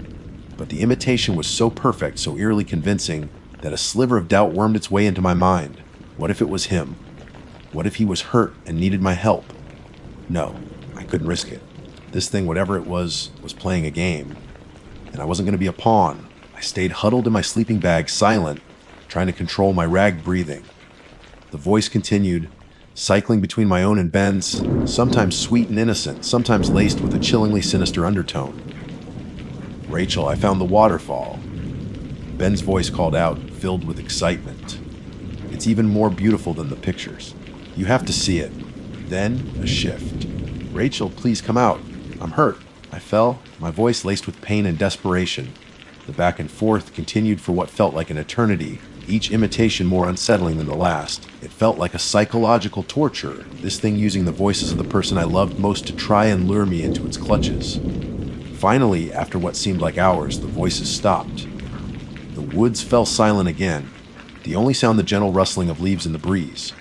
But the imitation was so perfect, so eerily convincing, that a sliver of doubt wormed its way into my mind. What if it was him? What if he was hurt and needed my help? No, I couldn't risk it. This thing, whatever it was playing a game. And I wasn't going to be a pawn. I stayed huddled in my sleeping bag, silent, trying to control my ragged breathing. The voice continued, cycling between my own and Ben's, sometimes sweet and innocent, sometimes laced with a chillingly sinister undertone. "Rachel, I found the waterfall." Ben's voice called out, filled with excitement. "It's even more beautiful than the pictures. You have to see it." Then a shift. "Rachel, please come out. I'm hurt." I fell, my voice laced with pain and desperation. The back and forth continued for what felt like an eternity, each imitation more unsettling than the last. It felt like a psychological torture, this thing using the voices of the person I loved most to try and lure me into its clutches. Finally, after what seemed like hours, the voices stopped. The woods fell silent again, the only sound the gentle rustling of leaves in the breeze.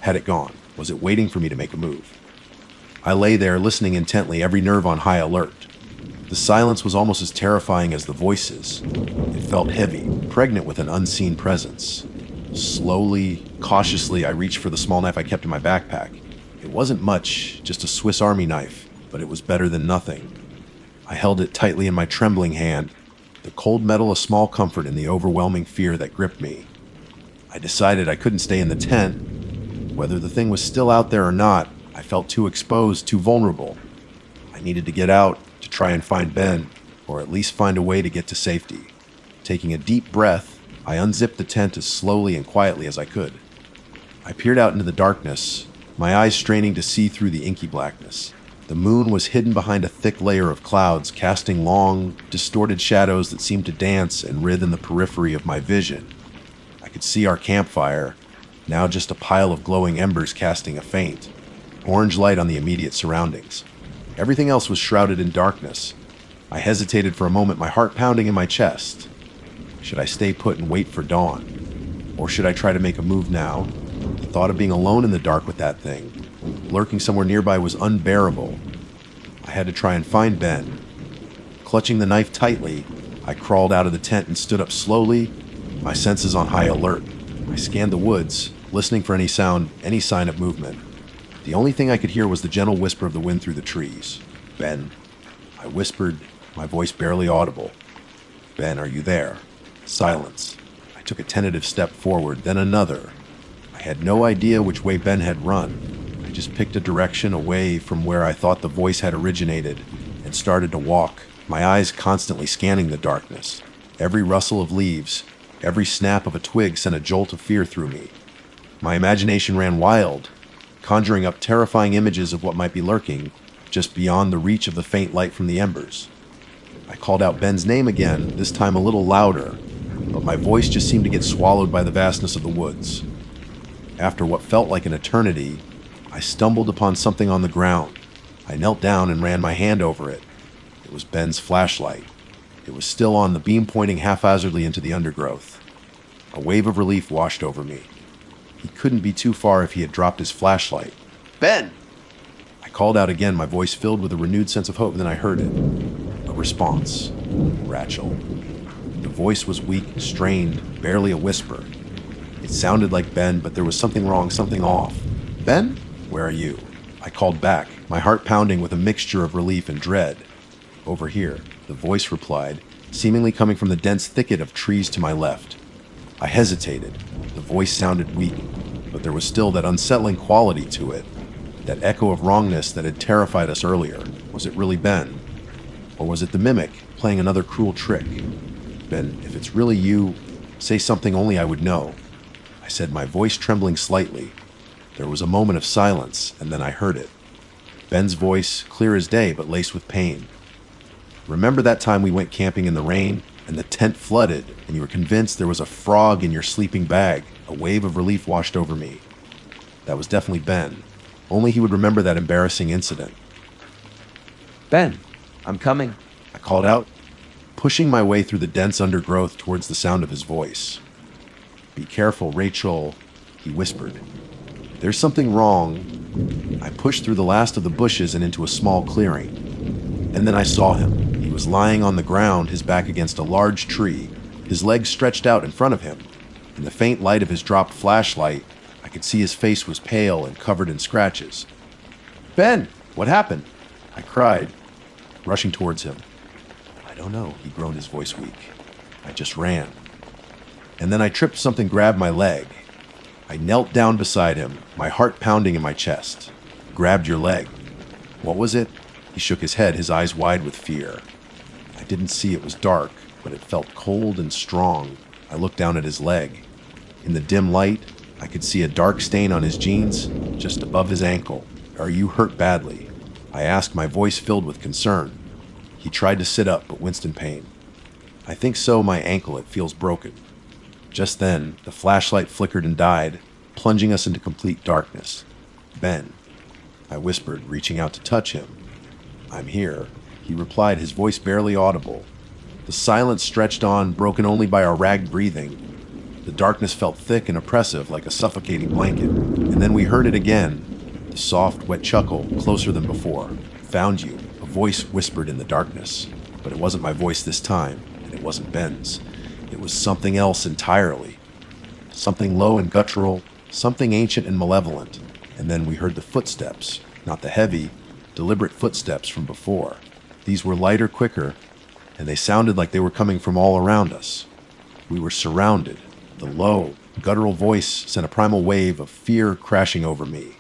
Had it gone? Was it waiting for me to make a move? I lay there, listening intently, every nerve on high alert. The silence was almost as terrifying as the voices. It felt heavy, pregnant with an unseen presence. Slowly, cautiously, I reached for the small knife I kept in my backpack. It wasn't much, just a Swiss Army knife, but it was better than nothing. I held it tightly in my trembling hand, the cold metal a small comfort in the overwhelming fear that gripped me. I decided I couldn't stay in the tent. Whether the thing was still out there or not, I felt too exposed, too vulnerable. I needed to get out, to try and find Ben, or at least find a way to get to safety. Taking a deep breath, I unzipped the tent as slowly and quietly as I could. I peered out into the darkness, my eyes straining to see through the inky blackness. The moon was hidden behind a thick layer of clouds, casting long, distorted shadows that seemed to dance and writhe in the periphery of my vision. I could see our campfire, now just a pile of glowing embers casting a faint, orange light on the immediate surroundings. Everything else was shrouded in darkness. I hesitated for a moment, my heart pounding in my chest. Should I stay put and wait for dawn? Or should I try to make a move now? The thought of being alone in the dark with that thing, lurking somewhere nearby, was unbearable. I had to try and find Ben. Clutching the knife tightly, I crawled out of the tent and stood up slowly, my senses on high alert. I scanned the woods, listening for any sound, any sign of movement. The only thing I could hear was the gentle whisper of the wind through the trees. "Ben," I whispered, my voice barely audible. "Ben, are you there?" Silence. I took a tentative step forward, then another. I had no idea which way Ben had run. I just picked a direction away from where I thought the voice had originated and started to walk, my eyes constantly scanning the darkness. Every rustle of leaves, every snap of a twig sent a jolt of fear through me. My imagination ran wild, conjuring up terrifying images of what might be lurking just beyond the reach of the faint light from the embers. I called out Ben's name again, this time a little louder, but my voice just seemed to get swallowed by the vastness of the woods. After what felt like an eternity, I stumbled upon something on the ground. I knelt down and ran my hand over it. It was Ben's flashlight. It was still on, the beam pointing haphazardly into the undergrowth. A wave of relief washed over me. He couldn't be too far if he had dropped his flashlight. "Ben!" I called out again, my voice filled with a renewed sense of hope, then I heard it. A response. "Rachel." The voice was weak, strained, barely a whisper. It sounded like Ben, but there was something wrong, something off. "Ben, where are you?" I called back, my heart pounding with a mixture of relief and dread. "Over here," the voice replied, seemingly coming from the dense thicket of trees to my left. I hesitated. The voice sounded weak, but there was still that unsettling quality to it, that echo of wrongness that had terrified us earlier. Was it really Ben? Or was it the mimic playing another cruel trick? "Ben, if it's really you, say something only I would know," I said, my voice trembling slightly. There was a moment of silence, and then I heard it. Ben's voice, clear as day, but laced with pain. "Remember that time we went camping in the rain, and the tent flooded, and you were convinced there was a frog in your sleeping bag?" A wave of relief washed over me. That was definitely Ben. Only he would remember that embarrassing incident. Ben, I'm coming. I called out, pushing my way through the dense undergrowth towards the sound of his voice. "Be careful, Rachel," he whispered. "There's something wrong." I pushed through the last of the bushes and into a small clearing. And then I saw him. He was lying on the ground, his back against a large tree, his legs stretched out in front of him. In the faint light of his dropped flashlight, I could see his face was pale and covered in scratches. "Ben, what happened?" I cried, rushing towards him. "I don't know," he groaned, his voice weak. "I just ran." And then I tripped, something grabbed my leg. I knelt down beside him, my heart pounding in my chest. "Grabbed your leg." "What was it?" He shook his head, his eyes wide with fear. I didn't see, it was dark, but it felt cold and strong. I looked down at his leg. In the dim light, I could see a dark stain on his jeans, just above his ankle. "Are you hurt badly?" I asked, my voice filled with concern. He tried to sit up, but winced in pain. "I think so, my ankle, it feels broken." Just then, the flashlight flickered and died, plunging us into complete darkness. "Ben," I whispered, reaching out to touch him. "I'm here," he replied, his voice barely audible. The silence stretched on, broken only by our ragged breathing. The darkness felt thick and oppressive, like a suffocating blanket. And then we heard it again, the soft, wet chuckle, closer than before. "Found you," a voice whispered in the darkness. But it wasn't my voice this time, and it wasn't Ben's. It was something else entirely. Something low and guttural, something ancient and malevolent. And then we heard the footsteps, not the heavy, deliberate footsteps from before. These were lighter, quicker, and they sounded like they were coming from all around us. We were surrounded. The low, guttural voice sent a primal wave of fear crashing over me.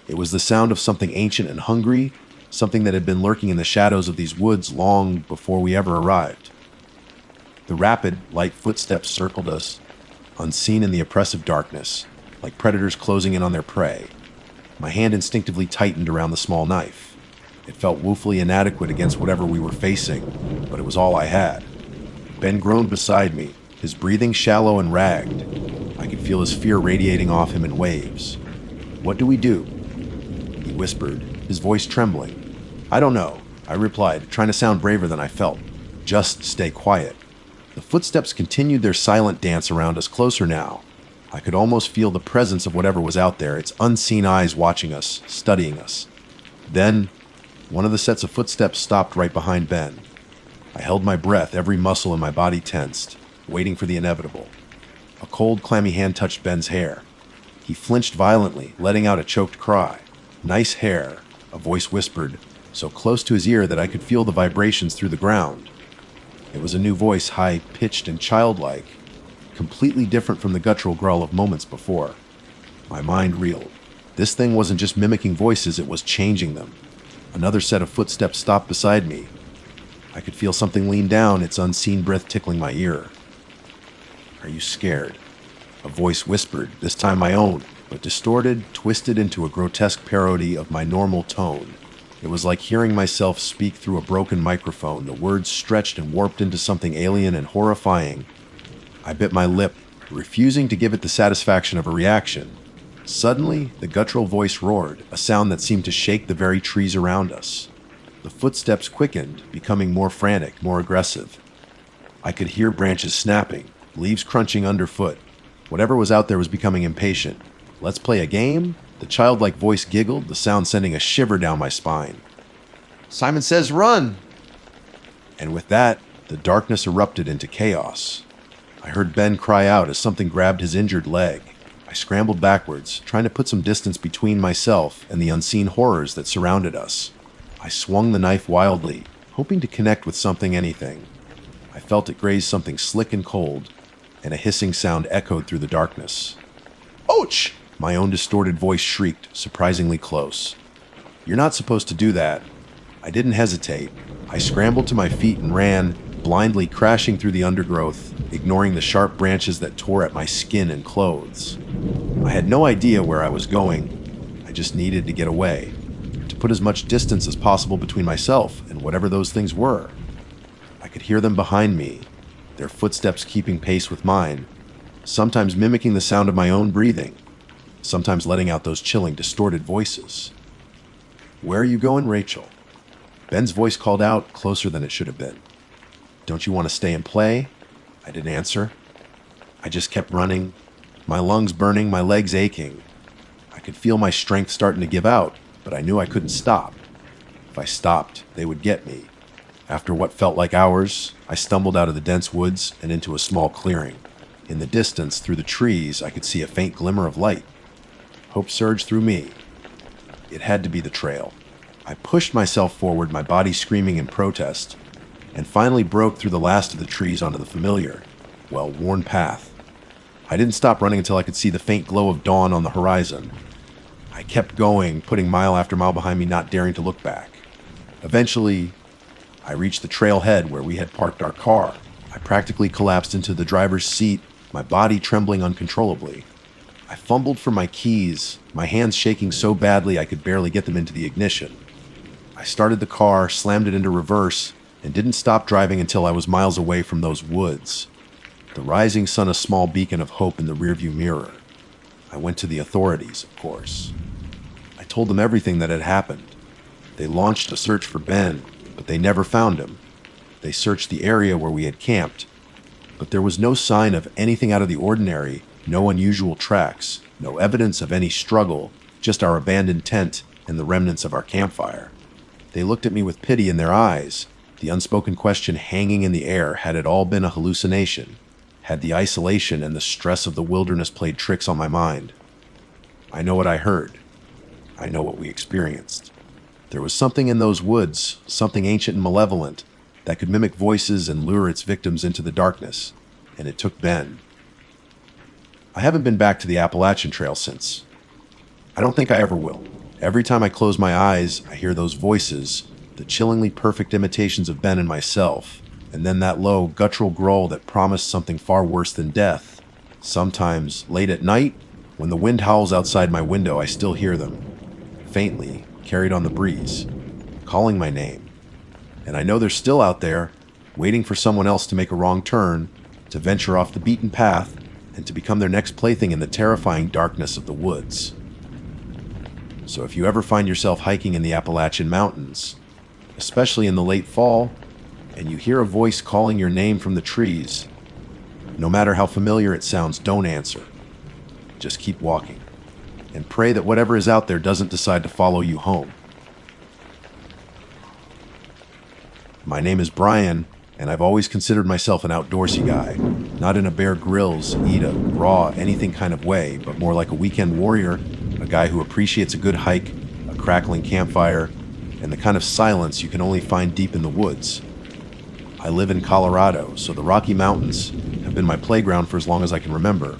It was the sound of something ancient and hungry, something that had been lurking in the shadows of these woods long before we ever arrived. The rapid, light footsteps circled us, unseen in the oppressive darkness, like predators closing in on their prey. My hand instinctively tightened around the small knife. It felt woefully inadequate against whatever we were facing, but it was all I had. Ben groaned beside me, his breathing shallow and ragged. I could feel his fear radiating off him in waves. "What do we do?" he whispered, his voice trembling. "I don't know," I replied, trying to sound braver than I felt. "Just stay quiet." The footsteps continued their silent dance around us, closer now. I could almost feel the presence of whatever was out there, its unseen eyes watching us, studying us. Then, one of the sets of footsteps stopped right behind Ben. I held my breath, every muscle in my body tensed, waiting for the inevitable. A cold, clammy hand touched Ben's hair. He flinched violently, letting out a choked cry. "Nice hair," a voice whispered, so close to his ear that I could feel the vibrations through the ground. It was a new voice, high-pitched and childlike, completely different from the guttural growl of moments before. My mind reeled. This thing wasn't just mimicking voices, it was changing them. Another set of footsteps stopped beside me. I could feel something lean down, its unseen breath tickling my ear. "Are you scared?" a voice whispered, this time my own, but distorted, twisted into a grotesque parody of my normal tone. It was like hearing myself speak through a broken microphone, the words stretched and warped into something alien and horrifying. I bit my lip, refusing to give it the satisfaction of a reaction. Suddenly, the guttural voice roared, a sound that seemed to shake the very trees around us. The footsteps quickened, becoming more frantic, more aggressive. I could hear branches snapping, leaves crunching underfoot. Whatever was out there was becoming impatient. "Let's play a game?" The childlike voice giggled, the sound sending a shiver down my spine. "Simon says run!" And with that, The darkness erupted into chaos. I heard Ben cry out as something grabbed his injured leg. I scrambled backwards, trying to put some distance between myself and the unseen horrors that surrounded us. I swung the knife wildly, hoping to connect with anything. I felt it graze something slick and cold, and a hissing sound echoed through the darkness. "Ouch!" My own distorted voice shrieked, surprisingly close. "You're not supposed to do that." I didn't hesitate. I scrambled to my feet and ran, blindly crashing through the undergrowth, ignoring the sharp branches that tore at my skin and clothes. I had no idea where I was going. I just needed to get away, to put as much distance as possible between myself and whatever those things were. I could hear them behind me, their footsteps keeping pace with mine, sometimes mimicking the sound of my own breathing, sometimes letting out those chilling, distorted voices. "Where are you going, Rachel?" Ben's voice called out, closer than it should have been. "Don't you want to stay and play?" I didn't answer. I just kept running, my lungs burning, my legs aching. I could feel my strength starting to give out, but I knew I couldn't stop. If I stopped, they would get me. After what felt like hours, I stumbled out of the dense woods and into a small clearing. In the distance, through the trees, I could see a faint glimmer of light. Hope surged through me. It had to be the trail. I pushed myself forward, my body screaming in protest, and finally broke through the last of the trees onto the familiar, well-worn path. I didn't stop running until I could see the faint glow of dawn on the horizon. I kept going, putting mile after mile behind me, not daring to look back. Eventually, I reached the trailhead where we had parked our car. I practically collapsed into the driver's seat, my body trembling uncontrollably. I fumbled for my keys, my hands shaking so badly I could barely get them into the ignition. I started the car, slammed it into reverse, and didn't stop driving until I was miles away from those woods. The rising sun a small beacon of hope in the rearview mirror. I went to the authorities, of course. I told them everything that had happened. They launched a search for Ben, but they never found him. They searched the area where we had camped, but there was no sign of anything out of the ordinary, no unusual tracks, no evidence of any struggle, just our abandoned tent and the remnants of our campfire. They looked at me with pity in their eyes, the unspoken question hanging in the air: had it all been a hallucination? Had the isolation and the stress of the wilderness played tricks on my mind? I know what I heard. I know what we experienced. There was something in those woods, something ancient and malevolent, that could mimic voices and lure its victims into the darkness, and it took Ben. I haven't been back to the Appalachian Trail since. I don't think I ever will. Every time I close my eyes, I hear those voices, the chillingly perfect imitations of Ben and myself, and then that low, guttural growl that promised something far worse than death. Sometimes, late at night, when the wind howls outside my window, I still hear them, faintly, carried on the breeze, calling my name. And I know they're still out there, waiting for someone else to make a wrong turn, to venture off the beaten path, and to become their next plaything in the terrifying darkness of the woods. So if you ever find yourself hiking in the Appalachian Mountains, especially in the late fall, and you hear a voice calling your name from the trees, no matter how familiar it sounds, don't answer. Just keep walking, and pray that whatever is out there doesn't decide to follow you home. My name is Brian, and I've always considered myself an outdoorsy guy, not in a Bear Grylls, eat a raw, anything kind of way, but more like a weekend warrior, a guy who appreciates a good hike, a crackling campfire, and the kind of silence you can only find deep in the woods. I live in Colorado, so the Rocky Mountains have been my playground for as long as I can remember.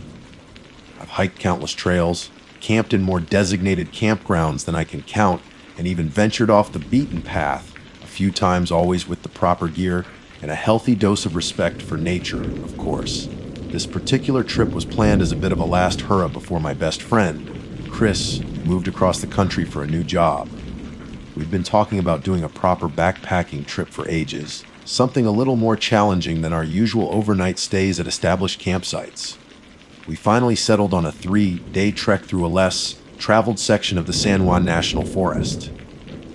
I've hiked countless trails, camped in more designated campgrounds than I can count, and even ventured off the beaten path a few times, always with the proper gear and a healthy dose of respect for nature, of course. This particular trip was planned as a bit of a last hurrah before my best friend, Chris, moved across the country for a new job. We've been talking about doing a proper backpacking trip for ages, something a little more challenging than our usual overnight stays at established campsites. We finally settled on a 3-day trek through a less traveled section of the San Juan National Forest.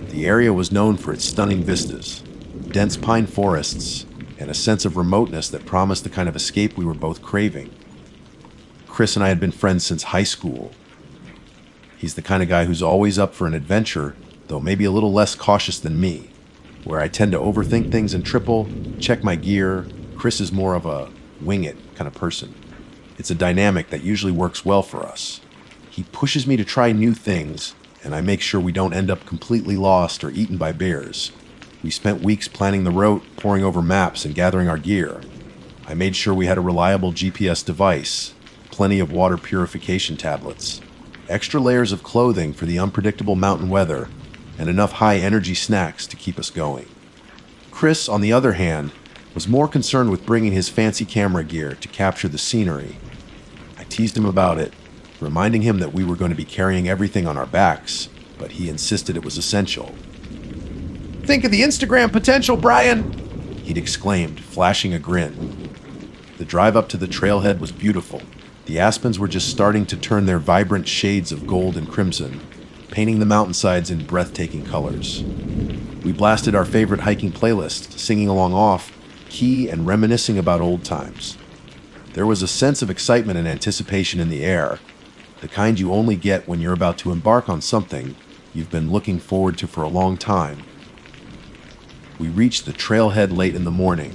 The area was known for its stunning vistas, dense pine forests, and a sense of remoteness that promised the kind of escape we were both craving. Chris and I had been friends since high school. He's the kind of guy who's always up for an adventure, though maybe a little less cautious than me. Where I tend to overthink things and triple, check my gear, Chris is more of a wing it kind of person. It's a dynamic that usually works well for us. He pushes me to try new things, and I make sure we don't end up completely lost or eaten by bears. We spent weeks planning the route, poring over maps, and gathering our gear. I made sure we had a reliable GPS device, plenty of water purification tablets, extra layers of clothing for the unpredictable mountain weather, and enough high-energy snacks to keep us going. Chris, on the other hand, was more concerned with bringing his fancy camera gear to capture the scenery. I teased him about it, reminding him that we were going to be carrying everything on our backs, but he insisted it was essential. "Think of the Instagram potential, Brian!" he'd exclaimed, flashing a grin. The drive up to the trailhead was beautiful. The aspens were just starting to turn their vibrant shades of gold and crimson, painting the mountainsides in breathtaking colors. We blasted our favorite hiking playlist, singing along off key and reminiscing about old times. There was a sense of excitement and anticipation in the air, the kind you only get when you're about to embark on something you've been looking forward to for a long time. We reached the trailhead late in the morning.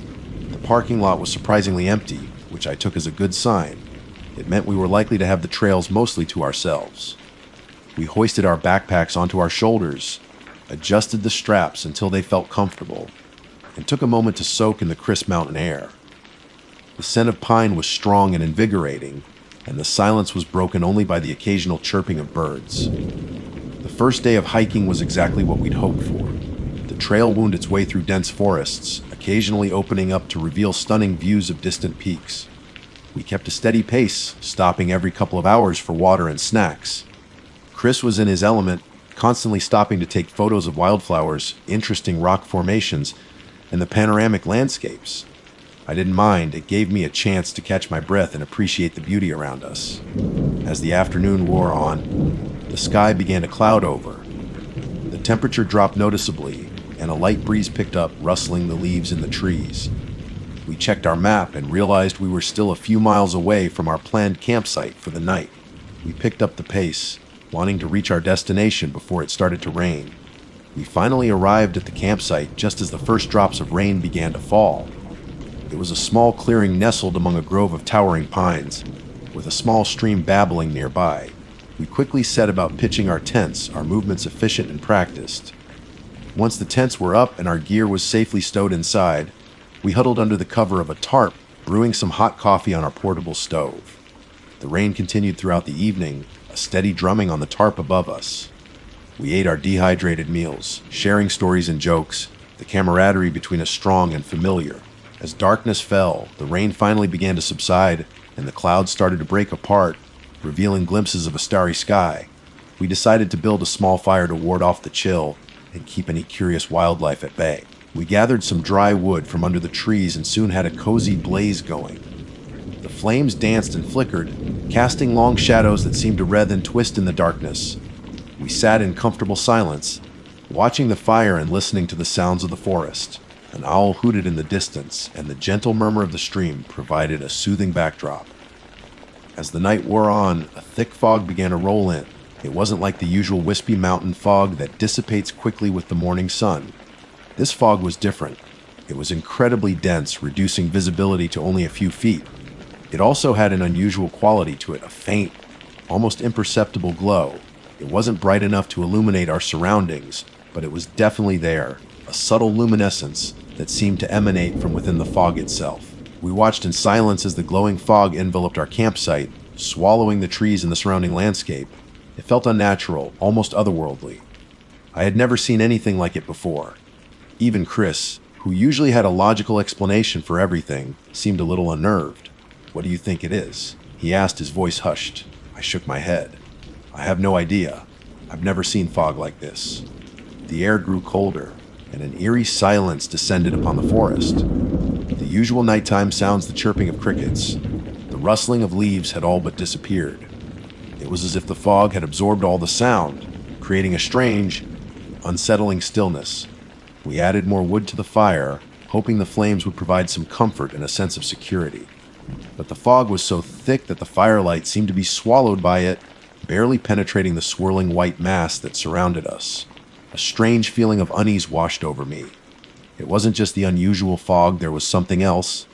The parking lot was surprisingly empty, which I took as a good sign. It meant we were likely to have the trails mostly to ourselves. We hoisted our backpacks onto our shoulders, adjusted the straps until they felt comfortable, and took a moment to soak in the crisp mountain air. The scent of pine was strong and invigorating, and the silence was broken only by the occasional chirping of birds. The first day of hiking was exactly what we'd hoped for. The trail wound its way through dense forests, occasionally opening up to reveal stunning views of distant peaks. We kept a steady pace, stopping every couple of hours for water and snacks. Chris was in his element, constantly stopping to take photos of wildflowers, interesting rock formations, and the panoramic landscapes. I didn't mind. It gave me a chance to catch my breath and appreciate the beauty around us. As the afternoon wore on, the sky began to cloud over. The temperature dropped noticeably, and a light breeze picked up, rustling the leaves in the trees. We checked our map and realized we were still a few miles away from our planned campsite for the night. We picked up the pace, wanting to reach our destination before it started to rain. We finally arrived at the campsite just as the first drops of rain began to fall. It was a small clearing nestled among a grove of towering pines, with a small stream babbling nearby. We quickly set about pitching our tents, our movements efficient and practiced. Once the tents were up and our gear was safely stowed inside, we huddled under the cover of a tarp, brewing some hot coffee on our portable stove. The rain continued throughout the evening, a steady drumming on the tarp above us. We ate our dehydrated meals, sharing stories and jokes, the camaraderie between us strong and familiar. As darkness fell, the rain finally began to subside, and the clouds started to break apart, revealing glimpses of a starry sky. We decided to build a small fire to ward off the chill and keep any curious wildlife at bay. We gathered some dry wood from under the trees and soon had a cozy blaze going. The flames danced and flickered, casting long shadows that seemed to writhe and twist in the darkness. We sat in comfortable silence, watching the fire and listening to the sounds of the forest. An owl hooted in the distance, and the gentle murmur of the stream provided a soothing backdrop. As the night wore on, a thick fog began to roll in. It wasn't like the usual wispy mountain fog that dissipates quickly with the morning sun. This fog was different. It was incredibly dense, reducing visibility to only a few feet. It also had an unusual quality to it, a faint, almost imperceptible glow. It wasn't bright enough to illuminate our surroundings, but it was definitely there, a subtle luminescence that seemed to emanate from within the fog itself. We watched in silence as the glowing fog enveloped our campsite, swallowing the trees in the surrounding landscape. It felt unnatural, almost otherworldly. I had never seen anything like it before. Even Chris, who usually had a logical explanation for everything, seemed a little unnerved. "What do you think it is?" he asked, his voice hushed. I shook my head. "I have no idea. I've never seen fog like this." The air grew colder, and an eerie silence descended upon the forest. The usual nighttime sounds, the chirping of crickets, the rustling of leaves had all but disappeared. It was as if the fog had absorbed all the sound, creating a strange, unsettling stillness. We added more wood to the fire, hoping the flames would provide some comfort and a sense of security. But the fog was so thick that the firelight seemed to be swallowed by it, barely penetrating the swirling white mass that surrounded us. A strange feeling of unease washed over me. It wasn't just the unusual fog, there was something else,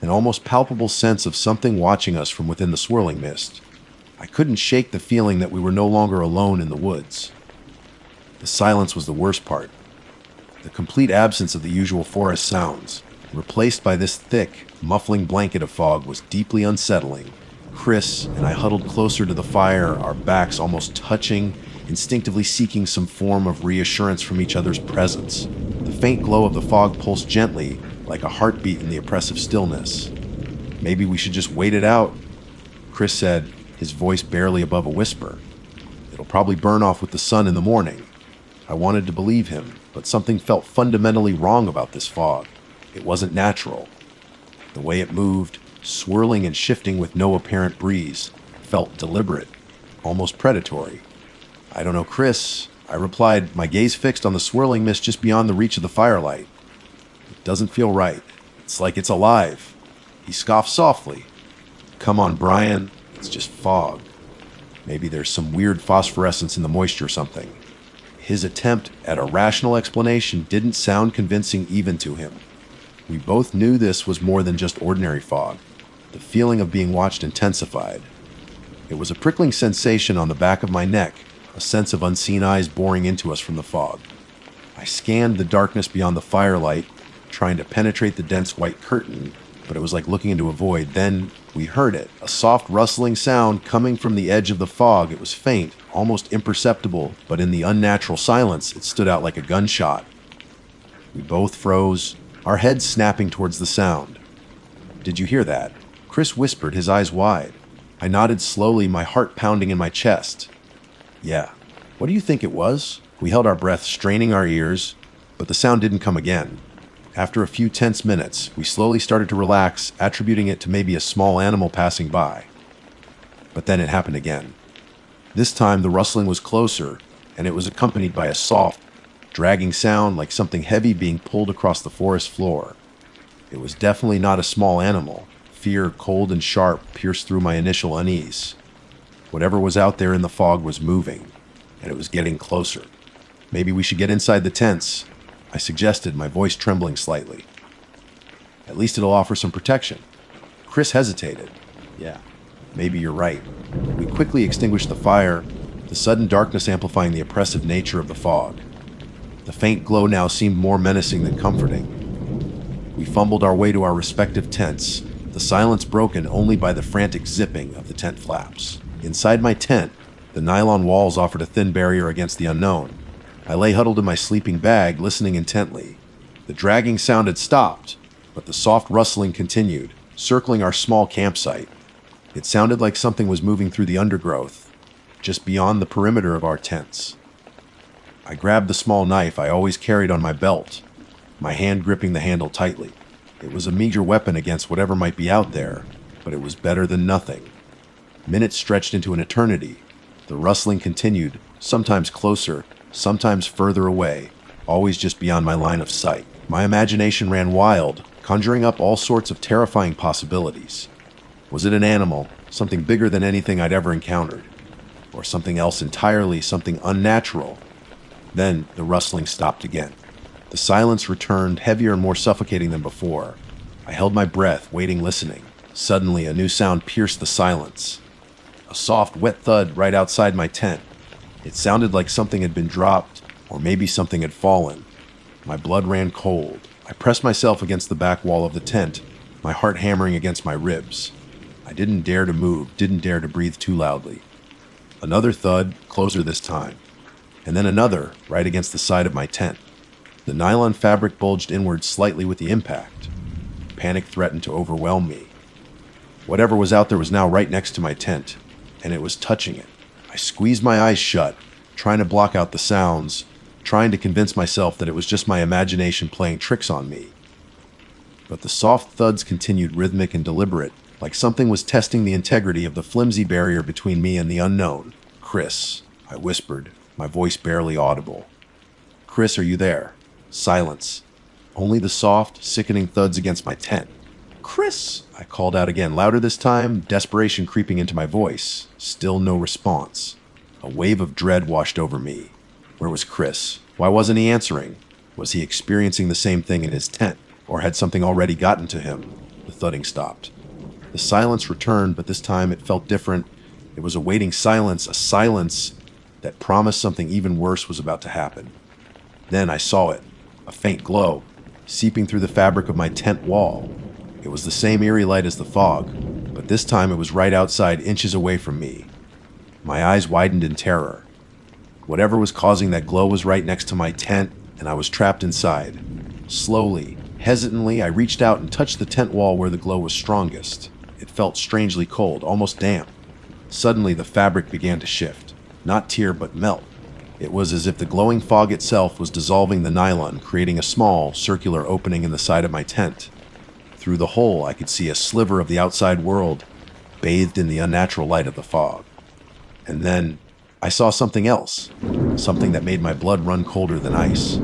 an almost palpable sense of something watching us from within the swirling mist. I couldn't shake the feeling that we were no longer alone in the woods. The silence was the worst part. The complete absence of the usual forest sounds, replaced by this thick, muffling blanket of fog, was deeply unsettling. Chris and I huddled closer to the fire, our backs almost touching, instinctively seeking some form of reassurance from each other's presence. The faint glow of the fog pulsed gently, like a heartbeat in the oppressive stillness. "Maybe we should just wait it out," Chris said, his voice barely above a whisper. "It'll probably burn off with the sun in the morning." I wanted to believe him, but something felt fundamentally wrong about this fog. It wasn't natural. The way it moved, swirling and shifting with no apparent breeze, felt deliberate, almost predatory. "I don't know, Chris," I replied, my gaze fixed on the swirling mist just beyond the reach of the firelight. "It doesn't feel right. It's like it's alive." He scoffed softly. "Come on, Brian. It's just fog. Maybe there's some weird phosphorescence in the moisture or something." His attempt at a rational explanation didn't sound convincing even to him. We both knew this was more than just ordinary fog. The feeling of being watched intensified. It was a prickling sensation on the back of my neck, a sense of unseen eyes boring into us from the fog. I scanned the darkness beyond the firelight, trying to penetrate the dense white curtain, but it was like looking into a void. Then we heard it, a soft rustling sound coming from the edge of the fog. It was faint, almost imperceptible, but in the unnatural silence, it stood out like a gunshot. We both froze, our heads snapping towards the sound. "Did you hear that?" Chris whispered, his eyes wide. I nodded slowly, my heart pounding in my chest. "Yeah. What do you think it was?" We held our breath, straining our ears, but the sound didn't come again. After a few tense minutes, we slowly started to relax, attributing it to maybe a small animal passing by. But then it happened again. This time the rustling was closer, and it was accompanied by a soft, dragging sound like something heavy being pulled across the forest floor. It was definitely not a small animal. Fear, cold and sharp, pierced through my initial unease. Whatever was out there in the fog was moving, and it was getting closer. "Maybe we should get inside the tents," I suggested, my voice trembling slightly. "At least it'll offer some protection." Chris hesitated. "Yeah, maybe you're right." We quickly extinguished the fire, the sudden darkness amplifying the oppressive nature of the fog. The faint glow now seemed more menacing than comforting. We fumbled our way to our respective tents, the silence broken only by the frantic zipping of the tent flaps. Inside my tent, the nylon walls offered a thin barrier against the unknown. I lay huddled in my sleeping bag, listening intently. The dragging sound had stopped, but the soft rustling continued, circling our small campsite. It sounded like something was moving through the undergrowth, just beyond the perimeter of our tents. I grabbed the small knife I always carried on my belt, my hand gripping the handle tightly. It was a meager weapon against whatever might be out there, but it was better than nothing. Minutes stretched into an eternity. The rustling continued, sometimes closer, sometimes further away, always just beyond my line of sight. My imagination ran wild, conjuring up all sorts of terrifying possibilities. Was it an animal, something bigger than anything I'd ever encountered? Or something else entirely, something unnatural? Then the rustling stopped again. The silence returned, heavier and more suffocating than before. I held my breath, waiting, listening. Suddenly, a new sound pierced the silence. A soft, wet thud right outside my tent. It sounded like something had been dropped, or maybe something had fallen. My blood ran cold. I pressed myself against the back wall of the tent, my heart hammering against my ribs. I didn't dare to move, didn't dare to breathe too loudly. Another thud, closer this time. And then another, right against the side of my tent. The nylon fabric bulged inward slightly with the impact. Panic threatened to overwhelm me. Whatever was out there was now right next to my tent, and it was touching it. I squeezed my eyes shut, trying to block out the sounds, trying to convince myself that it was just my imagination playing tricks on me. But the soft thuds continued, rhythmic and deliberate, like something was testing the integrity of the flimsy barrier between me and the unknown. "Chris," I whispered, my voice barely audible. "Chris, are you there?" Silence. Only the soft, sickening thuds against my tent. "Chris," I called out again, louder this time, desperation creeping into my voice. Still no response. A wave of dread washed over me. Where was Chris? Why wasn't he answering? Was he experiencing the same thing in his tent, or had something already gotten to him? The thudding stopped. The silence returned, but this time it felt different. It was a waiting silence, a silence that promised something even worse was about to happen. Then I saw it, a faint glow, seeping through the fabric of my tent wall. It was the same eerie light as the fog, but this time it was right outside, inches away from me. My eyes widened in terror. Whatever was causing that glow was right next to my tent, and I was trapped inside. Slowly, hesitantly, I reached out and touched the tent wall where the glow was strongest. It felt strangely cold, almost damp. Suddenly, the fabric began to shift. Not tear, but melt. It was as if the glowing fog itself was dissolving the nylon, creating a small, circular opening in the side of my tent. Through the hole, I could see a sliver of the outside world, bathed in the unnatural light of the fog. And then, I saw something else, something that made my blood run colder than ice.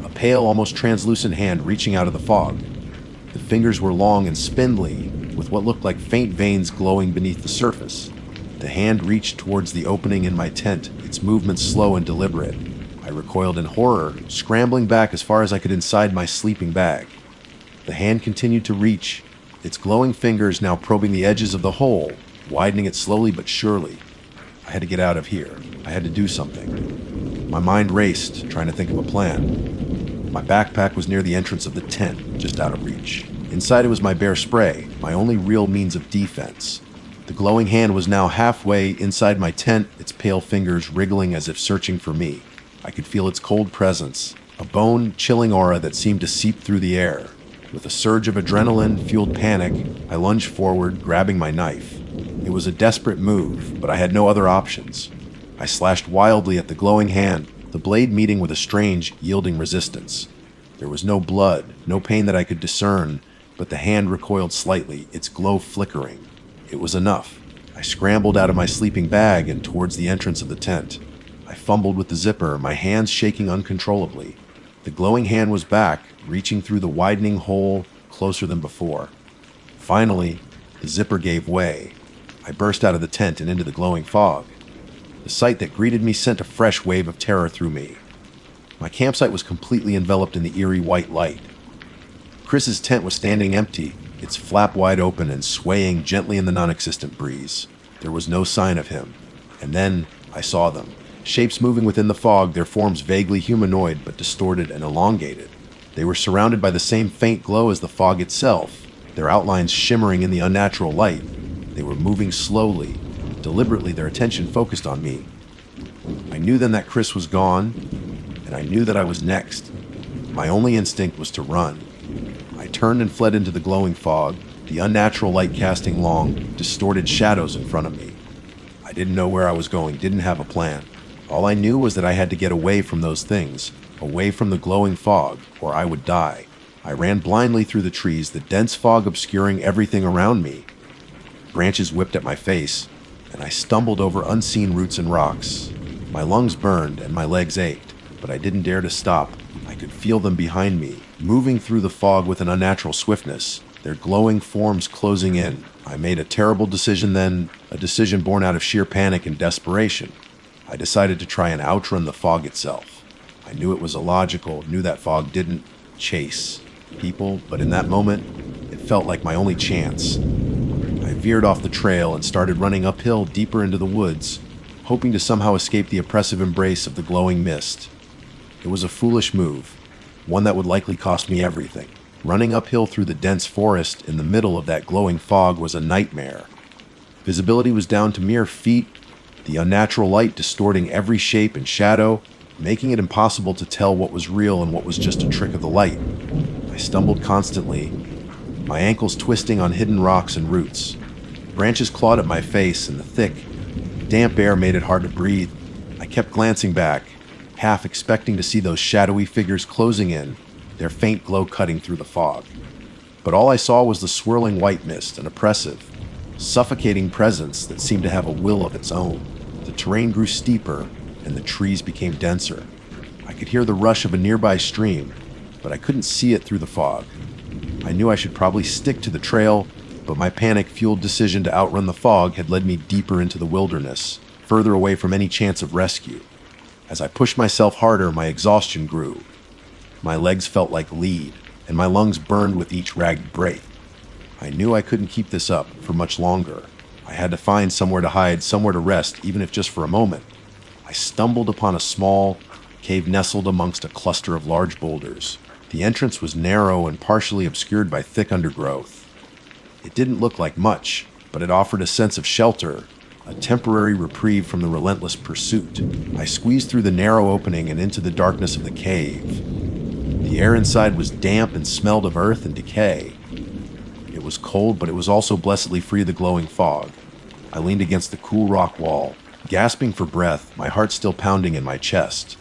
A pale, almost translucent hand reaching out of the fog. The fingers were long and spindly, with what looked like faint veins glowing beneath the surface. The hand reached towards the opening in my tent, its movements slow and deliberate. I recoiled in horror, scrambling back as far as I could inside my sleeping bag. The hand continued to reach, its glowing fingers now probing the edges of the hole, widening it slowly but surely. I had to get out of here. I had to do something. My mind raced, trying to think of a plan. My backpack was near the entrance of the tent, just out of reach. Inside it was my bear spray, my only real means of defense. The glowing hand was now halfway inside my tent, its pale fingers wriggling as if searching for me. I could feel its cold presence, a bone-chilling aura that seemed to seep through the air. With a surge of adrenaline-fueled panic, I lunged forward, grabbing my knife. It was a desperate move, but I had no other options. I slashed wildly at the glowing hand, the blade meeting with a strange, yielding resistance. There was no blood, no pain that I could discern, but the hand recoiled slightly, its glow flickering. It was enough. I scrambled out of my sleeping bag and towards the entrance of the tent. I fumbled with the zipper, my hands shaking uncontrollably. The glowing hand was back, reaching through the widening hole closer than before. Finally, the zipper gave way. I burst out of the tent and into the glowing fog. The sight that greeted me sent a fresh wave of terror through me. My campsite was completely enveloped in the eerie white light. Chris's tent was standing empty, its flap wide open and swaying gently in the non-existent breeze. There was no sign of him. And then I saw them. Shapes moving within the fog, their forms vaguely humanoid but distorted and elongated. They were surrounded by the same faint glow as the fog itself, their outlines shimmering in the unnatural light. They were moving slowly, deliberately, their attention focused on me. I knew then that Chris was gone, and I knew that I was next. My only instinct was to run. I turned and fled into the glowing fog, the unnatural light casting long, distorted shadows in front of me. I didn't know where I was going, didn't have a plan. All I knew was that I had to get away from those things, away from the glowing fog, or I would die. I ran blindly through the trees, the dense fog obscuring everything around me. Branches whipped at my face, and I stumbled over unseen roots and rocks. My lungs burned and my legs ached, but I didn't dare to stop. I could feel them behind me, moving through the fog with an unnatural swiftness, their glowing forms closing in. I made a terrible decision then, a decision born out of sheer panic and desperation. I decided to try and outrun the fog itself. I knew it was illogical, knew that fog didn't chase people, but in that moment, it felt like my only chance. I veered off the trail and started running uphill deeper into the woods, hoping to somehow escape the oppressive embrace of the glowing mist. It was a foolish move, one that would likely cost me everything. Running uphill through the dense forest in the middle of that glowing fog was a nightmare. Visibility was down to mere feet, the unnatural light distorting every shape and shadow, making it impossible to tell what was real and what was just a trick of the light. I stumbled constantly, my ankles twisting on hidden rocks and roots. Branches clawed at my face, and the thick, damp air made it hard to breathe. I kept glancing back, half expecting to see those shadowy figures closing in, their faint glow cutting through the fog. But all I saw was the swirling white mist, an oppressive, suffocating presence that seemed to have a will of its own. The terrain grew steeper, and the trees became denser. I could hear the rush of a nearby stream, but I couldn't see it through the fog. I knew I should probably stick to the trail, but my panic-fueled decision to outrun the fog had led me deeper into the wilderness, further away from any chance of rescue. As I pushed myself harder, my exhaustion grew. My legs felt like lead, and my lungs burned with each ragged breath. I knew I couldn't keep this up for much longer. I had to find somewhere to hide, somewhere to rest, even if just for a moment. I stumbled upon a small cave nestled amongst a cluster of large boulders. The entrance was narrow and partially obscured by thick undergrowth. It didn't look like much, but it offered a sense of shelter, a temporary reprieve from the relentless pursuit. I squeezed through the narrow opening and into the darkness of the cave. The air inside was damp and smelled of earth and decay. It was cold, but it was also blessedly free of the glowing fog. I leaned against the cool rock wall, gasping for breath, my heart still pounding in my chest.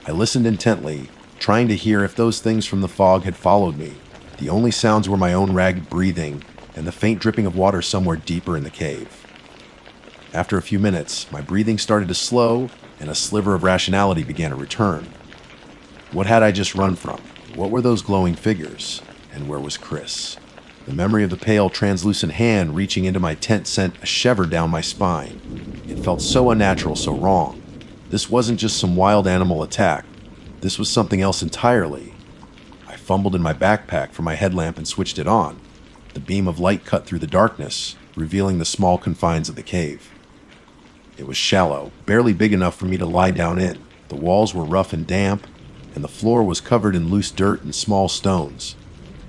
I listened intently, trying to hear if those things from the fog had followed me. The only sounds were my own ragged breathing and the faint dripping of water somewhere deeper in the cave. After a few minutes, my breathing started to slow, and a sliver of rationality began to return. What had I just run from? What were those glowing figures? And where was Chris? The memory of the pale, translucent hand reaching into my tent sent a shiver down my spine. It felt so unnatural, so wrong. This wasn't just some wild animal attack. This was something else entirely. I fumbled in my backpack for my headlamp and switched it on. The beam of light cut through the darkness, revealing the small confines of the cave. It was shallow, barely big enough for me to lie down in. The walls were rough and damp, and the floor was covered in loose dirt and small stones.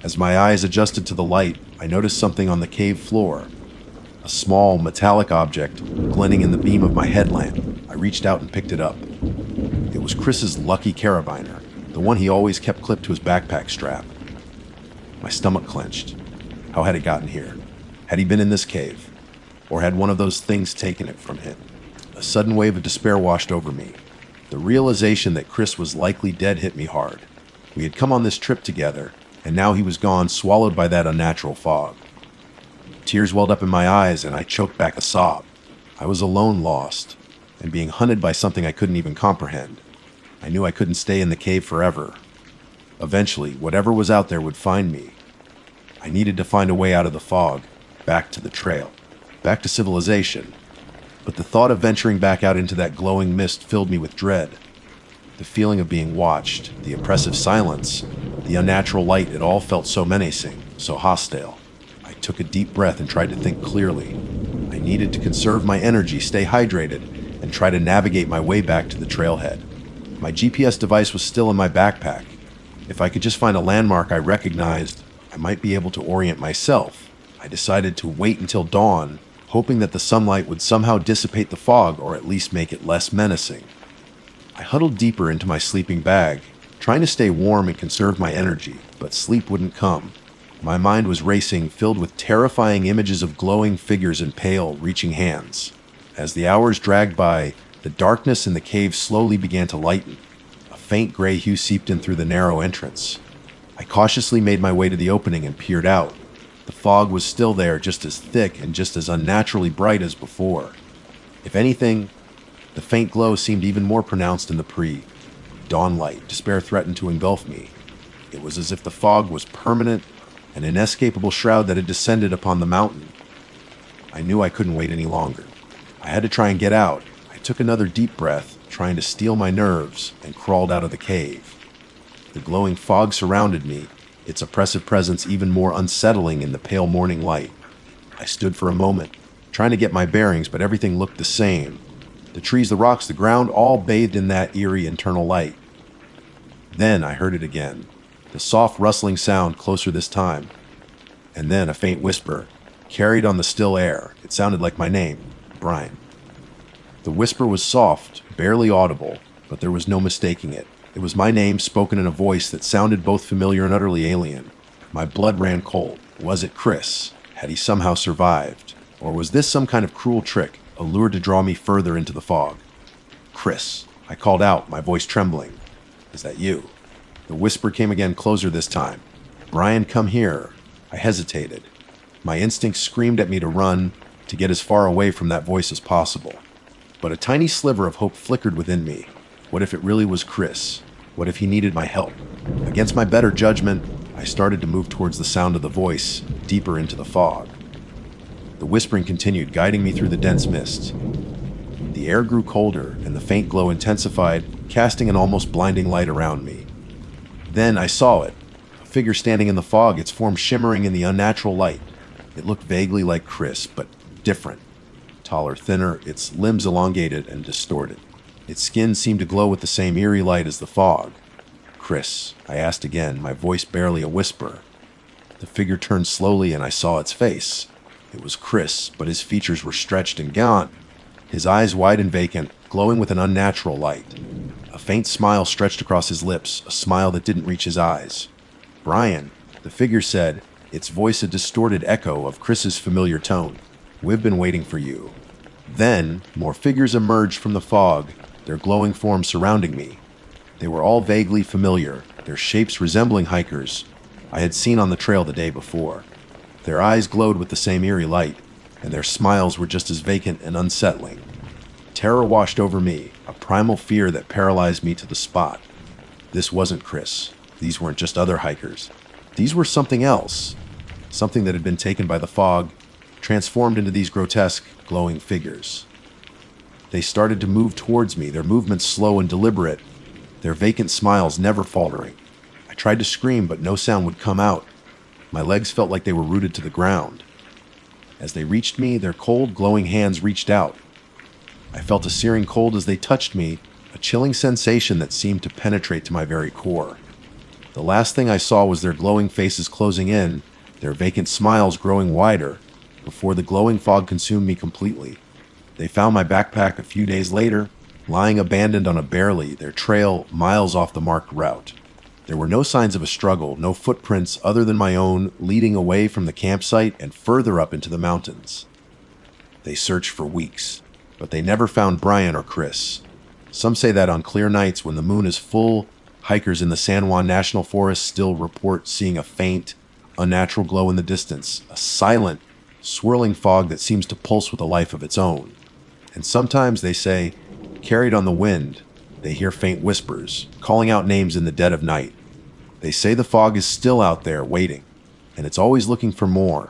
As my eyes adjusted to the light, I noticed something on the cave floor. A small, metallic object glinting in the beam of my headlamp. I reached out and picked it up. It was Chris's lucky carabiner, the one he always kept clipped to his backpack strap. My stomach clenched. How had it gotten here? Had he been in this cave? Or had one of those things taken it from him? A sudden wave of despair washed over me. The realization that Chris was likely dead hit me hard. We had come on this trip together, and now he was gone, swallowed by that unnatural fog. Tears welled up in my eyes, and I choked back a sob. I was alone, lost, and being hunted by something I couldn't even comprehend. I knew I couldn't stay in the cave forever. Eventually, whatever was out there would find me. I needed to find a way out of the fog, back to the trail, back to civilization. But the thought of venturing back out into that glowing mist filled me with dread. The feeling of being watched, the oppressive silence, the unnatural light, it all felt so menacing, so hostile. I took a deep breath and tried to think clearly. I needed to conserve my energy, stay hydrated, and try to navigate my way back to the trailhead. My GPS device was still in my backpack. If I could just find a landmark I recognized, I might be able to orient myself. I decided to wait until dawn, hoping that the sunlight would somehow dissipate the fog or at least make it less menacing. I huddled deeper into my sleeping bag, trying to stay warm and conserve my energy, but sleep wouldn't come. My mind was racing, filled with terrifying images of glowing figures and pale, reaching hands. As the hours dragged by, the darkness in the cave slowly began to lighten. A faint gray hue seeped in through the narrow entrance. I cautiously made my way to the opening and peered out. The fog was still there, just as thick and just as unnaturally bright as before. If anything, the faint glow seemed even more pronounced in the pre-dawn light. Despair threatened to engulf me. It was as if the fog was permanent, an inescapable shroud that had descended upon the mountain. I knew I couldn't wait any longer. I had to try and get out. I took another deep breath, trying to steel my nerves, and crawled out of the cave. The glowing fog surrounded me, its oppressive presence even more unsettling in the pale morning light. I stood for a moment, trying to get my bearings, but everything looked the same. The trees, the rocks, the ground, all bathed in that eerie internal light. Then I heard it again, the soft rustling sound closer this time. And then a faint whisper, carried on the still air. It sounded like my name, Brian. The whisper was soft, barely audible, but there was no mistaking it. It was my name spoken in a voice that sounded both familiar and utterly alien. My blood ran cold. Was it Chris? Had he somehow survived? Or was this some kind of cruel trick, a lure to draw me further into the fog? Chris, I called out, my voice trembling. Is that you? The whisper came again, closer this time. Brian, come here. I hesitated. My instincts screamed at me to run, to get as far away from that voice as possible. But a tiny sliver of hope flickered within me. What if it really was Chris? What if he needed my help? Against my better judgment, I started to move towards the sound of the voice, deeper into the fog. The whispering continued, guiding me through the dense mist. The air grew colder, and the faint glow intensified, casting an almost blinding light around me. Then I saw it. A figure standing in the fog, its form shimmering in the unnatural light. It looked vaguely like Chris, but different. Taller, thinner, its limbs elongated and distorted. Its skin seemed to glow with the same eerie light as the fog. "Chris," I asked again, my voice barely a whisper. The figure turned slowly and I saw its face. It was Chris, but his features were stretched and gaunt. His eyes wide and vacant, glowing with an unnatural light. A faint smile stretched across his lips, a smile that didn't reach his eyes. "Brian," the figure said, its voice a distorted echo of Chris's familiar tone. "We've been waiting for you." Then, more figures emerged from the fog, their glowing forms surrounding me. They were all vaguely familiar, their shapes resembling hikers I had seen on the trail the day before. Their eyes glowed with the same eerie light, and their smiles were just as vacant and unsettling. Terror washed over me, a primal fear that paralyzed me to the spot. This wasn't Chris. These weren't just other hikers. These were something else. Something that had been taken by the fog, transformed into these grotesque, glowing figures. They started to move towards me, their movements slow and deliberate, their vacant smiles never faltering. I tried to scream, but no sound would come out. My legs felt like they were rooted to the ground. As they reached me, their cold, glowing hands reached out. I felt a searing cold as they touched me, a chilling sensation that seemed to penetrate to my very core. The last thing I saw was their glowing faces closing in, their vacant smiles growing wider, before the glowing fog consumed me completely. They found my backpack a few days later, lying abandoned on a barely, their trail miles off the marked route. There were no signs of a struggle, no footprints other than my own, leading away from the campsite and further up into the mountains. They searched for weeks, but they never found Brian or Chris. Some say that on clear nights when the moon is full, hikers in the San Juan National Forest still report seeing a faint, unnatural glow in the distance, a silent, swirling fog that seems to pulse with a life of its own. And sometimes, they say, carried on the wind, they hear faint whispers, calling out names in the dead of night. They say the fog is still out there waiting, and it's always looking for more,